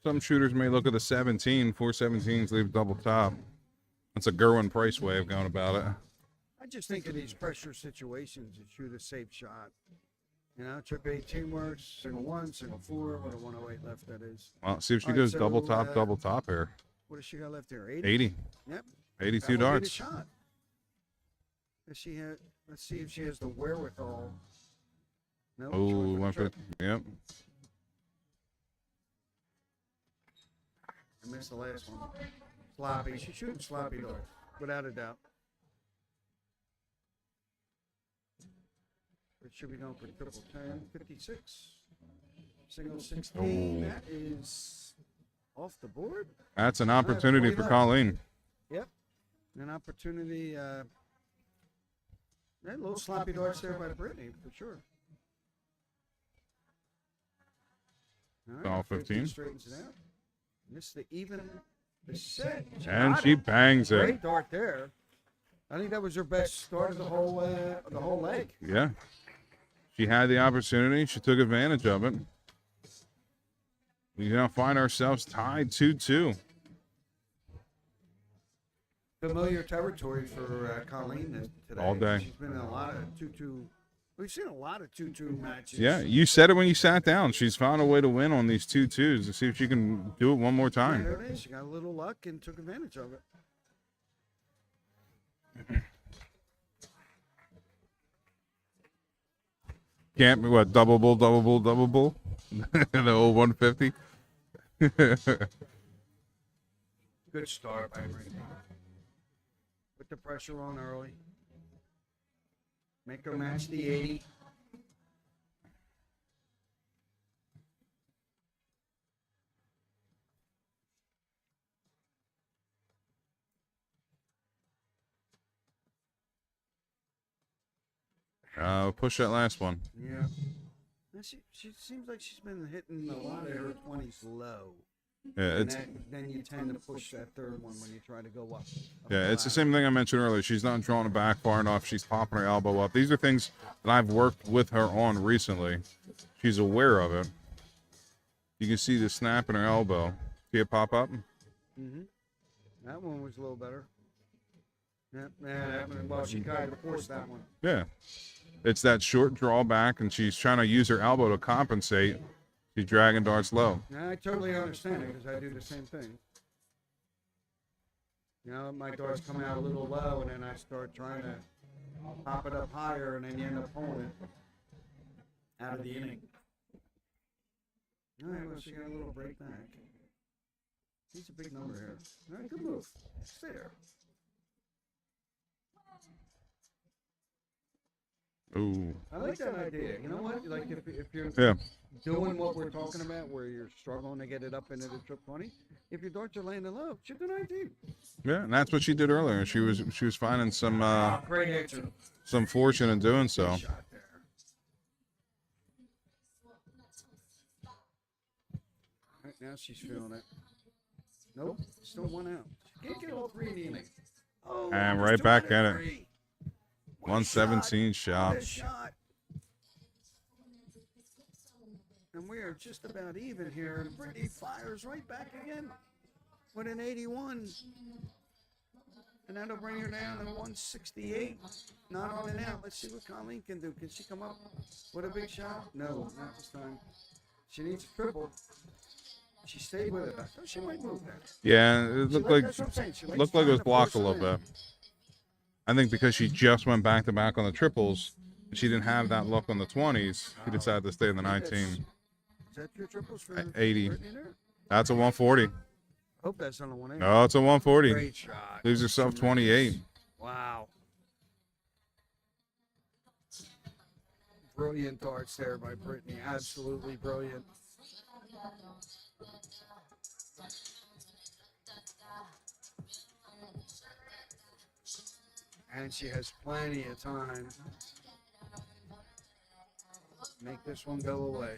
Some shooters may look at the 17. 4 17s leave double top. That's a Gerwin Price way of going about it. I just think in these pressure situations, you shoot a safe shot. You know, trip 18 works, single 1, single 4, with a 108 left, that is. Well, see if she All right, goes so, double top here. What does she got left there? 80? 80. Yep. 82 That would be the darts. shot. Does she have, let's see if she has the wherewithal. No, Oh, went for it. Yep. I missed the last one. Sloppy. She's shooting sloppy darts, without a doubt. It should be going for triple 10, 56. Single 16. That is off the board. That's an opportunity 40 for left. Colleen. Yep. An opportunity. A little sloppy darts there by Brittany, for sure. All right, All 15. Straightens it out. Missed the even The set. And got she it. bangs it. Great dart there. I think that was her best start of the whole leg. Yeah. She had the opportunity. She took advantage of it. We now find ourselves tied 2-2. Familiar territory for Colleen today. All day. She's been in a lot of 2-2. We've seen a lot of 2-2 matches. Yeah, you said it when you sat down. She's found a way to win on these 2-2s to see if she can do it one more Yeah, time. there it is. She got a little luck and took advantage of it. Can't be what? Double bull. The old 150. Good start by Brittany. Put the pressure on early. Make her match the 80. Push that last one. Yeah. And she seems like she's been hitting a lot of her 20s low. Yeah, And it's then you tend to push that third one when you try to go up. it's the same thing I mentioned earlier. She's not drawing it back far enough. She's popping her elbow up. These are things that I've worked with her on recently. She's aware of it. You can see the snap in her elbow. See it pop up? Mm-hmm. That one was a little better. Yeah, well, she tried to force that one. Yeah. It's that short drawback, and she's trying to use her elbow to compensate. She's dragging darts low. Yeah, I totally understand it because I do the same thing. You know, my darts come out a little low, and then I start trying to pop it up higher, and then you end up pulling it out of the inning. All right, well, she got a little break back. He's a big number here. All right, good move. Stay there. Ooh. I like that idea. You know what? Like if you're Yeah. doing what we're talking about, where you're struggling to get it up into the trip 20, if your darts are landing low, shoot the 19. Yeah, and that's what she did earlier. She was finding some Great answer. some fortune in doing so. Shot there. Right now she's feeling it. Nope, still one out. She can't get all three in the inning. Oh, And almost right back at it. 203. What a 117 shot. What a shot. shot. And we are just about even here. And Brittany fires right back again with an 81. And that'll bring her down to 168. Not on and out. Let's see what Colleen can do. Can she come up with a big shot? No, not this time. She needs a triple. She stayed with it. I thought she might move that. Yeah, it looked like That's what I'm saying. She likes looked like it trying was to blocked a force little it in. bit. I think because she just went back to back on the triples, and she didn't have that luck on the 20s. She decided to stay in the 19. Is that your triples for 80. Brittany there? That's a 140. Hope that's on the 180. No, it's a 140. Great shot. Leaves herself 28. Wow. Brilliant darts there by Brittany. Absolutely brilliant. And she has plenty of time. Make this one go away.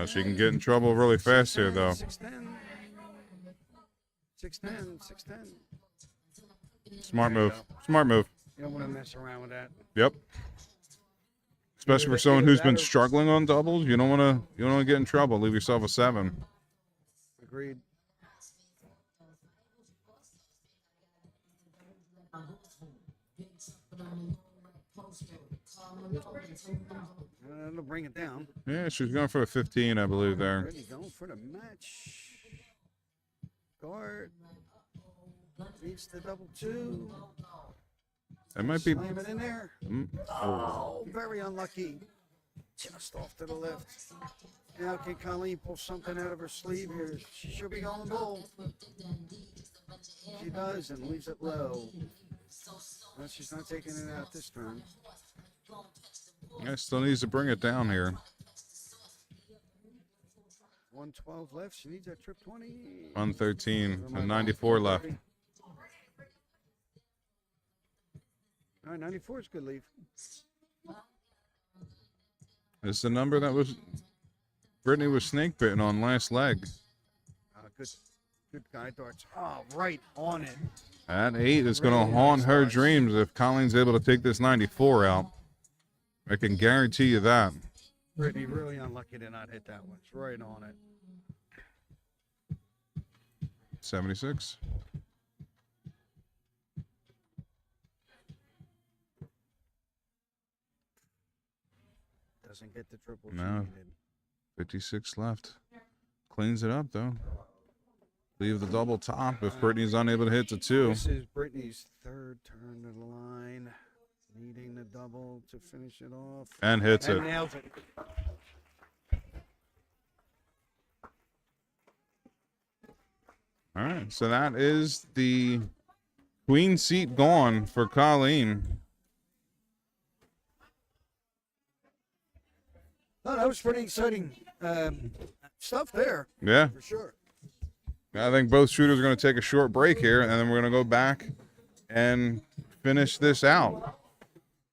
She can get in trouble really fast here, though. 610. 610. 610. Smart There you move. Smart move. You don't want to mess around with that. Yep. Especially for someone who's been struggling on doubles, you don't want to get in trouble. Leave yourself a 7. Agreed. That'll bring it down. Yeah, she was going for a 15, I believe there. Ready, going for the match. Guard. Reach the double 2. It might be. Slam it in there. Oh, very unlucky. Just off to the left. Now can Colleen pull something out of her sleeve here? She should be going bull. She does and leaves it low. Well, she's not taking it out this time. Yeah, still needs to bring it down here. 112 left. She needs that trip 20. 113 and 94 left. All right, 94 is good leave. It's the number that was Brittany was snake bitten on last leg. good guy darts. Oh, right on it. At 8, it's going Really to haunt nice her darts. dreams if Colleen's able to take this 94 out. I can guarantee you that. Brittany really unlucky to not hit that one. It's right on it. 76. Doesn't get the triple she No. needed. 56 left. Cleans it up, though. Leave the double top if Brittany's unable to hit the 2. This is Brittany's third turn to the line. Needing the double to finish it off. And hits And it. nails it. All right, so that is the queen seat gone for Colleen. No, that was pretty exciting stuff there, Yeah, for sure. I think both shooters are going to take a short break here, and then we're going to go back and finish this out.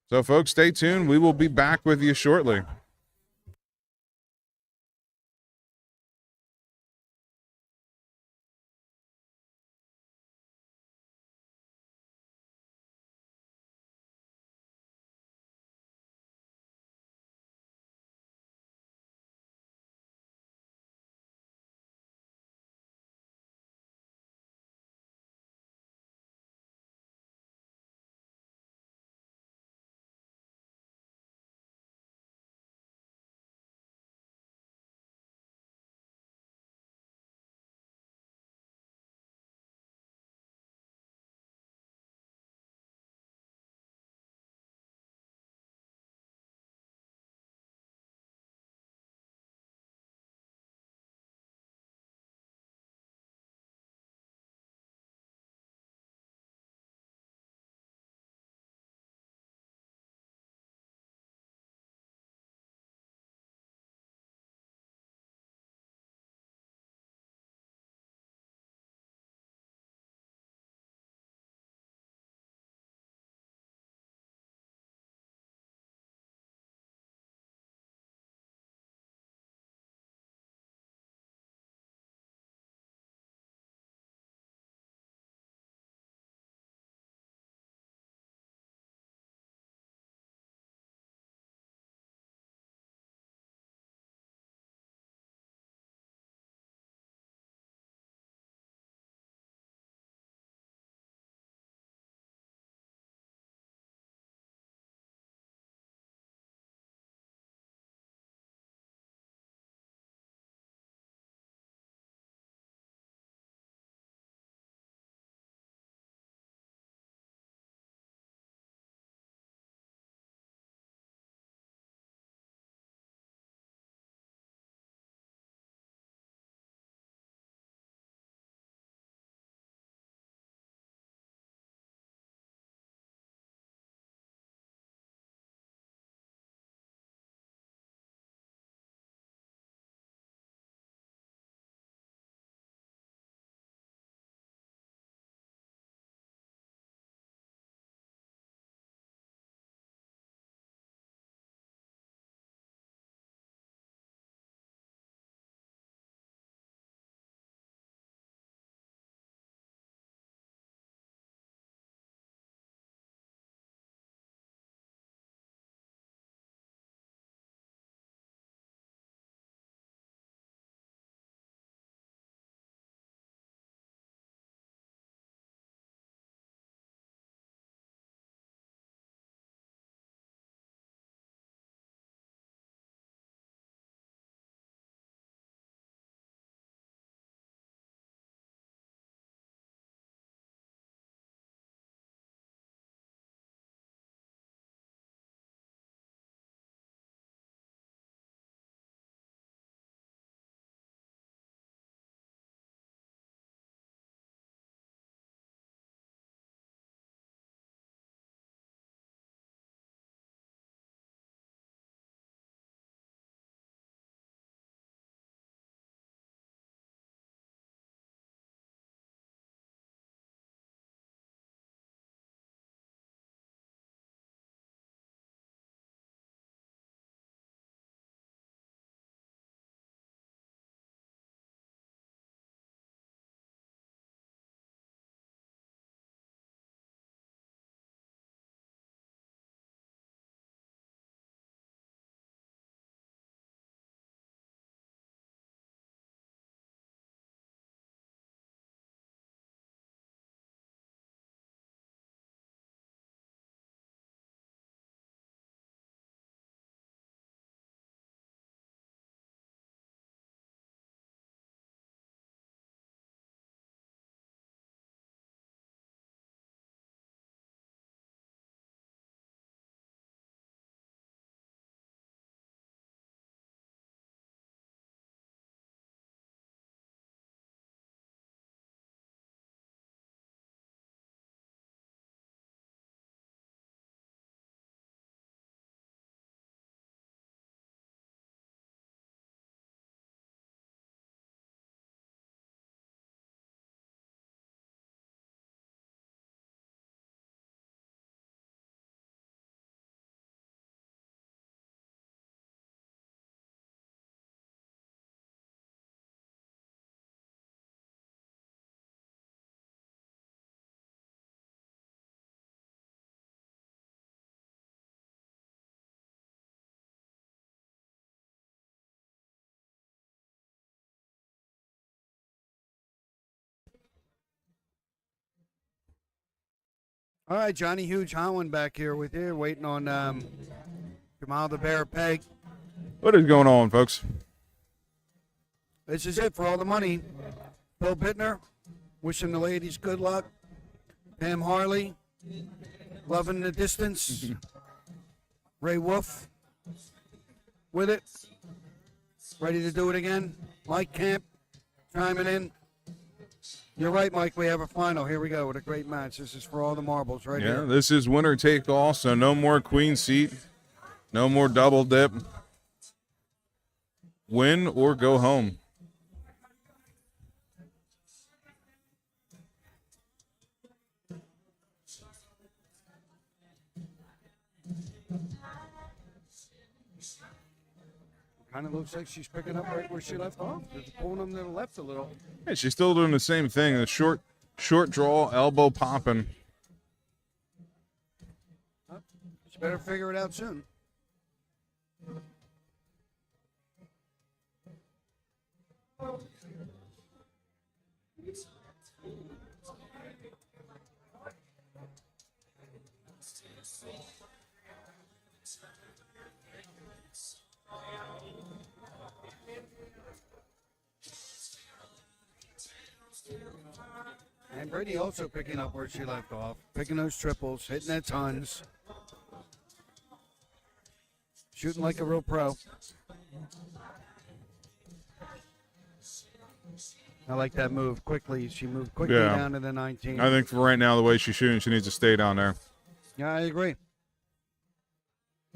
So, folks, stay tuned. We will be back with you shortly. All right, Johnny Huge Holland back here with you, waiting on Jamal the Bear Peg. What is going on, folks? This is it for all the money. Bill Bittner, wishing the ladies good luck. Pam Harley, loving the distance. Ray Wolf, with it. Ready to do it again. Mike Camp, chiming in. You're right, Mike. We have a final. Here we go with a great match. This is for all the marbles right Yeah, here. this is winner take all, so no more queen seat, no more double dip. Win or go home. Kind of looks like she's picking up right where she left off. Just pulling them to the left a little. Hey, she's still doing the same thing. The short draw, elbow popping. She better figure it out soon. And Brady also picking up where she left off, picking those triples, hitting that tons, shooting like a real pro. I like that move quickly. She moved quickly Yeah. down to the 19. I think for right now, the way she's shooting, she needs to stay down there. Yeah, I agree.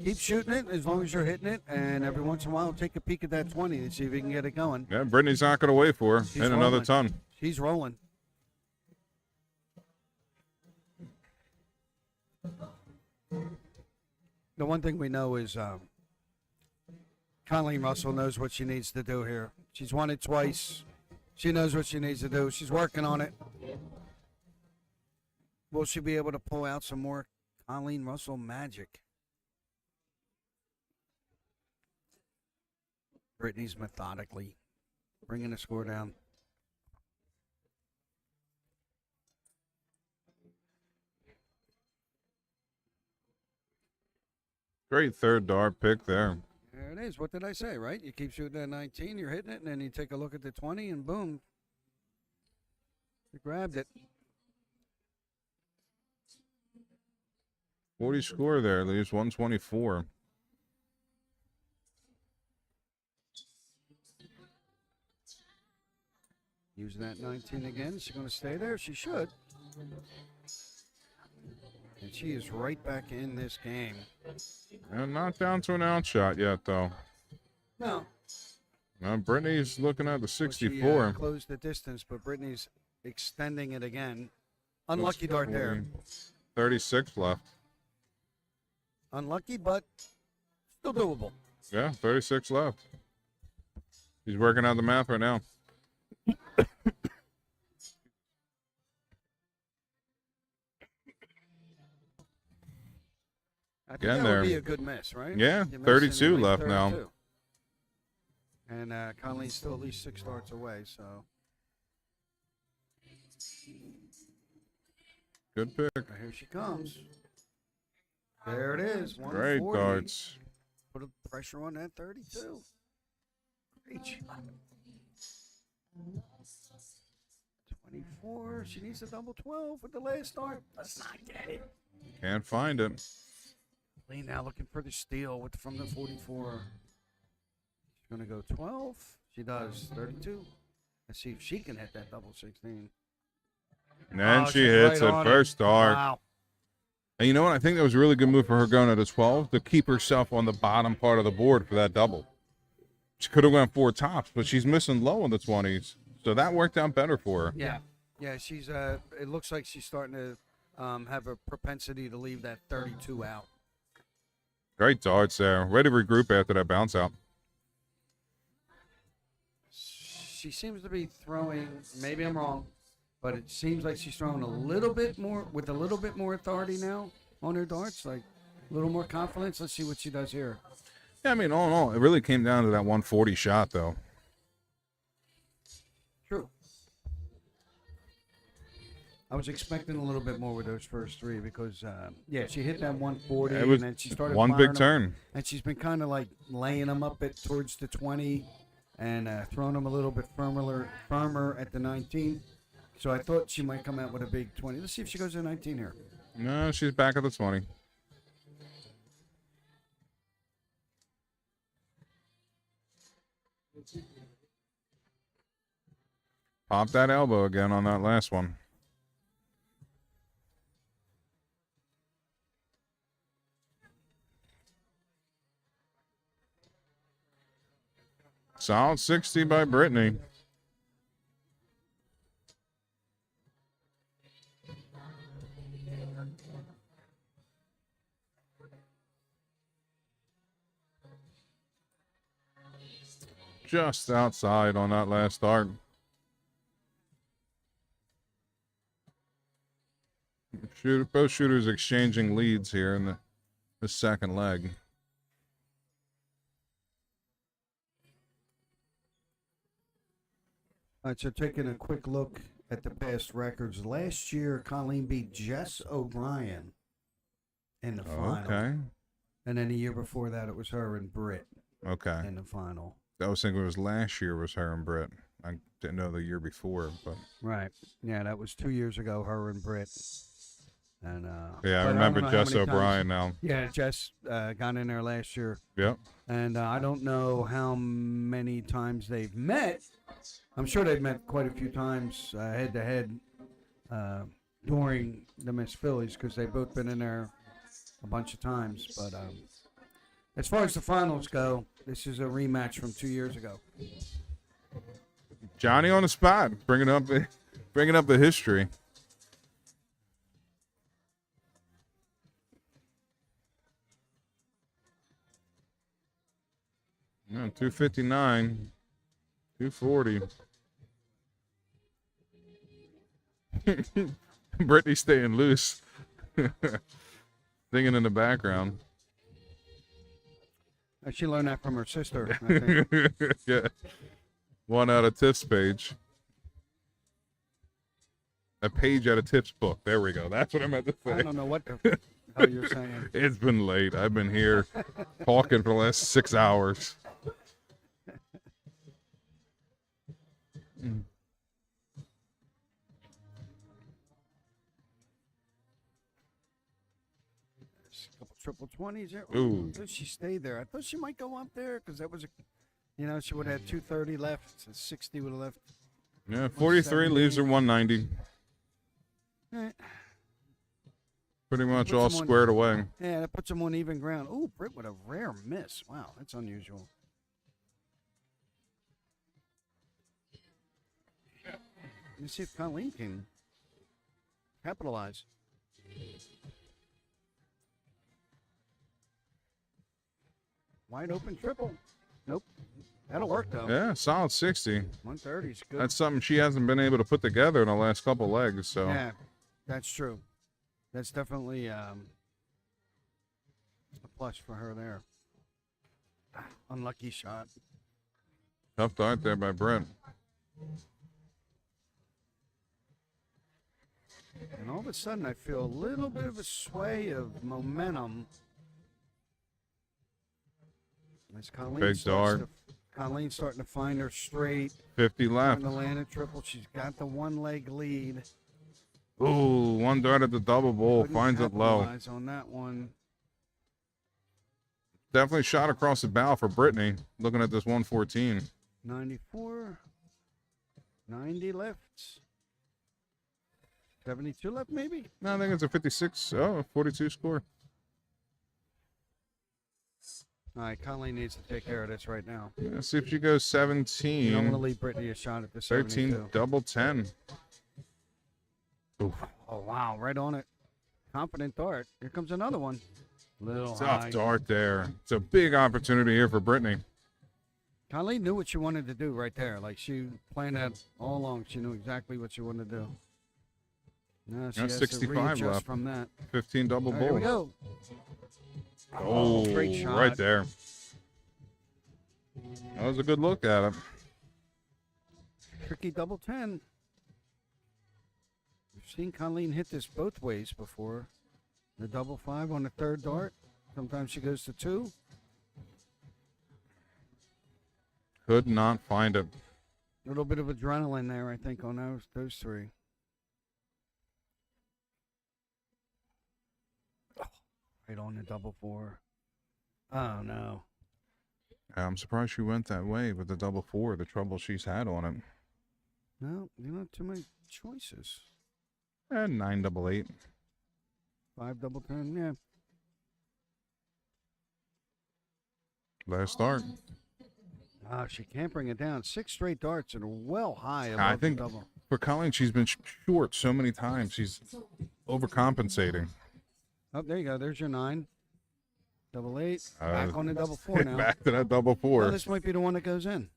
Keep shooting it as long as you're hitting it, and every once in a while, take a peek at that 20 to see if you can get it going. Yeah, Brittany's not going to wait for her. She's Hit another rolling. ton. She's rolling. The one thing we know is Colleen Russell knows what she needs to do here. She's won it twice. She knows what she needs to do. She's working on it. Will she be able to pull out some more Colleen Russell magic? Brittany's methodically bringing the score down. Great third dart pick there. There it is. What did I say, right? You keep shooting at 19, you're hitting it, and then you take a look at the 20, and boom. You grabbed it. 40 score there. Leaves 124. Using that 19 again. Is she going to stay there? She should. And she is right back in this game. And not down to an outshot yet, though. No. Now Brittany's looking at the But she, 64. closed the distance, but Brittany's extending it again. Unlucky dart there. 36 left. Unlucky, but still doable. Yeah, 36 left. He's working out the math right now. I think Again that there. would be a good miss, right? Yeah, You miss 32 and you make left now. 32. And Conley's still at least 6 darts away, so. Good pick. Here she comes. There it is. Great 140. darts. Put a pressure on that 32. Great shot. 24. She needs a double 12 with the last dart. Let's not get it. Can't find it. Lee now looking for the steal from the 44. She's going to go 12. She does. 32. Let's see if she can hit that double 16. And then Oh, she she's hits right it on first dart. Wow. And you know what? I think that was a really good move for her going at a 12 to keep herself on the bottom part of the board for that double. She could have gone 4 tops, but she's missing low in the 20s. So that worked out better for her. Yeah. Yeah, she's it looks like she's starting to have a propensity to leave that 32 out. Great darts there. Ready to regroup after that bounce out. She seems to be throwing, maybe I'm wrong, but it seems like she's throwing a little bit more, with a little bit more authority now on her darts, like a little more confidence. Let's see what she does here. Yeah, I mean, all in all, it really came down to that 140 shot, though. True. I was expecting a little bit more with those first three because, yeah, she hit that 140 It was and then she started one firing big them, turn. and she's been kind of like laying them up at towards the 20 and throwing them a little bit firmer at the 19. So I thought she might come out with a big 20. Let's see if she goes to 19 here. No, she's back at the 20. Pop that elbow again on that last one. Solid 60 by Brittany. Just outside on that last start. Both shooters exchanging leads here in the second leg. All right, so taking a quick look at the past records. Last year, Colleen beat Jess O'Brien in the final. Okay. And then the year before that, it was her and Britt Okay. in the final. I was thinking it was last year was her and Britt. I didn't know the year before, but Right. Yeah, that was 2 years ago, her and Britt. And yeah, I but remember don't know how Jess many O'Brien times- now. Yeah, Jess got in there last year. Yep. And I don't know how many times they've met. I'm sure they've met quite a few times head to head during the Miss Phillies because they've both been in there a bunch of times. But as far as the finals go, this is a rematch from 2 years ago. Johnny on the spot, bringing up the history. Yeah, 259, 240. Brittany staying loose, singing in the background. She learned that from her sister, I think. Yeah, one out of Tiff's page. A page out of Tiff's book. There we go. That's what I meant to I say. don't know what the hell you're saying. It's been late. I've been here talking for the last 6 hours. A couple triple 20s there. Ooh. Does she stay there? I thought she might go up there because that was she would have had 230 left. So 60 would have left. Yeah, 43 leaves her 190. Eh, Pretty much Puts all them on- squared away. Yeah, that puts them on even ground. Ooh, Britt with a rare miss. Wow, that's unusual. Let me see if Colleen can capitalize. Wide open triple. Nope. That'll work, though. Yeah, solid 60. 130 is good. That's something she hasn't been able to put together in the last couple legs. So Yeah, that's true. That's definitely a plus for her there. Unlucky shot. tough dart there by Brent. And all of a sudden, I feel a little bit of a sway of momentum. As Big dart. Colleen's starting to find her straight. 50 left. Trying to land a triple. She's got the one-leg lead. Ooh, one dart at the double bowl. Couldn't Finds it low. capitalize on that one. Definitely shot across the bow for Brittany. Looking at this 114. 94. 90 left. 72 left, maybe? No, I think it's a 56. Oh, 42 score. All right, Colleen needs to take care of this right now. Let's see if she goes You don't want to 17. leave Brittany a shot at the 13, 72. double 10. Oof. Oh, wow, right on it. Confident dart. Here comes another one. Little Tough high. dart there. It's a big opportunity here for Brittany. Colleen knew what she wanted to do right there. Like she planned that all along. She knew exactly what she wanted to do. Now she That's has 65 to readjust left. from that. 15 double All right, here we bowl. go. Oh, great shot. right there. That was a good look at it. Tricky double 10. Seen Colleen hit this both ways before. The double 5 on the third dart. Sometimes she goes to 2. Could not find it. A little bit of adrenaline there, I think, on those 3. Oh, right on the double 4. Oh, no. I'm surprised she went that way with the double 4, the trouble she's had on it. No, you don't have too many choices. And 9 double 8. 5 double 10, yeah. Last start. Oh, she can't bring it down. 6 straight darts and well high above I think the double. for Colleen, she's been short so many times. She's overcompensating. Oh, there you go. There's your 9. Double 8. Back on the double 4 now. Back to that double 4. Well, this might be the one that goes in.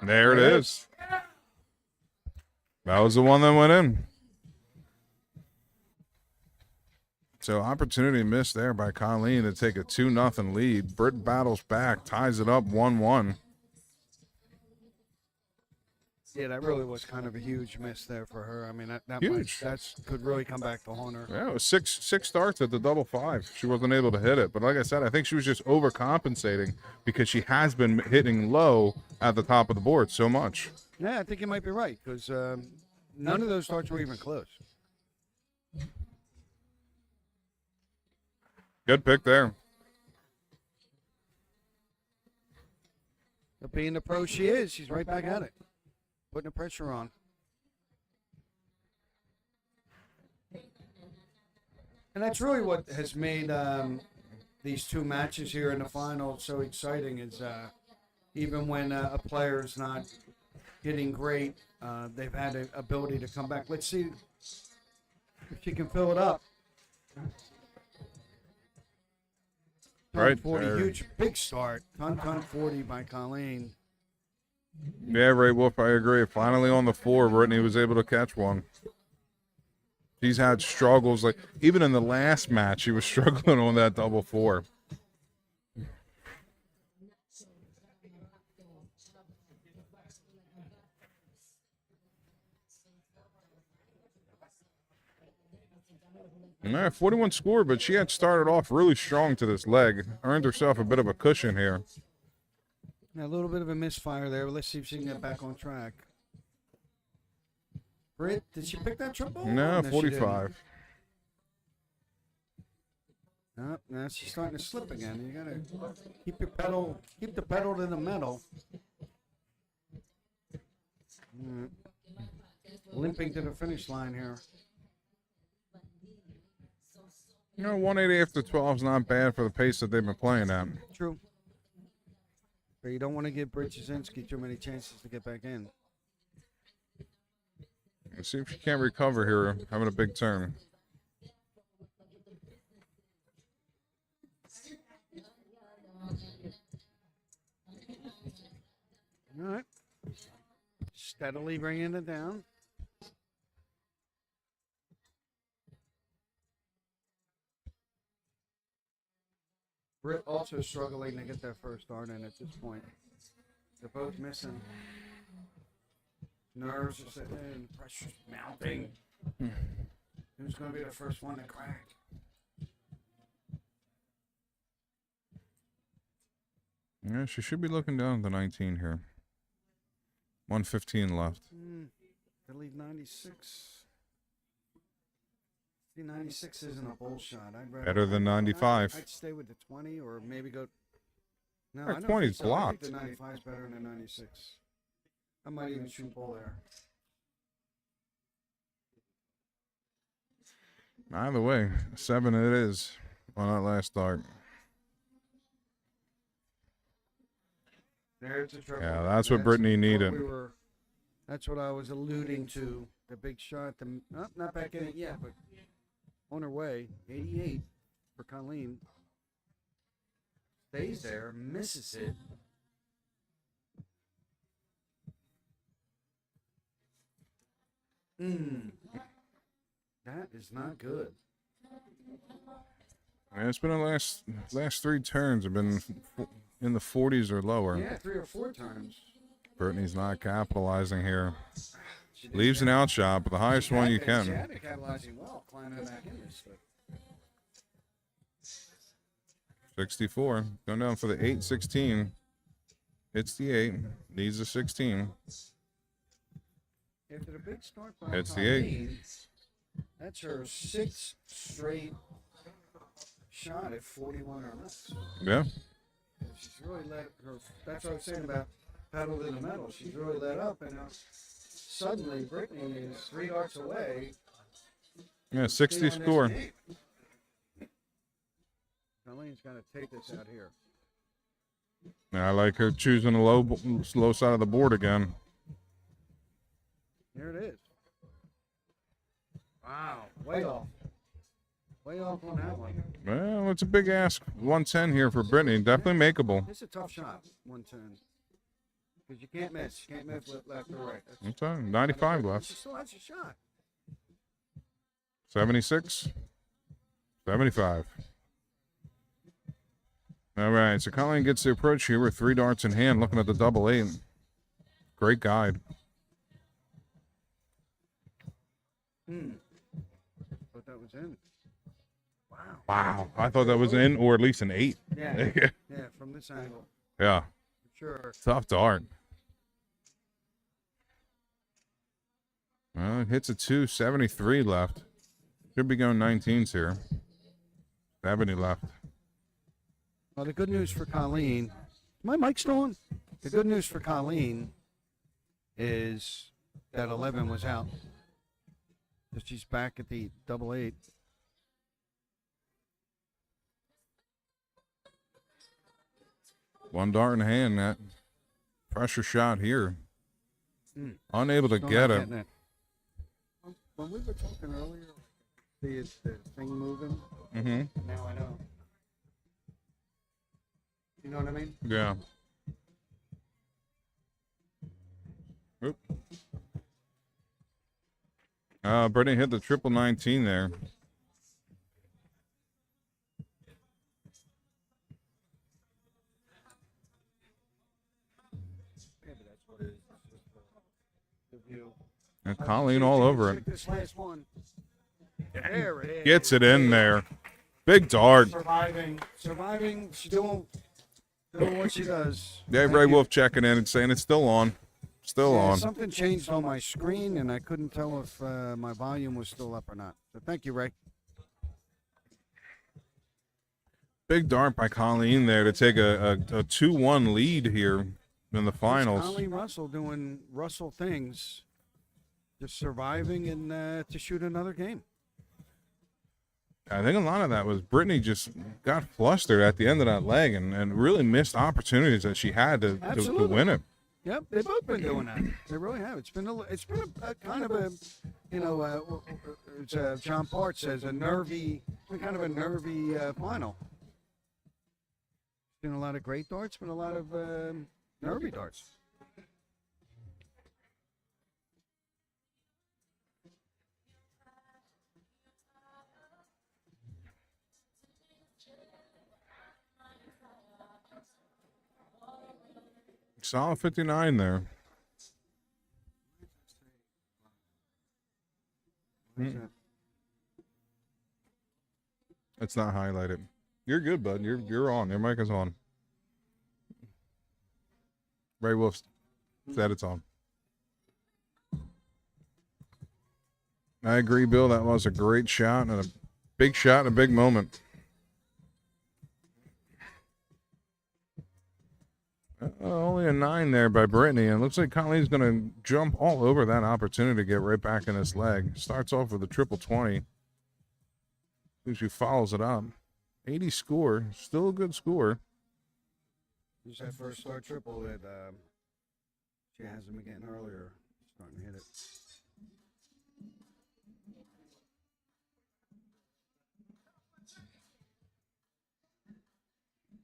There it is. That was the one that went in. So opportunity missed there by Colleen to take a 2-0 lead. Britt battles back, ties it up 1-1. Yeah, that really was kind of a huge miss there for her. I mean, that Huge. could really come back to haunt her. Yeah, it was six starts at the double 5. She wasn't able to hit it. But like I said, I think she was just overcompensating because she has been hitting low at the top of the board so much. Yeah, I think you might be right because none of those darts were even close. Good pick there. But being the pro she is, she's right back at it. Putting the pressure on. And that's really what has made these 2 matches here in the final so exciting is even when a player's not hitting great, they've had the ability to come back. Let's see if she can fill it up. Right 40, there. huge, big start. Ton 40 by Colleen. Yeah, Ray Wolf, I agree. Finally on the 4, Brittany was able to catch one. She's had struggles. Like even in the last match, she was struggling on that double 4. All right, 41 score, but she had started off really strong to this leg. Earned herself a bit of a cushion here. A little bit of a misfire there. Let's see if she can get back on track. Britt, did she pick that triple? No, she 45. didn't. Now she's starting to slip again. You gotta keep the pedal to the metal. Limping to the finish line here. You know, 180 after 12 is not bad for the pace that they've been playing at. True. But you don't want to give Britt Jazinski too many chances to get back in. Let's see if she can't recover here, having a big turn. All right. Steadily bringing it down. Britt also struggling to get that first dart in at this point. They're both missing. Nerves are sitting in, pressure's mounting. Who's going to be the first one to crack? Yeah, she should be looking down to 19 here. 115 left. They leave 96. See, 96 isn't a bull shot. Better than 95. I'd stay with the 20 or maybe go. No, Yeah, I don't 20 think is so. I blocked. think the 95 is better than 96. I might even shoot bull there. Either way, 7 it is on that last dart. There's the trouble. Yeah, that's what Brittany needed. That's what I was alluding to. The big shot. Not back in it yet, but on her way. 88 for Colleen. Stays there, misses it. That is not good. Yeah, it's been the last 3 turns have been in the 40s or lower. Yeah, 3 or 4 times. Brittany's not capitalizing here. Leaves an out shot, but the highest one you She can. had it capitalizing well, climbing back in this. But 64. Going down for the 8-16. Hits the 8. Needs a 16. after the big start by Hits the 8. Colleen, that's her 6th straight shot at 41 or less. Yeah. She's really let her. That's what I was saying about pedal to the metal. She's really let up, and suddenly Brittany is 3 darts away. Yeah, 60 score. Colleen's got to take this out here. Yeah, I like her choosing the low side of the board again. Here it is. Wow, way off. Way off on that one. Well, it's a big ask. 110 here for Brittany. Definitely makeable. It's a tough shot, 110. Because you can't miss. You can't miss left or right. That's, Okay, 95 she left. still has a shot. 76. 75. All right, so Colleen gets the approach here with 3 darts in hand, looking at the double 8. Great guide. But that was in. Wow. Wow, I thought that was in, or at least an 8. Yeah. Yeah, from this angle. Yeah, Sure. tough dart. Well, it hits a 2, 73 left. Should be going 19s here. 70 left. Well, the good news for Colleen, my mic's still on. The good news for Colleen is that 11 was out. So she's back at the double 8. One dart in hand, that pressure shot here. Unable to Still get not it. getting it. When we were talking earlier, the thing moving. Mm-hmm. Now I know. You know what I mean? Yeah. Oop. Brittany hit the triple 19 there. Yeah, but that's what it is. It's just the view. And Colleen all over it. This last one. There it is. Gets it in there. Big dart. Surviving, still doing what she does. Yeah, Thank Ray you. Wolf checking in and saying it's still on. Still Yeah, on. something changed on my screen, and I couldn't tell if my volume was still up or not. So thank you, Ray. Big dart by Colleen there to take a 2-1 lead here in the finals. Colleen Russell doing Russell things, just surviving and to shoot another game. I think a lot of that was Brittany just got flustered at the end of that leg and really missed opportunities that she had to win it. Yep, they've both been doing that. They really have. It's been a kind of a, you know, it's John Part says a nervy, kind of a nervy final. Been a lot of great darts, but a lot of nervy darts. Solid 59 there. It's not highlighted. You're good, bud. You're on. Your mic is on. Ray Wolf said it's on. I agree, Bill. That was a great shot and a big shot and a big moment. Only a 9 there by Brittany, and it looks like Colleen's going to jump all over that opportunity to get right back in this leg. Starts off with a triple 20. She follows it up. 80 score, still a good score. Who's that first star triple that she hasn't been getting earlier? Starting to hit it.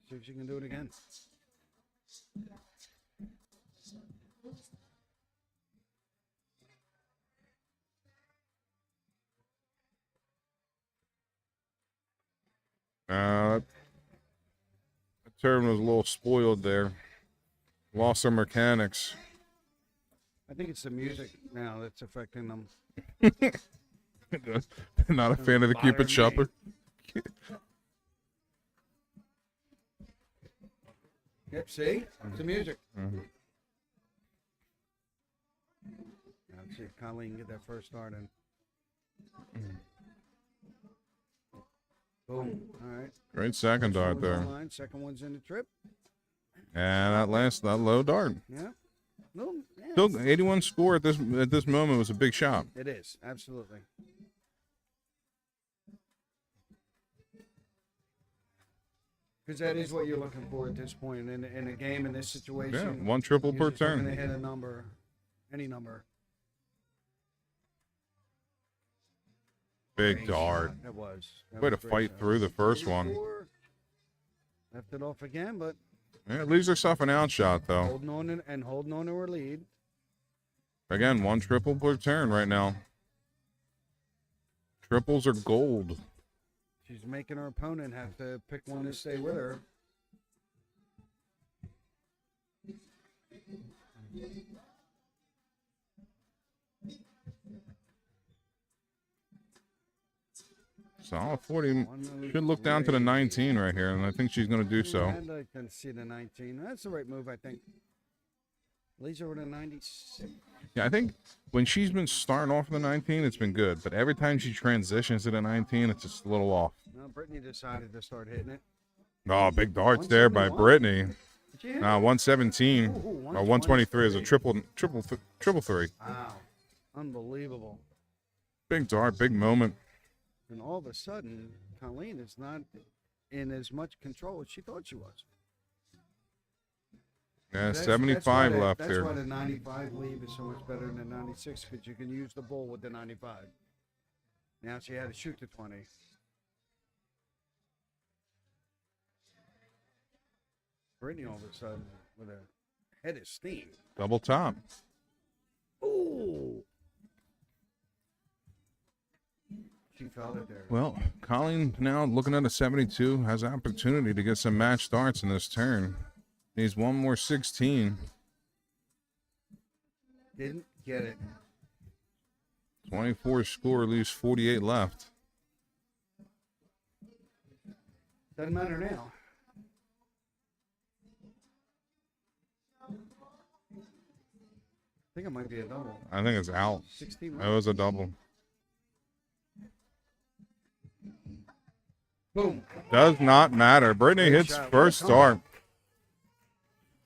See if she can do it again. The turn was a little spoiled there. Lost her mechanics. I think it's the music now that's affecting them. Not a fan of the Cupid Shuffler. Yep, see? It's the music. Mhm. Now, let's see if Colleen can get that first start in. Boom. All right. Great second First dart one's there. online, second one's in the trip. And that low dart. Yeah. Little, yeah, Still 81 score at this moment was a big shot. it is, absolutely. Because that is what you're looking for at this point in a game in this Yeah, situation. one triple You're per just looking turn. to hit a number, any number. Big Great dart. shot. That was. That Way was to a great fight shot. through the first one. 84. Left it off again, but Yeah, it leaves herself an out shot though. holding on to her lead. Again, one triple per turn right now. Triples are gold. She's making her opponent have to pick one to stay with her. So 40 should look down to the 19 right here, and I think she's going to do so. I'd like to see the 19. That's the right move, I think. Leads over to 96. Yeah, I think when she's been starting off with the 19, it's been good, but every time she transitions to the 19, it's just a little off. No, Brittany decided to start hitting it. Oh, big darts there by Brittany. Did you hit it? 117 Ooh, or 123 is a triple three. Wow. Unbelievable. Big dart, big moment. And all of a sudden, Colleen is not in as much control as she thought she was. Yeah, That's 75 why left that's here. why the 95 leave is so much better than the 96, because you can use the bull with the 95. Now she had to shoot the 20. Brittany all of a sudden with a head of steam. Double top. Ooh. She felt it there. Well, Colleen now looking at a 72 has an opportunity to get some match starts in this turn. Needs one more 16. Didn't get it. 24 score, leaves 48 left. Doesn't matter now. I think it might be a double. I think it's out. 16 It was a double. Boom. Does not matter. Brittany Great hits shot. first What a comeback. start.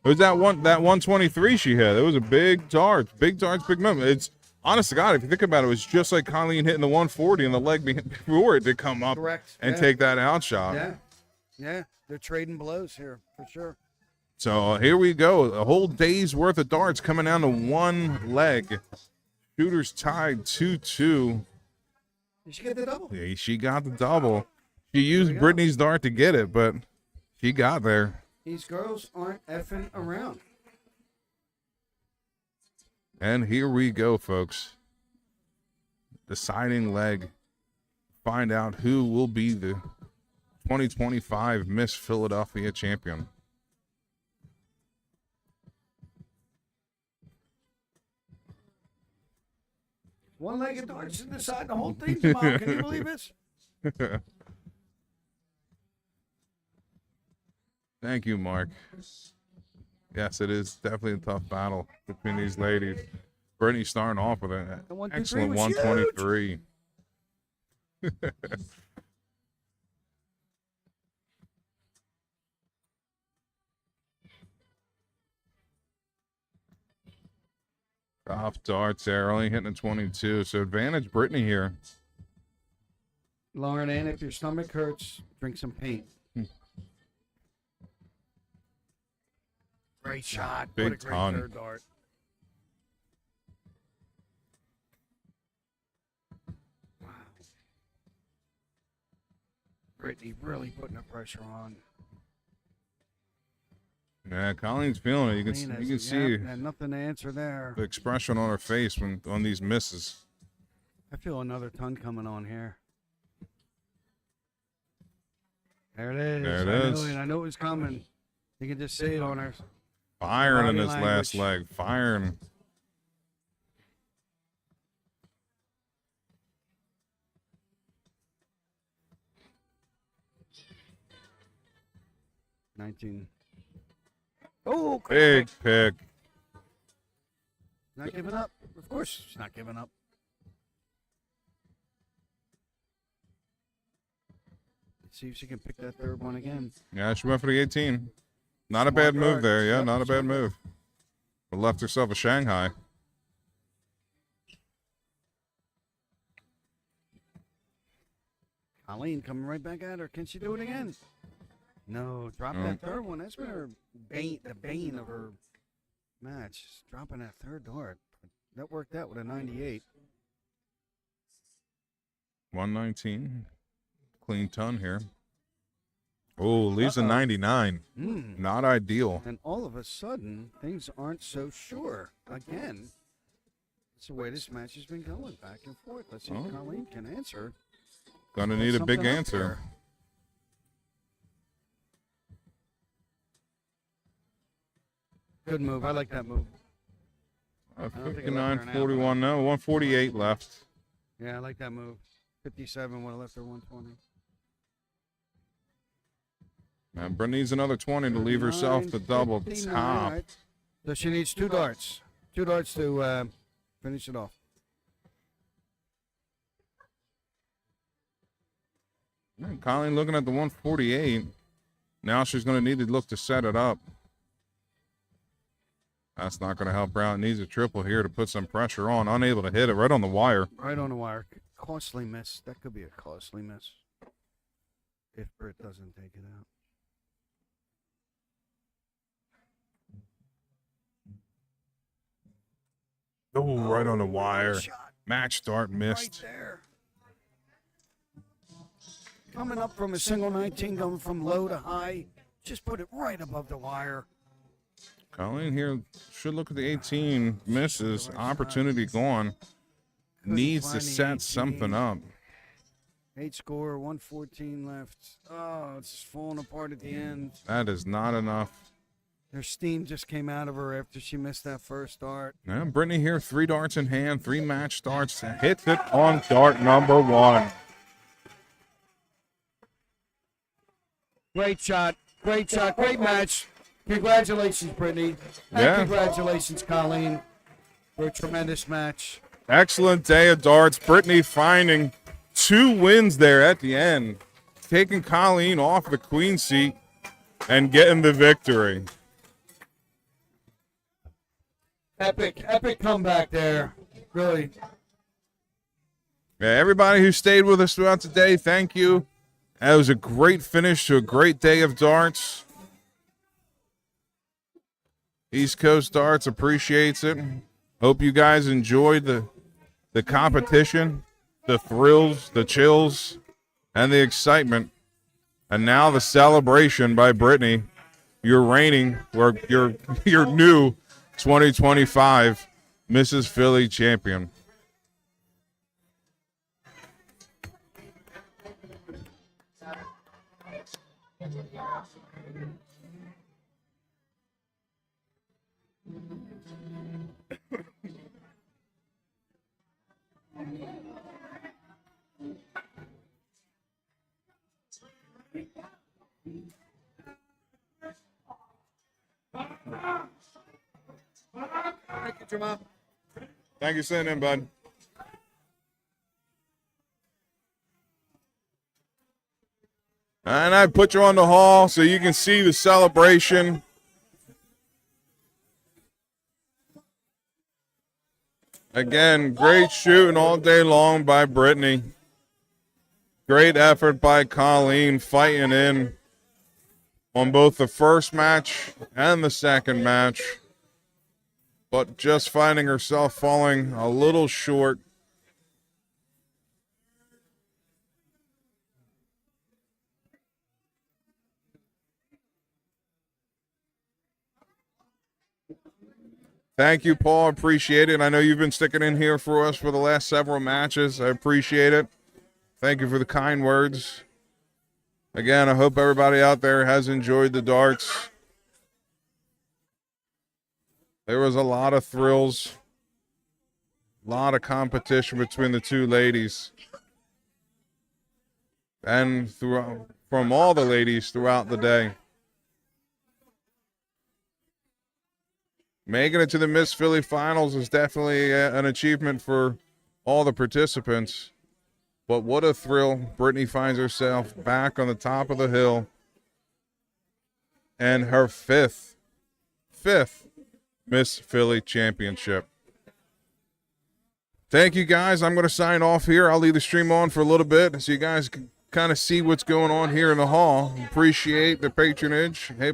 It was that 123 she hit. It was a big dart. Big darts, big moment. It's honest to God, if you think about it, it was just like Colleen hitting the 140 and the leg before it to come up Correct. and Yeah. take that out shot. Yeah. Yeah. They're trading blows here for sure. So here we go. A whole day's worth of darts coming down to one leg. Shooters tied 2-2. Did she get the double? Yeah, she got the double. She used we go. Brittany's dart to get it, but she got there. These girls aren't effing around. And here we go, folks. Deciding leg. Find out who will be the 2025 Miss Philadelphia champion. One-legged darts to decide the whole thing tomorrow. Can you believe this? Thank you, Mark. Yes, it is definitely a tough battle between these ladies. Brittany starting off with an The 1, 2, 3 excellent was huge. 123. Tough darts there, only hitting a 22. So advantage Brittany here. Lauren, and if your stomach hurts, drink some paint. Great shot. Big what a great ton. third dart. Wow. Brittany really putting the pressure on. Yeah, Colleen's feeling it. You can see And nothing to answer there. the expression on her face when on these misses. I feel another ton coming on here. There it is. There it I is. knew it. I knew it was coming. You can just see it on her. Firing in Body this last language. leg. Firing. 19. Oh, Big pick. not giving up. Of course, she's not giving up. Let's see if she can pick that third one again. Yeah, she went for the 18. Not a bad move there. Yeah, not a bad move. But left herself a Shanghai. Colleen coming right back at her. Can she do it again? No, drop that third one. That's been her the bane of her match. Dropping that third dart. That worked out with a 98. 119. Clean ton here. Oh, leaves a 99. Not ideal. And all of a sudden, things aren't so sure. Again, that's the way this match has been going, back and forth. Let's see if Colleen can answer. Gonna need a big Something up answer. there. Good move. I like that move. don't think it left her an 59.41. No, 148 left. Yeah, I like that move. 57 would have left her 120. And Brett needs another 20 to leave herself the double 59, top. right. So she needs 2 darts. 2 darts to finish it off. Colleen looking at the 148. Now she's going to need to look to set it up. That's not going to help her out. Needs a triple here to put some pressure on. Unable to hit it right on the wire. Right on the wire. Costly miss. That could be a costly miss. If Britt doesn't take it out. Oh, right on the wire. Shot Match start missed. right there. Coming up from a single 19, going from low to high. Just put it right above the wire. Colleen here should look at the 18. Misses. Opportunity gone. Needs to find the set 18. something up. 8 score, 114 left. Oh, it's falling apart at the end. That is not enough. Her steam just came out of her after she missed that first dart. Now, Brittany here, 3 darts in hand, 3 match starts. Hits it on dart number 1. Great shot, great match. Congratulations, Brittany. And Yeah. congratulations, Colleen, for a tremendous match. Excellent day of darts. Brittany finding 2 wins there at the end, taking Colleen off the queen seat and getting the victory. Epic comeback there. Really. Yeah, everybody who stayed with us throughout the day, thank you. That was a great finish to a great day of darts. East Coast Darts appreciates it. Hope you guys enjoyed the competition, the thrills, the chills, and the excitement. And now the celebration by Brittany, your reigning, or your new 2025 Mrs. Philly champion. Thank you, Jamal. Thank you for sitting in, bud. And I put you on the hall so you can see the celebration. Again, great shooting all day long by Brittany. Great effort by Colleen fighting in on both the first match and the second match, but just finding herself falling a little short. Thank you, Paul. Appreciate it. I know you've been sticking in here for us for the last several matches. I appreciate it. Thank you for the kind words. Again, I hope everybody out there has enjoyed the darts. There was a lot of thrills, a lot of competition between the two ladies. And from all the ladies throughout the day. Making it to the Miss Philly Finals is definitely an achievement for all the participants. But what a thrill. Brittany finds herself back on the top of the hill. And her fifth Miss Philly championship. Thank you, guys. I'm going to sign off here. I'll leave the stream on for a little bit so you guys can kind of see what's going on here in the hall. Appreciate the patronage. Hey,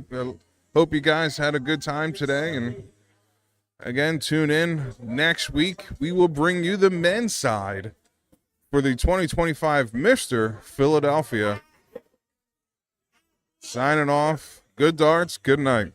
hope you guys had a good time today. And again, tune in next week. We will bring you the men's side for the 2025 Mr. Philadelphia. Signing off. Good darts. Good night.